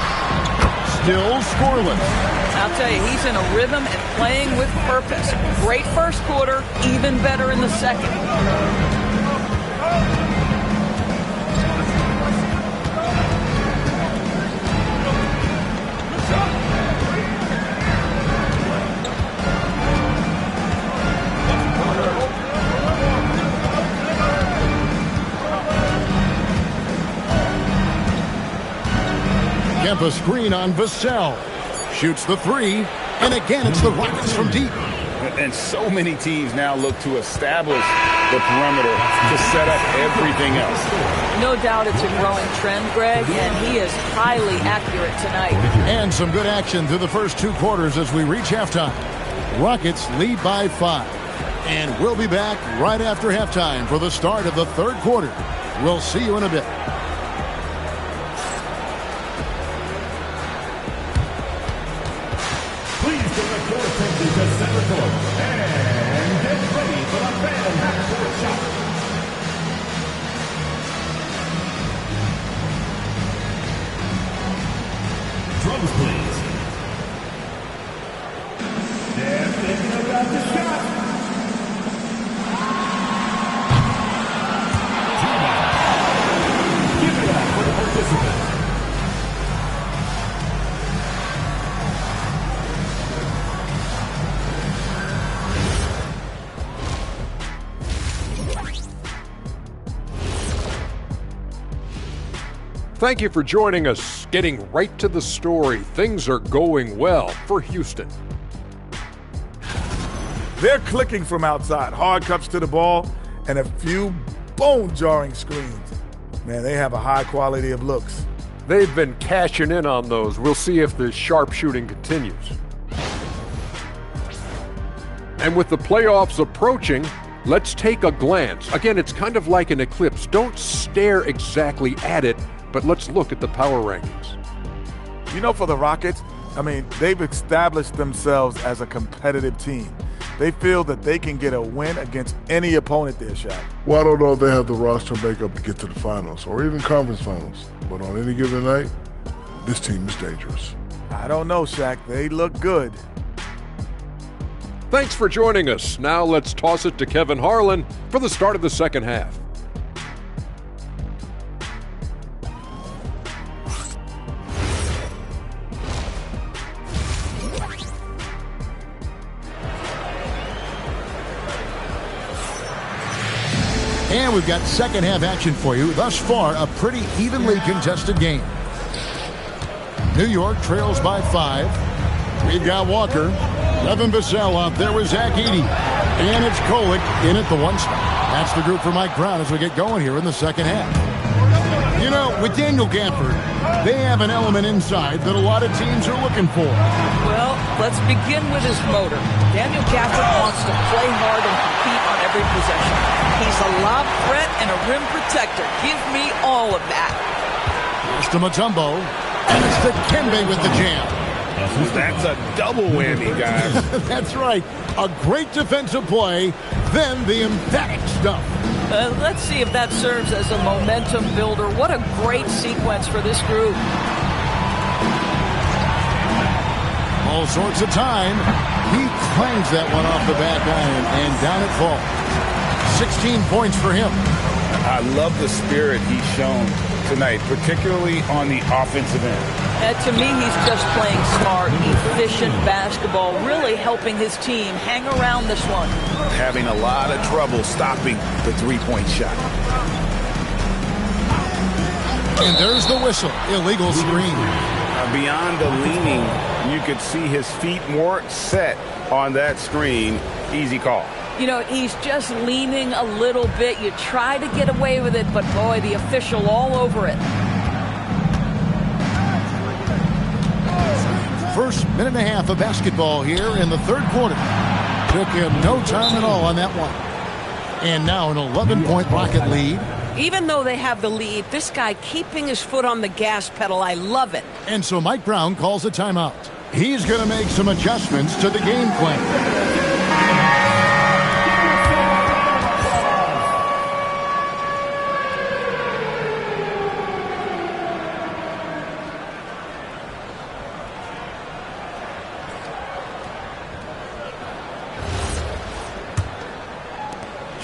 S1: Still scoreless.
S12: I'll tell you, he's in a rhythm and playing with purpose. Great first quarter, even better in the second.
S1: Kemp a screen on Vassell. Shoots the 3, and again it's the Rockets from deep.
S7: And so many teams now look to establish the perimeter to set up everything else.
S12: No doubt it's a growing trend, Greg, and he is highly accurate tonight.
S1: And some good action through the first 2 quarters as we reach halftime. Rockets lead by 5. And we'll be back right after halftime for the start of the third quarter. We'll see you in a bit.
S4: Center court and get ready for the fan half-court shot. Drums, please. They're thinking about the shot. Give it up for the participant.
S5: Thank you for joining us. Getting right to the story, things are going well for Houston.
S6: They're clicking from outside. Hard cuts to the ball and a few bone-jarring screens. Man, they have a high quality of looks.
S5: They've been cashing in on those. We'll see if the sharpshooting continues. And with the playoffs approaching, let's take a glance. Again, it's kind of like an eclipse. Don't stare exactly at it, but let's look at the power rankings.
S6: You know, for the Rockets, I mean, they've established themselves as a competitive team. They feel that they can get a win against any opponent there, Shaq.
S15: Well, I don't know if they have the roster makeup to get to the finals or even conference finals. But on any given night, this team is dangerous.
S6: I don't know, Shaq. They look good.
S5: Thanks for joining us. Now let's toss it to Kevin Harlan for the start of the second half.
S1: And we've got second half action for you. Thus far, a pretty evenly contested game. New York trails by 5. We've got Walker. Evan Vassell out there with Zach Edey. And it's Kolek in at the 1 spot. That's the group for Mike Brown as we get going here in the second half. You know, with Daniel Gafford, they have an element inside that a lot of teams are looking for.
S12: Well, let's begin with his motor. Daniel Gafford wants to play hard and compete on every possession. He's a lob threat and a rim protector. Give me all of that.
S1: It's to Mutombo, and it's to Kembe with the jam.
S9: That's a double whammy, guys.
S1: That's right. A great defensive play, then the emphatic stuff.
S12: Let's see if that serves as a momentum builder. What a great sequence for this group.
S1: All sorts of time. He clangs that one off the back iron, and down it falls. 16 points for him.
S7: I love the spirit he's shown tonight, particularly on the offensive end.
S12: To me, he's just playing smart, efficient basketball, really helping his team hang around this one.
S7: Having a lot of trouble stopping the three-point shot.
S1: And there's the whistle. Illegal screen.
S7: Beyond the leaning, you could see his feet more set on that screen. Easy call.
S12: You know, he's just leaning a little bit. You try to get away with it, but boy, the official all over it.
S1: First minute and a half of basketball here in the third quarter. Took him no time at all on that one. And now an 11-point Rocket lead.
S14: Even though they have the lead, this guy keeping his foot on the gas pedal, I love it.
S1: And so Mike Brown calls a timeout. He's going to make some adjustments to the game plan.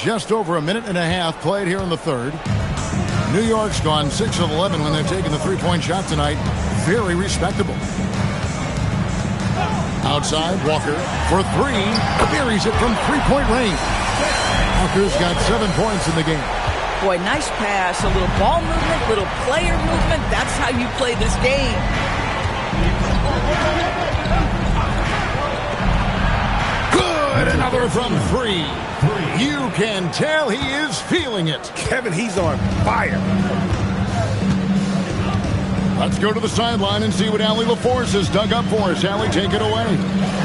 S1: Just over a minute and a half played here in the third. New York's gone 6 of 11 when they're taking the three-point shot tonight. Very respectable. Outside, Walker for 3. Buries it from three-point range. Walker's got 7 points in the game.
S12: Boy, nice pass. A little ball movement, little player movement. That's how you play this game.
S1: Good. Another from 3. You can tell he is feeling it.
S9: Kevin, he's on fire.
S1: Let's go to the sideline and see what Allie LaForce has dug up for us. Allie, take it away.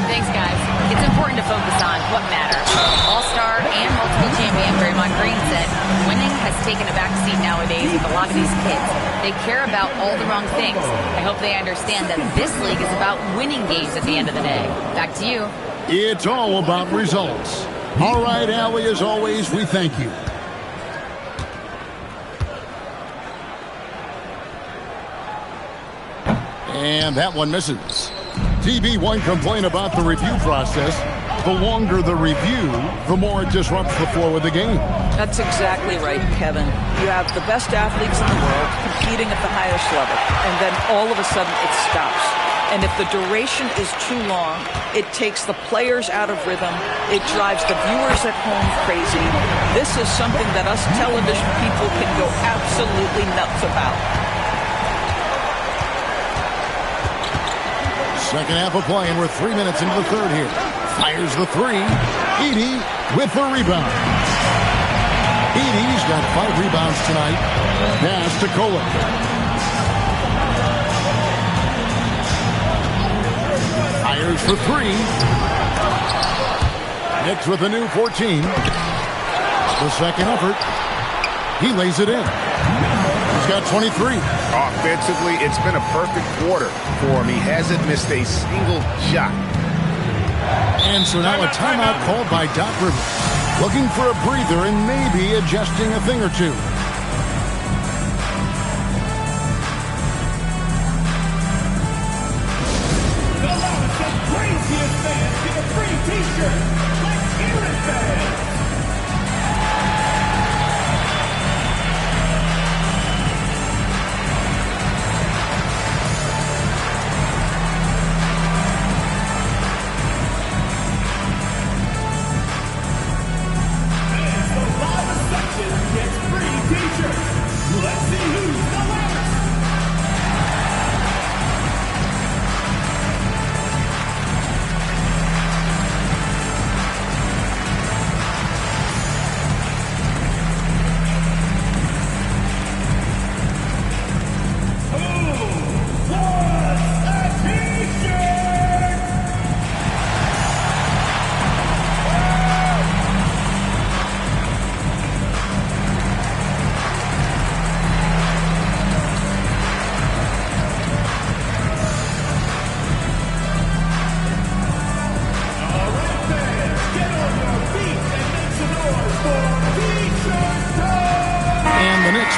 S2: Thanks, guys. It's important to focus on what matters. All-star and multiple champion Draymond Green said winning has taken a backseat nowadays with a lot of these kids. They care about all the wrong things. I hope they understand that this league is about winning games at the end of the day. Back to you.
S1: It's all about results. All right, Allie, as always, we thank you. And that one misses. TB1 complain about the review process. The longer the review, the more it disrupts the flow of the game.
S12: That's exactly right, Kevin. You have the best athletes in the world competing at the highest level, and then all of a sudden it stops. And if the duration is too long, it takes the players out of rhythm. It drives the viewers at home crazy. This is something that us television people can go absolutely nuts about.
S1: Second half of play, and we're 3 minutes into the third here. Fires the 3. Edey with the rebound. Edey's got 5 rebounds tonight. Pass to Kolek. Fires for three. Knicks with a new 14. The second effort. He lays it in. He's got 23.
S7: Offensively, it's been a perfect quarter for him. He hasn't missed a single shot.
S1: And so now a timeout called by Doc Rivers. Looking for a breather and maybe adjusting a thing or two.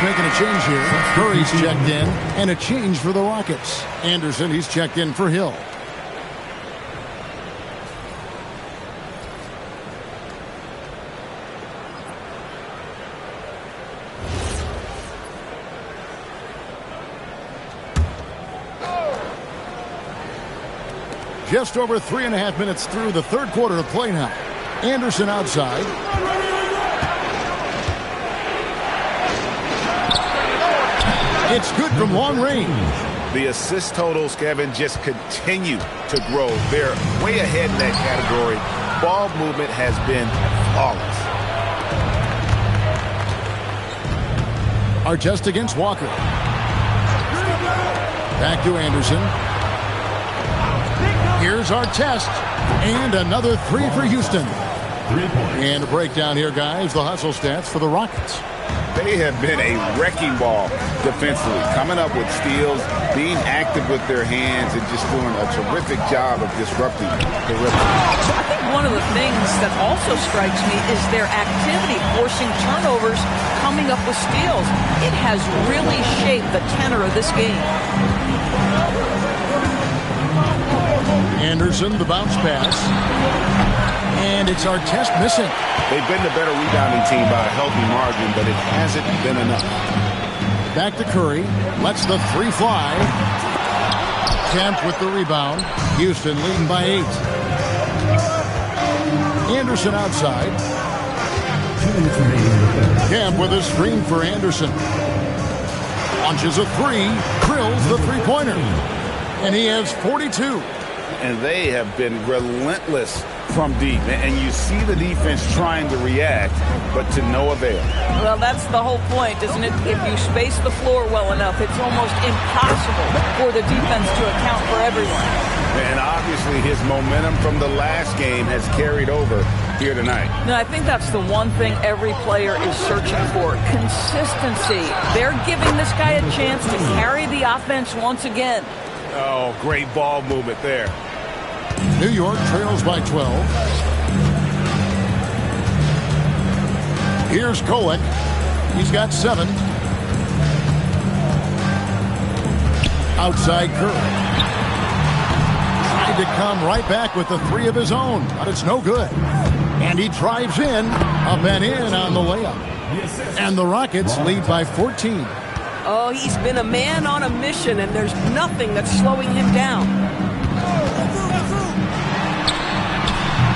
S1: Making a change here. Curry's checked in, and a change for the Rockets. Anderson, he's checked in for Hill. Just over 3.5 minutes through the third quarter of play now. Anderson outside. It's good from long range.
S7: The assist totals, Kevin, just continue to grow. They're way ahead in that category. Ball movement has been flawless.
S1: Artest against Walker. Back to Anderson. Here's Artest. And another three for Houston. And a breakdown here, guys. The hustle stats for the Rockets.
S7: They have been a wrecking ball defensively, coming up with steals, being active with their hands, and just doing a terrific job of disrupting the rhythm.
S12: I think one of the things that also strikes me is their activity, forcing turnovers, coming up with steals. It has really shaped the tenor of this game.
S1: Anderson, the bounce pass. And it's Artest missing.
S7: They've been the better rebounding team by a healthy margin, but it hasn't been enough.
S1: Back to Curry. Lets the three fly. Kemp with the rebound. Houston leading by 8. Anderson outside. Kemp with a screen for Anderson. Launches a three. Drills the three-pointer. And he has 42.
S7: And they have been relentless from deep. And you see the defense trying to react, but to no avail.
S12: Well, that's the whole point, isn't it? If you space the floor well enough, it's almost impossible for the defense to account for everyone.
S7: And obviously his momentum from the last game has carried over here tonight.
S12: No, I think that's the one thing every player is searching for. Consistency. They're giving this guy a chance to carry the offense once again.
S7: Oh, great ball movement there.
S1: New York trails by 12. Here's Kolek. He's got 7. Outside Curry. Tried to come right back with the 3 of his own, but it's no good. And he drives in, up and in on the layup. And the Rockets lead by 14.
S14: Oh, he's been a man on a mission, and there's nothing that's slowing him down.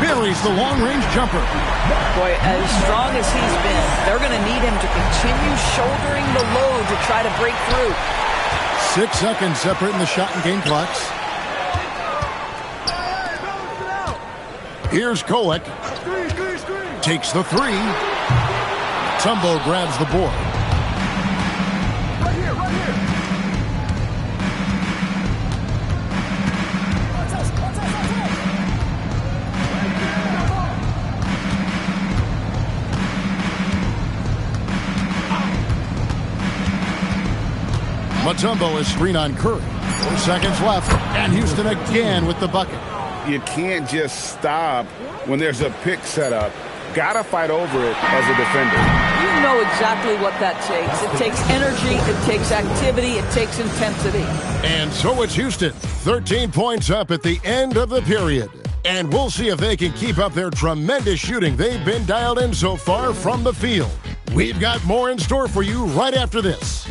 S1: Buries the long-range jumper.
S12: Boy, as strong as he's been, they're going to need him to continue shouldering the load to try to break through.
S1: 6 seconds separating the shot and game clocks. Here's Kolek. Takes the 3. Tumbo grabs the board. Mutombo is screen on Curry. 4 seconds left, and Houston again with the bucket.
S7: You can't just stop when there's a pick set up. Gotta fight over it as a defender.
S12: You know exactly what that takes. It takes energy, it takes activity, it takes intensity.
S1: And so it's Houston, 13 points up at the end of the period. And we'll see if they can keep up their tremendous shooting they've been dialed in so far from the field. We've got more in store for you right after this.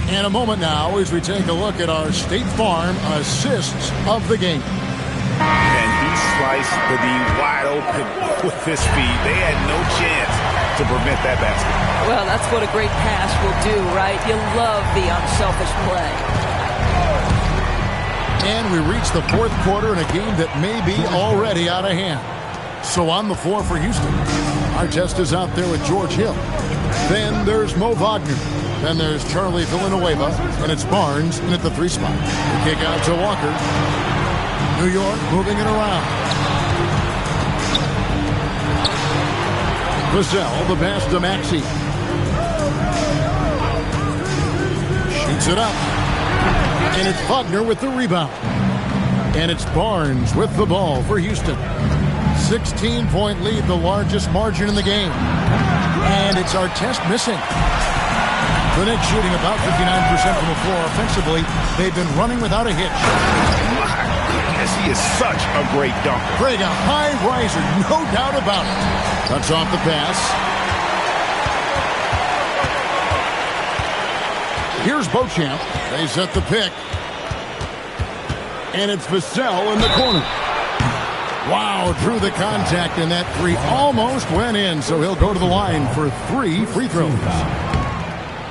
S1: In a moment now as we take a look at our State Farm assists of the game.
S7: And he sliced the D wide open with his feet. They had no chance to prevent that basket.
S12: Well, that's what a great pass will do, right? You love the unselfish play.
S1: And we reach the fourth quarter in a game that may be already out of hand. So on the floor for Houston, Artest is out there with George Hill. Then there's Mo Wagner. Then there's Charlie Villanueva, and it's Barnes in at the 3 spot. The kick out to Walker. New York moving it around. Vassell, the pass to Maxey. Shoots it up. And it's Wagner with the rebound. And it's Barnes with the ball for Houston. 16-point lead, the largest margin in the game. And it's Artest missing. The Knicks shooting about 59% from the floor offensively. They've been running without a hitch.
S7: My goodness, he is such a great dunker.
S1: Craig, a high riser, no doubt about it. Cuts off the pass. Here's Beauchamp. They set the pick. And it's Vassell in the corner. Wow, drew the contact, and that 3 almost went in, so he'll go to the line for 3 free throws.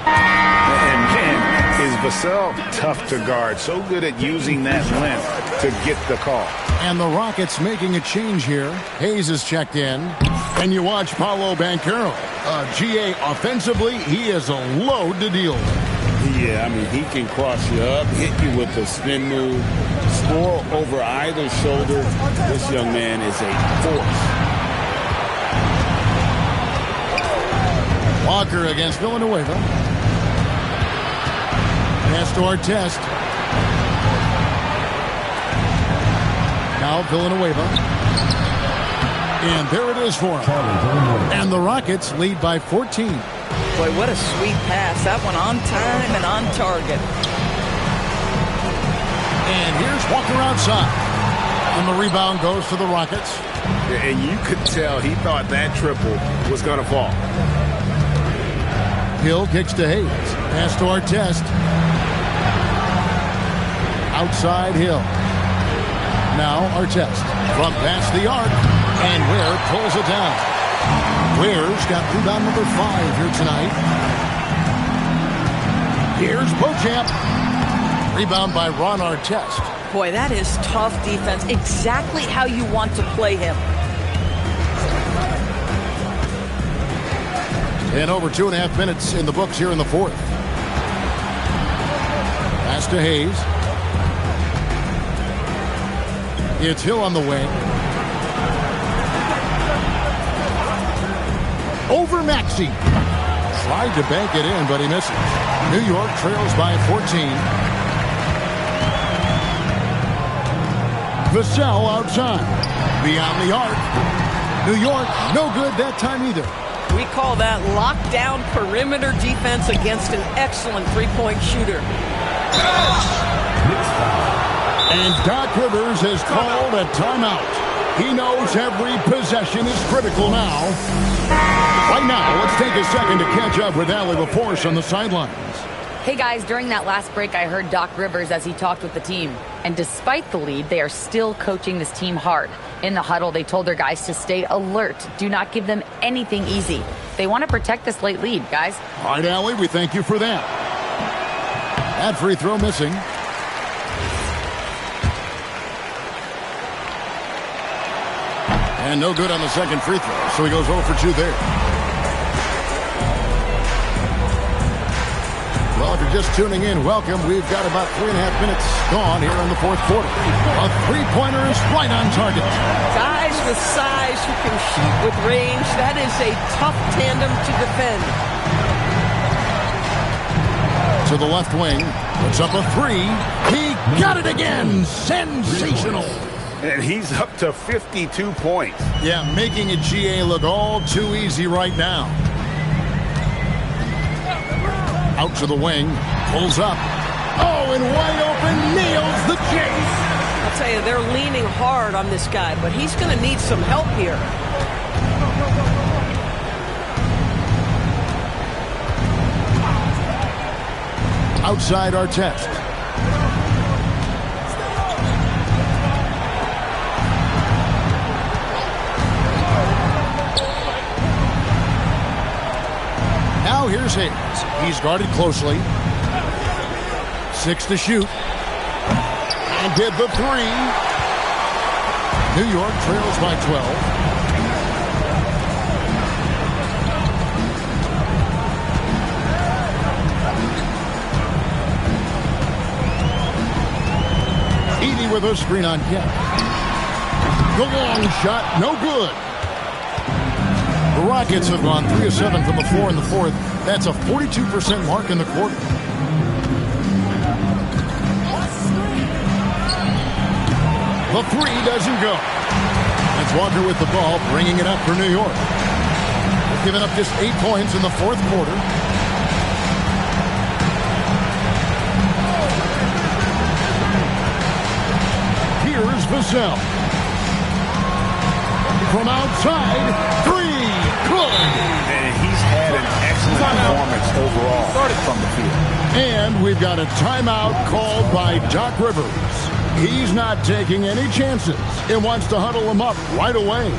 S7: And man, is Vassell tough to guard. So good at using that length to get the call.
S1: And the Rockets making a change here. Hayes is checked in. And you watch Paolo Banchero. GA offensively, he is a load to deal with.
S18: Yeah, I mean, he can cross you up, hit you with a spin move, score over either shoulder. This young man is a force.
S1: Walker against Villanueva. Pass to Artest. Now Villanueva. And there it is for him. And the Rockets lead by 14.
S12: Boy, what a sweet pass. That one on time and on target.
S1: And here's Walker outside. And the rebound goes to the Rockets.
S7: And you could tell he thought that triple was going to fall.
S1: Hill kicks to Hayes. Pass to Artest. Outside Hill. Now Artest. From past the arc. And Ware pulls it down. Ware's got rebound number 5 here tonight. Here's Beauchamp. Rebound by Ron Artest.
S12: Boy, that is tough defense. Exactly how you want to play him.
S1: And over 2.5 minutes in the books here in the fourth. Pass to Hayes. It's Hill on the wing. Over Maxey. Tried to bank it in, but he misses. New York trails by 14. Vassell outside. Beyond the arc. New York, no good that time either.
S12: We call that lockdown perimeter defense against an excellent three-point shooter.
S1: And Doc Rivers has called a timeout. He knows every possession is critical now. Right now, let's take a second to catch up with Allie LaForce on the sidelines.
S2: Hey guys, during that last break, I heard Doc Rivers as he talked with the team. And despite the lead, they are still coaching this team hard. In the huddle, they told their guys to stay alert. Do not give them anything easy. They want to protect this late lead, guys.
S1: All right, Allie, we thank you for that. That free throw missing. And no good on the second free throw, so he goes 0 for 2 there. Well, if you're just tuning in, welcome. We've got about 3.5 minutes gone here in the fourth quarter. A three-pointer is right on target.
S14: Guys with size who can shoot with range, that is a tough tandem to defend.
S1: To the left wing, puts up a three. He got it again. Sensational.
S7: And he's up to 52 points.
S1: Yeah, making a GA look all too easy right now. Out to the wing, pulls up. Oh, and wide open, nails the chase.
S14: I'll tell you, they're leaning hard on this guy, but he's going to need some help here.
S1: Outside our test. Now here's Hayes. He's guarded closely. 6 to shoot. And did the three. New York trails by 12. With a screen on Kemp. The long shot, no good. The Rockets have gone 3 of 7 from the floor in the fourth. That's a 42% mark in the quarter. The three doesn't go. That's Walker with the ball, bringing it up for New York. They've given up just 8 points in the fourth quarter. Here's Vassell. From outside, three, good.
S7: And he's had an excellent performance overall from the field.
S1: And we've got a timeout called by Doc Rivers. He's not taking any chances and wants to huddle him up right away.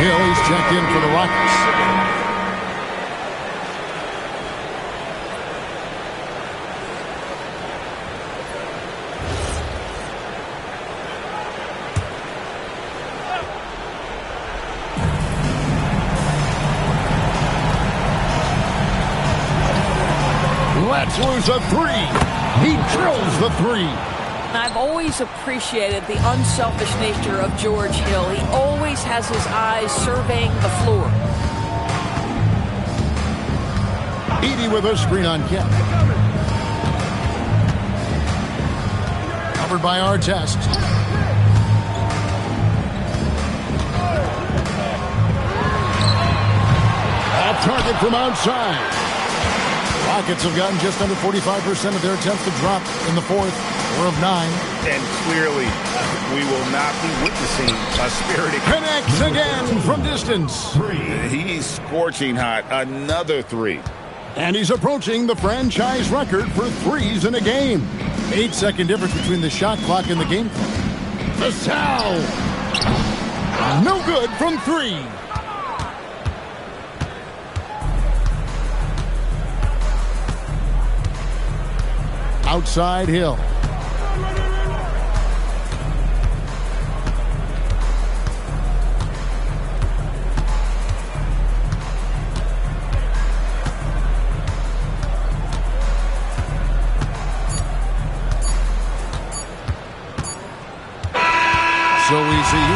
S1: Hill, he's checked in for the Rockets. Let's lose a three. He drills the three.
S14: I've always appreciated the unselfish nature of George Hill. He always has his eyes surveying the floor.
S1: Edey with a screen on Kemp. Covered by Artest. Off target from outside. Rockets have gotten just under 45% of their attempts to drop in the fourth. 4 of 9.
S7: And clearly, we will not be witnessing a spirited...
S1: Connects again from distance.
S7: He's scorching hot. Another three.
S1: And he's approaching the franchise record for threes in a game. 8-second difference between the shot clock and the game clock. Vassell. No good from 3. Outside Hill.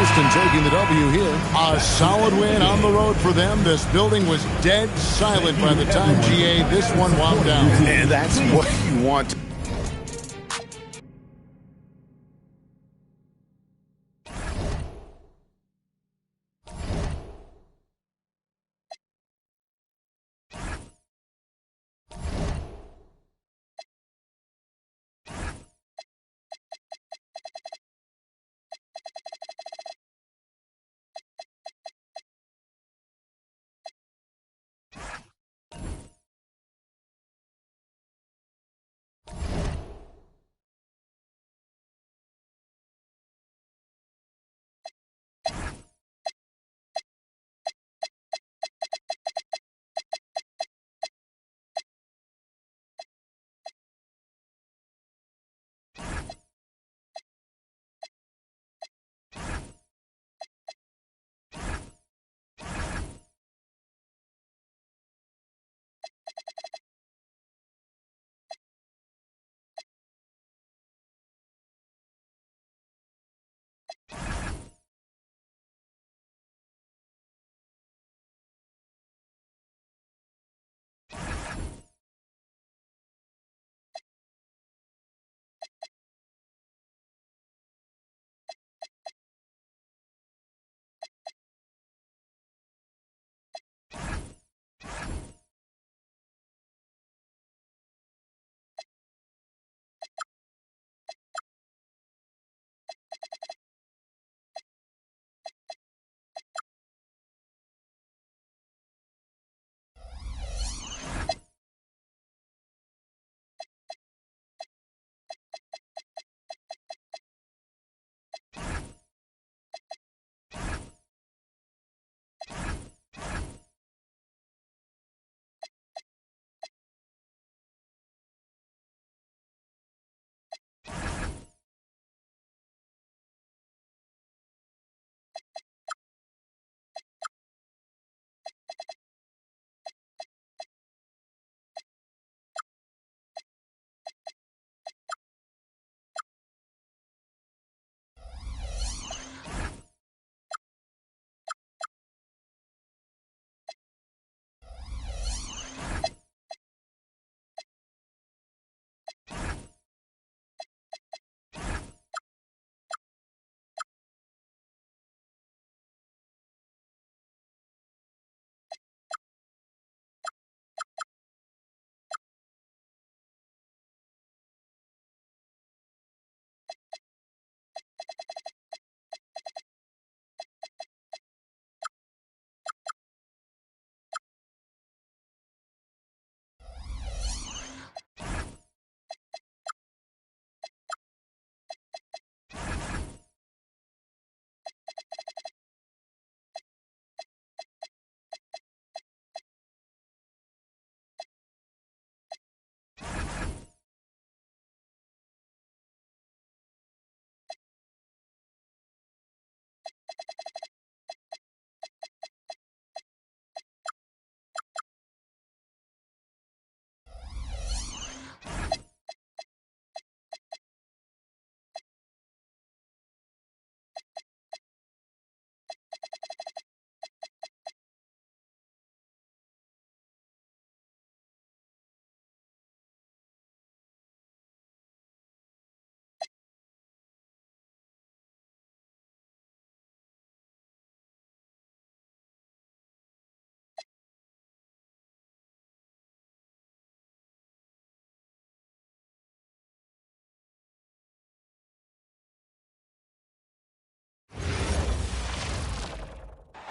S1: Houston taking the W here. A solid win on the road for them. This building was dead silent by the time, GA, this one wound down.
S7: And that's what you want.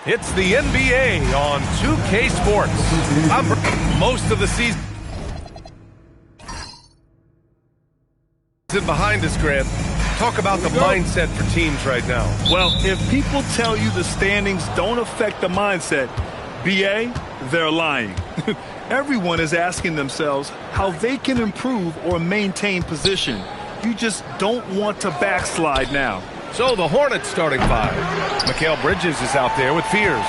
S13: It's the NBA on 2K Sports. Most of the season behind us, Grant. Talk about the mindset for teams right now.
S11: Well, if people tell you the standings don't affect the mindset, BA, they're lying. Everyone is asking themselves how they can improve or maintain position. You just don't want to backslide now.
S13: So the Hornets starting five. Mikal Bridges is out there with Fears.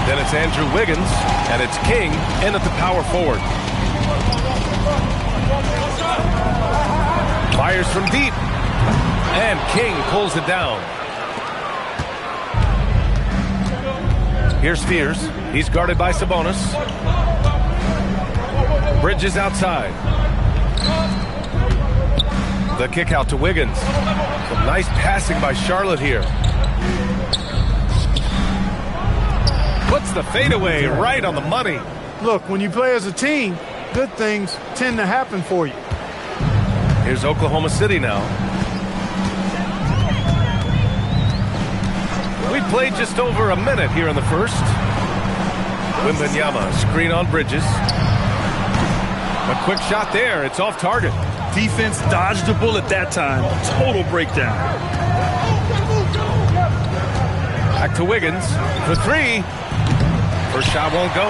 S13: Then it's Andrew Wiggins, and it's King in at the power forward. Fires from deep, and King pulls it down. Here's Spears. He's guarded by Sabonis. Bridges outside. The kick out to Wiggins. Some nice passing by Charlotte here. Puts the fadeaway right on the money.
S19: Look, when you play as a team, good things tend to happen for you.
S13: Here's Oklahoma City now. We played just over a minute here in the first. Wembanyama, screen on Bridges. A quick shot there. It's off target.
S11: Defense dodged the bullet that time. Total breakdown.
S13: Back to Wiggins for three. First shot won't go.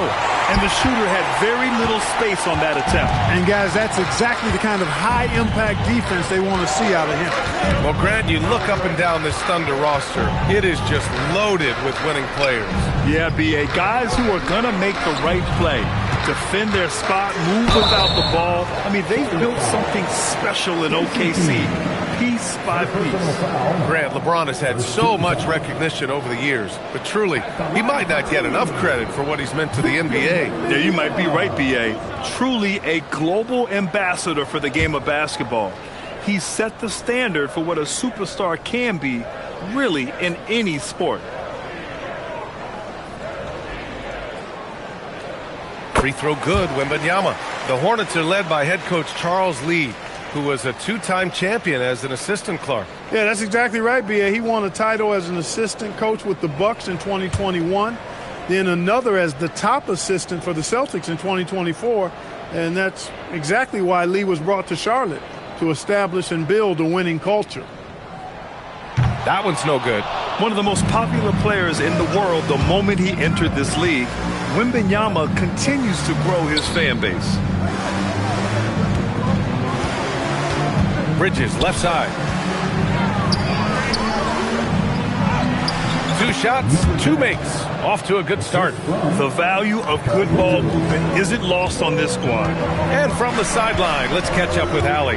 S11: And the shooter had very little space on that attempt.
S19: And guys, that's exactly the kind of high-impact defense they want to see out of him.
S13: Well, Grant, you look up and down this Thunder roster. It is just loaded with winning players.
S11: Yeah, B.A. Guys who are going to make the right play. Defend their spot, move without the ball. I mean, they've built something special in OKC. Piece by piece.
S13: Grant, LeBron has had so much recognition over the years, but truly, he might not get enough credit for what he's meant to the NBA.
S11: Yeah, you might be right, B.A. Truly a global ambassador for the game of basketball. He set the standard for what a superstar can be, really, in any sport.
S13: Free throw good, Wembanyama. The Hornets are led by head coach Charles Lee, who was a two-time champion as an assistant, Clark.
S19: Yeah, that's exactly right, B.A. He won a title as an assistant coach with the Bucks in 2021, then another as the top assistant for the Celtics in 2024, and that's exactly why Lee was brought to Charlotte, to establish and build a winning culture.
S13: That one's no good.
S11: One of the most popular players in the world the moment he entered this league, Wembanyama continues to grow his fan base.
S13: Bridges, left side. Two shots, two makes. Off to a good start.
S11: The value of good ball movement isn't lost on this squad.
S13: And from the sideline, let's catch up with Allie.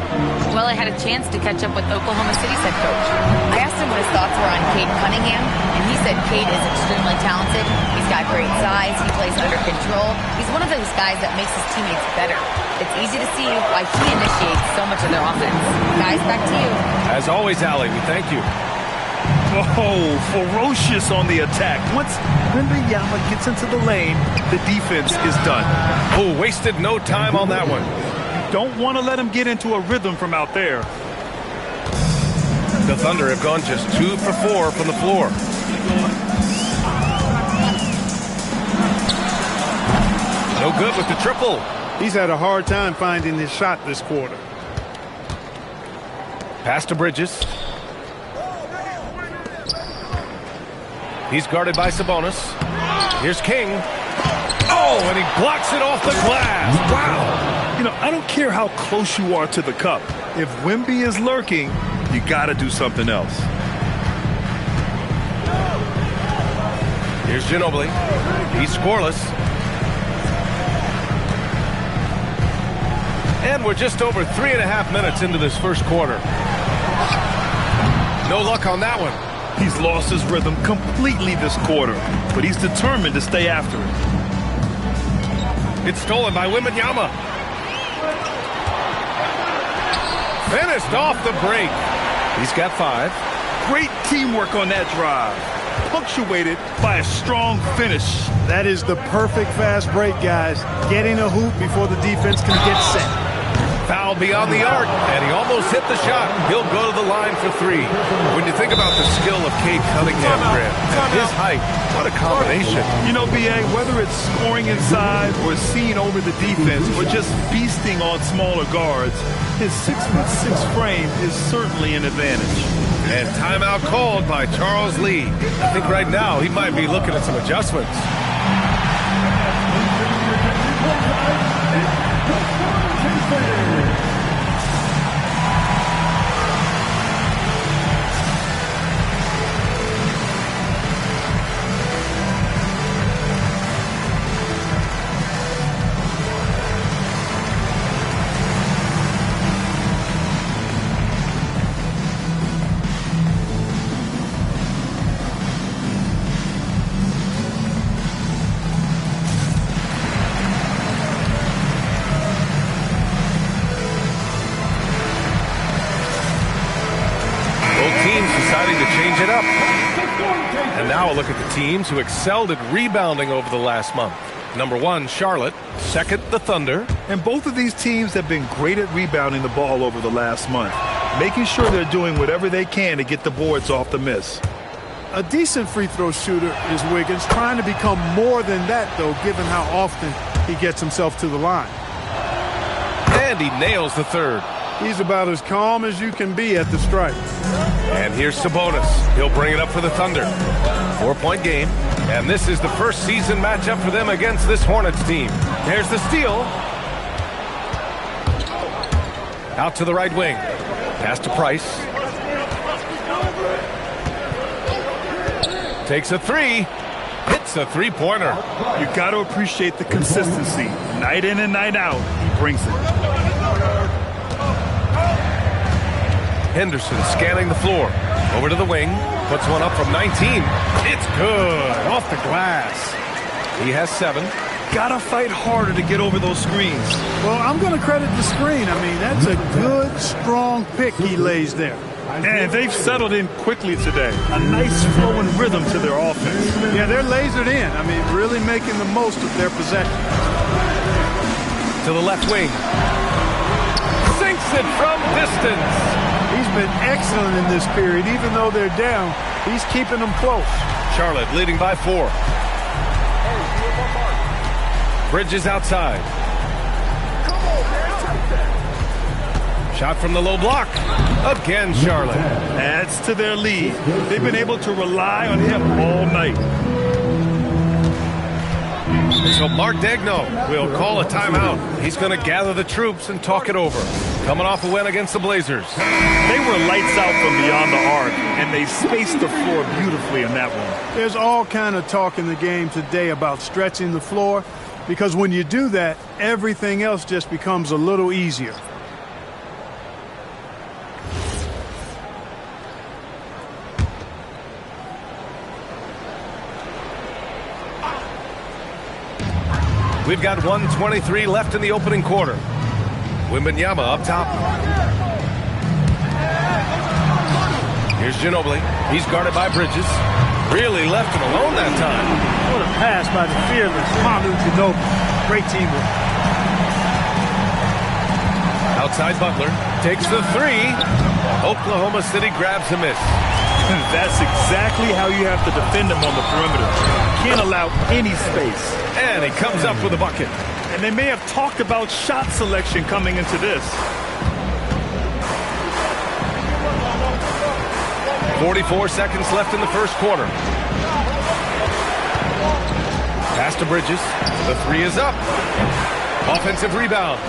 S2: Well, I had a chance to catch up with Oklahoma City's head coach. I asked him what his thoughts were on Cade Cunningham, and he said Cade is extremely talented. He's got great size. He plays under control. He's one of those guys that makes his teammates better. It's easy to see why he initiates so much of their offense. Guys, back to you.
S13: As always, Allie, we thank you.
S11: Oh, ferocious on the attack. Once Wembanyama gets into the lane, the defense is done.
S13: Oh, wasted no time on that one.
S11: Don't want to let him get into a rhythm from out there.
S13: The Thunder have gone just 2 for 4 from the floor. No good with the triple.
S19: He's had a hard time finding his shot this quarter.
S13: Pass to Bridges. He's guarded by Sabonis. Here's King. Oh, and he blocks it off the glass. Wow.
S11: You know, I don't care how close you are to the cup. If Wemby is lurking, you got to do something else.
S13: Here's Ginobili. He's scoreless. And we're just over 3.5 minutes into this first quarter. No luck on that one.
S11: He's lost his rhythm completely this quarter, but he's determined to stay after it.
S13: It's stolen by Wembanyama. Finished off the break. He's got 5.
S11: Great teamwork on that drive, punctuated by a strong finish.
S19: That is the perfect fast break, guys. Getting a hoop before the defense can get set.
S13: Foul beyond the arc, and he almost hit the shot. He'll go to the line for 3. When you think about the skill of Cade Cunningham, Grant, and his height, what a combination.
S11: You know, B.A., whether it's scoring inside or seeing over the defense or just feasting on smaller guards, his 6'6" frame is certainly an advantage.
S13: And timeout called by Charles Lee. I think right now he might be looking at some adjustments. Now a look at the teams who excelled at rebounding over the last month. Number 1, Charlotte. Second, the Thunder.
S11: And both of these teams have been great at rebounding the ball over the last month, making sure they're doing whatever they can to get the boards off the miss.
S19: A decent free throw shooter is Wiggins, trying to become more than that, though, given how often he gets himself to the line.
S13: And he nails the third.
S19: He's about as calm as you can be at the stripe.
S13: And here's Sabonis. He'll bring it up for the Thunder. 4-point game. And this is the first season matchup for them against this Hornets team. There's the steal. Out to the right wing. Pass to Price. Takes a three. Hits a three-pointer.
S11: You got to appreciate the consistency. Night in and night out, he brings it.
S13: Henderson scanning the floor. Over to the wing. Puts one up from 19. It's good. Off the glass. He has 7.
S11: Gotta fight harder to get over those screens.
S19: Well, I'm going to credit the screen. I mean, that's a good, strong pick he lays there.
S11: And they've settled in quickly today. A nice flowing rhythm to their offense.
S19: Yeah, they're lasered in. I mean, really making the most of their possession.
S13: To the left wing. Sinks it from distance.
S19: He's been excellent in this period. Even though they're down, he's keeping them close.
S13: Charlotte leading by 4. Bridges outside. Shot from the low block. Again, Charlotte.
S11: Adds to their lead. They've been able to rely on him all night.
S13: So Mark Daigneault will call a timeout. He's going to gather the troops and talk it over. Coming off a win against the Blazers.
S11: They were lights out from beyond the arc, and they spaced the floor beautifully in that one.
S19: There's all kind of talk in the game today about stretching the floor, because when you do that, everything else just becomes a little easier.
S13: We've got 1:23 left in the opening quarter. Wembanyama up top. Here's Ginobili. He's guarded by Bridges. Really left him alone that time.
S19: What a pass by the fearless Manu Ginobili. Great teamwork.
S13: Outside Butler. Takes the 3. Oklahoma City grabs a miss.
S11: That's exactly how you have to defend him on the perimeter. Can't allow any space.
S13: And he comes up with a bucket.
S11: And they may have talked about shot selection coming into this.
S13: 44 seconds left in the first quarter. Pass to Bridges. The 3 is up. Offensive rebound.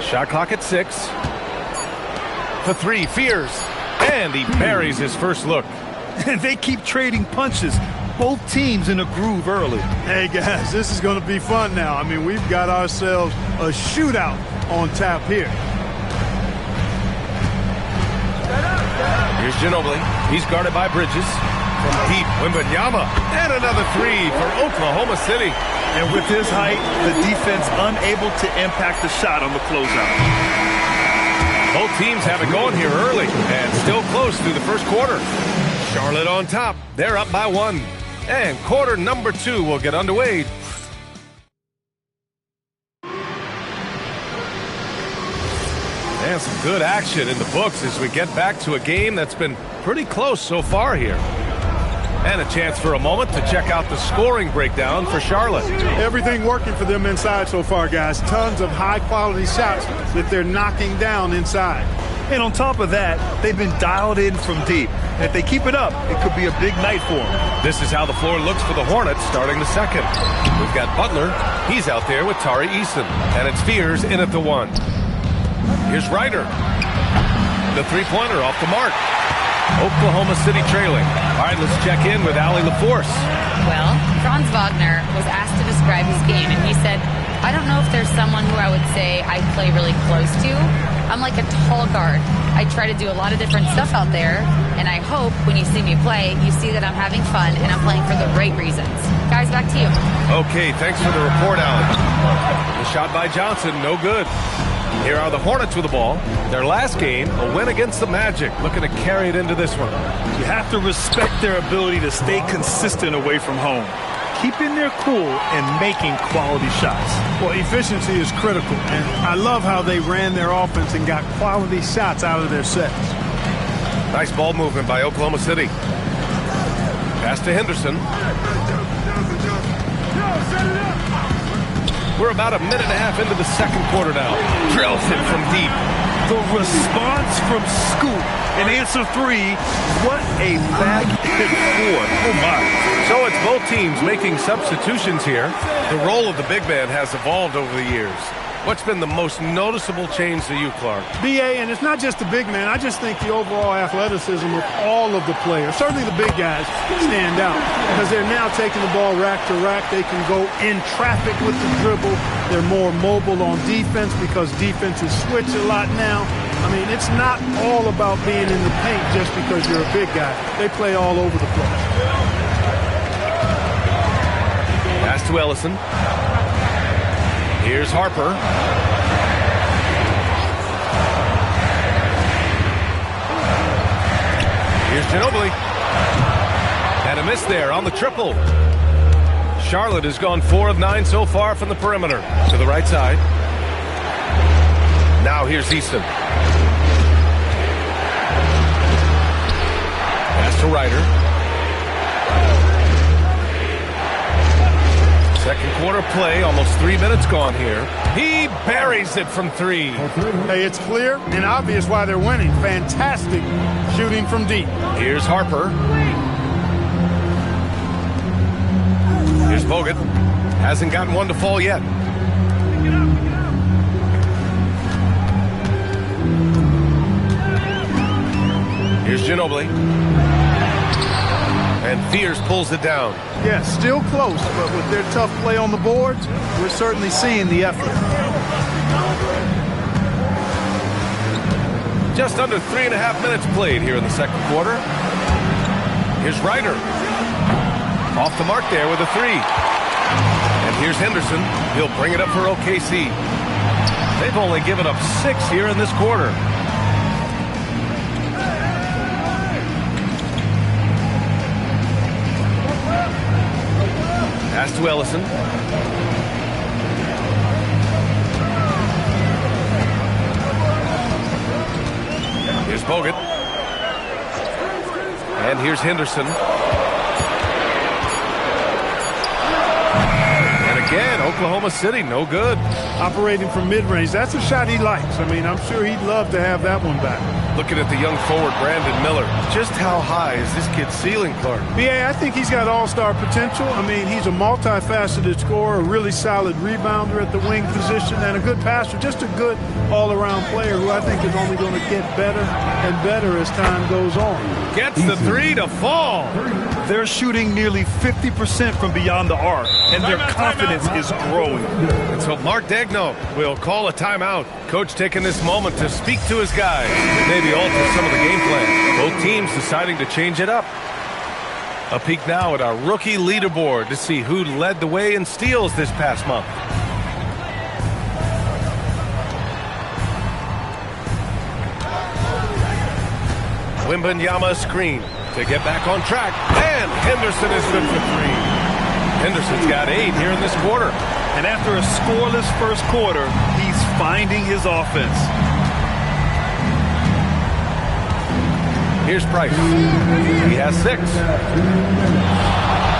S13: Shot clock at 6. The 3 fears. And he buries his first look.
S11: And they keep trading punches. Both teams in a groove early.
S19: Hey, guys, this is going to be fun now. I mean, we've got ourselves a shootout on tap here.
S13: Here's Ginobili. He's guarded by Bridges. From deep, Wembanyama. And another 3 for Oklahoma City.
S11: And with his height, the defense unable to impact the shot on the closeout.
S13: Both teams have it going here early and still close through the first quarter. Charlotte on top. They're up by 1. And quarter number 2 will get underway. And some good action in the books as we get back to a game that's been pretty close so far here. And a chance for a moment to check out the scoring breakdown for Charlotte.
S19: Everything working for them inside so far, guys. Tons of high-quality shots that they're knocking down inside.
S11: And on top of that, they've been dialed in from deep. And if they keep it up, it could be a big night for them.
S13: This is how the floor looks for the Hornets starting the second. We've got Butler. He's out there with Tari Eason. And it's Fears in at the 1. Here's Ryder. The three-pointer off the mark. Oklahoma City trailing. All right, let's check in with Allie LaForce.
S2: Well, Franz Wagner was asked to describe his game, and he said, I don't know if there's someone who I would say I play really close to. I'm like a tall guard. I try to do a lot of different stuff out there, and I hope when you see me play, you see that I'm having fun and I'm playing for the right reasons. Guys, back to you.
S13: Okay, thanks for the report, Allie. The shot by Johnson, no good. Here are the Hornets with the ball. Their last game, a win against the Magic, looking to carry it into this one.
S11: You have to respect their ability to stay consistent away from home, keeping their cool and making quality shots.
S19: Well, efficiency is critical, and I love how they ran their offense and got quality shots out of their sets.
S13: Nice ball movement by Oklahoma City. Pass to Henderson. We're about a minute and a half into the second quarter now. Drills it from deep.
S11: The response from Scoop in answer 3. What a back and forth. Oh, my.
S13: So it's both teams making substitutions here. The role of the big man has evolved over the years. What's been the most noticeable change to you, Clark?
S19: B.A., and it's not just the big man. I just think the overall athleticism of all of the players, certainly the big guys, stand out because they're now taking the ball rack to rack. They can go in traffic with the dribble. They're more mobile on defense because defenses switch a lot now. I mean, it's not all about being in the paint just because you're a big guy. They play all over the place.
S13: Pass to Ellison. Here's Harper. Here's Ginobili. And a miss there on the triple. Charlotte has gone 4 of 9 so far from the perimeter. To the right side. Now here's Easton. Pass to Ryder. Second quarter play, almost 3 minutes gone here. He buries it from 3.
S19: Hey, it's clear and obvious why they're winning. Fantastic shooting from deep.
S13: Here's Harper. Here's Bogut. Hasn't gotten one to fall yet. Here's Ginobili. And Fears pulls it down.
S19: Yeah, still close, but with their tough play on the boards, we're certainly seeing the effort.
S13: Just under 3.5 minutes played here in the second quarter. Here's Ryder. Off the mark there with a 3. And here's Henderson. He'll bring it up for OKC. They've only given up 6 here in this quarter. Pass to Ellison. Here's Bogut. And here's Henderson. And again, Oklahoma City, no good.
S19: Operating from mid-range, that's a shot he likes. I mean, I'm sure he'd love to have that one back.
S13: Looking at the young forward, Brandon Miller. Just how high is this kid's ceiling, Clark?
S19: Yeah, I think he's got all-star potential. I mean, he's a multifaceted scorer, a really solid rebounder at the wing position, and a good passer. Just a good all-around player who I think is only going to get better and better as time goes on.
S13: Gets the 3 to fall.
S11: They're shooting nearly 50% from beyond the arc, and their confidence is growing.
S13: And so Mark Daigneault will call a timeout. Coach taking this moment to speak to his guys, maybe alter some of the game plan. Both teams deciding to change it up. A peek now at our rookie leaderboard to see who led the way in steals this past month. Wembanyama screen to get back on track. And Henderson is good for 3. Henderson's got 8 here in this quarter.
S11: And after a scoreless first quarter, he's finding his offense.
S13: Here's Price. He has 6.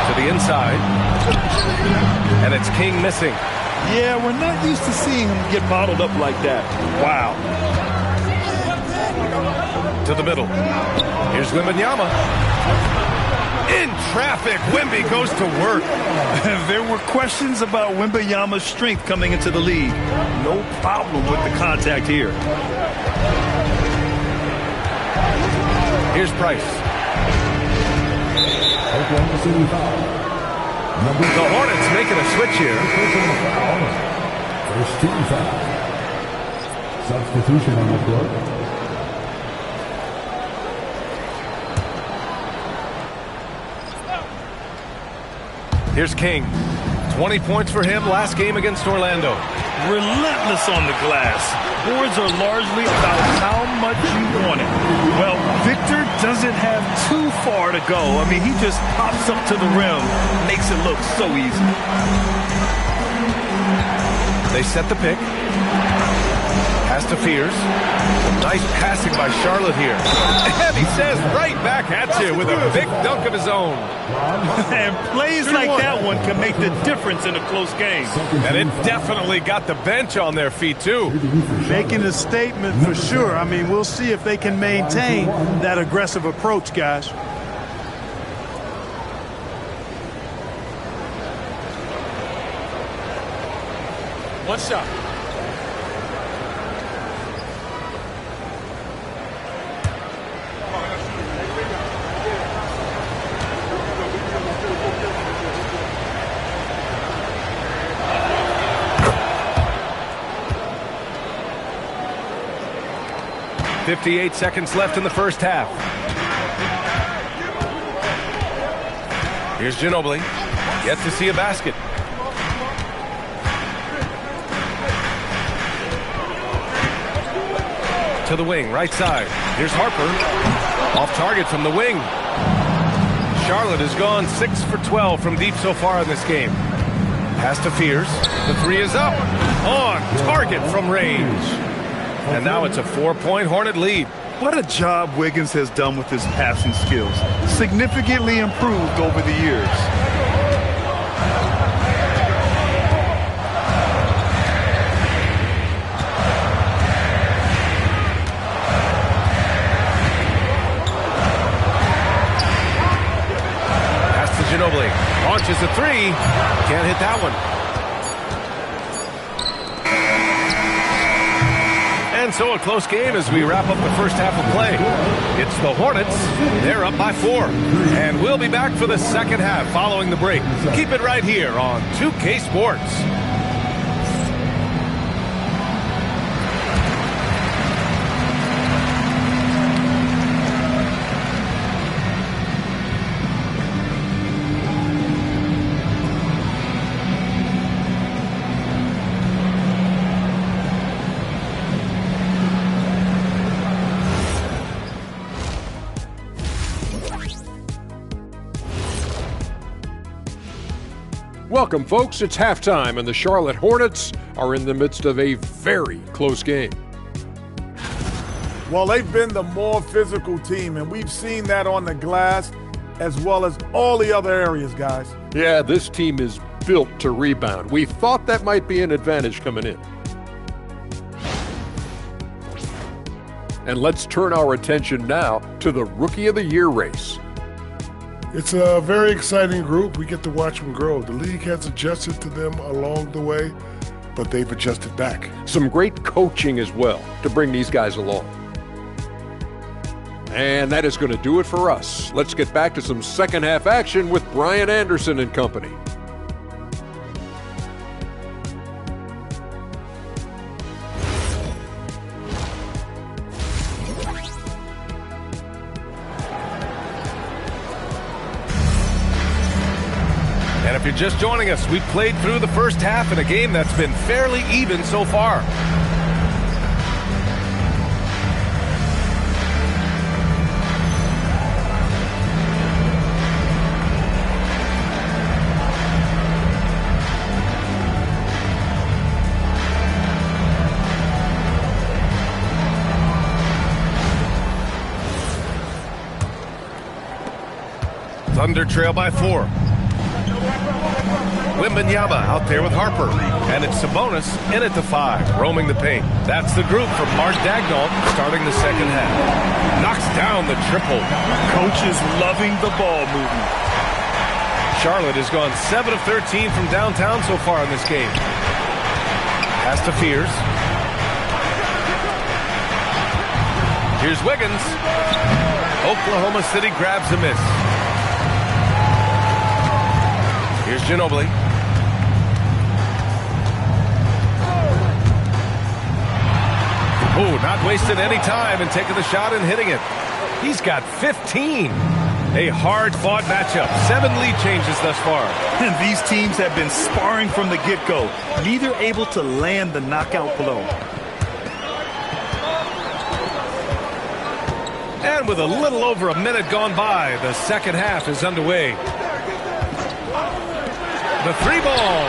S13: To the inside. And it's King missing.
S11: Yeah, we're not used to seeing him get bottled up like that. Wow.
S13: To the middle. Here's Wembanyama. In traffic, Wemby goes to work.
S11: There were questions about Wembanyama's strength coming into the league. No problem with the contact here.
S13: Here's Price. The Hornets making a switch here.
S4: First team foul. Substitution on the court.
S13: Here's King. 20 points for him last game against Orlando.
S11: relentless on the glass. Boards are largely about how much you want it. Well, Victor doesn't have too far to go. I mean, he just pops up to the rim, makes it look so easy.
S13: They set the pick. Pass to Fears. Some nice passing by Charlotte here. And he says right back at you with a big dunk of his own.
S11: And plays like that one can make the difference in a close game.
S13: And it definitely got the bench on their feet, too.
S19: Making a statement for sure. I mean, we'll see if they can maintain that aggressive approach, guys.
S20: One shot.
S13: .58 seconds left in the first half. Here's Ginobili. Yet to see a basket. To the wing, right side. Here's Harper. Off target from the wing. Charlotte has gone 6 for 12 from deep so far in this game. Pass to Fears. The three is up. On target from range. And now it's a 4-point Hornet lead.
S11: What a job Wiggins has done with his passing skills. Significantly improved over the years.
S13: Pass to Ginobili. Launches a three. Can't hit that one. And so a close game as we wrap up the first half of play. It's the Hornets. They're up by 4. And we'll be back for the second half following the break. Keep it right here on 2K Sports. Welcome, folks. It's halftime, and the Charlotte Hornets are in the midst of a very close game.
S6: Well, they've been the more physical team, and we've seen that on the glass as well as all the other areas, guys.
S5: Yeah, this team is built to rebound. We thought that might be an advantage coming in. And let's turn our attention now to the Rookie of the Year race.
S15: It's a very exciting group. We get to watch them grow. The league has adjusted to them along the way, but they've adjusted back.
S5: Some great coaching as well to bring these guys along. And that is going to do it for us. Let's get back to some second half action with Brian Anderson and company.
S13: And if you're just joining us, we've played through the first half in a game that's been fairly even so far. Thunder trail by 4. Wembanyama out there with Harper. And it's Sabonis in at the 5, roaming the paint. That's the group from Mark Dagnall starting the second half. Knocks down the triple.
S11: Coach is loving the ball movement.
S13: Charlotte has gone 7 of 13 from downtown so far in this game. Pass to Fears. Here's Wiggins. Oklahoma City grabs a miss. Here's Ginobili. Oh, not wasting any time and taking the shot and hitting it. He's got 15. A hard-fought matchup. 7 lead changes thus far.
S11: And these teams have been sparring from the get-go, neither able to land the knockout blow.
S13: And with a little over a minute gone by, the second half is underway. The 3-ball.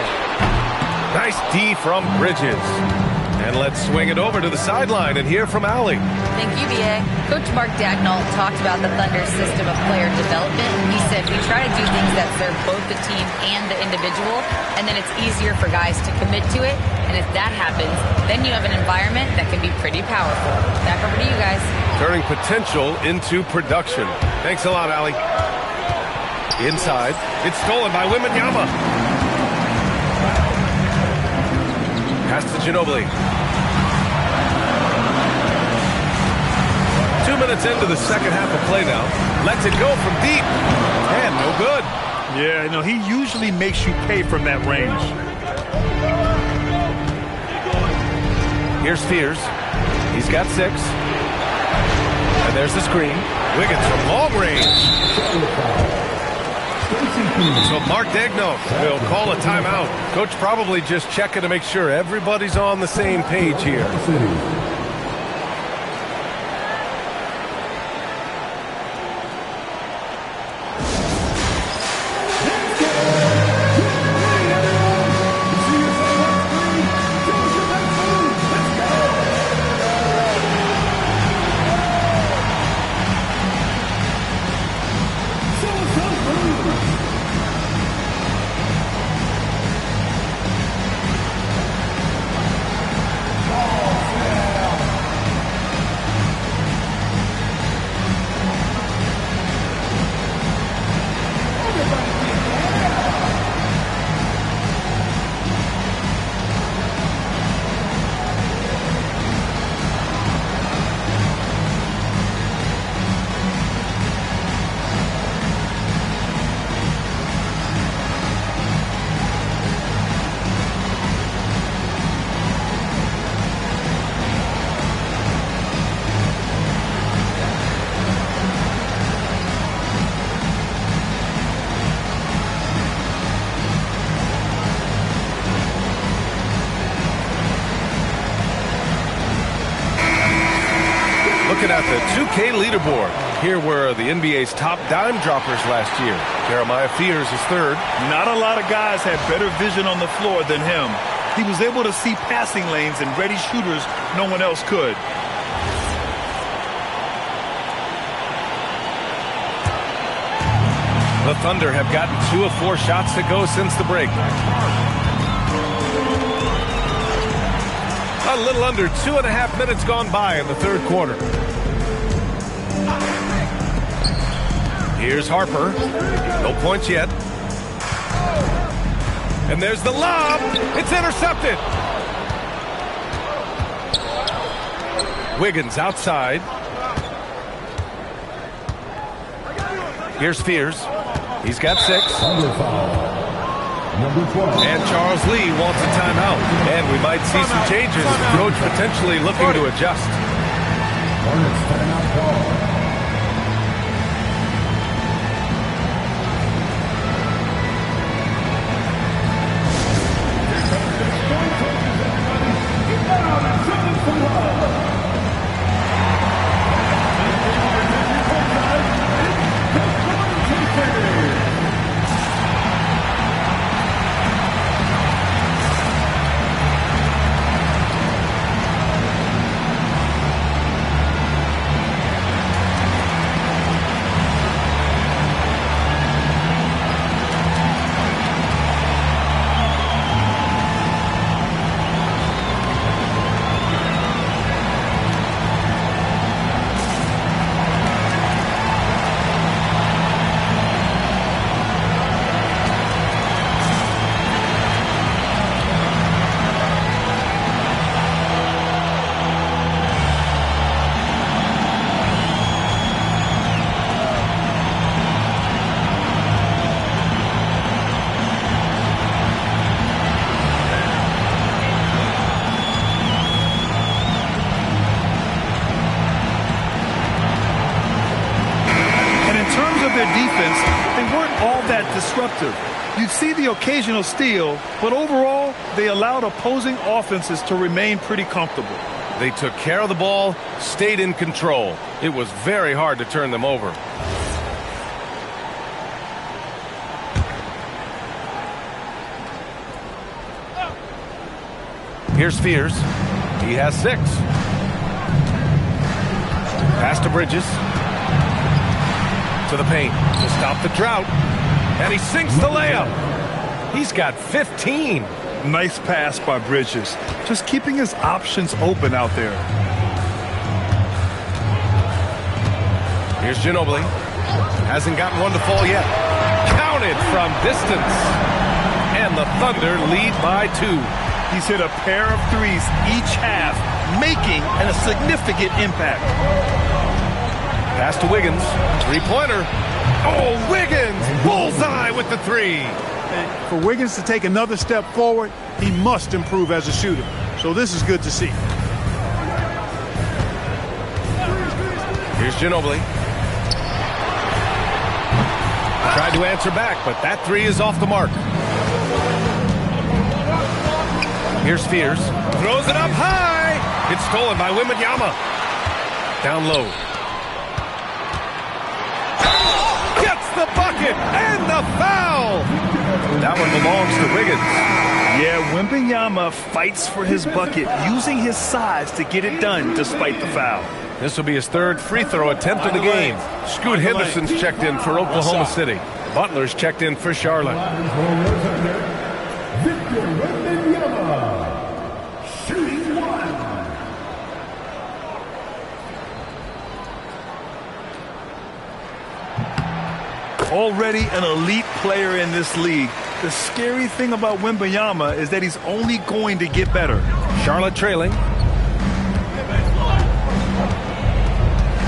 S13: Nice D from Bridges. And let's swing it over to the sideline and hear from Allie.
S2: Thank you, B.A. Coach Mark Dagnall talked about the Thunder's system of player development. He said, we try to do things that serve both the team and the individual, and then it's easier for guys to commit to it. And if that happens, then you have an environment that can be pretty powerful. Back over to you guys.
S13: Turning potential into production. Thanks a lot, Allie. Inside. It's stolen by Wembanyama. Pass to Ginobili. 2 minutes into the second half of play now. Lets it go from deep. And no good.
S11: Yeah, you know, he usually makes you pay from that range.
S13: Here's Fears. He's got 6. And there's the screen. Wiggins from long range. So Mark Dagnall will call a timeout. Coach probably just checking to make sure everybody's on the same page here. Looking at the 2K leaderboard. Here were the NBA's top dime droppers last year. Jeremiah Fears is 3rd.
S11: Not a lot of guys had better vision on the floor than him. He was able to see passing lanes and ready shooters no one else could.
S13: The Thunder have gotten 2 of 4 shots to go since the break. A little under 2.5 minutes gone by in the third quarter. Here's Harper. No points yet. And there's the lob. It's intercepted. Wiggins outside. Here's Fears. He's got 6. And Charles Lee wants a timeout. And we might see some changes. Coach potentially looking to adjust.
S11: their defense, they weren't all that disruptive. You'd see the occasional steal, but overall, they allowed opposing offenses to remain pretty comfortable.
S13: They took care of the ball, stayed in control. It was very hard to turn them over. Here's Spears. He has 6. Pass to Bridges. To the paint to stop the drought. And he sinks the layup. He's got 15.
S11: Nice pass by Bridges. Just keeping his options open out there.
S13: Here's Ginobili. Hasn't gotten one to fall yet. Counted from distance. And the Thunder lead by 2.
S11: He's hit a pair of threes each half, making a significant impact.
S13: Pass to Wiggins. 3-pointer. Oh, Wiggins! Bullseye with the 3.
S19: For Wiggins to take another step forward, he must improve as a shooter. So this is good to see.
S13: Here's Ginobili. Tried to answer back, but that 3 is off the mark. Here's Spears. Throws it up high. It's stolen by Wembanyama. Down low. Gets the bucket and the foul. That one belongs to Wiggins.
S11: Yeah, Wembanyama fights for his bucket, using his size to get it done despite the foul.
S13: This will be his 3rd free throw attempt of the game. Scoot Henderson's checked in for Oklahoma City. Butler's checked in for Charlotte.
S11: Already an elite player in this league. The scary thing about Wembanyama is that he's only going to get better.
S13: Charlotte trailing.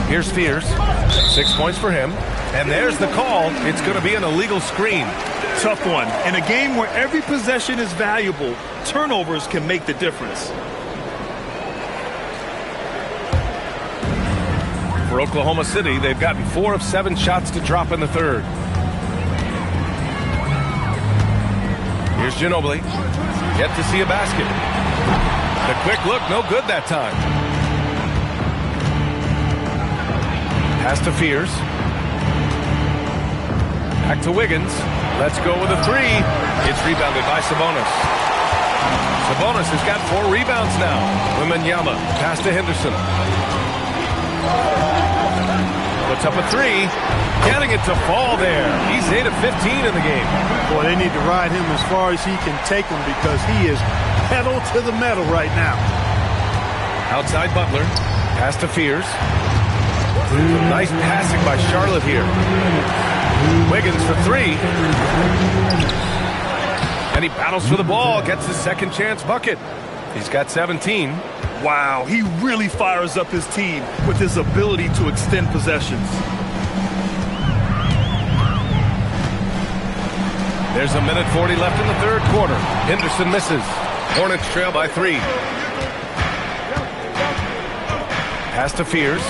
S13: Here's Spears. 6 points for him. And there's the call. It's going to be an illegal screen.
S11: Tough one. In a game where every possession is valuable, turnovers can make the difference.
S13: For Oklahoma City, they've gotten 4 of 7 shots to drop in the 3rd. Here's Ginobili. Yet to see a basket. The quick look, no good that time. Pass to Fears. Back to Wiggins. Let's go with a 3. It's rebounded by Sabonis. Sabonis has got 4 rebounds now. Wembanyama. Pass to Henderson. Puts up a 3. Getting it to fall there. He's 8 of 15 in the game.
S19: Boy, they need to ride him as far as he can take him because he is pedal to the metal right now.
S13: Outside Butler. Pass to Fears. Nice passing by Charlotte here. Wiggins for 3. And he battles for the ball. Gets his second chance bucket. He's got 17.
S11: Wow, he really fires up his team with his ability to extend possessions.
S13: There's a minute 40 left in the 3rd quarter. Henderson misses. Hornets trail by 3. Pass to Fears.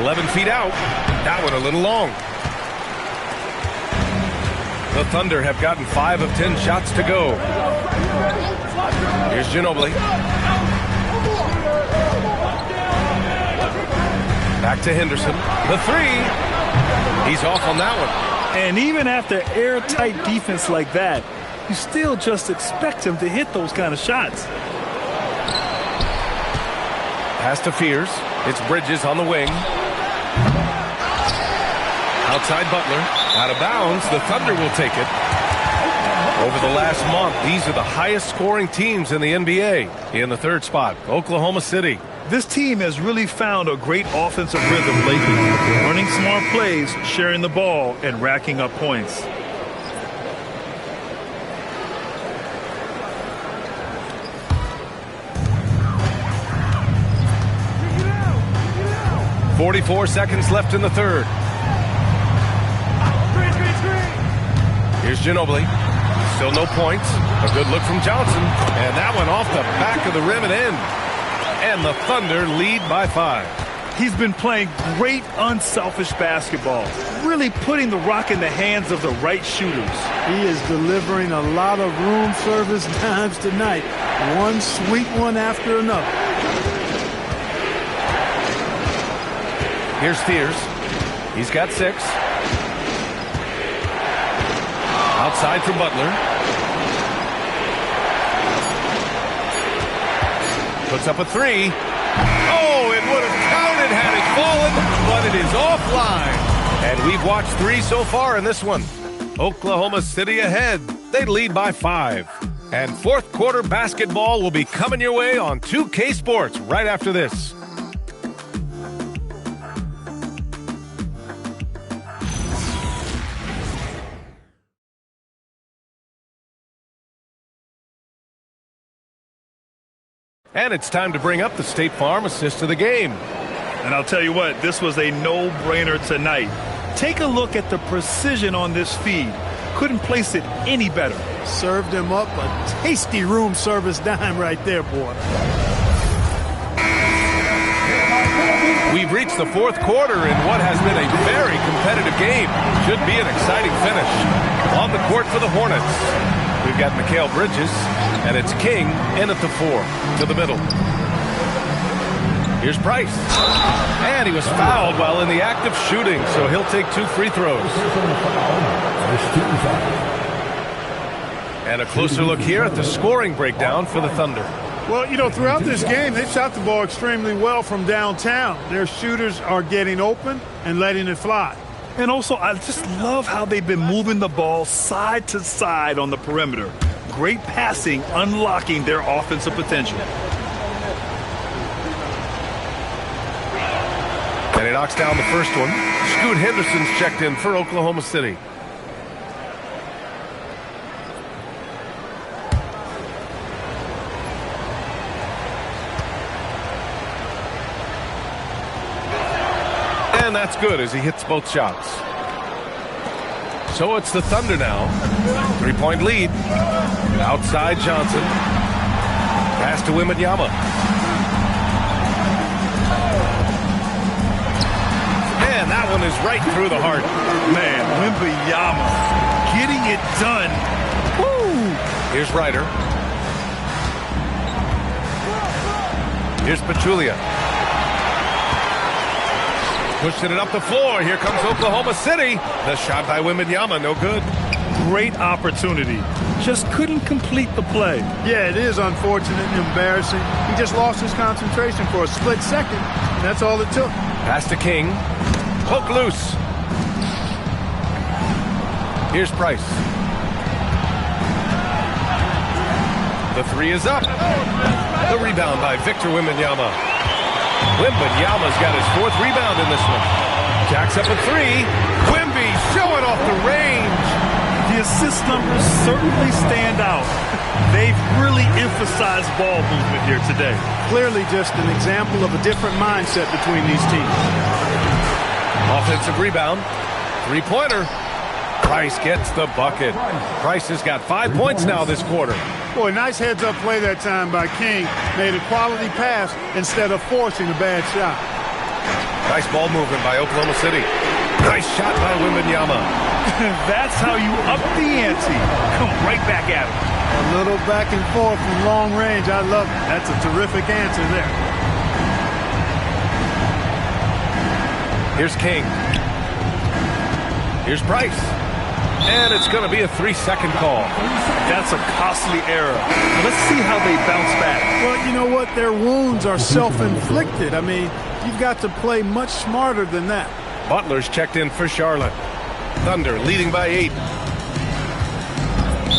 S13: 11 feet out. That one a little long. The Thunder have gotten 5 of 10 shots to go. Here's Ginobili. Back to Henderson. The 3. He's off on that one.
S11: And even after airtight defense like that, you still just expect him to hit those kind of shots.
S13: Pass to Fears. It's Bridges on the wing. Outside Butler. Out of bounds. The Thunder will take it. Over the last month, these are the highest scoring teams in the NBA. In the 3rd spot, Oklahoma City.
S11: This team has really found a great offensive rhythm lately. Running smart plays, sharing the ball, and racking up points.
S13: .44 seconds left in the 3rd. Here's Ginobili. Still no points. A good look from Johnson. And that one off the back of the rim and in. And the Thunder lead by 5.
S11: He's been playing great unselfish basketball, really putting the rock in the hands of the right shooters.
S19: He is delivering a lot of room service dimes tonight. One sweet one after another.
S13: Here's Fears. He's got 6. Outside for Butler. Puts up a 3. Oh, it would have counted had it fallen, but it is offline. And we've watched 3 so far in this one. Oklahoma City ahead. They lead by 5. And fourth quarter basketball will be coming your way on 2K Sports right after this. And it's time to bring up the State Farm assist of the game.
S11: And I'll tell you what, this was a no-brainer tonight. Take a look at the precision on this feed. Couldn't place it any better.
S19: Served him up a tasty room service dime right there, boy.
S13: We've reached the fourth quarter in what has been a very competitive game. Should be an exciting finish. On the court for the Hornets, we've got Mikal Bridges, and it's King in at the 4 to the middle. Here's Price. And he was fouled while in the act of shooting, so he'll take 2 free throws. And a closer look here at the scoring breakdown for the Thunder.
S19: Well, you know, throughout this game, they've shot the ball extremely well from downtown. Their shooters are getting open and letting it fly.
S11: And also, I just love how they've been moving the ball side to side on the perimeter. Great passing, unlocking their offensive potential.
S13: And he knocks down the first one. Scoot Henderson's checked in for Oklahoma City. And that's good as he hits both shots. So it's the Thunder now. 3-point lead. Outside Johnson. Pass to Wembanyama. And that one is right through the heart.
S11: Man, Wembanyama getting it done. Woo!
S13: Here's Ryder. Here's Pachulia. Pushing it up the floor. Here comes Oklahoma City. The shot by Wembanyama, no good.
S11: Great opportunity. Just couldn't complete the play.
S19: Yeah, it is unfortunate and embarrassing. He just lost his concentration for a split second, and that's all it took.
S13: Pass to King. Poke loose. Here's Price. The 3 is up. The rebound by Victor Wembanyama. Wembanyama's got his 4th rebound in this one. Jacks up a 3. Wemby showing off the range.
S11: The assist numbers certainly stand out. They've really emphasized ball movement here today.
S19: Clearly just an example of a different mindset between these teams.
S13: Offensive rebound. 3-pointer. Price gets the bucket. Price has got 5 points now this quarter.
S19: Boy, nice heads-up play that time by King. Made a quality pass instead of forcing a bad shot.
S13: Nice ball movement by Oklahoma City. Nice shot by Wembanyama.
S11: That's how you up the ante. Come right back at him.
S19: A little back and forth from long range. I love it. That's a terrific answer there.
S13: Here's King. Here's Price. And it's going to be a 3-second call.
S11: That's a costly error. Let's see how they bounce back.
S19: Well, you know what? Their wounds are self-inflicted. I mean, you've got to play much smarter than that.
S13: Butler's checked in for Charlotte. Thunder leading by 8.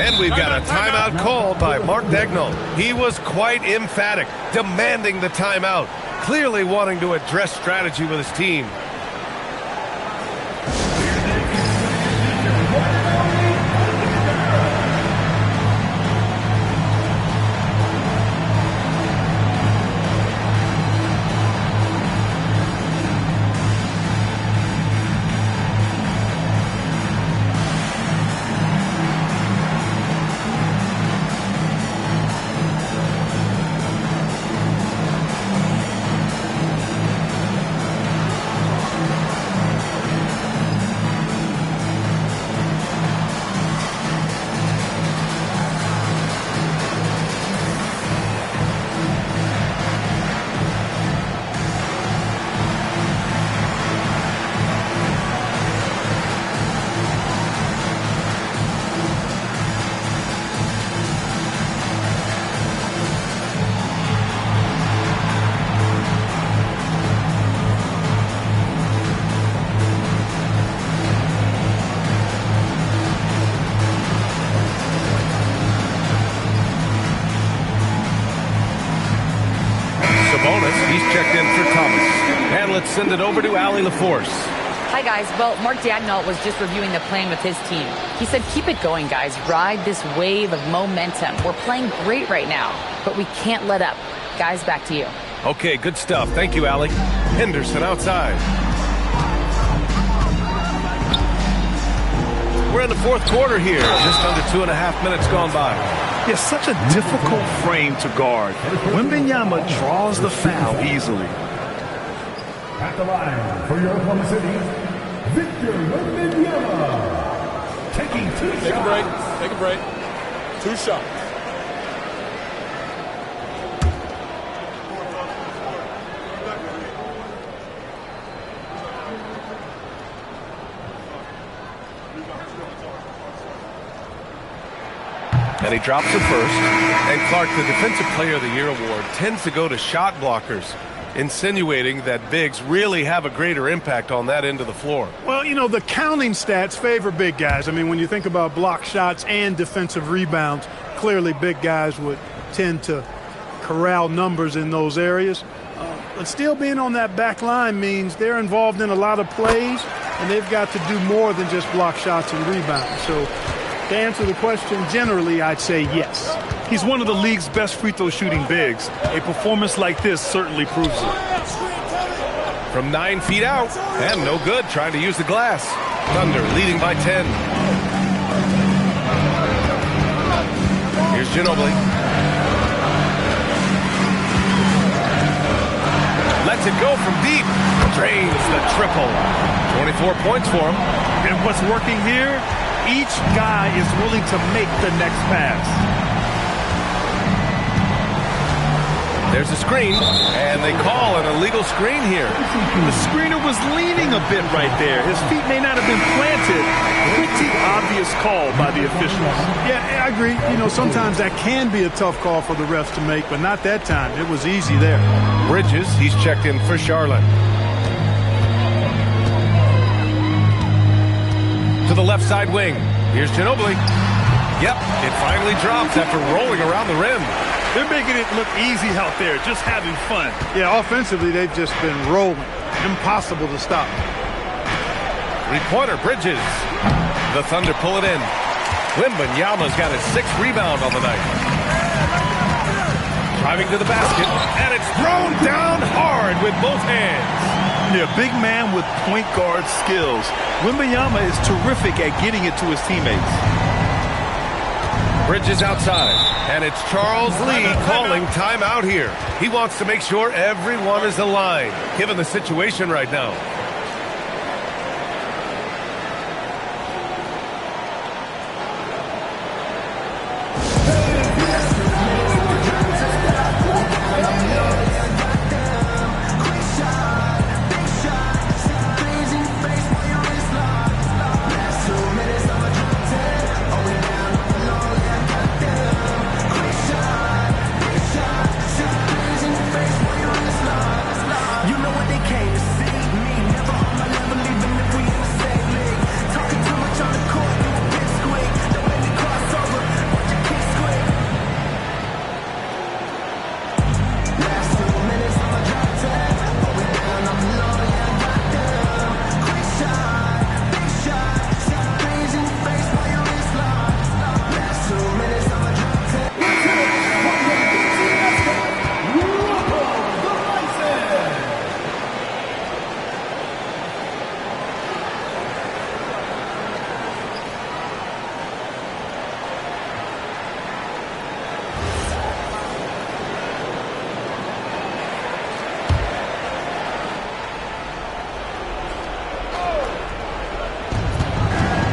S13: And we've got a timeout called by Mark Daigneault. He was quite emphatic, demanding the timeout, clearly wanting to address strategy with his team. And let's send it over to Allie LaForce.
S2: Hi, guys. Well, Mark Dagnall was just reviewing the plan with his team. He said, keep it going, guys. Ride this wave of momentum. We're playing great right now, but we can't let up. Guys, back to you.
S13: Okay, good stuff. Thank you, Allie. Henderson outside. We're in the fourth quarter here. Just under 2.5 minutes gone by.
S11: It's such a difficult frame to guard. Wembanyama draws the foul easily.
S4: At the line for your Oklahoma City, Victor Wembanyama. Taking two shots.
S20: Take a break. 2 shots.
S13: And he drops it first. And Clark, the Defensive Player of the Year award tends to go to shot blockers, insinuating that bigs really have a greater impact on that end of the floor.
S19: Well, you know, the counting stats favor big guys. I mean, when you think about block shots and defensive rebounds, clearly big guys would tend to corral numbers in those areas. But still being on that back line means they're involved in a lot of plays, and they've got to do more than just block shots and rebounds. So to answer the question, generally, I'd say yes.
S11: He's one of the league's best free throw shooting bigs. A performance like this certainly proves it.
S13: From 9 feet out, and no good, trying to use the glass. Thunder leading by 10. Here's Ginobili. Lets it go from deep. Drains the triple. 24 points for him.
S11: And what's working here? Each guy is willing to make the next pass.
S13: There's a screen, and they call an illegal screen here.
S11: The screener was leaning a bit right there. His feet may not have been planted. Pretty obvious call by the officials.
S19: Yeah, I agree. You know, sometimes that can be a tough call for the refs to make, but not that time. It was easy there.
S13: Bridges, he's checked in for Charlotte. To the left side wing. Here's Ginobili. Yep, it finally drops after rolling around the rim.
S11: They're making it look easy out there, just having fun.
S19: Yeah, offensively, they've just been rolling. Impossible to stop.
S13: Three-pointer, Bridges. The Thunder pull it in. Wembanyama's got his 6th rebound on the night. Driving to the basket, and it's thrown down hard with both hands.
S11: Yeah, big man with point guard skills. Wembanyama is terrific at getting it to his teammates.
S13: Bridges outside, and it's Charles Lee calling timeout here. He wants to make sure everyone is aligned, given the situation right now.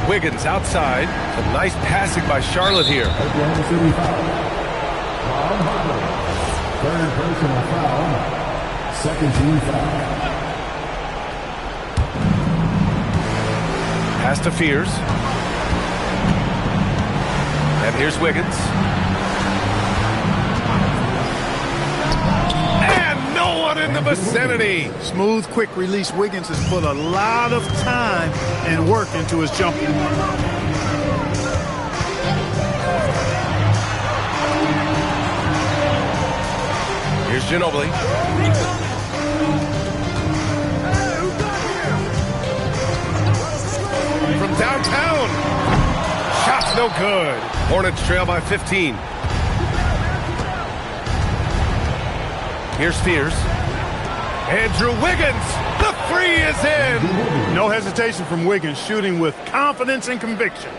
S13: Wiggins outside. Some nice passing by Charlotte here.
S4: Oklahoma City foul. Third personal foul. Second team foul.
S13: Pass to Fears. And here's Wiggins. And no one in the vicinity.
S19: Smooth, quick release. Wiggins has put a lot of time and work into his jumper.
S13: Here's Ginobili. no good. Hornets trail by 15. Here's Spears. Andrew Wiggins. The three is in.
S19: No hesitation from Wiggins, shooting with confidence and conviction.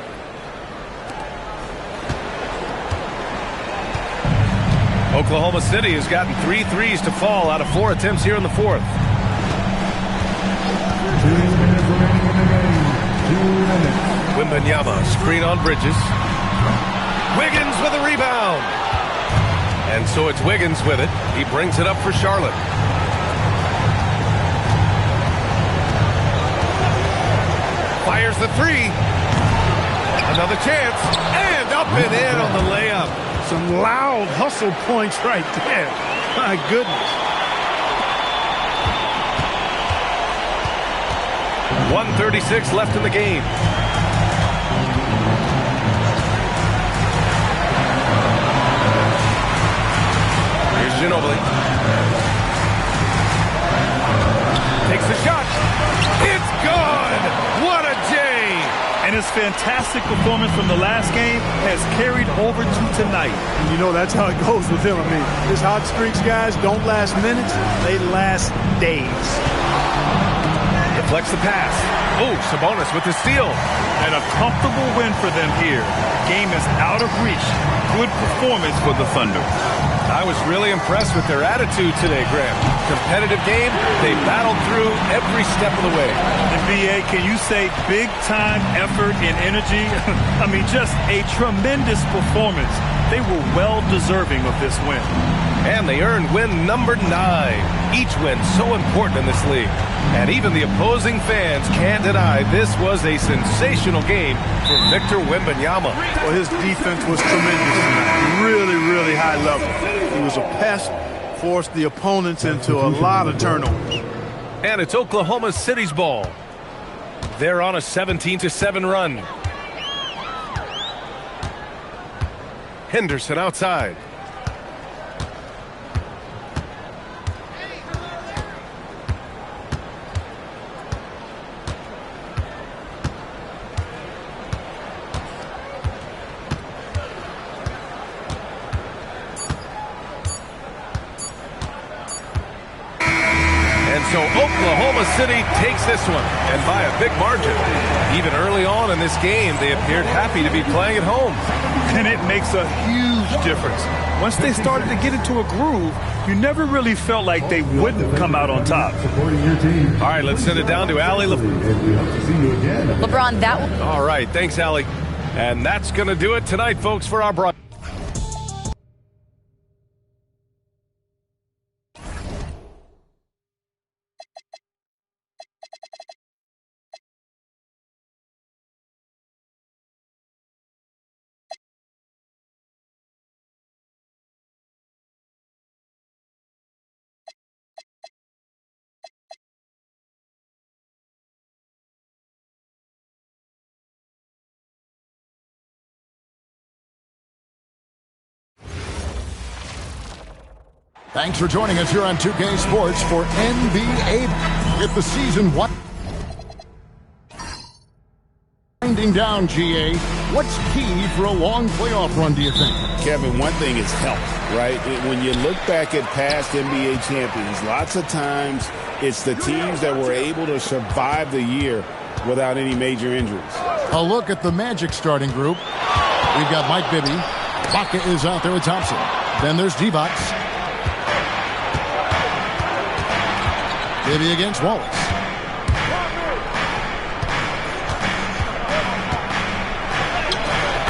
S13: Oklahoma City has gotten 3 threes to fall out of 4 attempts here in the fourth.
S4: 2 minutes remaining in the game. 2 minutes.
S13: Wembanyama, screen on Bridges. Wiggins with a rebound. And so it's Wiggins with it. He brings it up for Charlotte. Fires the three. Another chance. And up and in on the layup.
S19: Some loud hustle points right there. My goodness.
S13: 1:36 left in the game. Here's Ginobili. Takes the shot. It's good. What a day.
S11: And his fantastic performance from the last game has carried over to tonight.
S19: And you know, that's how it goes with him. I mean, his hot streaks, guys, don't last minutes. They last days.
S13: Deflects the pass. Oh, Sabonis with the steal.
S11: And a comfortable win for them here. Game is out of reach. Good performance for the Thunder.
S13: I was really impressed with their attitude today, Graham. Competitive game. They battled through every step of the way.
S11: And BA, can you say big time effort and energy? I mean, just a tremendous performance. They were well deserving of this win.
S13: And they earned win number 9. Each win so important in this league. And even the opposing fans can't deny this was a sensational game for Victor Wembanyama.
S19: Well, his defense was tremendous tonight. Really, really high level. He was a pest, forced the opponents into a lot of turnovers.
S13: And it's Oklahoma City's ball. They're on a 17-7 run. Henderson outside. So Oklahoma City takes this one, and by a big margin. Even early on in this game, they appeared happy to be playing at home.
S11: And it makes a huge difference. Once they started to get into a groove, you never really felt like they wouldn't come out on top.
S13: All right, let's send it down to Allie.
S2: LeBron, that one.
S13: All right, thanks, Allie. And that's going to do it tonight, folks, for our broadcast.
S1: Thanks for joining us here on 2K Sports for NBA with the season winding down, GA. What's key for a long playoff run, do you think?
S7: Kevin, one thing is health, right? When you look back at past NBA champions, lots of times it's the teams that were able to survive the year without any major injuries.
S1: A look at the Magic starting group. We've got Mike Bibby. Baca is out there with Thompson. Then there's Divac. Bibby against Wallace.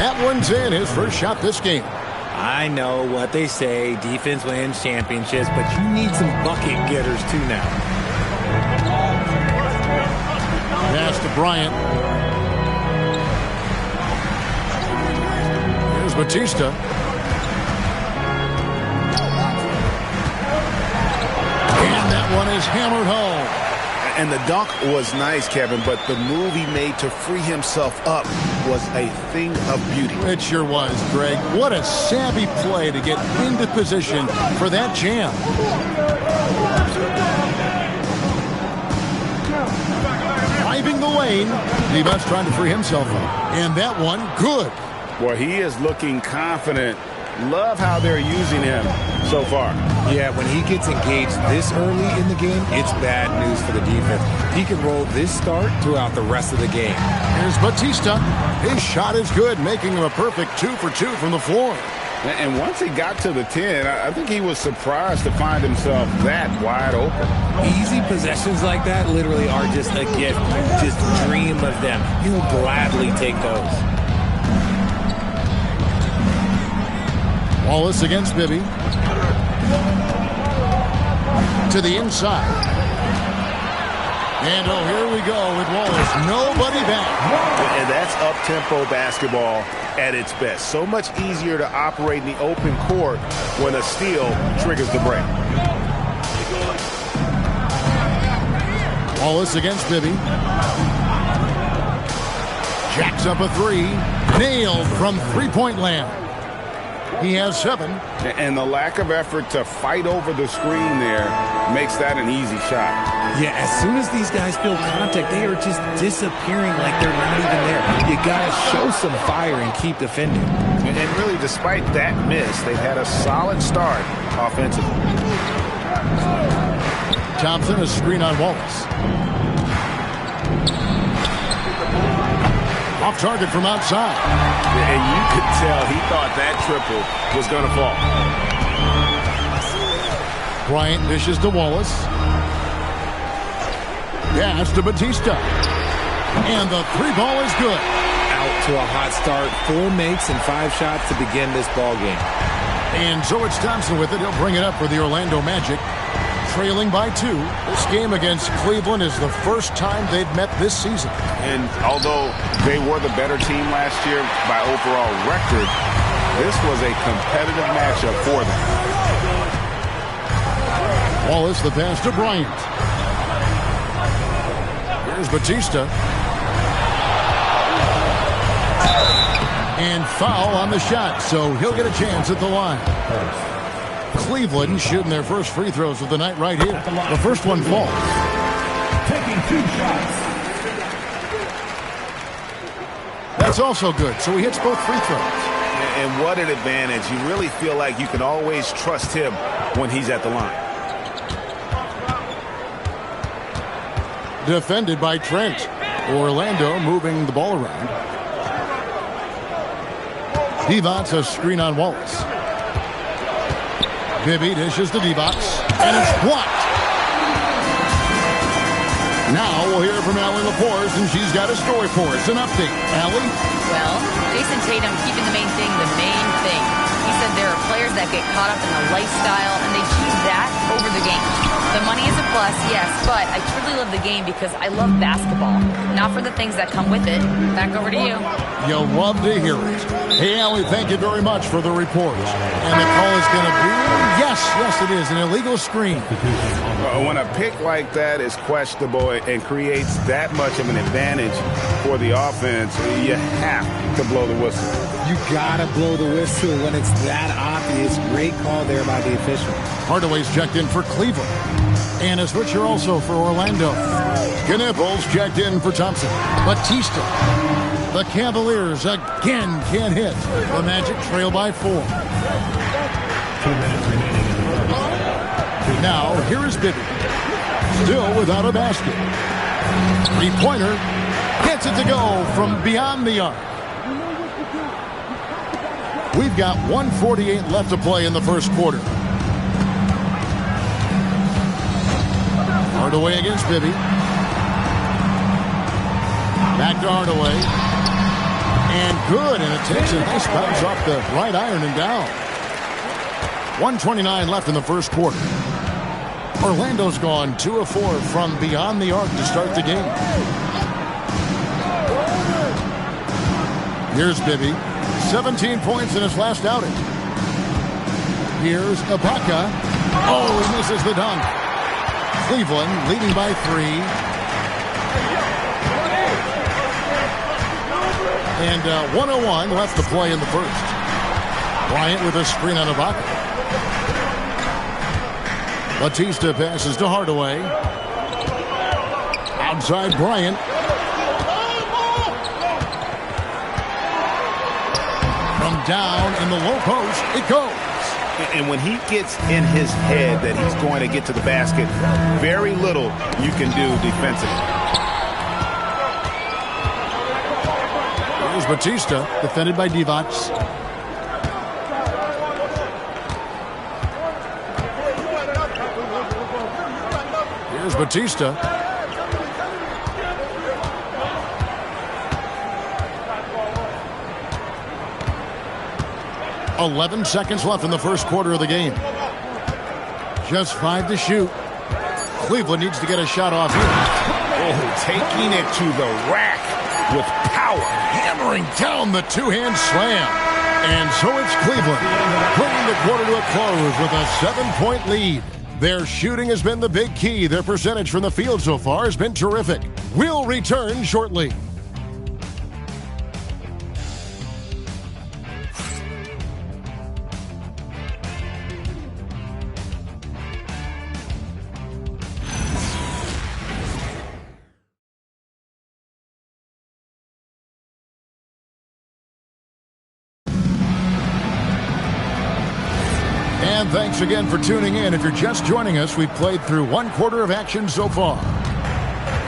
S1: That one's in, his first shot this game.
S17: I know what they say, defense wins championships, but you need some bucket getters too now.
S1: Pass to Bryant. Here's Batista. And that one is hammered home.
S7: And the dunk was nice, Kevin, but the move he made to free himself up was a thing of beauty.
S1: It sure was, Greg. What a savvy play to get into position for that jam. Driving the lane. Divac trying to free himself up. And that one, good.
S7: Well, he is looking confident. Love how they're using him so far.
S3: Yeah, when he gets engaged this early in the game, it's bad news for the defense. He can roll this start throughout the rest of the game.
S1: Here's Batista. His shot is good, making him a perfect 2 for 2 from the floor.
S7: And once he got to the 10, I think he was surprised to find himself that wide open.
S3: Easy possessions like that literally are just a gift. Just dream of them. He'll gladly take those.
S1: Wallace against Bibby. To the inside. And here we go with Wallace. Nobody back.
S7: And that's up-tempo basketball at its best. So much easier to operate in the open court when a steal triggers the break.
S1: Wallace against Bibby. Jacks up a 3. Nailed from three-point land. He has 7.
S7: And the lack of effort to fight over the screen there makes that an easy shot.
S3: Yeah, as soon as these guys feel contact, they are just disappearing like they're not even there. You got to show some fire and keep defending.
S7: And really, despite that miss, they've had a solid start offensively.
S1: Thompson, a screen on Wallace. Off target from outside.
S7: And you could tell he thought that triple was going to fall.
S1: Bryant dishes to Wallace. Pass to Batista. And the 3-ball is good.
S3: Out to a hot start. 4 makes and 5 shots to begin this ball game.
S1: And so it's Thompson with it. He'll bring it up for the Orlando Magic. Trailing by 2. This game against Cleveland is the first time they've met this season.
S7: And although they were the better team last year by overall record, this was a competitive matchup for them.
S1: Wallace, the pass to Bryant. Here's Batista. And foul on the shot, so he'll get a chance at the line. Cleveland shooting their first free throws of the night right here. The first one falls.
S4: Taking 2 shots.
S1: That's also good, so he hits both free throws.
S7: And what an advantage. You really feel like you can always trust him when he's at the line.
S1: Defended by Trent. Orlando moving the ball around. Divac, a screen on Wallace. Bibby dishes to D-Box, and it's blocked. Now we'll hear from Allie LaForce, and she's got a story for us. An update. Allie?
S2: Well, Jason Tatum keeping the main thing the main thing. He said there are players that get caught up in the lifestyle, and they choose that over the game. The money is a plus, yes, but I truly love the game because I love basketball, not for the things that come with it. Back over to you.
S1: You'll love to hear it. Hey, Allie, thank you very much for the report. And the call is going to be, yes, it is, an illegal screen.
S7: When a pick like that is questionable and creates that much of an advantage for the offense, you have to blow the whistle.
S3: You got to blow the whistle when it's that obvious. Great call there by the official.
S1: Hardaway's checked in for Cleveland. And a switcher also for Orlando. Knipples checked in for Thompson. Batista. The Cavaliers again can't hit. The Magic trail by 4.
S4: 2 minutes remaining in the first.
S1: Now, here is Bibby. Still without a basket. 3-pointer. Gets it to go from beyond the arc. We've got 1:48 left to play in the first quarter. Hardaway against Bibby. Back to Hardaway. And good, and it takes a nice bounce off the right iron and down. 1:29 left in the first quarter. Orlando's gone 2 of 4 from beyond the arc to start the game. Here's Bibby. 17 points in his last outing. Here's Ibaka. Oh, he misses the dunk. Cleveland leading by 3. And 1:01 left to play in the first. Bryant with a screen on Ibaka. Batista passes to Hardaway. Outside Bryant. down in the low post. It goes.
S7: And when he gets in his head that he's going to get to the basket, very little you can do defensively.
S1: Here's Batista, defended by Divac. Here's Batista. "11 seconds left in the first quarter of the game. Just 5 to shoot. Cleveland needs to get a shot off here.
S7: Oh, taking it to the rack with power.
S1: Hammering down the two-hand slam. And so it's Cleveland, bringing the quarter to a close with a 7-point lead. Their shooting has been the big key. Their percentage from the field so far has been terrific. We'll return shortly. And thanks again for tuning in. If you're just joining us, we've played through 1 quarter of action so far.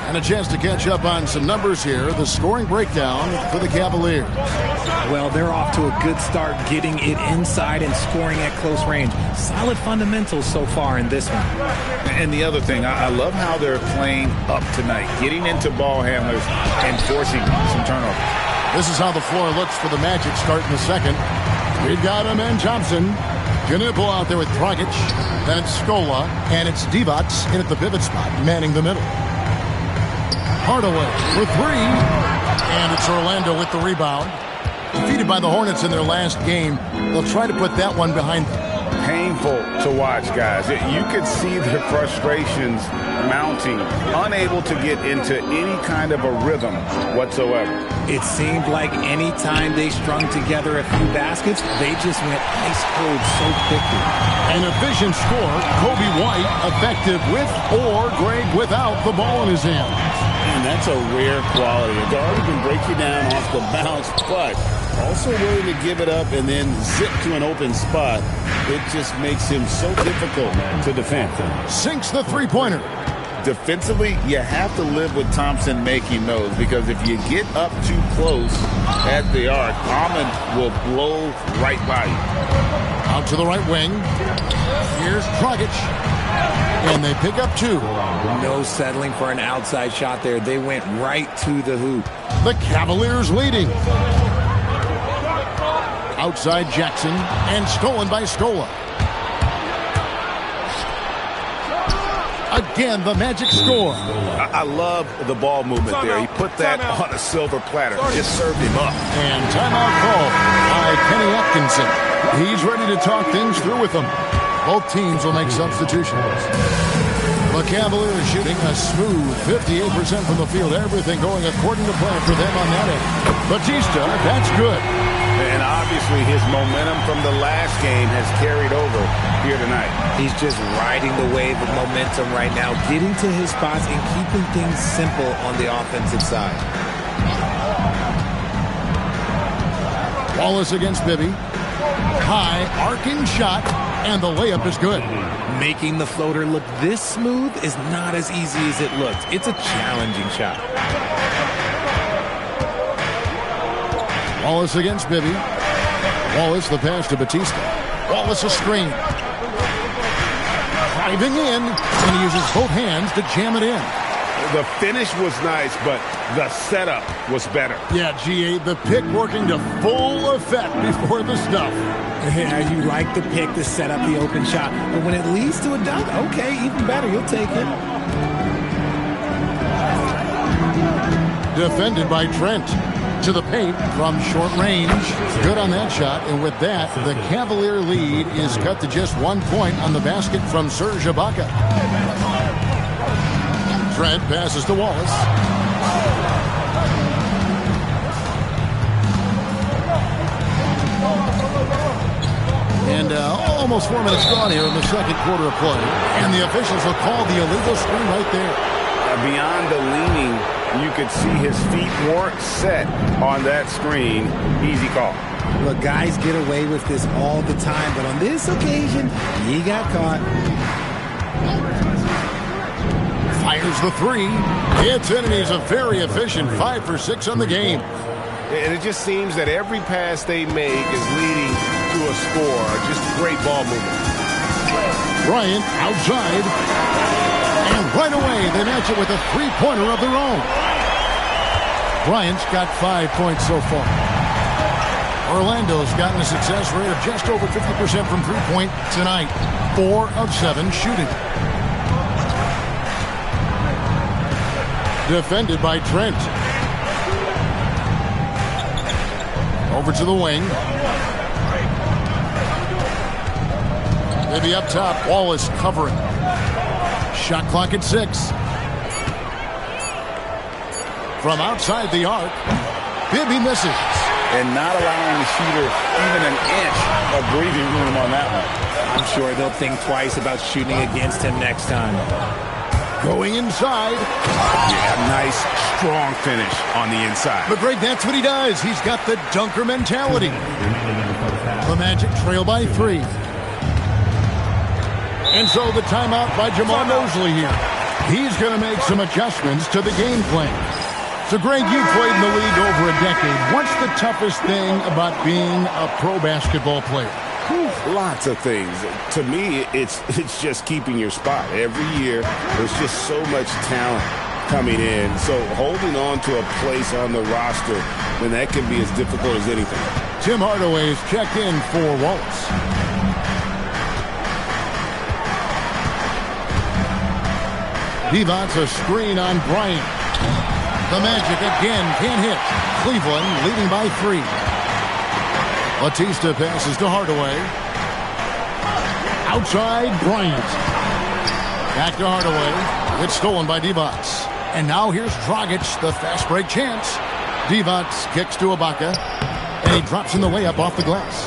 S1: And a chance to catch up on some numbers here. The scoring breakdown for the Cavaliers.
S17: Well, they're off to a good start getting it inside and scoring at close range. Solid fundamentals so far in this one.
S7: And the other thing, I love how they're playing up tonight, getting into ball handlers and forcing some turnovers.
S1: This is how the floor looks for the Magic start in the second. We've got him and Thompson. Gnipple out there with Dragic. Then it's Scola. And it's Divac in at the pivot spot, manning the middle. Hardaway for 3. And it's Orlando with the rebound. Defeated by the Hornets in their last game. They'll try to put that one behind them.
S7: Painful to watch, guys. You could see their frustrations mounting, unable to get into any kind of a rhythm whatsoever.
S17: It seemed like any time they strung together a few baskets, they just went ice cold so quickly.
S1: An efficient score, Kobe White effective with or Greg without the ball in his hands.
S18: And that's a rare quality. A guard who can break you down off the bounce, but also willing to give it up and then zip to an open spot. It just makes him so difficult to defend.
S1: Sinks the three-pointer.
S7: Defensively, you have to live with Thompson making those, because if you get up too close at the arc, Ahmed will blow right by you.
S1: Out to the right wing. Here's Dragic. And they pick up 2.
S17: No settling for an outside shot there. They went right to the hoop.
S1: The Cavaliers leading. Outside Jackson, and stolen by Scola. Again, the Magic score.
S7: I love the ball movement there. He put that on a silver platter. Just served him up.
S1: And timeout call by Kenny Atkinson. He's ready to talk things through with them. Both teams will make substitutions. The Cavaliers shooting a smooth 58% from the field. Everything going according to plan for them on that end. Batista, that's good.
S7: And obviously his momentum from the last game has carried over here tonight.
S17: He's just riding the wave of momentum right now, getting to his spots and keeping things simple on the offensive side.
S1: Wallace against Bibby. High, arcing shot, and the layup is good.
S17: Making the floater look this smooth is not as easy as it looks. It's a challenging shot.
S1: Wallace against Bibby. Wallace the pass to Batista. Wallace a screen. Driving in, and he uses both hands to jam it in.
S7: The finish was nice, but the setup was better.
S1: Yeah, GA, the pick working to full effect before the stuff.
S17: Yeah, you like the pick to set up the open shot, but when it leads to a dunk, okay, even better, you'll take it.
S1: Defended by Trent. To the paint from short range. Good on that shot. And with that, the Cavalier lead is cut to just 1 point on the basket from Serge Ibaka. Trent passes to Wallace. And almost 4 minutes gone here in the second quarter of play. And the officials will call the illegal screen right there.
S7: Beyond the leaning, you could see his feet weren't set on that screen. Easy call.
S17: Look, guys get away with this all the time, but on this occasion, he got caught.
S1: Fires the three. It's in, and he's a very efficient 5 for 6 on the game.
S9: And it just seems that every pass they make is leading to a score. Just great ball movement.
S1: Bryant outside. And right away, they match it with a three-pointer of their own. Bryant's got 5 points so far. Orlando's gotten a success rate of just over 50% from three-point tonight. 4 of 7 shooting. Defended by Trent. Over to the wing. Maybe up top, Wallace covering. Shot clock at 6. From outside the arc, Bibby misses.
S7: And not allowing the shooter even an inch of breathing room on that one.
S17: I'm sure they'll think twice about shooting against him next time.
S1: Going inside.
S7: Yeah, nice, strong finish on the inside.
S1: But Greg, that's what he does. He's got the dunker mentality. The Magic trail by 3. And so the timeout by Jamal Mosley here. He's going to make some adjustments to the game plan. So, Greg, you played in the league over a decade. What's the toughest thing about being a pro basketball player?
S9: Lots of things. To me, it's just keeping your spot. Every year, there's just so much talent coming in. So holding on to a place on the roster, then that can be as difficult as anything.
S1: Tim Hardaway's checked in for Wallace. Devon's a screen on Bryant. The Magic again can't hit. Cleveland leading by 3. Batista passes to Hardaway. Outside, Bryant. Back to Hardaway. It's stolen by Divac. And now here's Dragic, the fast break chance. Divac kicks to Ibaka. And he drops in the layup off the glass.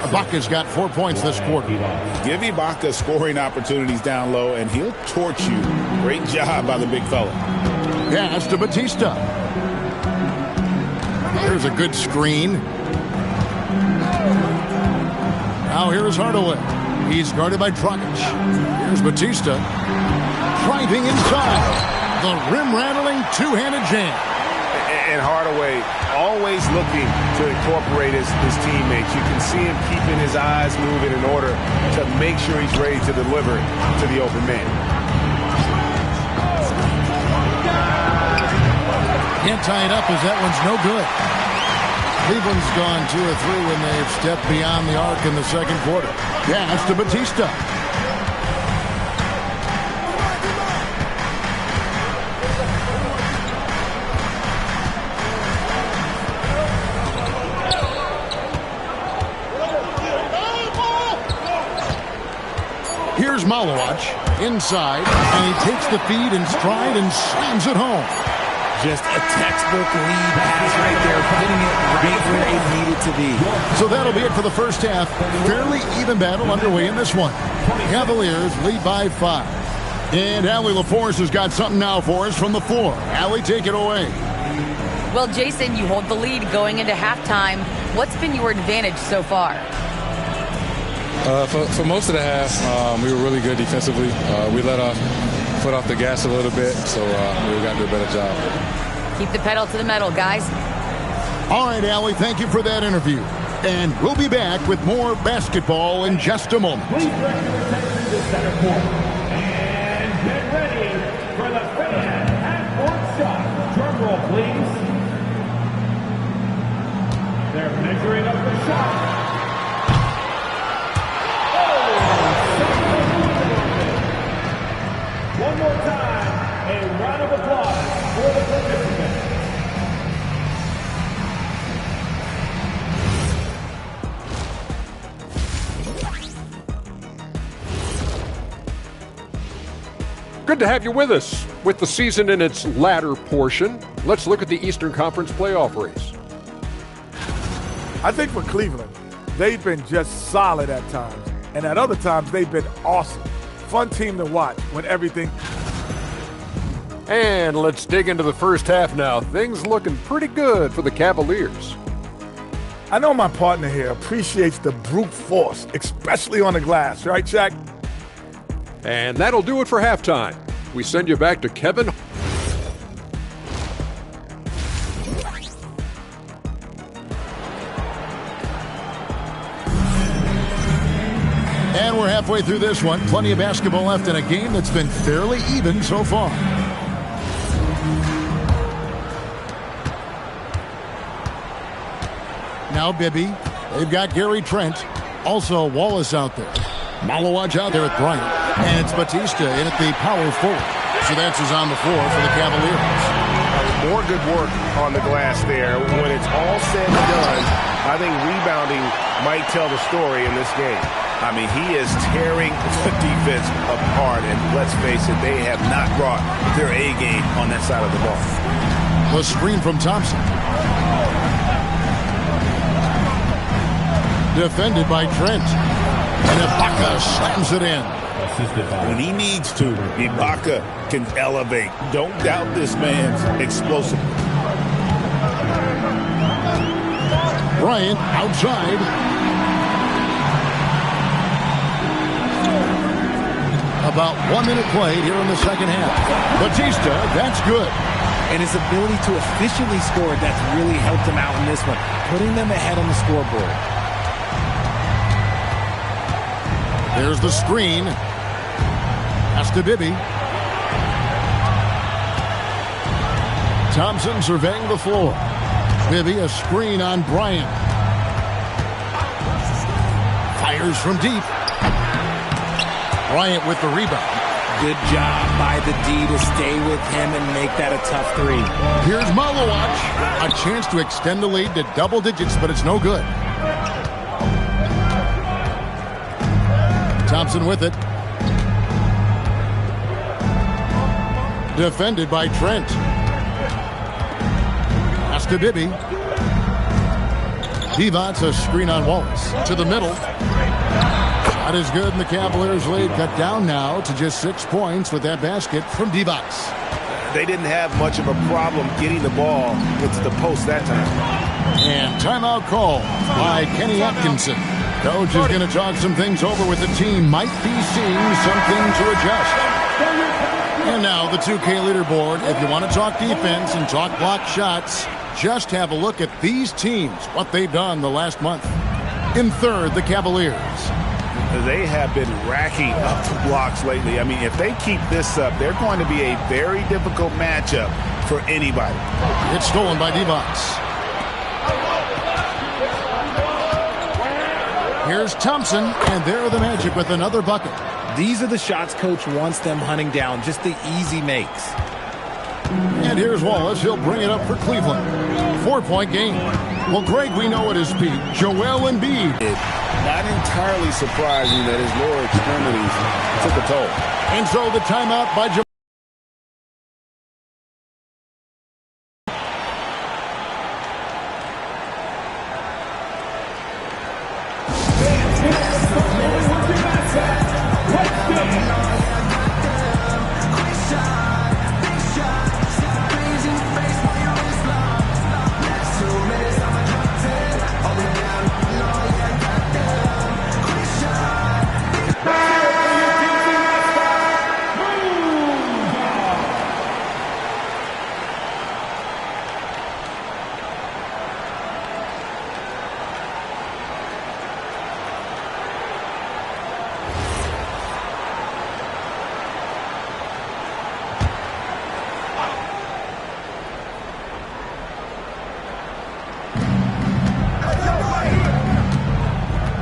S1: Ibaka's got 4 points this quarter.
S7: Give Ibaka scoring opportunities down low, and he'll torch you. Great job by the big fella.
S1: Pass to Batista. Here's a good screen. Now here's Hardaway. He's guarded by Dragic. Here's Batista. Driving inside. The rim-rattling two-handed jam.
S9: And Hardaway always looking to incorporate his teammates. You can see him keeping his eyes moving in order to make sure he's ready to deliver to the open man.
S1: Can't tie it up as that one's no good. Cleveland's gone 2 of 3 when they've stepped beyond the arc in the second quarter. Pass to Batista. Here's Malawach inside, and he takes the feed in stride and slams it home.
S17: Just a textbook lead pass right there, putting it right where it needed to be.
S1: So that'll be it for the first half. Fairly even battle underway in this one. Cavaliers lead by 5. And Allie LaForce has got something now for us from the floor. Allie, take it away.
S2: Well, Jason, you hold the lead going into halftime. What's been your advantage so far?
S16: For most of the half, we were really good defensively. We let our foot off the gas a little bit, so we got to do a better job.
S2: Keep the pedal to the metal, guys.
S1: All right, Allie, thank you for that interview. And we'll be back with more basketball in just a moment.
S4: Please bring your attention to center court. And get ready for the fan half-court shot. Drum roll, please. They're measuring up the shot. One more time, a round of applause for the participants.
S5: Good to have you with us. With the season in its latter portion, let's look at the Eastern Conference playoff race.
S6: I think for Cleveland, they've been just solid at times, and at other times they've been awesome. Fun team to watch when everything.
S5: And let's dig into the first half now. Things looking pretty good for the Cavaliers.
S6: I know my partner here appreciates the brute force, especially on the glass, right, Shaq?
S5: And that'll do it for halftime. We send you back to Kevin.
S1: And we're halfway through this one. Plenty of basketball left in a game that's been fairly even so far. Now Bibby. They've got Gary Trent. Also Wallace out there. Malowaj out there with Bryant. And it's Batista in at the power forward. So that's who's on the floor for the Cavaliers.
S9: More good work on the glass there. When it's all said and done, I think rebounding might tell the story in this game.
S7: I mean, he is tearing the defense apart, and let's face it, they have not brought their A game on that side of the ball.
S1: The screen from Thompson. Defended by Trent. And Ibaka slams it in.
S7: When he needs to, Ibaka can elevate. Don't doubt this man's explosive.
S1: Bryant outside. About 1 minute played here in the second half. Batista, that's good.
S17: And his ability to efficiently score, that's really helped him out in this one, putting them ahead on the scoreboard.
S1: There's the screen. Pass to Bibby. Thompson surveying the floor. Bibby, a screen on Bryant. Fires from deep. Bryant with the rebound.
S17: Good job by the D to stay with him and make that a tough three.
S1: Here's Malowaj. A chance to extend the lead to double digits, but it's no good. Thompson with it. Defended by Trent. Pass to Bibby. Divac, a screen on Wallace. To the middle. Shot is good, and the Cavaliers lead cut down now to just 6 points with that basket from Divac.
S7: They didn't have much of a problem getting the ball into the post that time.
S1: And timeout call by Kenny Atkinson. Coach is going to talk some things over with the team. Might be seeing something to adjust. And now the 2K leaderboard. If you want to talk defense and talk block shots, just have a look at these teams, what they've done the last month. In third, the Cavaliers.
S7: They have been racking up the blocks lately. I mean, if they keep this up, they're going to be a very difficult matchup for anybody.
S1: It's stolen by Divac. Here's Thompson, and there are the Magic with another bucket.
S17: These are the shots Coach wants them hunting down, just the easy makes.
S1: And here's Wallace. He'll bring it up for Cleveland. 4-point game. Well, Greg, we know at his peak, Joel Embiid.
S7: Not entirely surprising that his lower extremities took a toll.
S1: And so the timeout by Joel.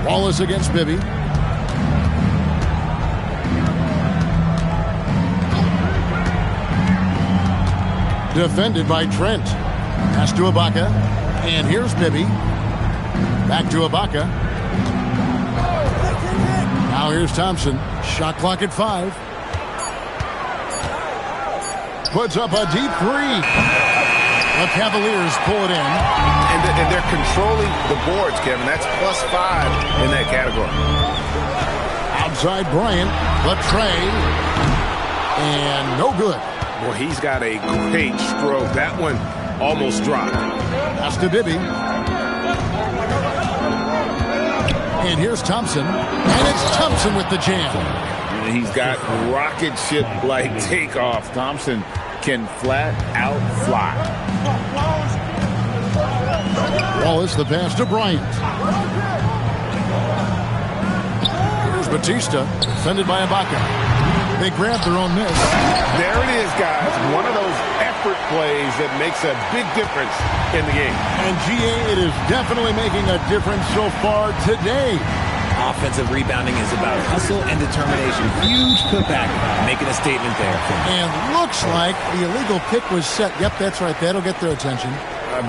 S1: Wallace against Bibby. Defended by Trent. Pass to Ibaka. And here's Bibby. Back to Ibaka. Now here's Thompson. Shot clock at 5. Puts up a deep three. The Cavaliers pull it in.
S7: And they're controlling the boards, Kevin. That's +5 in that category.
S1: Outside Bryant. The tray. And no good.
S9: Well, he's got a great stroke. That one almost dropped.
S1: Pass to Bibby. And here's Thompson. And it's Thompson with the jam.
S7: He's got rocket ship-like takeoff. Thompson can flat out fly.
S1: Wallace, the pass to Bryant. Here's Batista, defended by Ibaka. They grab their own miss.
S9: There it is, guys. One of those effort plays that makes a big difference in the game.
S1: And GA, it is definitely making a difference so far today.
S3: Offensive rebounding is about hustle and determination. Huge putback, making a statement there.
S1: And looks like the illegal pick was set. Yep, that's right. That'll get their attention.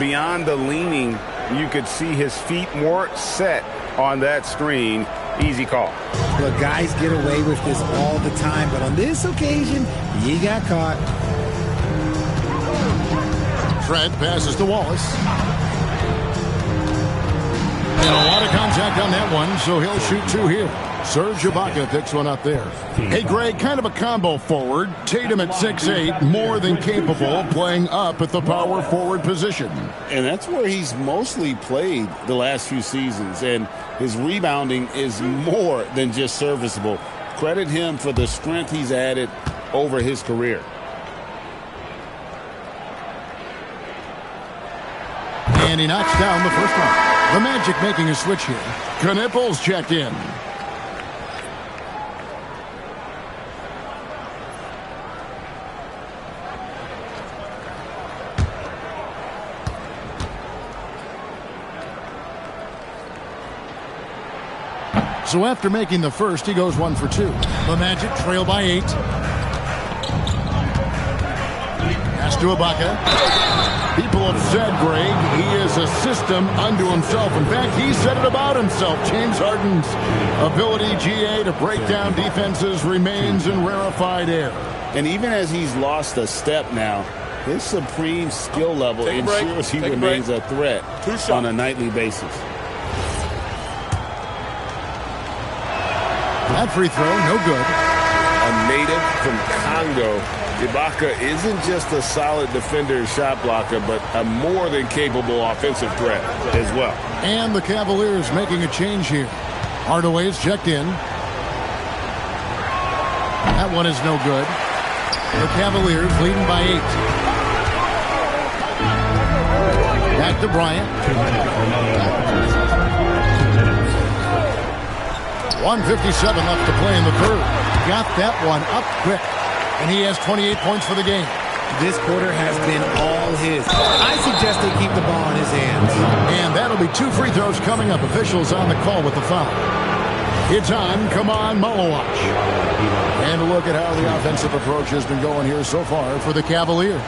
S7: Beyond the leaning, you could see his feet more set on that screen. Easy call.
S17: Look, guys get away with this all the time, but on this occasion, he got caught.
S1: Trent passes to Wallace. And a lot of contact on that one, so he'll shoot two here. Serge Ibaka picks one up there. Hey, Greg, kind of a combo forward. Tatum at 6'8", more than capable, playing up at the power forward position.
S7: And that's where he's mostly played the last few seasons, and his rebounding is more than just serviceable. Credit him for the strength he's added over his career.
S1: And he knocks down the first one. The Magic making a switch here. Knipples checked in. So after making the first, he goes 1 for 2. The Magic trail by 8. Pass to Ibaka. People have said, Greg, he is a system unto himself. In fact, he said it about himself. James Harden's ability, GA, to break down defenses remains in rarefied air.
S7: And even as he's lost a step now, his supreme skill level ensures he remains a threat on a nightly basis.
S1: That free throw, no good.
S7: A native from Congo, Ibaka isn't just a solid defender and shot blocker, but a more than capable offensive threat as well.
S1: And the Cavaliers making a change here. Hardaway's checked in. That one is no good. The Cavaliers leading by 8. Back to Bryant. 1:57 left to play in the third. Got that one up quick. And he has 28 points for the game.
S17: This quarter has been all his. I suggest they keep the ball in his hands.
S1: And that'll be 2 free throws coming up. Officials on the call with the foul. It's on. Come on, Malowatch. And look at how the offensive approach has been going here so far for the Cavaliers.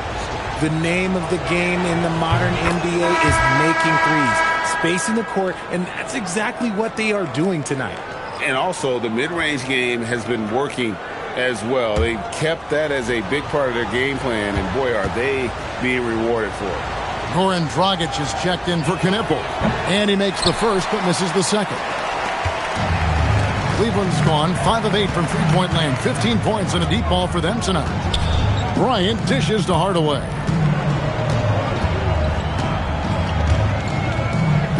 S17: The name of the game in the modern NBA is making threes. Spacing the court, and that's exactly what they are doing tonight.
S7: And also, the mid-range game has been working as well. They kept that as a big part of their game plan, and boy, are they being rewarded for it.
S1: Goran Dragic is checked in for Knippel. And he makes the first, but misses the second. Cleveland's gone 5 of 8 from three-point land. 15 points and a deep ball for them tonight. Bryant dishes to Hardaway.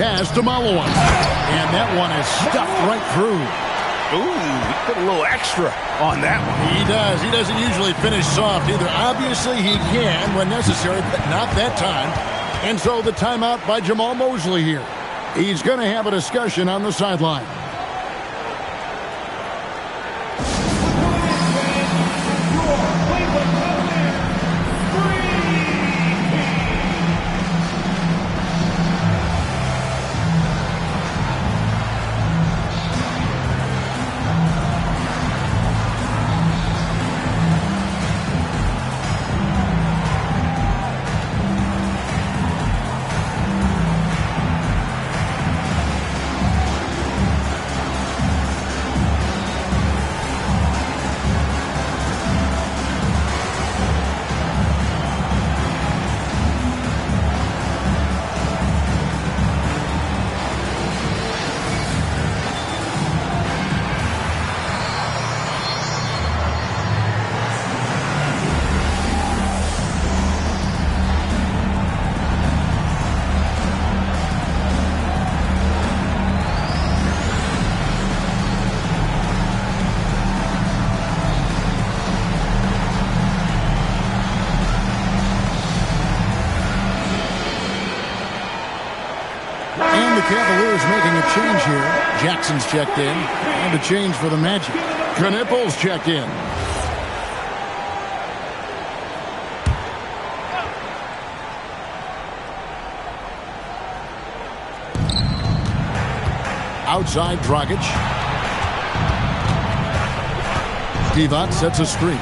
S1: Pass to Malowatch. And that one is stuffed right through.
S9: Ooh, he put a little extra on that one.
S1: He does. He doesn't usually finish soft either. Obviously, he can when necessary, but not that time. And so the timeout by Jamal Mosley here. He's going to have a discussion on the sideline. the Cavaliers making a change here. Jackson's checked in. And a change for the Magic. Knippel's checked in. Outside Dragic. Divac sets a screen.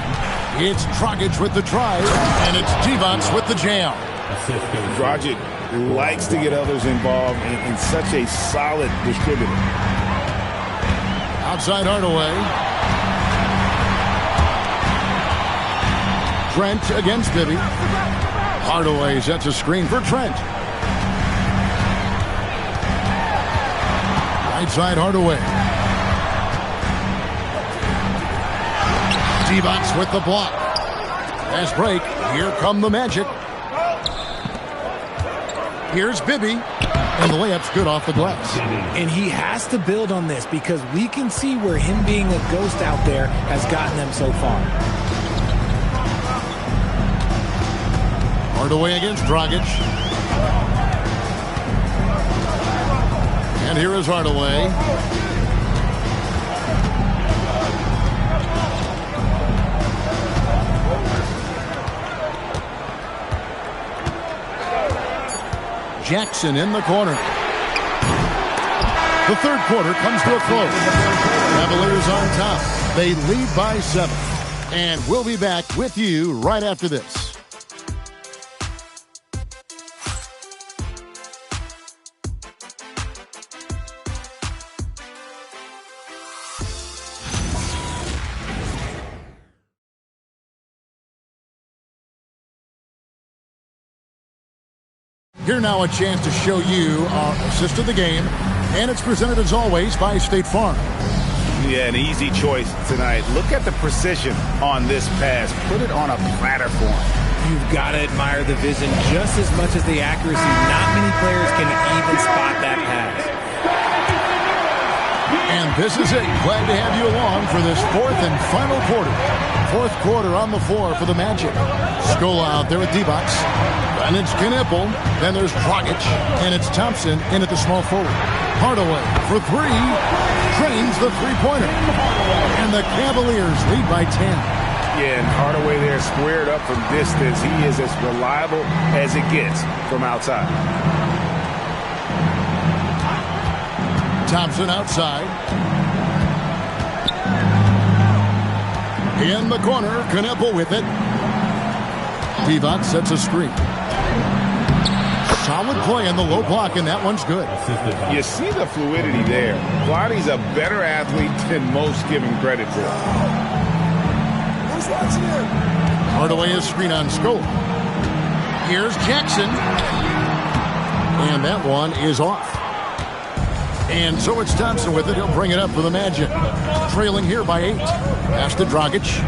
S1: It's Dragic with the drive, and it's Divac with the jam.
S7: Dragic likes to get others involved and such a solid distributor.
S1: Outside Hardaway. Trent against Bibby. Hardaway sets a screen for Trent. Right side Hardaway. Divac with the block. Fast break. Here come the Magic. Here's Bibby. And the layup's good off the glass.
S17: And he has to build on this because we can see where him being a ghost out there has gotten them so far.
S1: Hardaway against Dragic. And here is Hardaway. Jackson in the corner. The third quarter comes to a close. Cavaliers on top. They lead by 7. And we'll be back with you right after this. Here now a chance to show you our assist of the game, and it's presented as always by State Farm.
S7: Yeah, an easy choice tonight. Look at the precision on this pass. Put it on a platter for him.
S17: You've got to admire the vision just as much as the accuracy. Not many players can even spot that pass.
S1: And this is it. Glad to have you along for this fourth and final quarter. Fourth quarter on the floor for the Magic. Scola out there with Divac. And it's Knippel. Then there's Dragic. And it's Thompson in at the small forward. Hardaway for 3. Drains the three-pointer. And the Cavaliers lead by 10.
S7: Yeah, and Hardaway there squared up from distance. He is as reliable as it gets from outside.
S1: Thompson outside. In the corner, Knippel with it. Divac sets a screen. Solid play in the low block, and that one's good.
S7: You see the fluidity there. Vlade's a better athlete than most give him credit for.
S1: Hardaway is screen on Scola. Here's Jackson. And that one is off. And so it's Thompson with it. He'll bring it up for the Magic. Trailing here by 8. Pass to Dragic.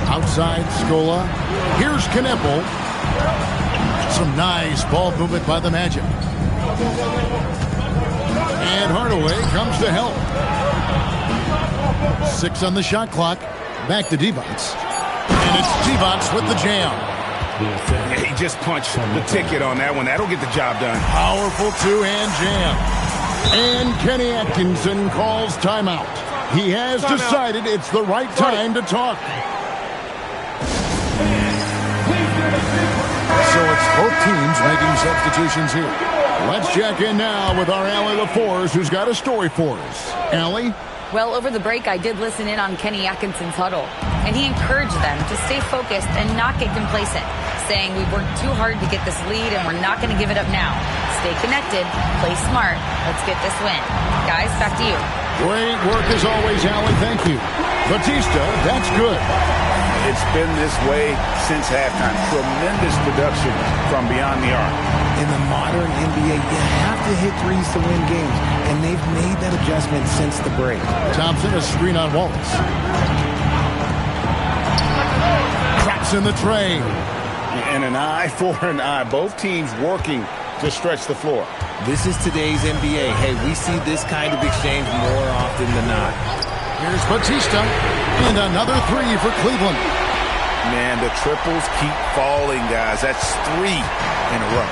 S1: Outside Scola. Here's Knippel. Some nice ball movement by the Magic. And Hardaway comes to help. 6 on the shot clock. Back to Divac. And it's Divac with the jam.
S7: Yeah, he just punched the ticket on that one. That'll get the job done.
S1: Powerful two-hand jam. And Kenny Atkinson calls timeout. He has decided it's the right time to talk. So it's both teams making substitutions here. Let's check in now with our Allie LaForce, who's got a story for us. Allie?
S2: Well, over the break, I did listen in on Kenny Atkinson's huddle, and he encouraged them to stay focused and not get complacent, saying we've worked too hard to get this lead and we're not going to give it up now. Stay connected, play smart, let's get this win. Guys, back to you.
S1: Great work as always, Allie. Thank you. Batista, that's good.
S7: It's been this way since halftime. Tremendous production from beyond the arc.
S17: In the modern NBA, you have to hit threes to win games, and they've made that adjustment since the break.
S1: Thompson, a screen on Wallace. Traps in the tray.
S7: And an eye for an eye. Both teams working to stretch the floor.
S3: This is today's NBA. Hey, we see this kind of exchange more often than not.
S1: Here's Batista. And another 3 for Cleveland.
S7: Man, the triples keep falling, guys. That's 3 in a row.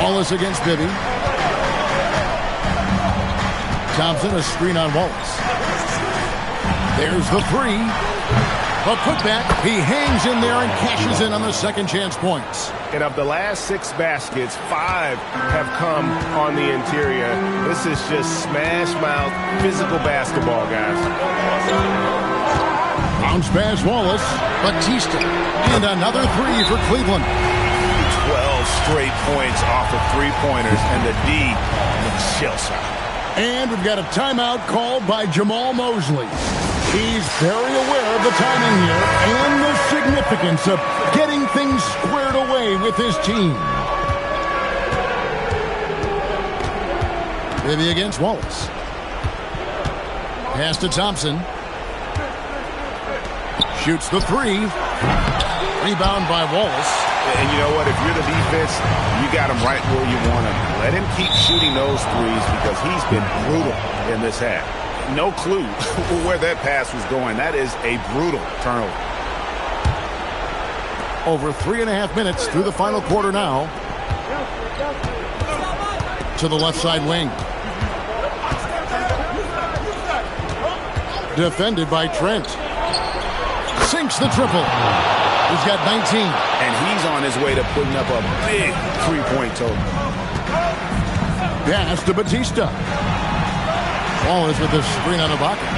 S1: Wallace against Bibby. Thompson, a screen on Wallace. There's the 3. A putback. He hangs in there and cashes in on the second chance points.
S9: And of the last 6 baskets, 5 have come on the interior. This is just smash mouth physical basketball, guys.
S1: Bounce pass Wallace. Batista. And another 3 for Cleveland.
S7: 12 straight points off of 3-pointers, and the D looks shell-shocked.
S1: And we've got a timeout called by Jamal Mosley. He's very aware of the timing here and the significance of getting things squared away with his team. Bibby against Wallace. Pass to Thompson. Shoots the 3. Rebound by Wallace.
S9: And you know what? If you're the defense, you got him right where you want him. Let him keep shooting those threes because he's been brutal in this half. No clue where that pass was going. That is a brutal turnover.
S1: Over 3.5 minutes through the final quarter now. To the left side wing. Defended by Trent. Sinks the triple. He's got 19.
S7: And he's on his way to putting up a big 3-point total.
S1: Pass to Batista. Wallace with the screen on Ibaka.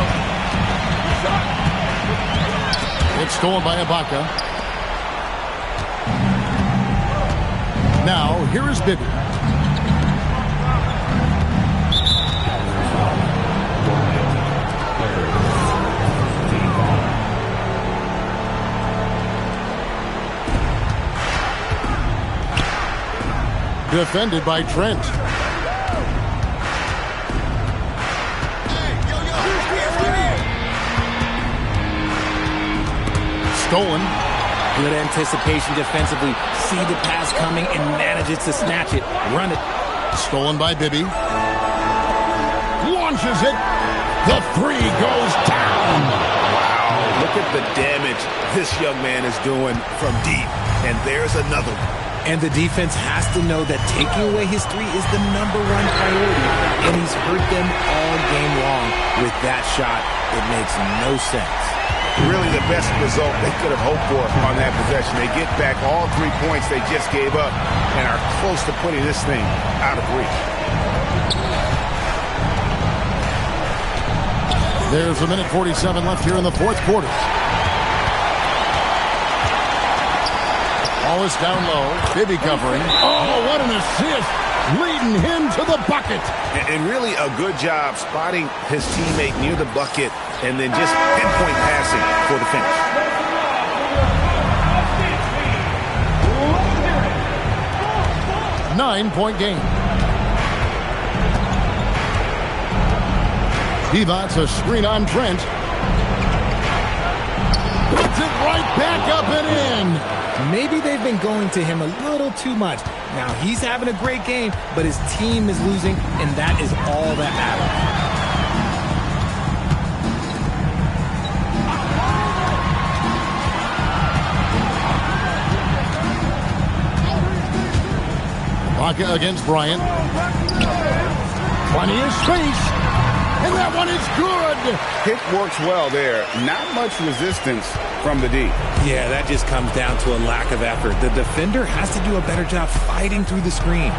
S1: It's stolen by Ibaka. Now, here is Bibby. Defended by Trent. Stolen.
S17: Good anticipation defensively. See the pass coming and manages to snatch it. Run it.
S1: Stolen by Bibby. Launches it. The 3 goes down.
S7: Wow, look at the damage this young man is doing from deep. And there's another one.
S17: And the defense has to know that taking away his 3 is the #1 priority. And he's hurt them all game long with that shot. It makes no sense.
S7: Really the best result they could have hoped for on that possession. They get back all 3 points they just gave up and are close to putting this thing out of reach.
S1: There's a minute 47 left here in the fourth quarter. Wallace down low. Bibby covering. Oh, what an assist. Leading him to the bucket.
S7: And really a good job spotting his teammate near the bucket and then just pinpoint passing for the finish.
S1: Nine-point game. Divac, a screen on Trent. Puts it right back up and in.
S17: Maybe they've been going to him a little too much. Now he's having a great game, but his team is losing, and that is all that matters.
S1: Ibaka against Bryant. Plenty of space. And that one is good.
S7: Pick works well there. Not much resistance from the D.
S17: Yeah, that just comes down to a lack of effort. The defender has to do a better job fighting through the screen.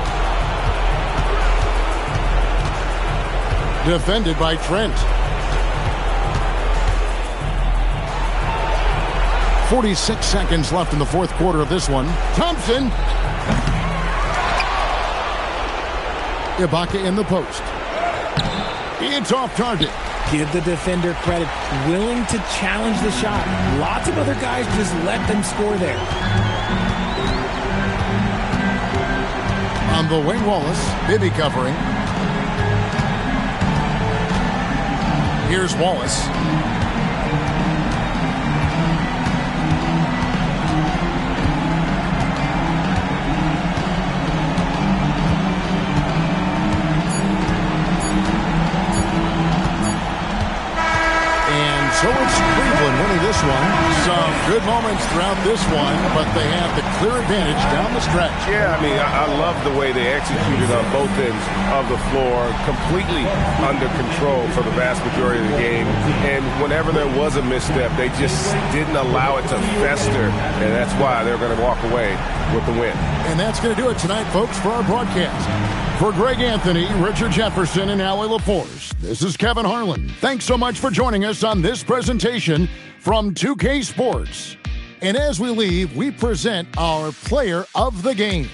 S1: Defended by Trent. 46 seconds left in the fourth quarter of this one. Thompson. Ibaka in the post. It's off target.
S17: Give the defender credit. Willing to challenge the shot. Lots of other guys just let them score there.
S1: On the wing, Wallace. Bibby covering. Here's Wallace. So it's Cleveland winning this one. Some good moments throughout this one, but they have the clear advantage down the stretch.
S9: Yeah, I mean, I love the way they executed on both ends of the floor, completely under control for the vast majority of the game. And whenever there was a misstep, they just didn't allow it to fester, and that's why they're going to walk away with the win.
S1: And that's going to do it tonight, folks, for our broadcast. For Greg Anthony, Richard Jefferson, and Allie LaForce, this is Kevin Harlan. Thanks so much for joining us on this presentation from 2K Sports. And as we leave, we present our player of the game.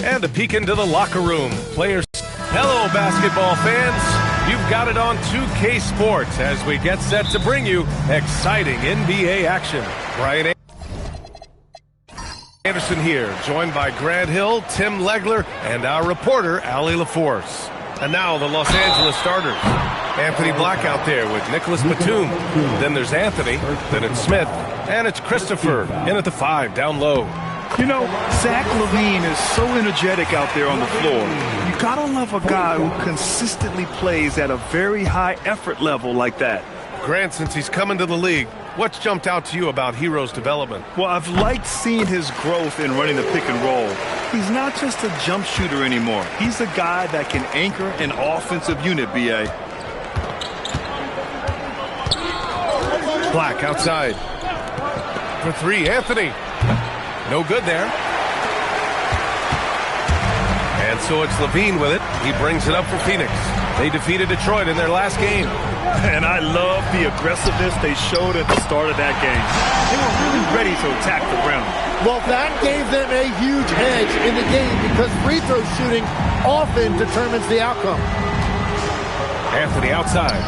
S13: And a peek into the locker room. Players, hello basketball fans. You've got it on 2K Sports as we get set to bring you exciting NBA action. Brian Anderson here, joined by Grant Hill, Tim Legler, and our reporter, Allie LaForce. And now the Los Angeles starters. Anthony Black out there with Nicholas Batum. Then there's Anthony, then it's Smith, and it's Christopher in at the 5 down low.
S11: You know, Zach LaVine is so energetic out there on the floor. You gotta love a guy who consistently plays at a very high effort level like that.
S13: Grant, since he's come into the league, what's jumped out to you about Hero's development?
S11: Well, I've liked seeing his growth in running the pick and roll. He's not just a jump shooter anymore. He's a guy that can anchor an offensive unit, B.A.
S13: Black outside. For 3, Anthony. No good there. And so it's LaVine with it. He brings it up for Phoenix. They defeated Detroit in their last game.
S11: And I love the aggressiveness they showed at the start of that game. They were really ready to attack the rim.
S21: Well, that gave them a huge edge in the game because free throw shooting often determines the outcome.
S13: Anthony outside.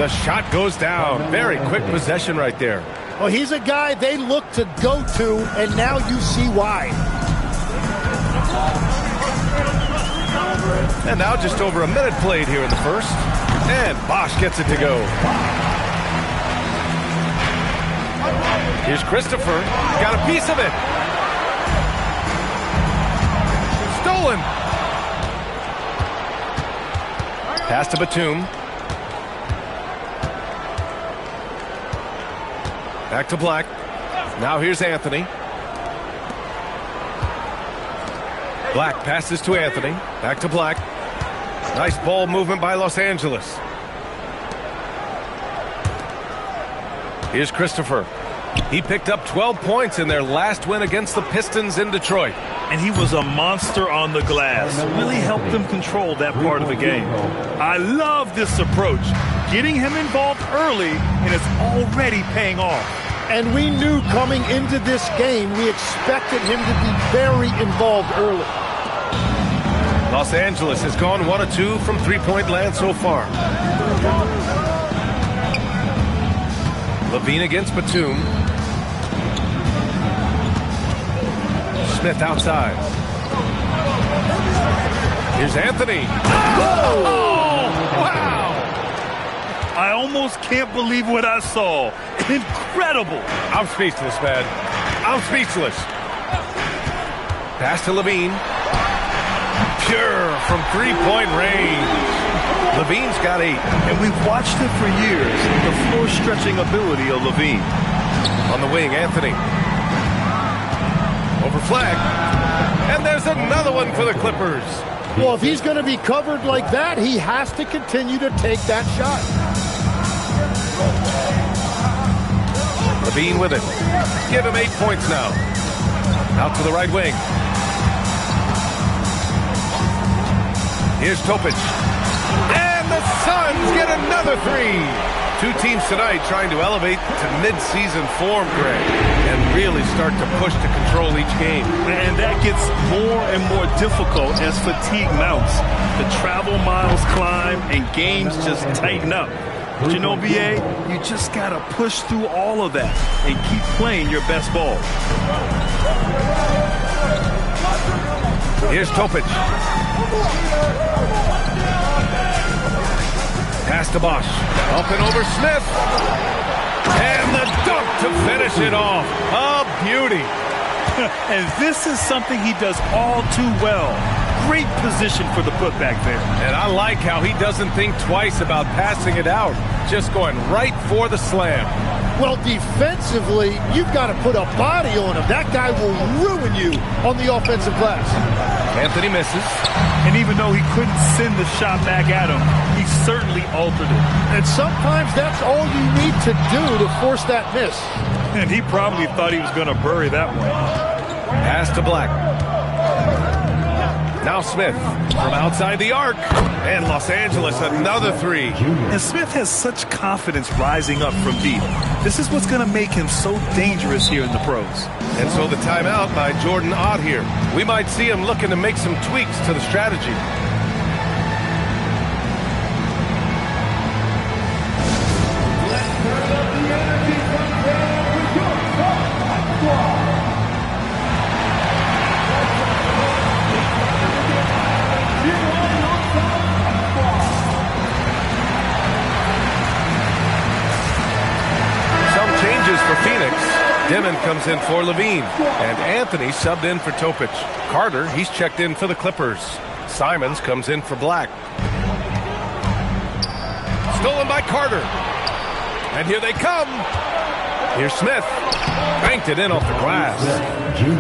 S13: The shot goes down. Very quick possession right there.
S21: Well, he's a guy they look to go to, and now you see why.
S13: And now just over a minute played here in the first. And Bosch gets it to go. Here's Christopher. Got a piece of it. Stolen. Pass to Batum. Back to Black. Now here's Anthony. Black passes to Anthony. Back to Black. Nice ball movement by Los Angeles. Here's Christopher. He picked up 12 points in their last win against the Pistons in Detroit.
S11: And he was a monster on the glass. Really helped them control that part of the game. I love this approach. Getting him involved early, and it's already paying off.
S21: And we knew coming into this game, we expected him to be very involved early.
S13: Los Angeles has gone 1 of 2 from three-point land so far. LaVine against Batum. Smith outside. Here's Anthony.
S11: Oh, wow! I almost can't believe what I saw. Incredible.
S13: I'm speechless, man. I'm speechless. Pass to LaVine. Pure from three-point range. LaVine's got 8.
S11: And we've watched it for years, the floor-stretching ability of LaVine.
S13: On the wing, Anthony. Over flag. And there's another one for the Clippers.
S21: Well, if he's going to be covered like that, he has to continue to take that shot.
S13: Levine with it. Give him 8 points now. Out to the right wing. Here's Topic. And the Suns get another 3. Two teams tonight trying to elevate to mid-season form, Greg, and really start to push to control each game.
S11: And that gets more and more difficult as fatigue mounts. The travel miles climb and games just tighten up. But you know, BA, you just got to push through all of that and keep playing your best ball.
S13: Here's Topic. Pass to Bosch. Up and over Smith. And the dunk to finish it off. A beauty.
S11: And this is something he does all too well. Great position for the putback there.
S13: And I like how he doesn't think twice about passing it out. Just going right for the slam.
S21: Well, defensively, you've got to put a body on him. That guy will ruin you on the offensive glass.
S13: Anthony misses.
S11: And even though he couldn't send the shot back at him, he certainly altered it.
S21: And sometimes that's all you need to do to force that miss.
S11: And he probably thought he was going to bury that one.
S13: Pass to Black. Now Smith from outside the arc. And Los Angeles another 3.
S11: And Smith has such confidence rising up from deep. This is what's going to make him so dangerous here in the pros.
S13: And so the timeout by Jordan Ott here. We might see him looking to make some tweaks to the strategy. For Phoenix, Dimon comes in for Levine, and Anthony subbed in for Topic. Carter, he's checked in for the Clippers. Simons comes in for Black. Stolen by Carter. And here they come. Here's Smith. Banked it in off the glass.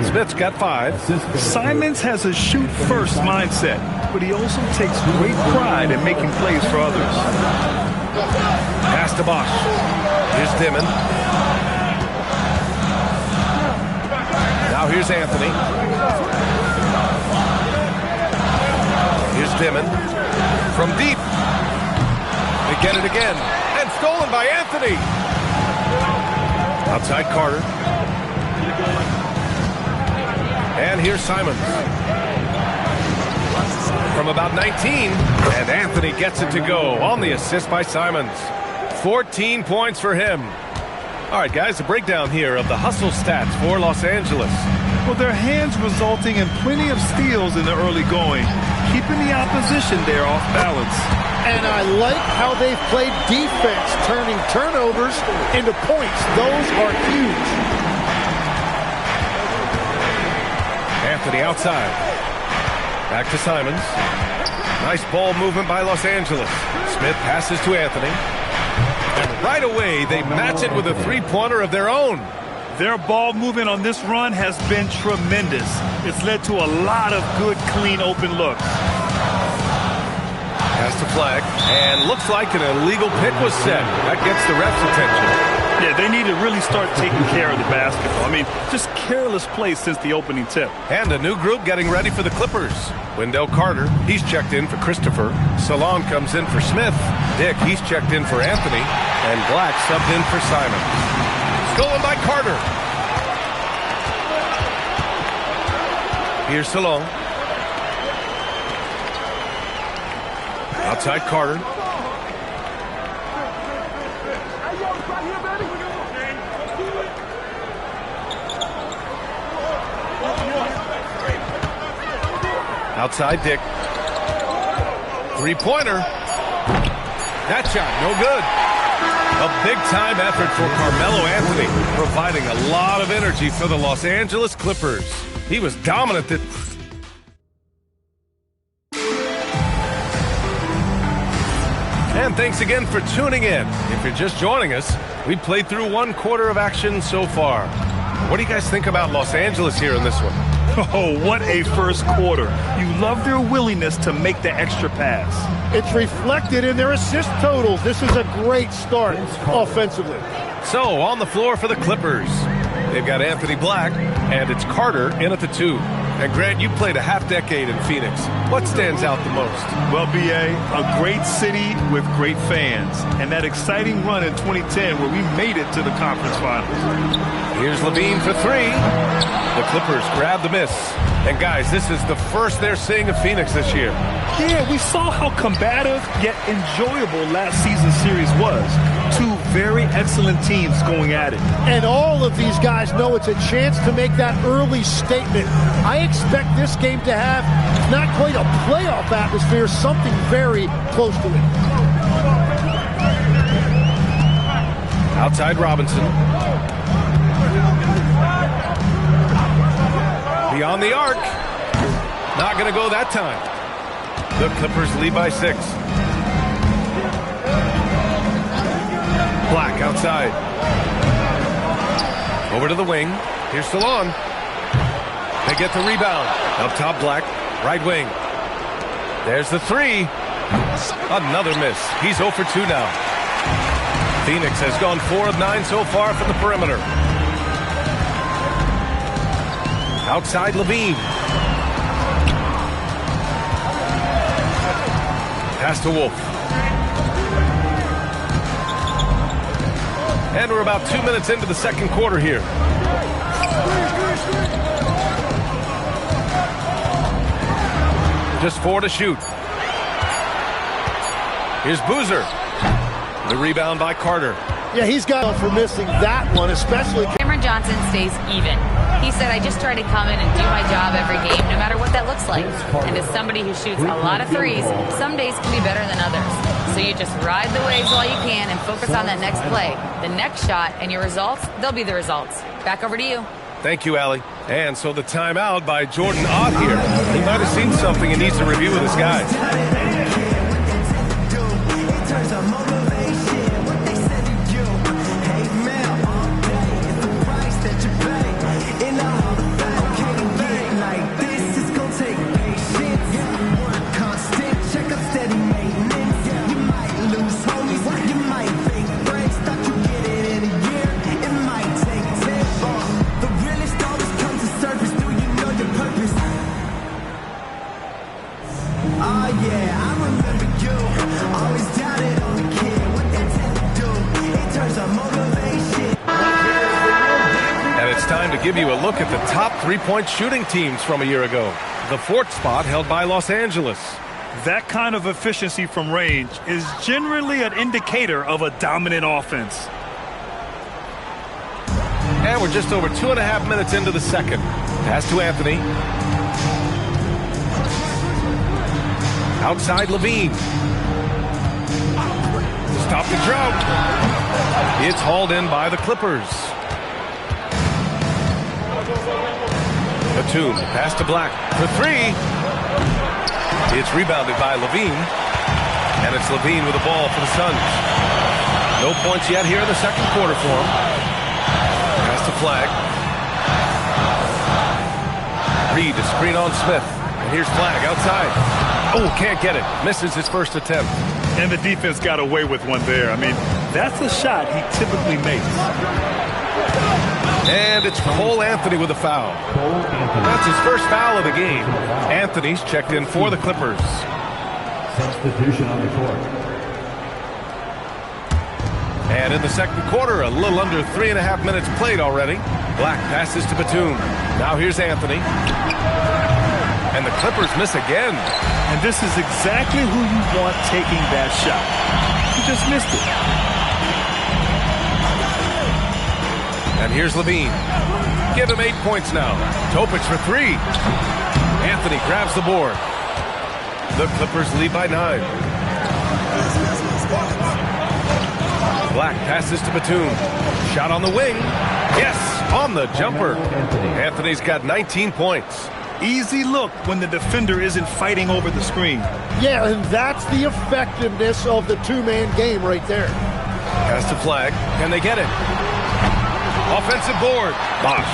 S13: Smith's got 5.
S11: Simons has a shoot-first mindset, but he also takes great pride in making plays for others.
S13: Pass to Bosch. Here's Dimon. Now here's Anthony. Here's Dimon. From deep. They get it again. And stolen by Anthony. Outside Carter. And here's Simons. From about 19. And Anthony gets it to go on the assist by Simons. 14 points for him. All right, guys, a breakdown here of the hustle stats for Los Angeles.
S11: Well, their hands resulting in plenty of steals in the early going, keeping the opposition there off balance.
S21: And I like how they've played defense, turning turnovers into points. Those are huge.
S13: Anthony outside. Back to Simons. Nice ball movement by Los Angeles. Smith passes to Anthony. And right away, they match it with a three-pointer of their own.
S11: Their ball movement on this run has been tremendous. It's led to a lot of good, clean, open looks.
S13: Pass to Flag. And looks like an illegal pick was set. That gets the ref's attention.
S11: Yeah, they need to really start taking care of the basketball. I mean, just careless play since the opening tip.
S13: And a new group getting ready for the Clippers. Wendell Carter, he's checked in for Christopher. Salon comes in for Smith. Dick, he's checked in for Anthony. And Black subbed in for Simon. Stolen by Carter. Here's Salon. Outside Carter. Outside Dick. Three-pointer. That shot, no good. A big-time effort for Carmelo Anthony, providing a lot of energy for the Los Angeles Clippers. He was dominant. And thanks again for tuning in. If you're just joining us, we played through one quarter of action so far. What do you guys think about Los Angeles here in this one?
S11: Oh, what a first quarter. You love their willingness to make the extra pass.
S21: It's reflected in their assist totals. This is a great start offensively.
S13: So, on the floor for the Clippers, they've got Anthony Black, and it's Carter in at the 2. And Grant, you played a half-decade in Phoenix. What stands out the most?
S11: Well, B.A., a great city with great fans. And that exciting run in 2010 where we made it to the conference finals.
S13: Here's Levine for 3. The Clippers grab the miss. And guys, this is the first they're seeing of Phoenix this year.
S11: Yeah, we saw how combative yet enjoyable last season's series was. 2 very excellent teams going at it.
S21: And all of these guys know it's a chance to make that early statement. I expect this game to have not quite a playoff atmosphere, something very close to it.
S13: Outside Robinson. Beyond the arc. Not going to go that time. The Clippers lead by 6. Black outside. Over to the wing. Here's Salon. They get the rebound. Up top, Black. Right wing. There's the 3. Another miss. He's 0 for 2 now. Phoenix has gone 4 of 9 so far from the perimeter. Outside Levine. Pass to Wolf. And we're about 2 minutes into the second quarter here. Just 4 to shoot. Here's Boozer. The rebound by Carter.
S21: Yeah, he's got for missing that one, especially.
S2: Cameron Johnson stays even. He said, I just try to come in and do my job every game, no matter what that looks like. And as somebody who shoots a lot of threes, some days can be better than others. So you just ride the waves while you can and focus on that next play. The next shot and your results, they'll be the results. Back over to you.
S13: Thank you, Allie. And so the timeout by Jordan Ott here. He might have seen something and needs to review with his guys. Give you a look at the top 3-point shooting teams from a year ago. The 4th spot held by Los Angeles.
S11: That kind of efficiency from range is generally an indicator of a dominant offense.
S13: And we're just over 2.5 minutes into the second. Pass to Anthony. Outside Levine. Stop the drought. It's hauled in by the Clippers. Batum, pass to Black for 3. It's rebounded by Levine. And it's Levine with the ball for the Suns. No points yet here in the second quarter for him. Pass to Flag. Reed to screen on Smith. And here's Flag outside. Oh, can't get it. Misses his first attempt.
S11: And the defense got away with one there. I mean, that's a shot he typically makes.
S13: And it's Cole Anthony with a foul. That's his first foul of the game. Anthony's checked in for the Clippers.
S4: Substitution on the court.
S13: And in the second quarter, a little under 3.5 minutes played already. Black passes to Batum. Now here's Anthony. And the Clippers miss again.
S11: And this is exactly who you want taking that shot. He just missed it.
S13: And here's Levine. Give him 8 points now. Topic for 3. Anthony grabs the board. The Clippers lead by 9. Black passes to Batum. Shot on the wing. Yes, on the jumper. Anthony's got 19 points.
S11: Easy look when the defender isn't fighting over the screen.
S21: Yeah, and that's the effectiveness of the two-man game right there.
S13: Pass to Flag. Can they get it? Offensive board. Bosch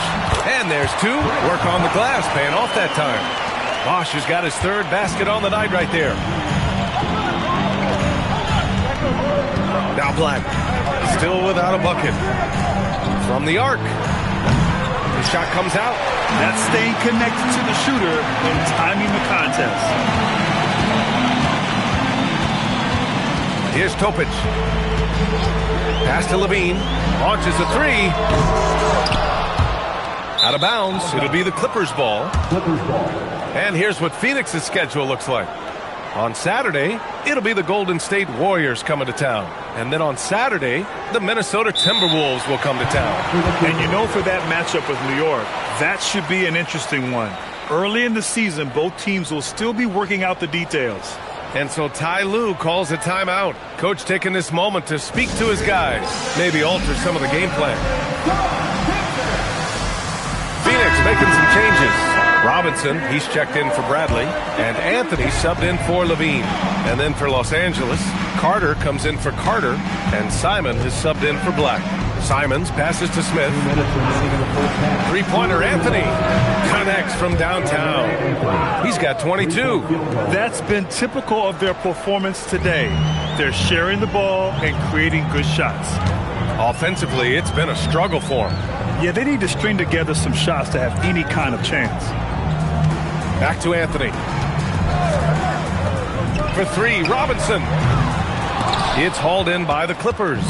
S13: And there's two. Work on the glass, paying off that time. Bosch has got his third basket on the night right there. Now Black, still without a bucket. From the arc. The shot comes out.
S11: That's staying connected to the shooter and timing the contest.
S13: Here's Topic. Pass to Levine. Launches a three. Out of bounds. It'll be the Clippers ball. And here's what Phoenix's schedule looks like. On Saturday, it'll be the Golden State Warriors coming to town. And then on Saturday, the Minnesota Timberwolves will come to town.
S11: And you know, for that matchup with New York, that should be an interesting one. Early in the season, both teams will still be working out the details.
S13: And so Ty Lue calls a timeout. Coach taking this moment to speak to his guys, maybe alter some of the game plan. Phoenix making some changes. Robinson, he's checked in for Bradley, and Anthony subbed in for Levine. And then for Los Angeles, Carter comes in for Carter, and Simon is subbed in for Black. Simons passes to Smith. Three-pointer Anthony connects from downtown. He's got 22.
S11: That's been typical of their performance today. They're sharing the ball and creating good shots.
S13: Offensively, it's been a struggle for them.
S11: Yeah, they need to string together some shots to have any kind of chance.
S13: Back to Anthony. For three, Robinson. It's hauled in by the Clippers.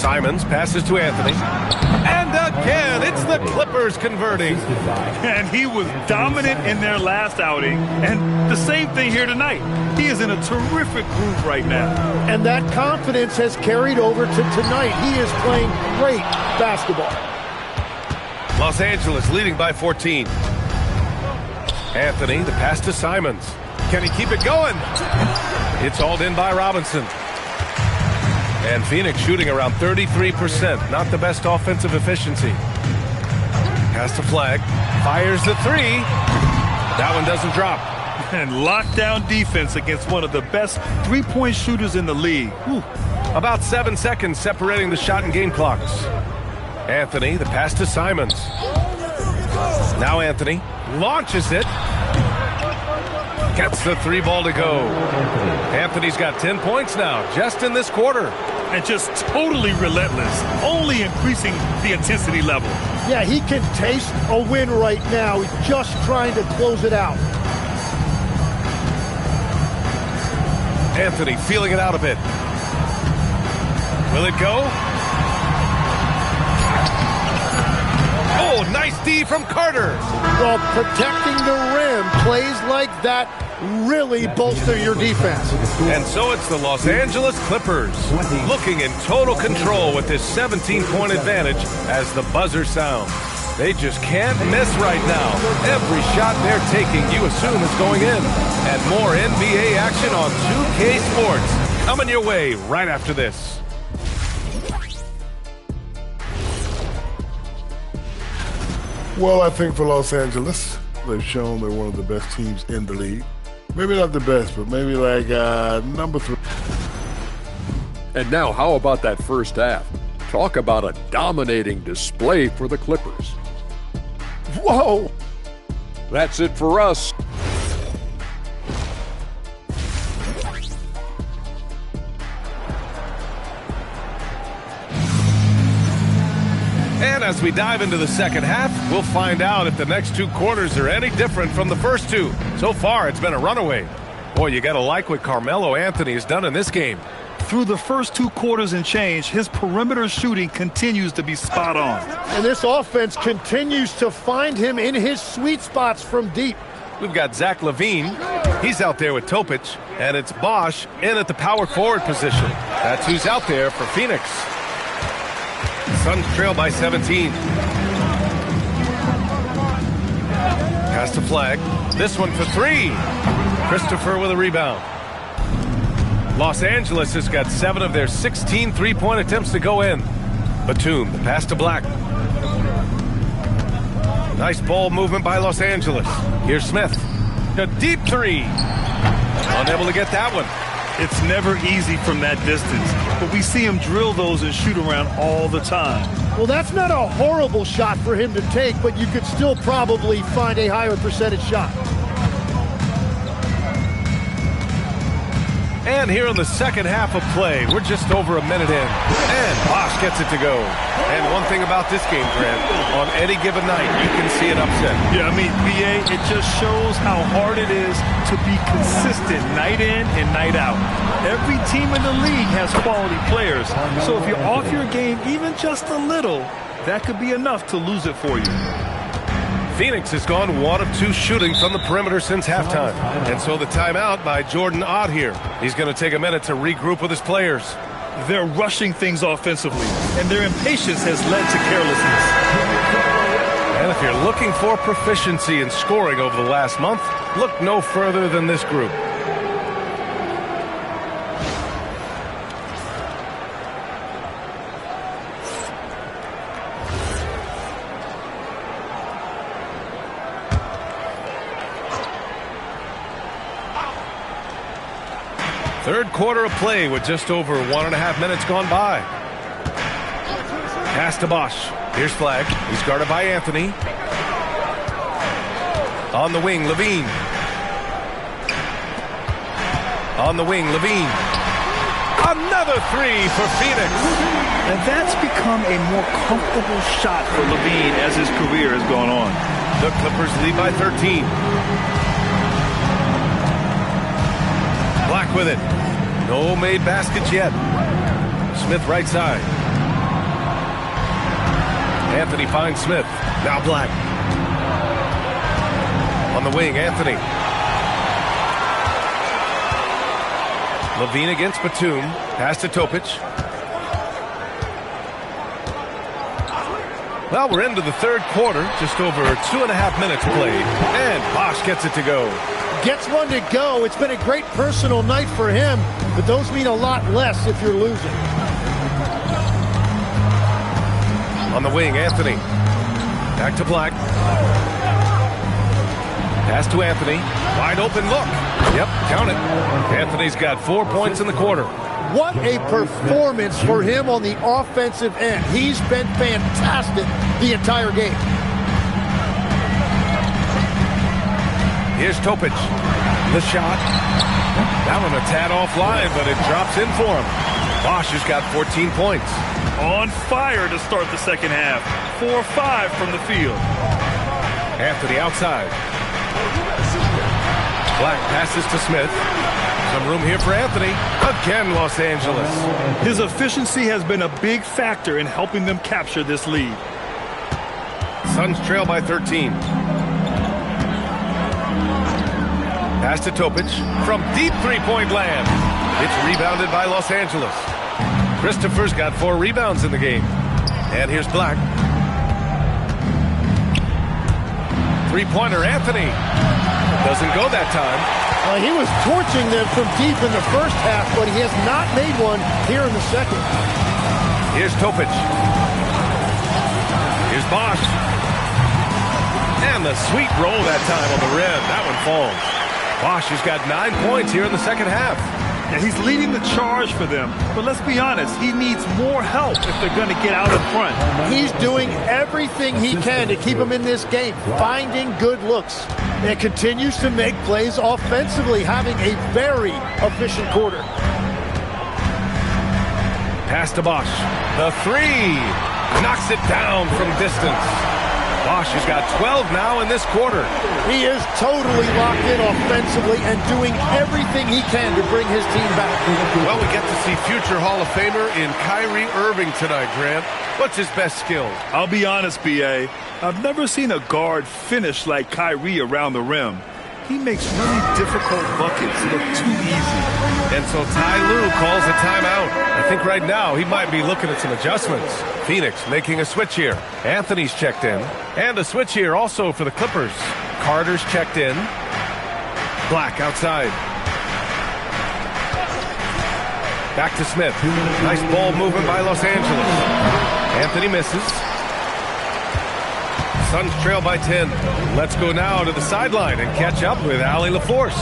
S13: Simons passes to Anthony. And again, it's the Clippers converting.
S11: And he was dominant in their last outing. And the same thing here tonight. He is in a terrific groove right now.
S21: And that confidence has carried over to tonight. He is playing great basketball.
S13: Los Angeles leading by 14. Anthony, the pass to Simons. Can he keep it going? It's hauled in by Robinson. And Phoenix shooting around 33%. Not the best offensive efficiency. Pass to Flag. Fires the three. That one doesn't drop.
S11: And lockdown defense against one of the best three-point shooters in the league. Whew.
S13: About 7 seconds separating the shot and game clocks. Anthony, the pass to Simons. Now Anthony launches it. Gets the three ball to go. Anthony's got 10 points now, just in this quarter.
S11: And just totally relentless, only increasing the intensity level.
S21: Yeah, he can taste a win right now. He's just trying to close it out.
S13: Anthony feeling it out a bit. Will it go? Oh, nice D from Carter.
S21: Well, protecting the rim, plays like that really bolster your defense.
S13: And so it's the Los Angeles Clippers looking in total control with this 17-point advantage as the buzzer sounds. They just can't miss right now. Every shot they're taking, you assume is going in. And more NBA action on 2K Sports coming your way right after this.
S15: Well, I think for Los Angeles, they've shown they're one of the best teams in the league. Maybe not the best, but maybe like number 3.
S5: And now, how about that first half? Talk about a dominating display for the Clippers.
S21: Whoa!
S5: That's it for us.
S13: And as we dive into the second half, we'll find out if the next two quarters are any different from the first two. So far, it's been a runaway. Boy, you got to like what Carmelo Anthony has done in this game.
S11: Through the first 2 quarters and change, his perimeter shooting continues to be spot on.
S21: And this offense continues to find him in his sweet spots from deep.
S13: We've got Zach LaVine. He's out there with Topic. And it's Bosch in at the power forward position. That's who's out there for Phoenix. Suns trail by 17. Pass to Flag. This one for 3. Christopher with a rebound. Los Angeles has got 7 of their 16 three-point attempts to go in. Batum, the pass to Black. Nice ball movement by Los Angeles. Here's Smith. A deep 3. Unable to get that one.
S11: It's never easy from that distance, but we see him drill those and shoot around all the time.
S21: Well, that's not a horrible shot for him to take, but you could still probably find a higher percentage shot.
S13: And here in the second half of play, we're just over a minute in. And Bosch gets it to go. And one thing about this game, Grant, on any given night, you can see an upset.
S11: Yeah, I mean, BA, it just shows how hard it is to be consistent night in and night out. Every team in the league has quality players. So if you're off your game even just a little, that could be enough to lose it for you.
S13: Phoenix has gone 1 of 2 shooting from the perimeter since halftime. And so the timeout by Jordan Ott here. He's going to take a minute to regroup with his players.
S11: They're rushing things offensively, and their impatience has led to carelessness.
S13: And if you're looking for proficiency in scoring over the last month, look no further than this group. Third quarter of play with just over 1.5 minutes gone by. Pass to Bosch. Here's Flagg. He's guarded by Anthony. On the wing, Levine. On the wing, Levine. Another three for Phoenix.
S11: And that's become a more comfortable shot for Levine as his career has gone on.
S13: The Clippers lead by 13. Black with it. No made baskets yet. Smith right side. Anthony finds Smith. Now Black. On the wing, Anthony. Levine against Batum. Pass to Topic. Well, we're into the third quarter. Just over 2.5 minutes played. And Bosch gets it to go.
S21: Gets one to go. It's been a great personal night for him, but those mean a lot less if you're losing.
S13: On the wing, Anthony. Back to Black. Pass to Anthony. Wide open look. Yep, count it. Anthony's got 4 points in the quarter.
S21: What a performance for him on the offensive end. He's been fantastic the entire game.
S13: Here's Topic. The shot. That one a tad offline, but it drops in for him. Bosch has got 14 points.
S11: On fire to start the second half. 4-5 from the field.
S13: Anthony outside. Black passes to Smith. Some room here for Anthony. Again, Los Angeles.
S11: His efficiency has been a big factor in helping them capture this lead.
S13: Suns trail by 13. Pass to Topic from deep three-point land. It's rebounded by Los Angeles. Christopher's got 4 rebounds in the game. And here's Black. Three-pointer, Anthony. Doesn't go that time.
S21: He was torching them from deep in the first half, but he has not made one here in the second.
S13: Here's Topic. Here's Bosch. And the sweet roll that time on the rim. That one falls. Bosch has got 9 points here in the second half.
S11: Yeah, he's leading the charge for them. But let's be honest, he needs more help if they're going to get out in front.
S21: He's doing everything he can to keep them in this game, finding good looks, and continues to make plays offensively, having a very efficient quarter.
S13: Pass to Bosch. The three. Knocks it down from distance. Bosch has got 12 now in this quarter.
S21: He is totally locked in offensively and doing everything he can to bring his team back.
S13: Well, we get to see future Hall of Famer in Kyrie Irving tonight, Grant. What's his best skill?
S11: I'll be honest, B.A. I've never seen a guard finish like Kyrie around the rim. He makes really difficult buckets look too easy.
S13: And so Ty Lue calls a timeout. I think right now he might be looking at some adjustments. Phoenix making a switch here. Anthony's checked in. And a switch here also for the Clippers. Carter's checked in. Black outside. Back to Smith. Nice ball movement by Los Angeles. Anthony misses. Suns trail by 10. Let's go now to the sideline and catch up with Allie LaForce.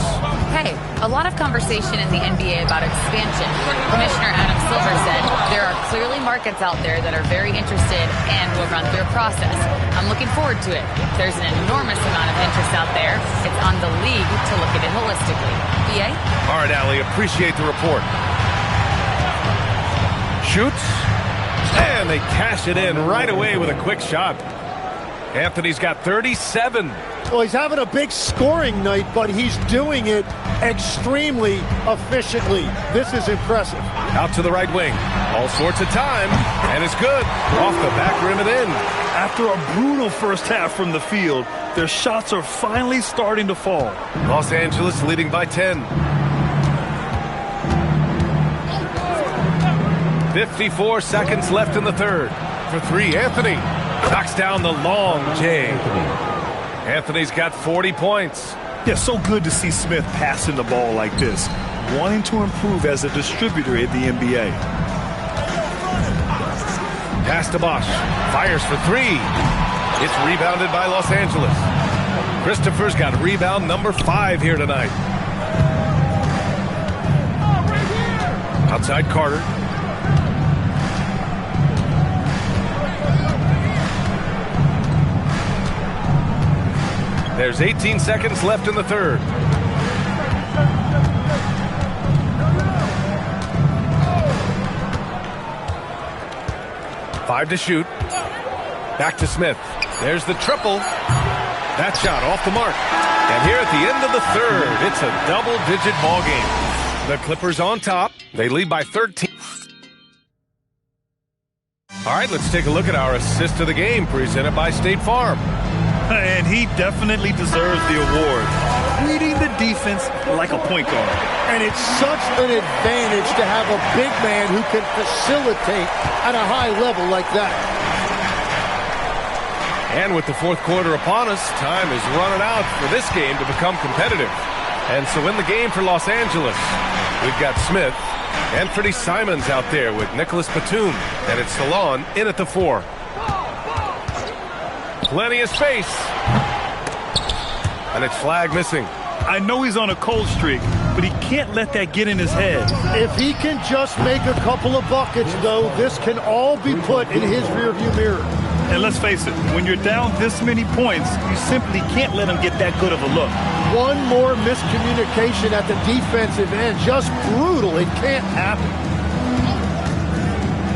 S2: Hey, a lot of conversation in the NBA about expansion. Commissioner Adam Silver said there are clearly markets out there that are very interested and will run through a process. I'm looking forward to it. There's an enormous amount of interest out there. It's on the league to look at it holistically. BA?
S13: All right, Allie, appreciate the report. Shoots, and they cash it in right away with a quick shot. Anthony's got 37.
S21: Well, he's having a big scoring night, but he's doing it extremely efficiently. This is impressive.
S13: Out to the right wing. All sorts of time, and it's good. Off the back rim and in.
S11: After a brutal first half from the field, their shots are finally starting to fall.
S13: Los Angeles leading by 10. 54 seconds left in the third. For three, Anthony knocks down the long J. Anthony's got 40 points.
S11: Yeah, so good to see Smith passing the ball like this, wanting to improve as a distributor in the NBA.
S13: Pass to Bosch. Fires for three. It's rebounded by Los Angeles. Christopher's got rebound number 5 here tonight. Outside Carter. There's 18 seconds left in the third. Five to shoot. Back to Smith. There's the triple. That shot off the mark. And here at the end of the third, it's a double-digit ball game. The Clippers on top. They lead by 13. All right, let's take a look at our assist of the game presented by State Farm.
S11: And he definitely deserves the award. Reading the defense like a point guard.
S21: And it's such an advantage to have a big man who can facilitate at a high level like that.
S13: And with the fourth quarter upon us, time is running out for this game to become competitive. And so in the game for Los Angeles, we've got Smith, Anthony Simons out there with Nicholas Batum, and it's Salon in at the 4. Plenty of space. And it's flag missing.
S11: I know he's on a cold streak, but he can't let that get in his head.
S21: If he can just make a couple of buckets, though, this can all be put in his rearview mirror.
S11: And let's face it, when you're down this many points, you simply can't let him get that good of a look.
S21: One more miscommunication at the defensive end. Just brutal. It can't happen.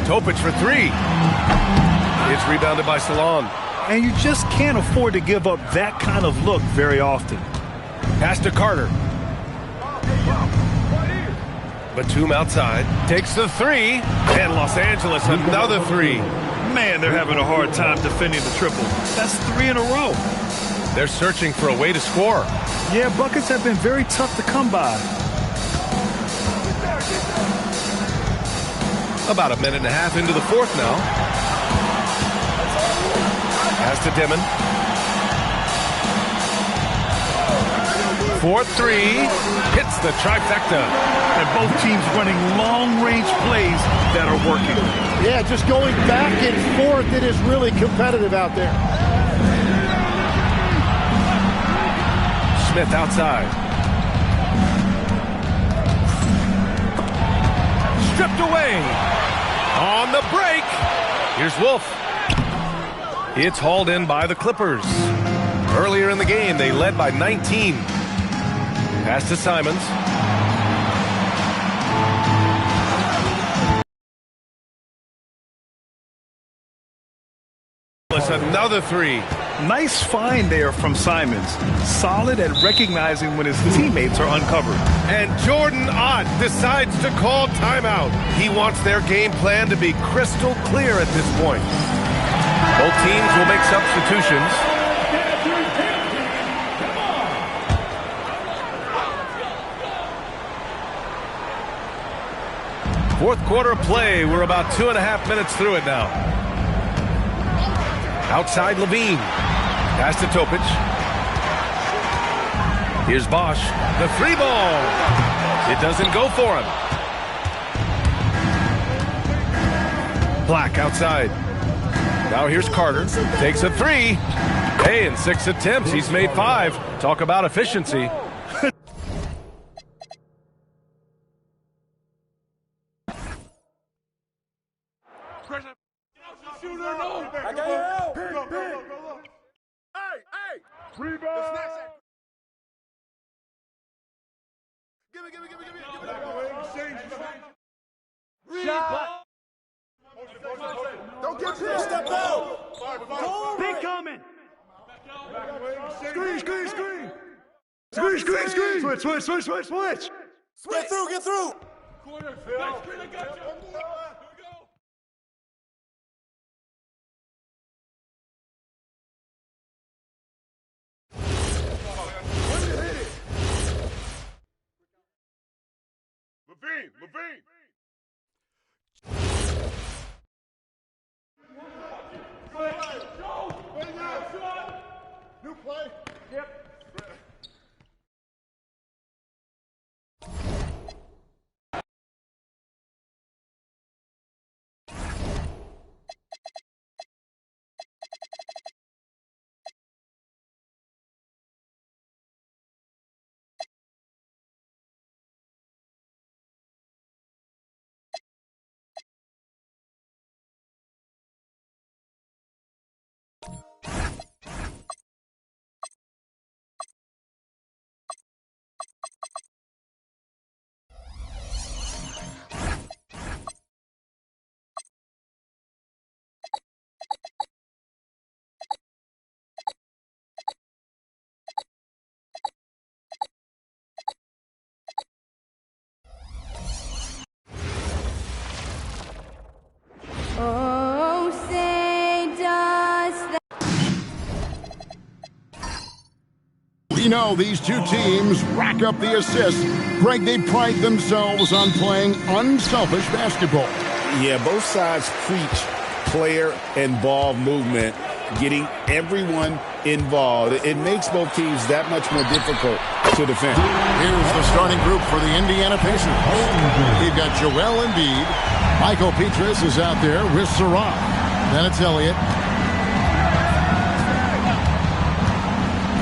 S13: Topic for three. It's rebounded by Salon.
S11: And you just can't afford to give up that kind of look very often.
S13: Pass to Carter. Batum outside. Takes the three. And Los Angeles another three.
S11: Man, they're having a hard time defending the triple. That's 3 in a row.
S13: They're searching for a way to score.
S11: Yeah, buckets have been very tough to come by.
S13: About a minute and a half into the fourth now. Pass to Dimon. 4-3. Hits the trifecta.
S11: And both teams running long-range plays that are working.
S21: Yeah, just going back and forth. It is really competitive out there.
S13: Smith outside. Stripped away. On the break. Here's Wolf. It's hauled in by the Clippers. Earlier in the game, they led by 19. Pass to Simons. Another three.
S11: Nice find there from Simons. Solid at recognizing when his teammates are uncovered.
S13: And Jordan Ott decides to call timeout. He wants their game plan to be crystal clear at this point. Both teams will make substitutions. Fourth quarter play. We're about 2.5 minutes through it now. Outside Levine. Pass to Topic. Here's Bosch. The three ball. It doesn't go for him. Black outside. Now here's Carter. Takes a three. Hey, in 6 attempts, he's made 5. Talk about efficiency.
S21: Don't get pissed. Step out.
S19: Big coming.
S21: Screen, screen, screen.
S19: Screen, screen, screen. Switch, switch, switch, switch, switch.
S21: Get through, get through.
S15: Levine.
S21: New play. Yep.
S10: Oh, say does that.
S1: We know these two teams rack up the assists. Greg, they pride themselves on playing unselfish basketball.
S7: Yeah, both sides preach player and ball movement, getting everyone involved. It makes both teams that much more difficult to defend.
S1: Here's the starting group for the Indiana Pacers. They've got Joel Embiid. Michael Petras is out there with Sarah. Then it's Elliott.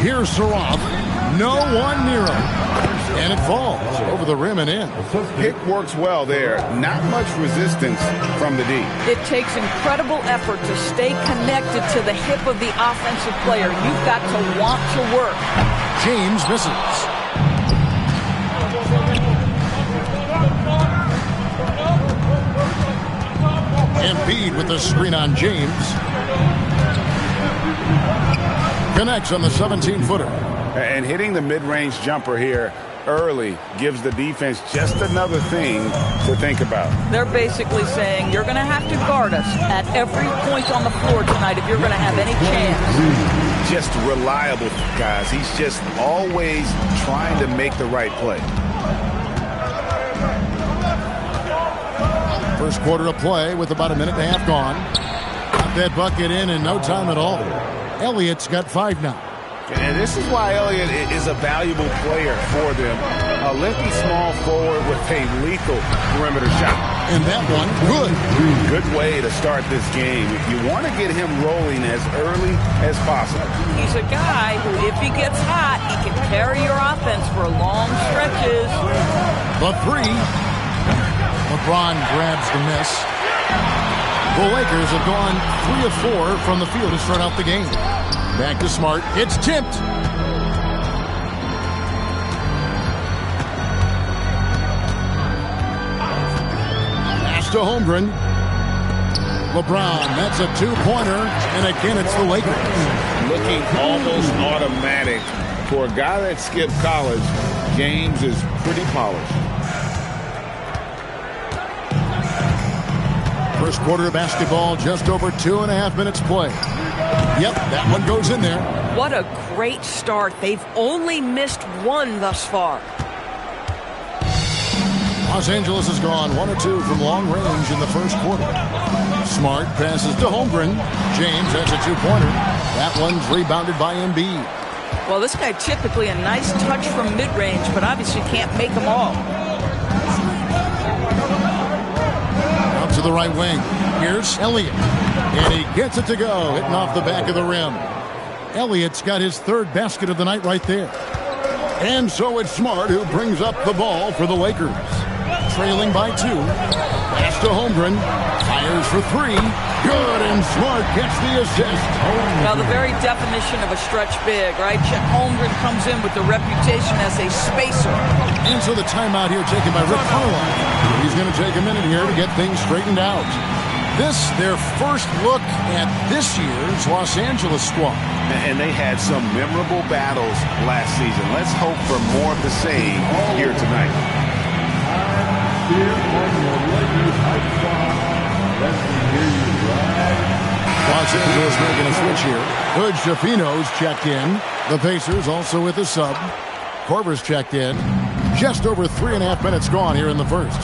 S1: Here's Sarah. No one near him. And it falls over the rim and in.
S7: Pick works well there. Not much resistance from the D.
S12: It takes incredible effort to stay connected to the hip of the offensive player. You've got to want to work.
S1: James misses. Embiid with the screen on James. Connects on the 17-footer.
S7: And hitting the mid-range jumper here early gives the defense just another thing to think about.
S12: They're basically saying you're going to have to guard us at every point on the floor tonight if you're going to have any chance.
S7: Just reliable, guys. He's just always trying to make the right play.
S1: First quarter of play with about a minute and a half gone. Got that bucket in no time at all. Elliott's got 5 now.
S7: And this is why Elliott is a valuable player for them. A lengthy small forward with a lethal perimeter shot.
S1: And that one, good.
S7: Good way to start this game. If you want to get him rolling as early as possible.
S12: He's a guy who, if he gets hot, he can carry your offense for long stretches.
S1: The 3. LeBron grabs the miss. The Lakers have gone 3 of 4 from the field to start out the game. Back to Smart. It's tipped. Pass to Holmgren. LeBron, that's a 2-pointer. And again, it's the Lakers.
S7: Looking almost automatic. For a guy that skipped college, James is pretty polished.
S1: First quarter of basketball, just over 2.5 minutes play. Yep, that one goes in there.
S14: What a great start. They've only missed one thus far.
S1: Los Angeles has gone 1 of 2 from long range in the first quarter. Smart passes to Holmgren. James has a 2-pointer. That one's rebounded by Embiid.
S12: Well, this guy typically a nice touch from mid-range, but obviously can't make them all.
S1: Out to the right wing. Here's Elliott. And he gets it to go, hitting off the back of the rim. Elliott's got his third basket of the night right there. And so it's Smart who brings up the ball for the Lakers. Trailing by 2. Pass to Holmgren. Fires for 3. Good, and Smart gets the assist.
S12: Now, the very definition of a stretch big, right? Chet Holmgren comes in with the reputation as a spacer.
S1: And so the timeout here taken by Rick Carlisle. He's going to take a minute here to get things straightened out. This, their first look at this year's Los Angeles squad.
S7: And they had some memorable battles last season. Let's hope for more of the same here tonight.
S1: Los Angeles making a switch here. Good, Shafino's checked in. The Pacers also with a sub. Korver's checked in. Just over 3.5 minutes gone here in the first.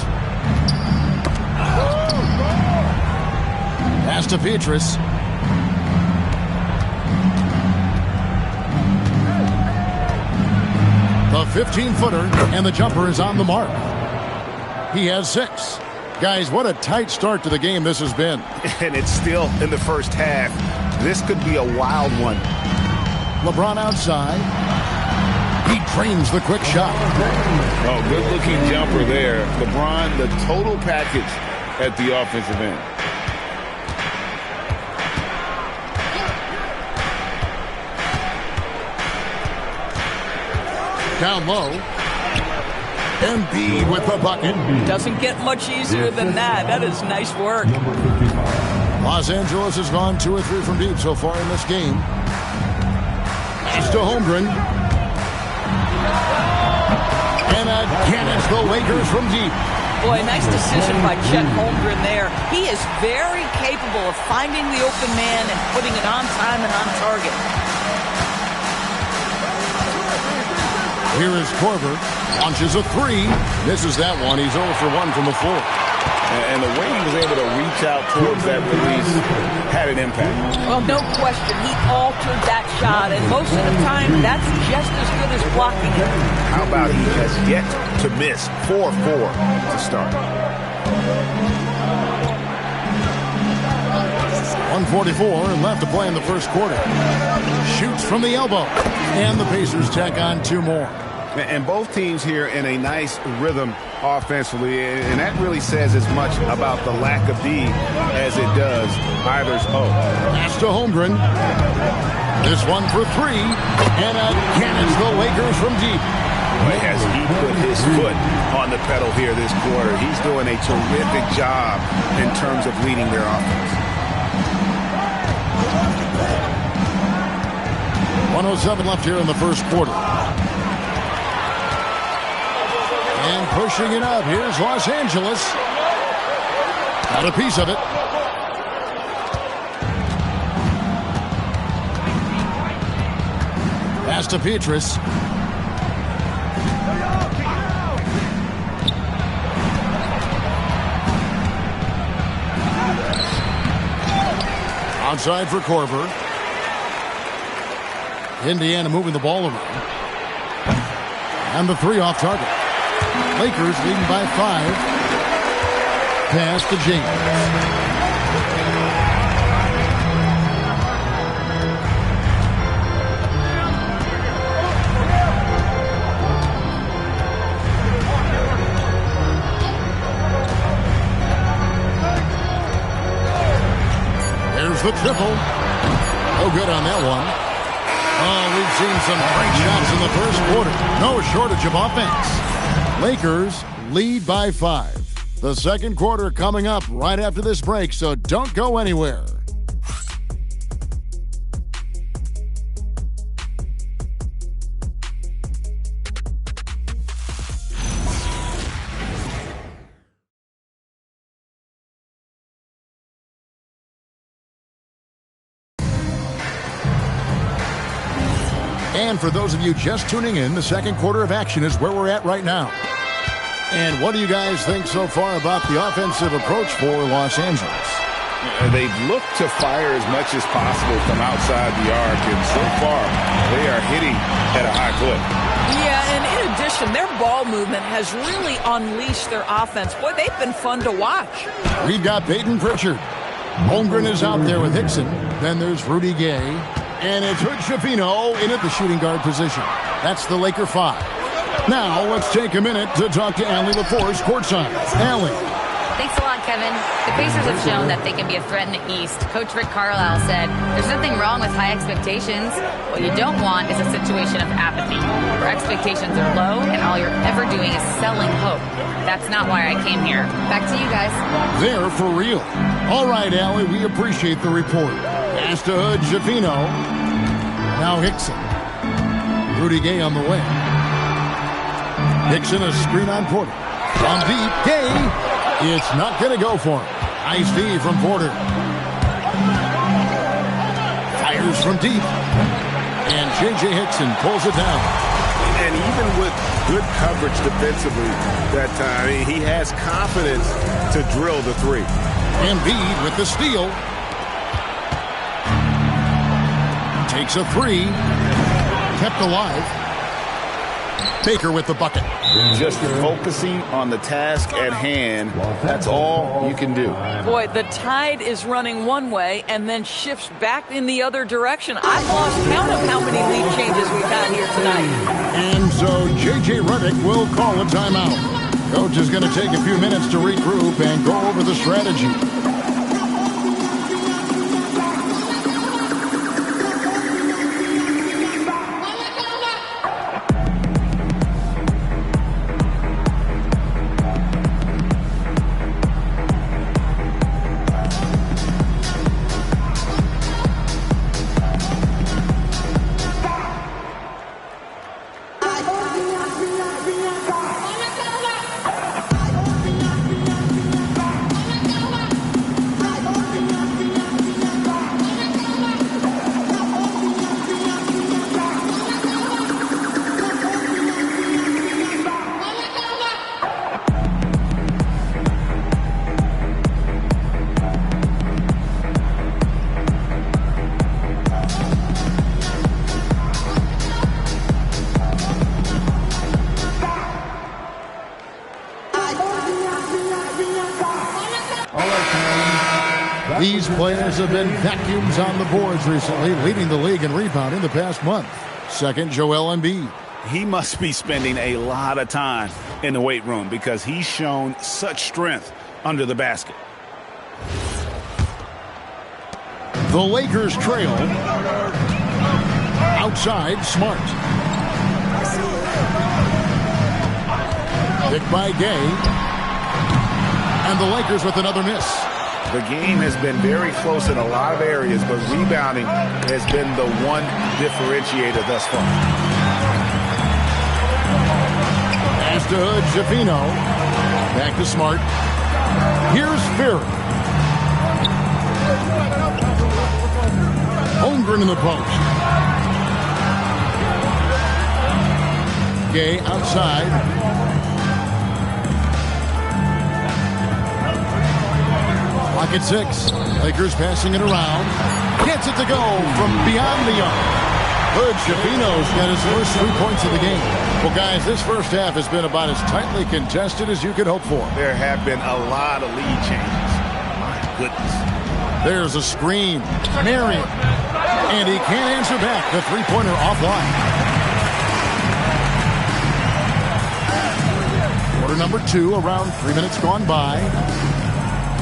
S1: Pass to Petrus. The 15-footer, and the jumper is on the mark. He has 6. Guys, what a tight start to the game this has been.
S7: And it's still in the first half. This could be a wild one.
S1: LeBron outside. He drains the quick shot.
S7: Oh, good-looking jumper there. LeBron, the total package at the offensive end.
S1: Down low. Embiid with the bucket.
S12: Doesn't get much easier than that. That is nice work.
S1: Los Angeles has gone 2 or 3 from deep so far in this game. Pass to Holmgren. And again, it's the Lakers from deep.
S12: Boy, nice decision by Chet Holmgren there. He is very capable of finding the open man and putting it on time and on target.
S1: Here is Korver. Launches a 3. Misses that one. He's 0 for 1 from the floor.
S7: And the way he was able to reach out towards that release had an impact.
S12: Well, no question. He altered that shot, and most of the time, that's just as good as blocking it.
S7: How about he has yet to miss 4-4 to start.
S1: 1:44 left to play in the first quarter. Shoots from the elbow. And the Pacers tack on 2 more.
S7: And both teams here in a nice rhythm offensively, and that really says as much about the lack of D as it does either's O.
S1: Pass to Holmgren. This one for 3. And again, it's the Lakers from deep.
S7: But as he put his foot on the pedal here this quarter, he's doing a terrific job in terms of leading their offense.
S1: 1:07 left here in the first quarter. And pushing it up, here's Los Angeles. Got a piece of it. Pass to Petrus. Outside for Korver. Indiana moving the ball around. And the 3 off target. Lakers leading by 5. Pass to James. There's the triple. No good on that one. Oh, we've seen some great shots in the first quarter. No shortage of offense. Lakers lead by 5. The second quarter coming up right after this break, so don't go anywhere. And for those of you just tuning in, the second quarter of action is where we're at right now. And what do you guys think so far about the offensive approach for Los Angeles?
S7: They've looked to fire as much as possible from outside the arc, and so far they are hitting at a high clip.
S12: Yeah, and in addition, their ball movement has really unleashed their offense. Boy, they've been fun to watch.
S1: We've got Peyton Pritchard. Holmgren is out there with Hickson. Then there's Rudy Gay. And it's Hood-Schifino in at the shooting guard position. That's the Laker 5. Now let's take a minute to talk to Allie LaForce courtside. Allie.
S2: Thanks a lot, Kevin. The Pacers have shown that they can be a threat in the East. Coach Rick Carlisle said, there's nothing wrong with high expectations. What you don't want is a situation of apathy, where expectations are low and all you're ever doing is selling hope. That's not why I came here. Back to you guys.
S1: They're for real. All right, Allie, we appreciate the report. Pass to Hood-Schifino. Now Hickson. Rudy Gay on the wing. Hickson a screen on Porter. From deep, Gay. It's not going to go for him. Nice D from Porter. Fires from deep. And J.J. Hickson pulls it down.
S9: And even with good coverage defensively that time, he has confidence to drill the three.
S1: Embiid with the steal. Takes a three. Kept alive. Baker with the bucket.
S7: Just focusing on the task at hand. That's all you can do.
S12: Boy, the tide is running one way and then shifts back in the other direction. I've lost count of how many lead changes we've had here tonight.
S1: And so J.J. Redick will call a timeout. Coach is going to take a few minutes to regroup and go over the strategy. These players have been vacuums on the boards recently, leading the league in rebounding the past month. Second, Joel Embiid.
S7: He must be spending a lot of time in the weight room because he's shown such strength under the basket.
S1: The Lakers trail. Outside, Smart. Picked by Gay. And the Lakers with another miss.
S7: The game has been very close in a lot of areas, but rebounding has been the one differentiator thus far.
S1: Pass to Hood-Schifino. Back to Smart. Here's Ferry. Holmgren in the post. Gay outside. Pocket 6. Lakers passing it around. Gets it to go from beyond the arc. Hood-Schifino's got his first 3 points of the game. Well, guys, this first half has been about as tightly contested as you could hope for.
S7: There have been a lot of lead changes. My goodness.
S1: There's a screen. Marion. And he can't answer back. The three-pointer offline. Quarter number 2, around 3 minutes gone by.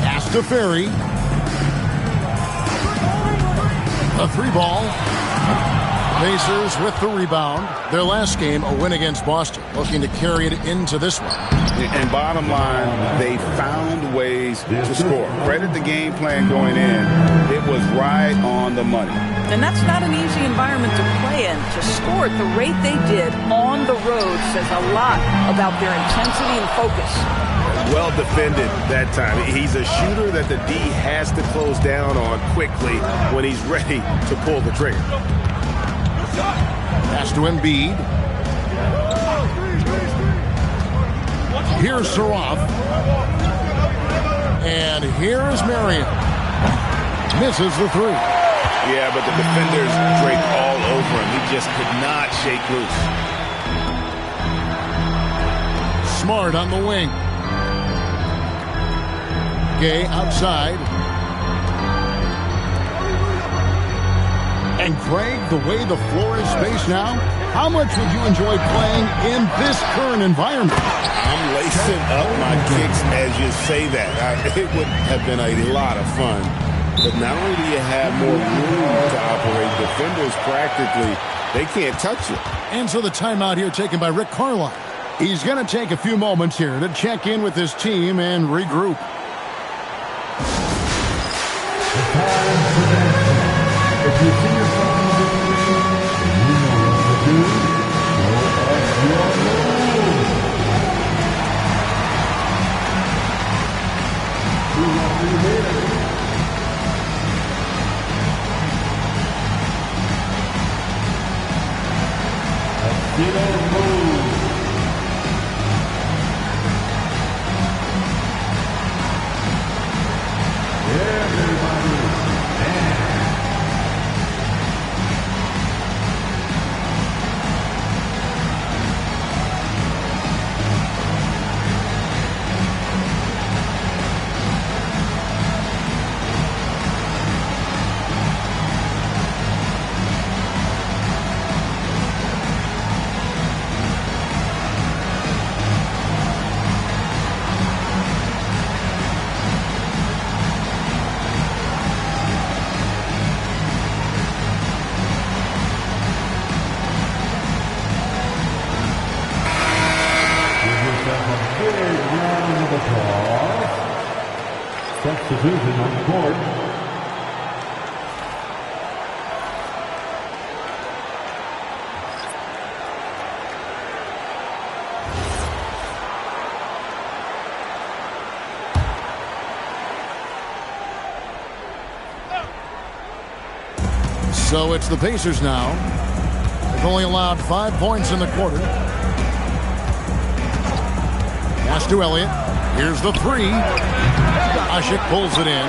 S1: Pass to Ferry. A 3-ball. Pacers with the rebound. Their last game, a win against Boston. Looking to carry it into this one.
S7: And bottom line, they found ways to score. Credit the game plan going in. It was right on the money.
S12: And that's not an easy environment to play in. To score at the rate they did on the road says a lot about their intensity and focus.
S9: Well defended that time. He's a shooter that the D has to close down on quickly when he's ready to pull the trigger.
S1: Pass to Embiid. Here's Saroff. And here's Marion. Misses the 3.
S7: Yeah, but the defenders draped all over him. He just could not shake loose.
S1: Smart on the wing. Gay outside. And Greg, the way the floor is spaced now, how much would you enjoy playing in this current environment?
S18: I'm lacing up my kicks as you say that. It would have been a lot of fun. But not only do you have more room to operate, defenders practically, they can't touch it.
S1: And so the timeout here taken by Rick Carlisle. He's going to take a few moments here to check in with his team and regroup.
S4: If you see yourself in the situation, you know what to do. Go up your road. 2 referees later. Get on move. Everybody stand. Substitution on the court.
S1: So it's the Pacers now. They've only allowed 5 points in the quarter. Pass to Elliott. Here's the three. Ashik pulls it in.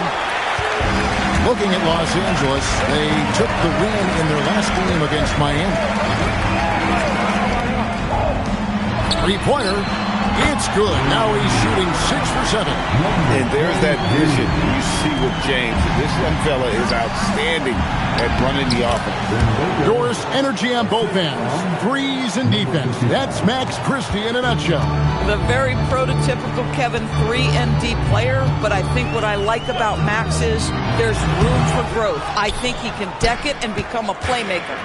S1: Looking at Los Angeles, they took the win in their last game against Miami. Three-pointer. It's good. Now he's shooting 6 for 7.
S18: And there's that vision you see with James. This young fella is outstanding at running the offense.
S1: Doris, energy on both ends. Threes and defense. That's Max Christie in a nutshell.
S12: The very prototypical Kevin 3-and-D player, but I think what I like about Max is there's room for growth. I think he can deck it and become a playmaker.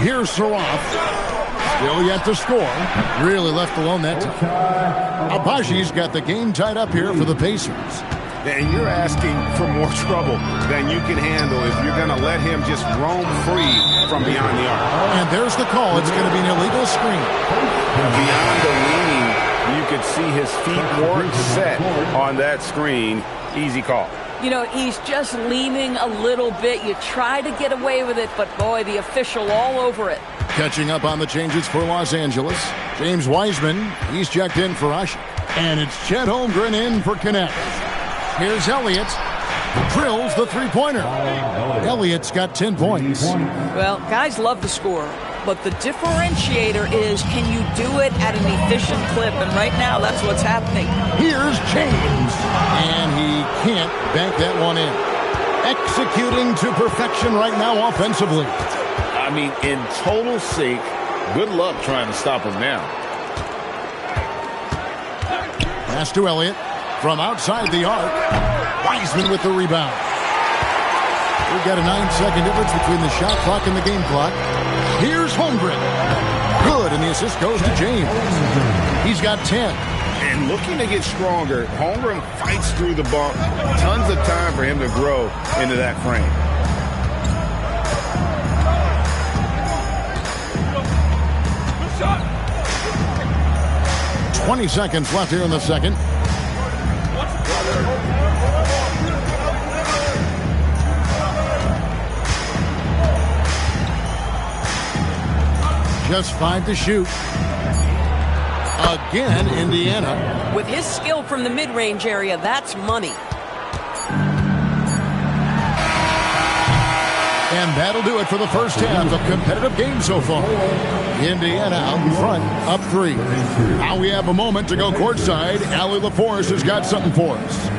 S1: Here's Saroff. Still yet to score. Really left alone that time. Abaji's got the game tied up here for the Pacers.
S18: And you're asking for more trouble than you can handle if you're going to let him just roam free from beyond the arc.
S1: And there's the call. It's going to be an illegal screen.
S18: Beyond the leaning, you could see his feet weren't set on that screen. Easy call.
S12: You know, he's just leaning a little bit. You try to get away with it, but boy, the official all over it.
S1: Catching up on the changes for Los Angeles. James Wiseman, he's checked in for Ashik. And it's Chet Holmgren in for Connect. Here's Elliott. Drills the three-pointer. Elliott's got 10 points.
S12: Well, guys love to score, but the differentiator is can you do it at an efficient clip? And right now, that's what's happening.
S1: Here's James. And he can't bank that one in. Executing to perfection right now offensively.
S18: I mean, in total sync. Good luck trying to stop him now.
S1: Pass to Elliott. From outside the arc, Wiseman with the rebound. We've got a 9-second difference between the shot clock and the game clock. Here's Holmgren. Good, and the assist goes to James. He's got 10.
S18: And looking to get stronger, Holmgren fights through the bump. Tons of time for him to grow into that frame.
S4: Good shot.
S1: 20 seconds left here in the second. Just 5 to shoot. Again, Indiana.
S14: With his skill from the mid-range area, that's money.
S1: And that'll do it for the first half. A competitive game so far. Indiana out in front, up 3. Now we have a moment to go courtside. Allie LaForce has got something for us.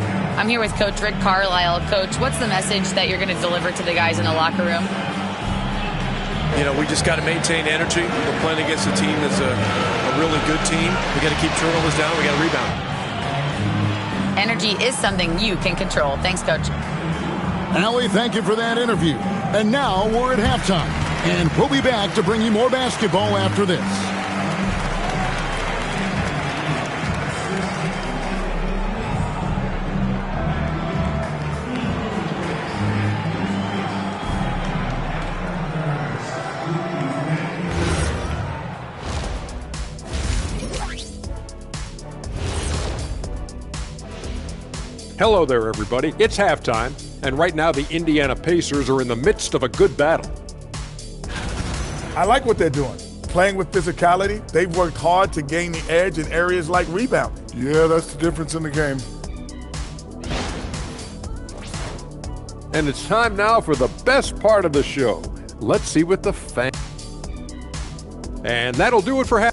S2: I'm here with Coach Rick Carlisle. Coach, what's the message that you're going to deliver to the guys in the locker room?
S8: You know, we just got to maintain energy. We're playing against a team that's a really good team. We got to keep turnovers down. We got to rebound.
S2: Energy is something you can control. Thanks, Coach.
S1: Allie, thank you for that interview. And now we're at halftime. And we'll be back to bring you more basketball after this.
S5: Hello there, everybody. It's halftime, and right now the Indiana Pacers are in the midst of a good battle.
S6: I like what they're doing. Playing with physicality, they've worked hard to gain the edge in areas like rebounding.
S15: Yeah, that's the difference in the game.
S5: And it's time now for the best part of the show. Let's see what the fans... And that'll do it for halftime.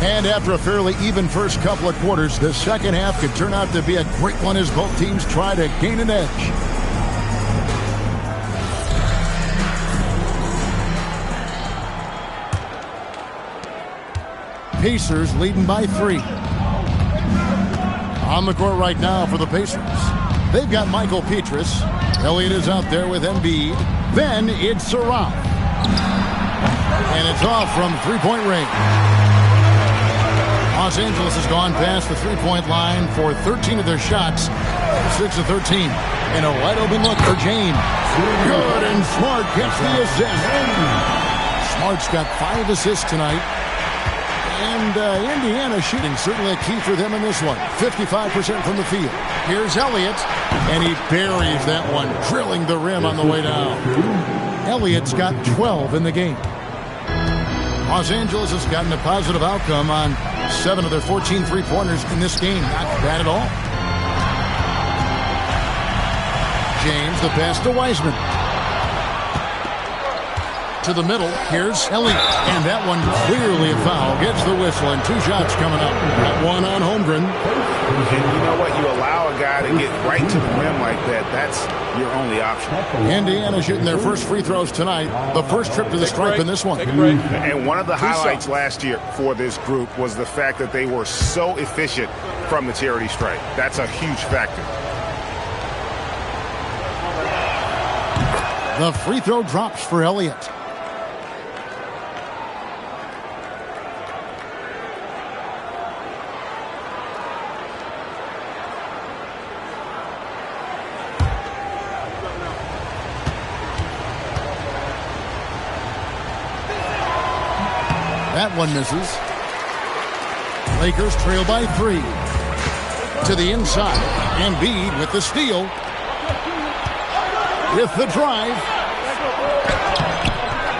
S1: And after a fairly even first couple of quarters, the second half could turn out to be a great one as both teams try to gain an edge. Pacers leading by 3. On the court right now for the Pacers. They've got Michael Petrus. Elliott is out there with Embiid. Then it's Saraf. And it's off from three-point range. Los Angeles has gone past the three-point line for 13 of their shots, 6 of 13. And a wide-open look for James. Good, and Smart gets the assist. Smart's got 5 assists tonight. And Indiana shooting certainly a key for them in this one. 55% from the field. Here's Elliott, and he buries that one, drilling the rim on the way down. Elliott's got 12 in the game. Los Angeles has gotten a positive outcome on 7 of their 14 three-pointers in this game. Not bad at all. James, the pass to Wiseman. To the middle, here's Elliott. And that one clearly a foul. Gets the whistle, and 2 shots coming up. That one on Holmgren.
S7: And you know what? You allow a guy to get right to the rim like that. That's your only option.
S1: Indiana shooting their first free throws tonight. The first trip to the stripe in this one.
S7: And one of the highlights last year for this group was the fact that they were so efficient from the charity stripe. That's a huge factor.
S1: The free throw drops for Elliott. That one misses. Lakers trail by 3. To the inside. Embiid with the steal. With the drive.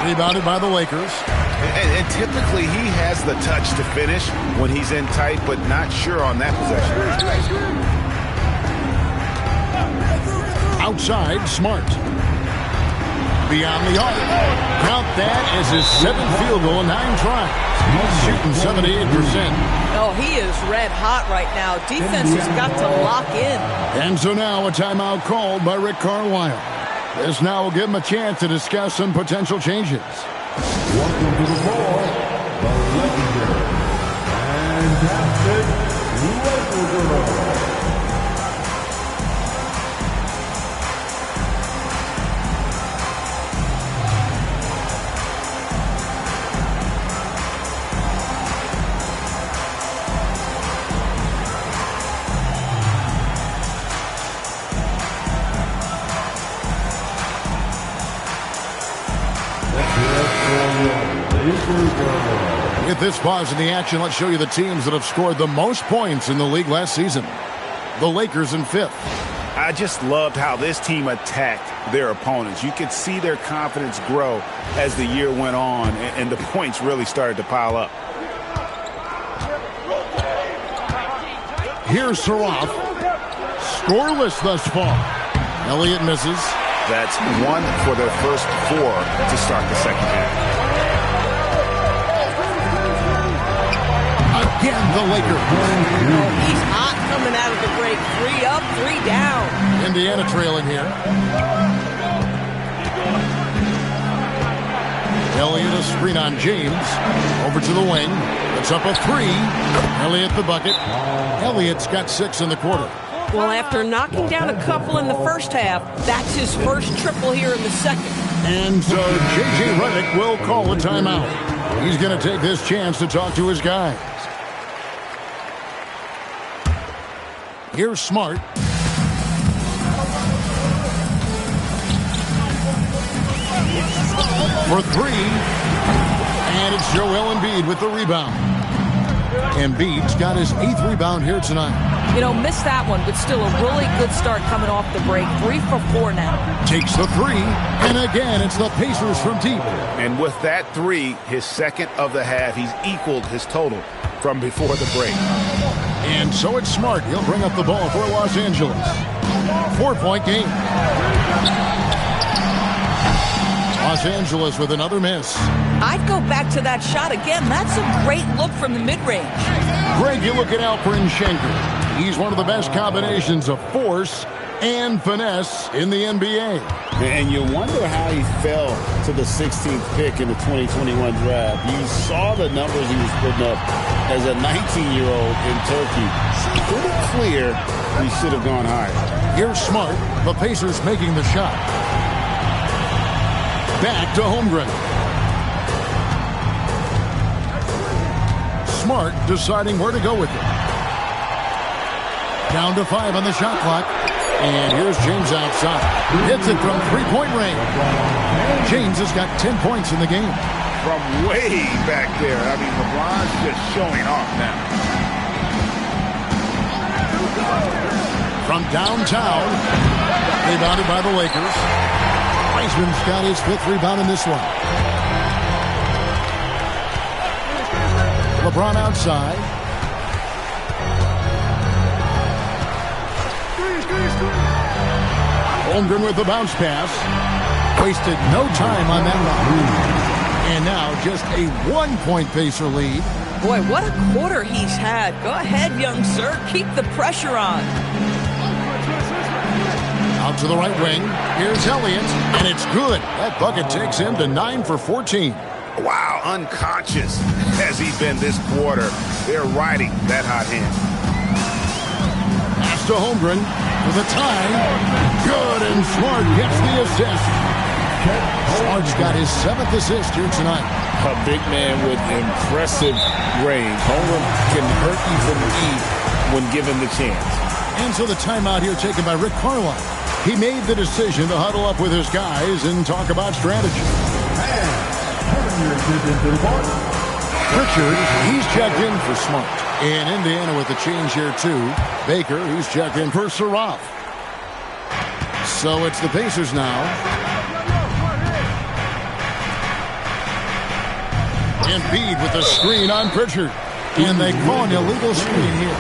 S1: Rebounded by the Lakers.
S7: And typically he has the touch to finish when he's in tight, but not sure on that possession.
S1: Outside, Smart. Beyond the arc. Count that as his 7th field goal in 9 tries. He's shooting 78%.
S12: Oh, he is red hot right now. Defense has got to lock in.
S1: And so now a timeout called by Rick Carlisle. This now will give him a chance to discuss some potential changes.
S4: Welcome to the floor, the legendary fantastic Lakers.
S1: With this pause in the action, let's show you the teams that have scored the most points in the league last season. The Lakers in 5th.
S7: I just loved how this team attacked their opponents. You could see their confidence grow as the year went on, and the points really started to pile up.
S1: Here's Saraf. Scoreless thus far. Elliott misses.
S7: That's 1 for their first 4 to start the second half.
S1: Again, the Lakers.
S14: He's hot coming out of the break. 3 up, 3 down.
S1: Indiana trailing here. Elliott a screen on James. Over to the wing. It's up a 3. Elliott the bucket. Elliott's got 6 in the quarter.
S14: Well, after knocking down a couple in the first half, that's his first triple here in the second.
S1: And so J.J. Redick will call a timeout. He's going to take this chance to talk to his guys. Here's Smart. For 3. And it's Joel Embiid with the rebound. Embiid's got his 8th rebound here tonight.
S12: You know, missed that one, but still a really good start coming off the break. 3 for 4 now. Takes
S1: the 3. And again, it's the Pacers from deep.
S7: And with that 3, his second of the half, he's equaled his total from before the break.
S1: And so it's Smart. He'll bring up the ball for Los Angeles. 4-point game. Los Angeles with another miss.
S12: I'd go back to that shot again. That's a great look from the mid-range.
S1: Greg, you look at Alperen Schenker. He's one of the best combinations of force and finesse in the NBA.
S18: And you wonder how he fell to the 16th pick in the 2021 draft. You saw the numbers he was putting up as a 19-year-old in Turkey. Pretty clear he should have gone higher.
S1: Here's Smart. The Pacers making the shot. Back to Holmgren. Smart deciding where to go with it. Down to 5 on the shot clock. And here's James outside. Hits it from 3-point range. James has got 10 points in the game.
S7: From way back there. I mean, LeBron's just showing off now.
S1: From downtown. Rebounded by the Lakers. Wiseman's got his 5th rebound in this one. LeBron outside. Holmgren with the bounce pass. Wasted no time on that one. And now just a 1-point Pacer lead.
S12: Boy, what a quarter he's had. Go ahead, young sir. Keep the pressure on.
S1: Out to the right wing. Here's Elliott, and it's good. That bucket takes him to 9 for 14.
S7: Wow, unconscious has he been this quarter. They're riding that hot hand.
S1: Pass to Holmgren for the tie. Good, and Smart gets the assist. Smart's got his 7th assist here tonight.
S18: A big man with impressive range. Holmgren can hurt you from deep when given the chance.
S1: And so the timeout here taken by Rick Carlisle. He made the decision to huddle up with his guys and talk about strategy. Pritchard, he's checked in for Smart. And Indiana with a change here too. Baker, he's checked in for Saraf. So it's the Pacers now. Embiid with the screen on Pritchard. And they call an illegal screen here.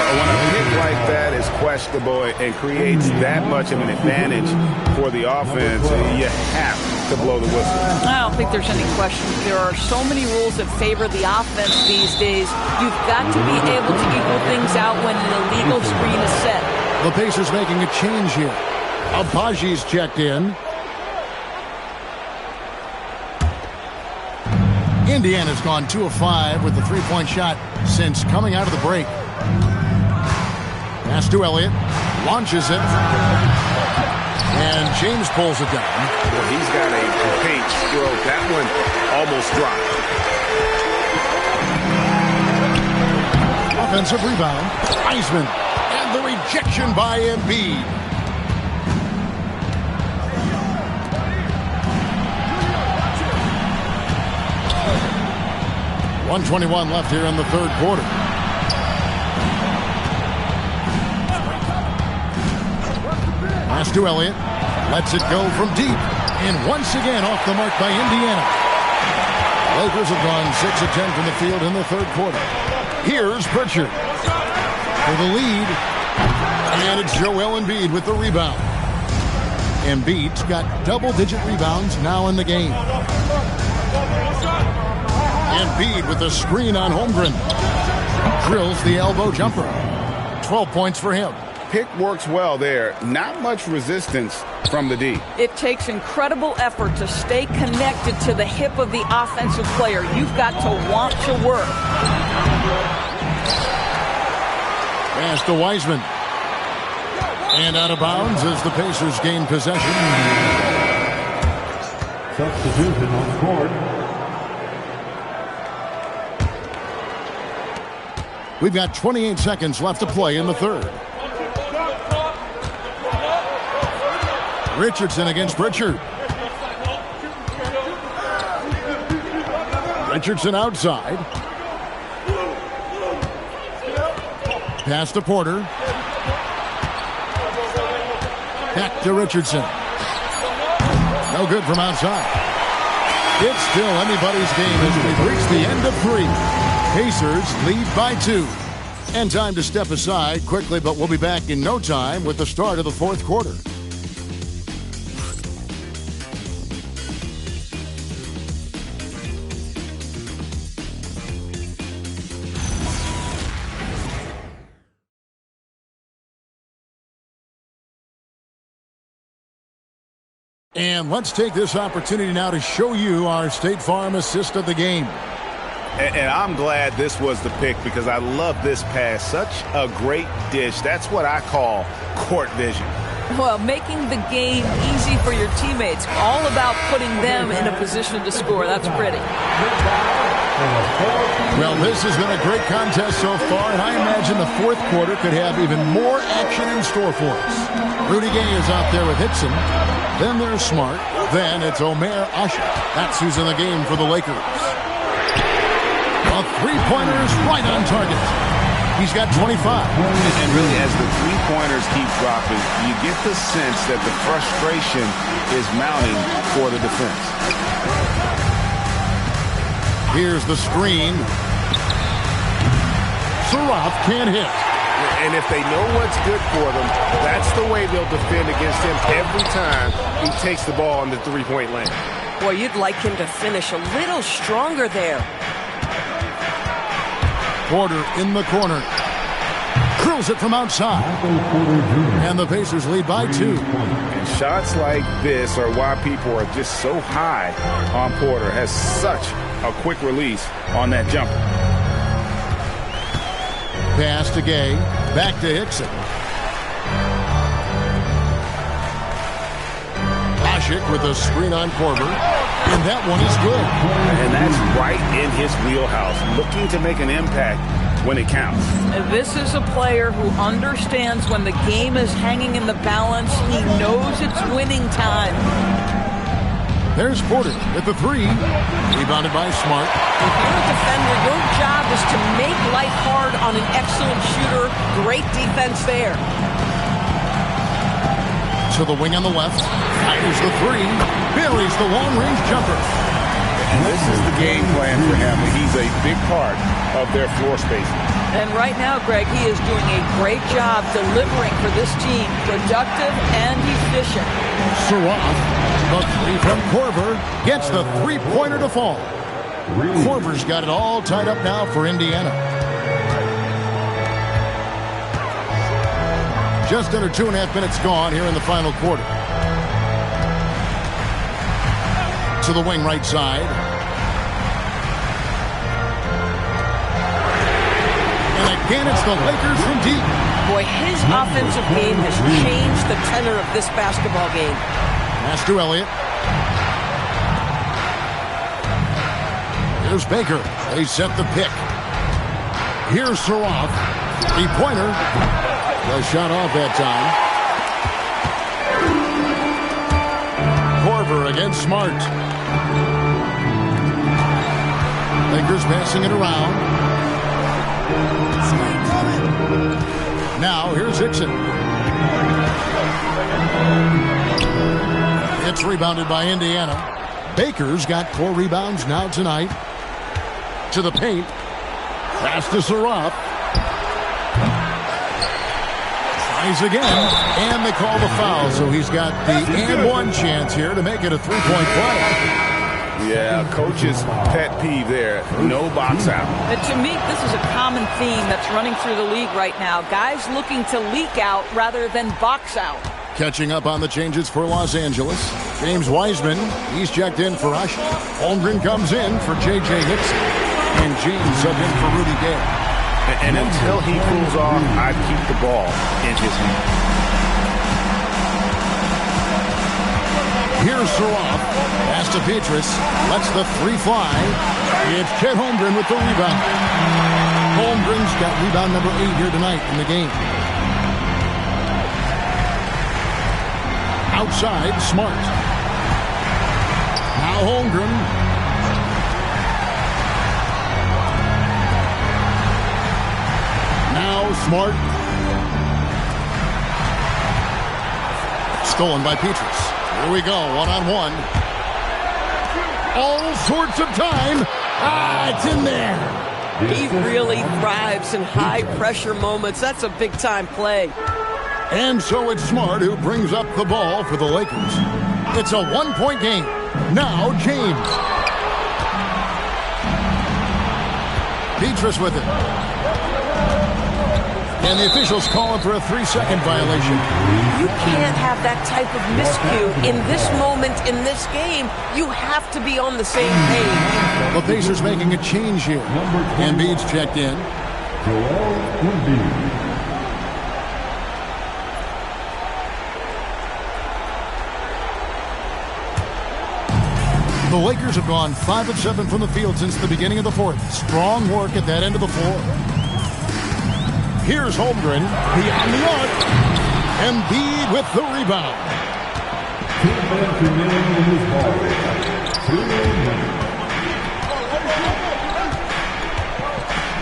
S7: When a pick like that is questionable and creates that much of an advantage for the offense, you have to blow the whistle.
S12: I don't think there's any question. There are so many rules that favor the offense these days. You've got to be able to equal things out when an illegal screen is set.
S1: The Pacers making a change here. Abaji's checked in. Indiana's gone 2 of 5 with the 3-point shot since coming out of the break. Pass to Elliott. Launches it. And James pulls it down.
S7: Well, he's got a great stroke. That one almost dropped.
S1: Offensive rebound. Wiseman. And the rejection by Embiid. .121 left here in the third quarter. Pass to Elliott. Lets it go from deep. And once again off the mark by Indiana. Lakers have gone 6 of 10 from the field in the third quarter. Here's Pritchard for the lead. And it's Joel Embiid with the rebound. Embiid's got double-digit rebounds now in the game. Embiid with a screen on Holmgren. Drills the elbow jumper. 12 points for him.
S7: Pick works well there. Not much resistance from the D.
S12: It takes incredible effort to stay connected to the hip of the offensive player. You've got to want to work.
S1: Pass to Wiseman. And out of bounds as the Pacers gain possession.
S4: Substitution on the court.
S1: We've got 28 seconds left to play in the third. Richardson against Pritchard. Richardson outside. Pass to Porter. Back to Richardson. No good from outside. It's still anybody's game as we've reached the end of 3. Pacers lead by 2. And time to step aside quickly, but we'll be back in no time with the start of the fourth quarter. And let's take this opportunity now to show you our State Farm assist of the game.
S7: And I'm glad this was the pick because I love this pass. Such a great dish. That's what I call court vision.
S12: Well, making the game easy for your teammates. All about putting them in a position to score. That's pretty.
S1: Well, this has been a great contest so far, and I imagine the fourth quarter could have even more action in store for us. Rudy Gay is out there with Hickson. Then there's Smart. Then it's Omer Asher. That's who's in the game for the Lakers. A three-pointer is right on target. He's got 25.
S7: And really, as the three-pointers keep dropping, you get the sense that the frustration is mounting for the defense.
S1: Here's the screen. Surratt can't hit.
S9: And if they know what's good for them, that's the way they'll defend against him every time he takes the ball on the three-point line.
S14: Boy, you'd like him to finish a little stronger there.
S1: Porter in the corner. Curls it from outside. And the Pacers lead by 2.
S7: And shots like this are why people are just so high on Porter. Has such a quick release on that jumper.
S1: Pass to Gay. Back to Hickson. Ashick with a screen on Korver. And that one is good.
S7: And that's right in his wheelhouse. Looking to make an impact when it counts.
S12: This is a player who understands when the game is hanging in the balance. He knows it's winning time.
S1: There's Porter with the 3. Rebounded by Smart.
S14: If you're a defender, your job is to make life hard on an excellent shooter. Great defense there.
S1: To the wing on the left. Fires the 3. Buries the long-range jumper.
S7: And this is the game plan for him. He's a big part of their floor spacing.
S12: And right now, Greg, he is doing a great job delivering for this team. Productive and efficient.
S1: Surratt, the 3 from Korver, gets the three-pointer to fall. Korver's got it all tied up now for Indiana. Just under 2.5 minutes gone here in the final quarter. To the wing right side. And again, it's the Lakers from deep.
S14: Boy, his offensive game has changed the tenor of this basketball game.
S1: Pass to Elliott. Here's Baker. They set the pick. Here's Surratt. Three-pointer. The shot off that time. Korver against Smart. Lakers passing it around. Now here's Hickson. It's rebounded by Indiana. Baker's got 4 rebounds now tonight. To the paint. Pass to Surratt. Tries again, and they call the foul, so he's got the and one chance here to make it a three-point play.
S7: Yeah, coach's pet peeve there, no box out.
S12: And to me, this is a common theme that's running through the league right now. Guys looking to leak out rather than box out.
S1: Catching up on the changes for Los Angeles. James Wiseman, he's checked in for Usher. Holmgren comes in for J.J. Hickson. And James subbed in for Rudy Gay.
S7: And until he cools off, I'd keep the ball in his hand.
S1: Here's Saroff. Pass to Petrus. Lets the three fly. It's Chet Holmgren with the rebound. Holmgren's got rebound number 8 here tonight in the game. Outside, Smart. Now Holmgren. Now Smart. Stolen by Petrus. Here we go, one-on-one. All sorts of time. It's in there.
S14: He really thrives in high-pressure moments. That's a big-time play.
S1: And so it's Smart who brings up the ball for the Lakers. It's a one-point game. Now James. Petrus with it. And the officials calling for a 3-second violation.
S14: You can't have that type of miscue in this moment in this game. You have to be on the same page.
S1: The Pacers making a change here. Embiid's checked in. The Lakers have gone 5 of 7 from the field since the beginning of the fourth. Strong work at that end of the floor. Here's Holmgren, beyond the arc. Embiid with the rebound.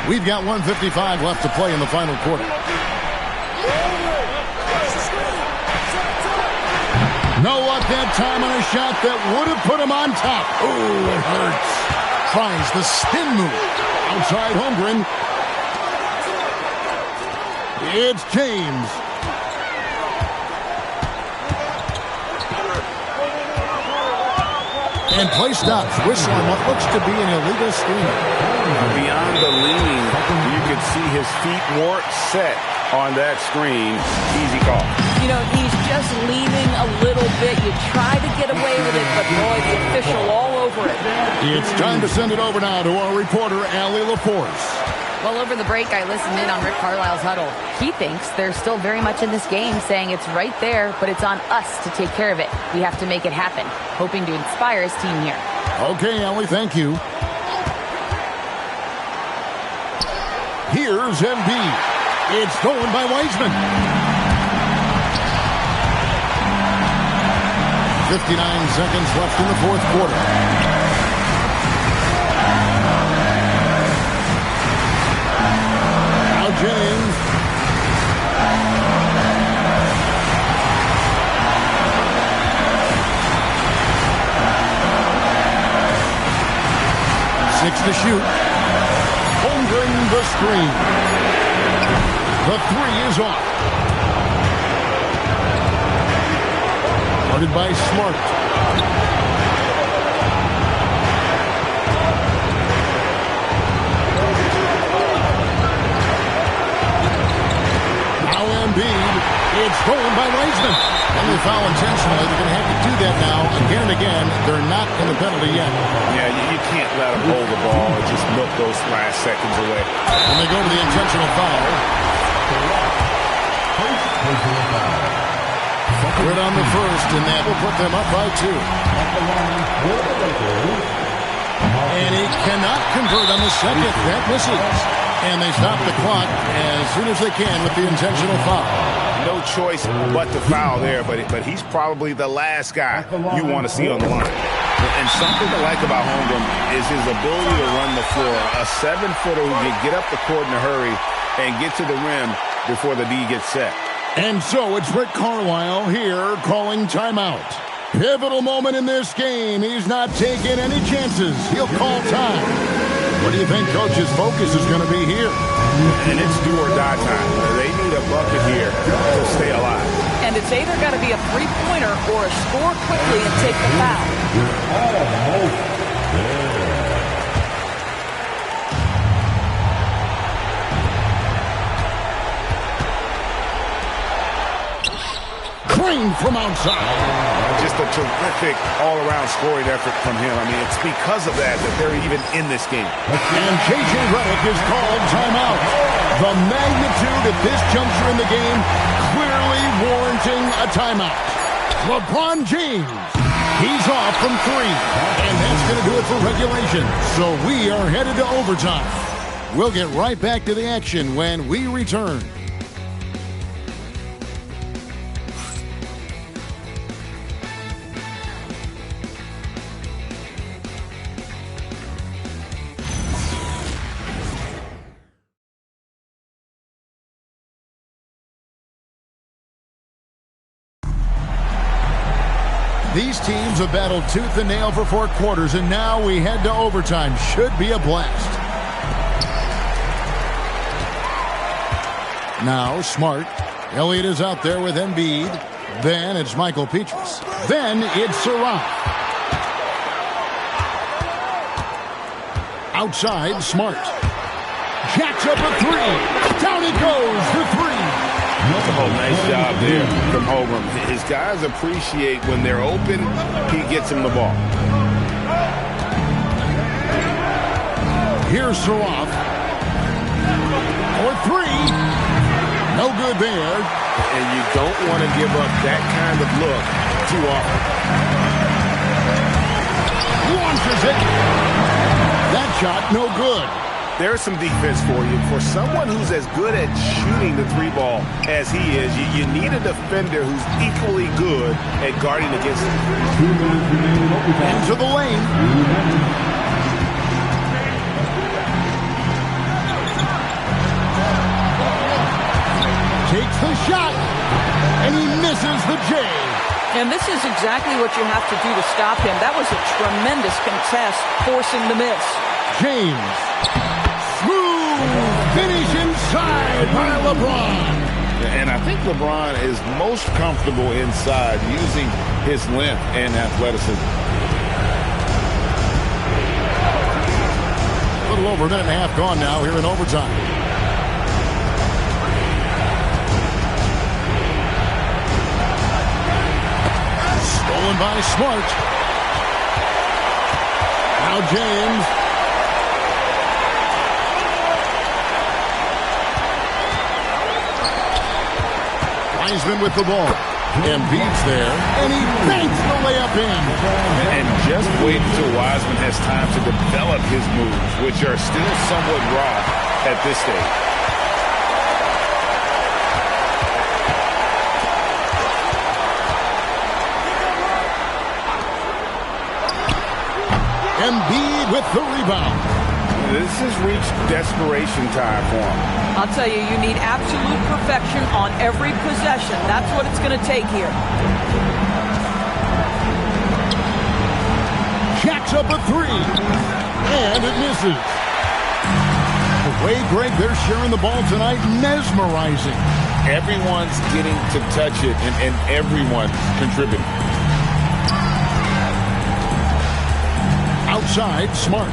S1: We've got 1:55 left to play in the final quarter. No luck that time on a shot that would have put him on top. Oh, it hurts. Tries the spin move. Outside Holmgren. It's James. And play stops. Whistle on what looks to be an illegal screen.
S7: Beyond the leaning, you can see his feet weren't set on that screen. Easy call.
S12: You know, he's just leaning a little bit. You try to get away with it, but boy, the official all over it.
S1: It's time to send it over now to our reporter, Allie LaForce.
S2: Well, over the break, I listened in on Rick Carlisle's huddle. He thinks they're still very much in this game, saying it's right there, but it's on us to take care of it. We have to make it happen, hoping to inspire his team here.
S1: Okay, Allie, thank you. Here's Embiid. It's stolen by Wiseman. 59 seconds left in the fourth quarter. James. Six to shoot. Holmgren the screen. The three is off. Guarded by Smart. Embiid, it's stolen by Wiseman. And they foul intentionally. They're going to have to do that now again and again. They're not in the penalty yet.
S7: Yeah, you can't let them hold the ball and just milk those last seconds away.
S1: When they go to the intentional foul. Quit on the first, and that will put them up by 2. And he cannot convert on the second. That misses. And they stop the clock as soon as they can with the intentional foul.
S7: No choice but to foul there, but he's probably the last guy you want to see on the line. And something to like about Holmgren is his ability to run the floor. A 7-footer who can get up the court in a hurry and get to the rim before the D gets set.
S1: And so it's Rick Carlisle here calling timeout. Pivotal moment in this game. He's not taking any chances. He'll call time. What do you think Coach's focus is going to be here?
S7: And it's do or die time. They need a bucket here to
S12: It's either got to be a three-pointer or score quickly and take the foul.
S1: Crane from outside.
S7: Just a terrific all-around scoring effort from him. I mean, it's because of that they're even in this game.
S1: And J.J. Redick is called timeout. The magnitude at this juncture in the game clearly warranting a timeout. LeBron James, he's off from three. And that's going to do it for regulation. So we are headed to overtime. We'll get right back to the action when we return. These teams have battled tooth and nail for 4 quarters, and now we head to overtime. Should be a blast. Now Smart. Elliott is out there with Embiid. Then it's Michael Petrus. Then it's Sarah. Outside, Smart. Jacks up a three. Down it goes for three.
S7: Oh, nice job there from Holmgren. His guys appreciate when they're open, he gets them the ball.
S1: Here's Saroff. For three. No good there.
S7: And you don't want to give up that kind of look too often.
S1: Launches it. That shot, no good.
S7: There's some defense for you. For someone who's as good at shooting the three ball as he is, you need a defender who's equally good at guarding against him.
S1: Into the lane. Takes the shot, and he misses the J.
S12: And this is exactly what you have to do to stop him. That was a tremendous contest, forcing the miss.
S1: James. Smooth finish inside by LeBron.
S7: And I think LeBron is most comfortable inside using his length and athleticism.
S1: A little over a minute and a half gone now here in overtime. Stolen by Smart. Now James. Wiseman with the ball. Embiid's there, and he banks the layup in.
S7: And just wait until Wiseman has time to develop his moves, which are still somewhat raw at this stage.
S1: Embiid with the rebound.
S7: This has reached desperation time for him.
S12: I'll tell you, you need absolute perfection on every possession. That's what it's going to take here.
S1: Jacks up a three. And it misses. The way, Greg, they're sharing the ball tonight, mesmerizing.
S7: Everyone's getting to touch it, and everyone contributing.
S1: Outside, Smart.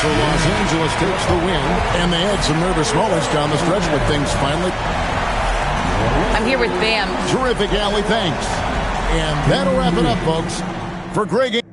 S1: So Los Angeles takes the win, and they had some nervous moments down the stretch, but things finally...
S2: I'm here with Bam.
S1: Terrific, Allie, thanks. And that'll wrap it up, folks. For Greg...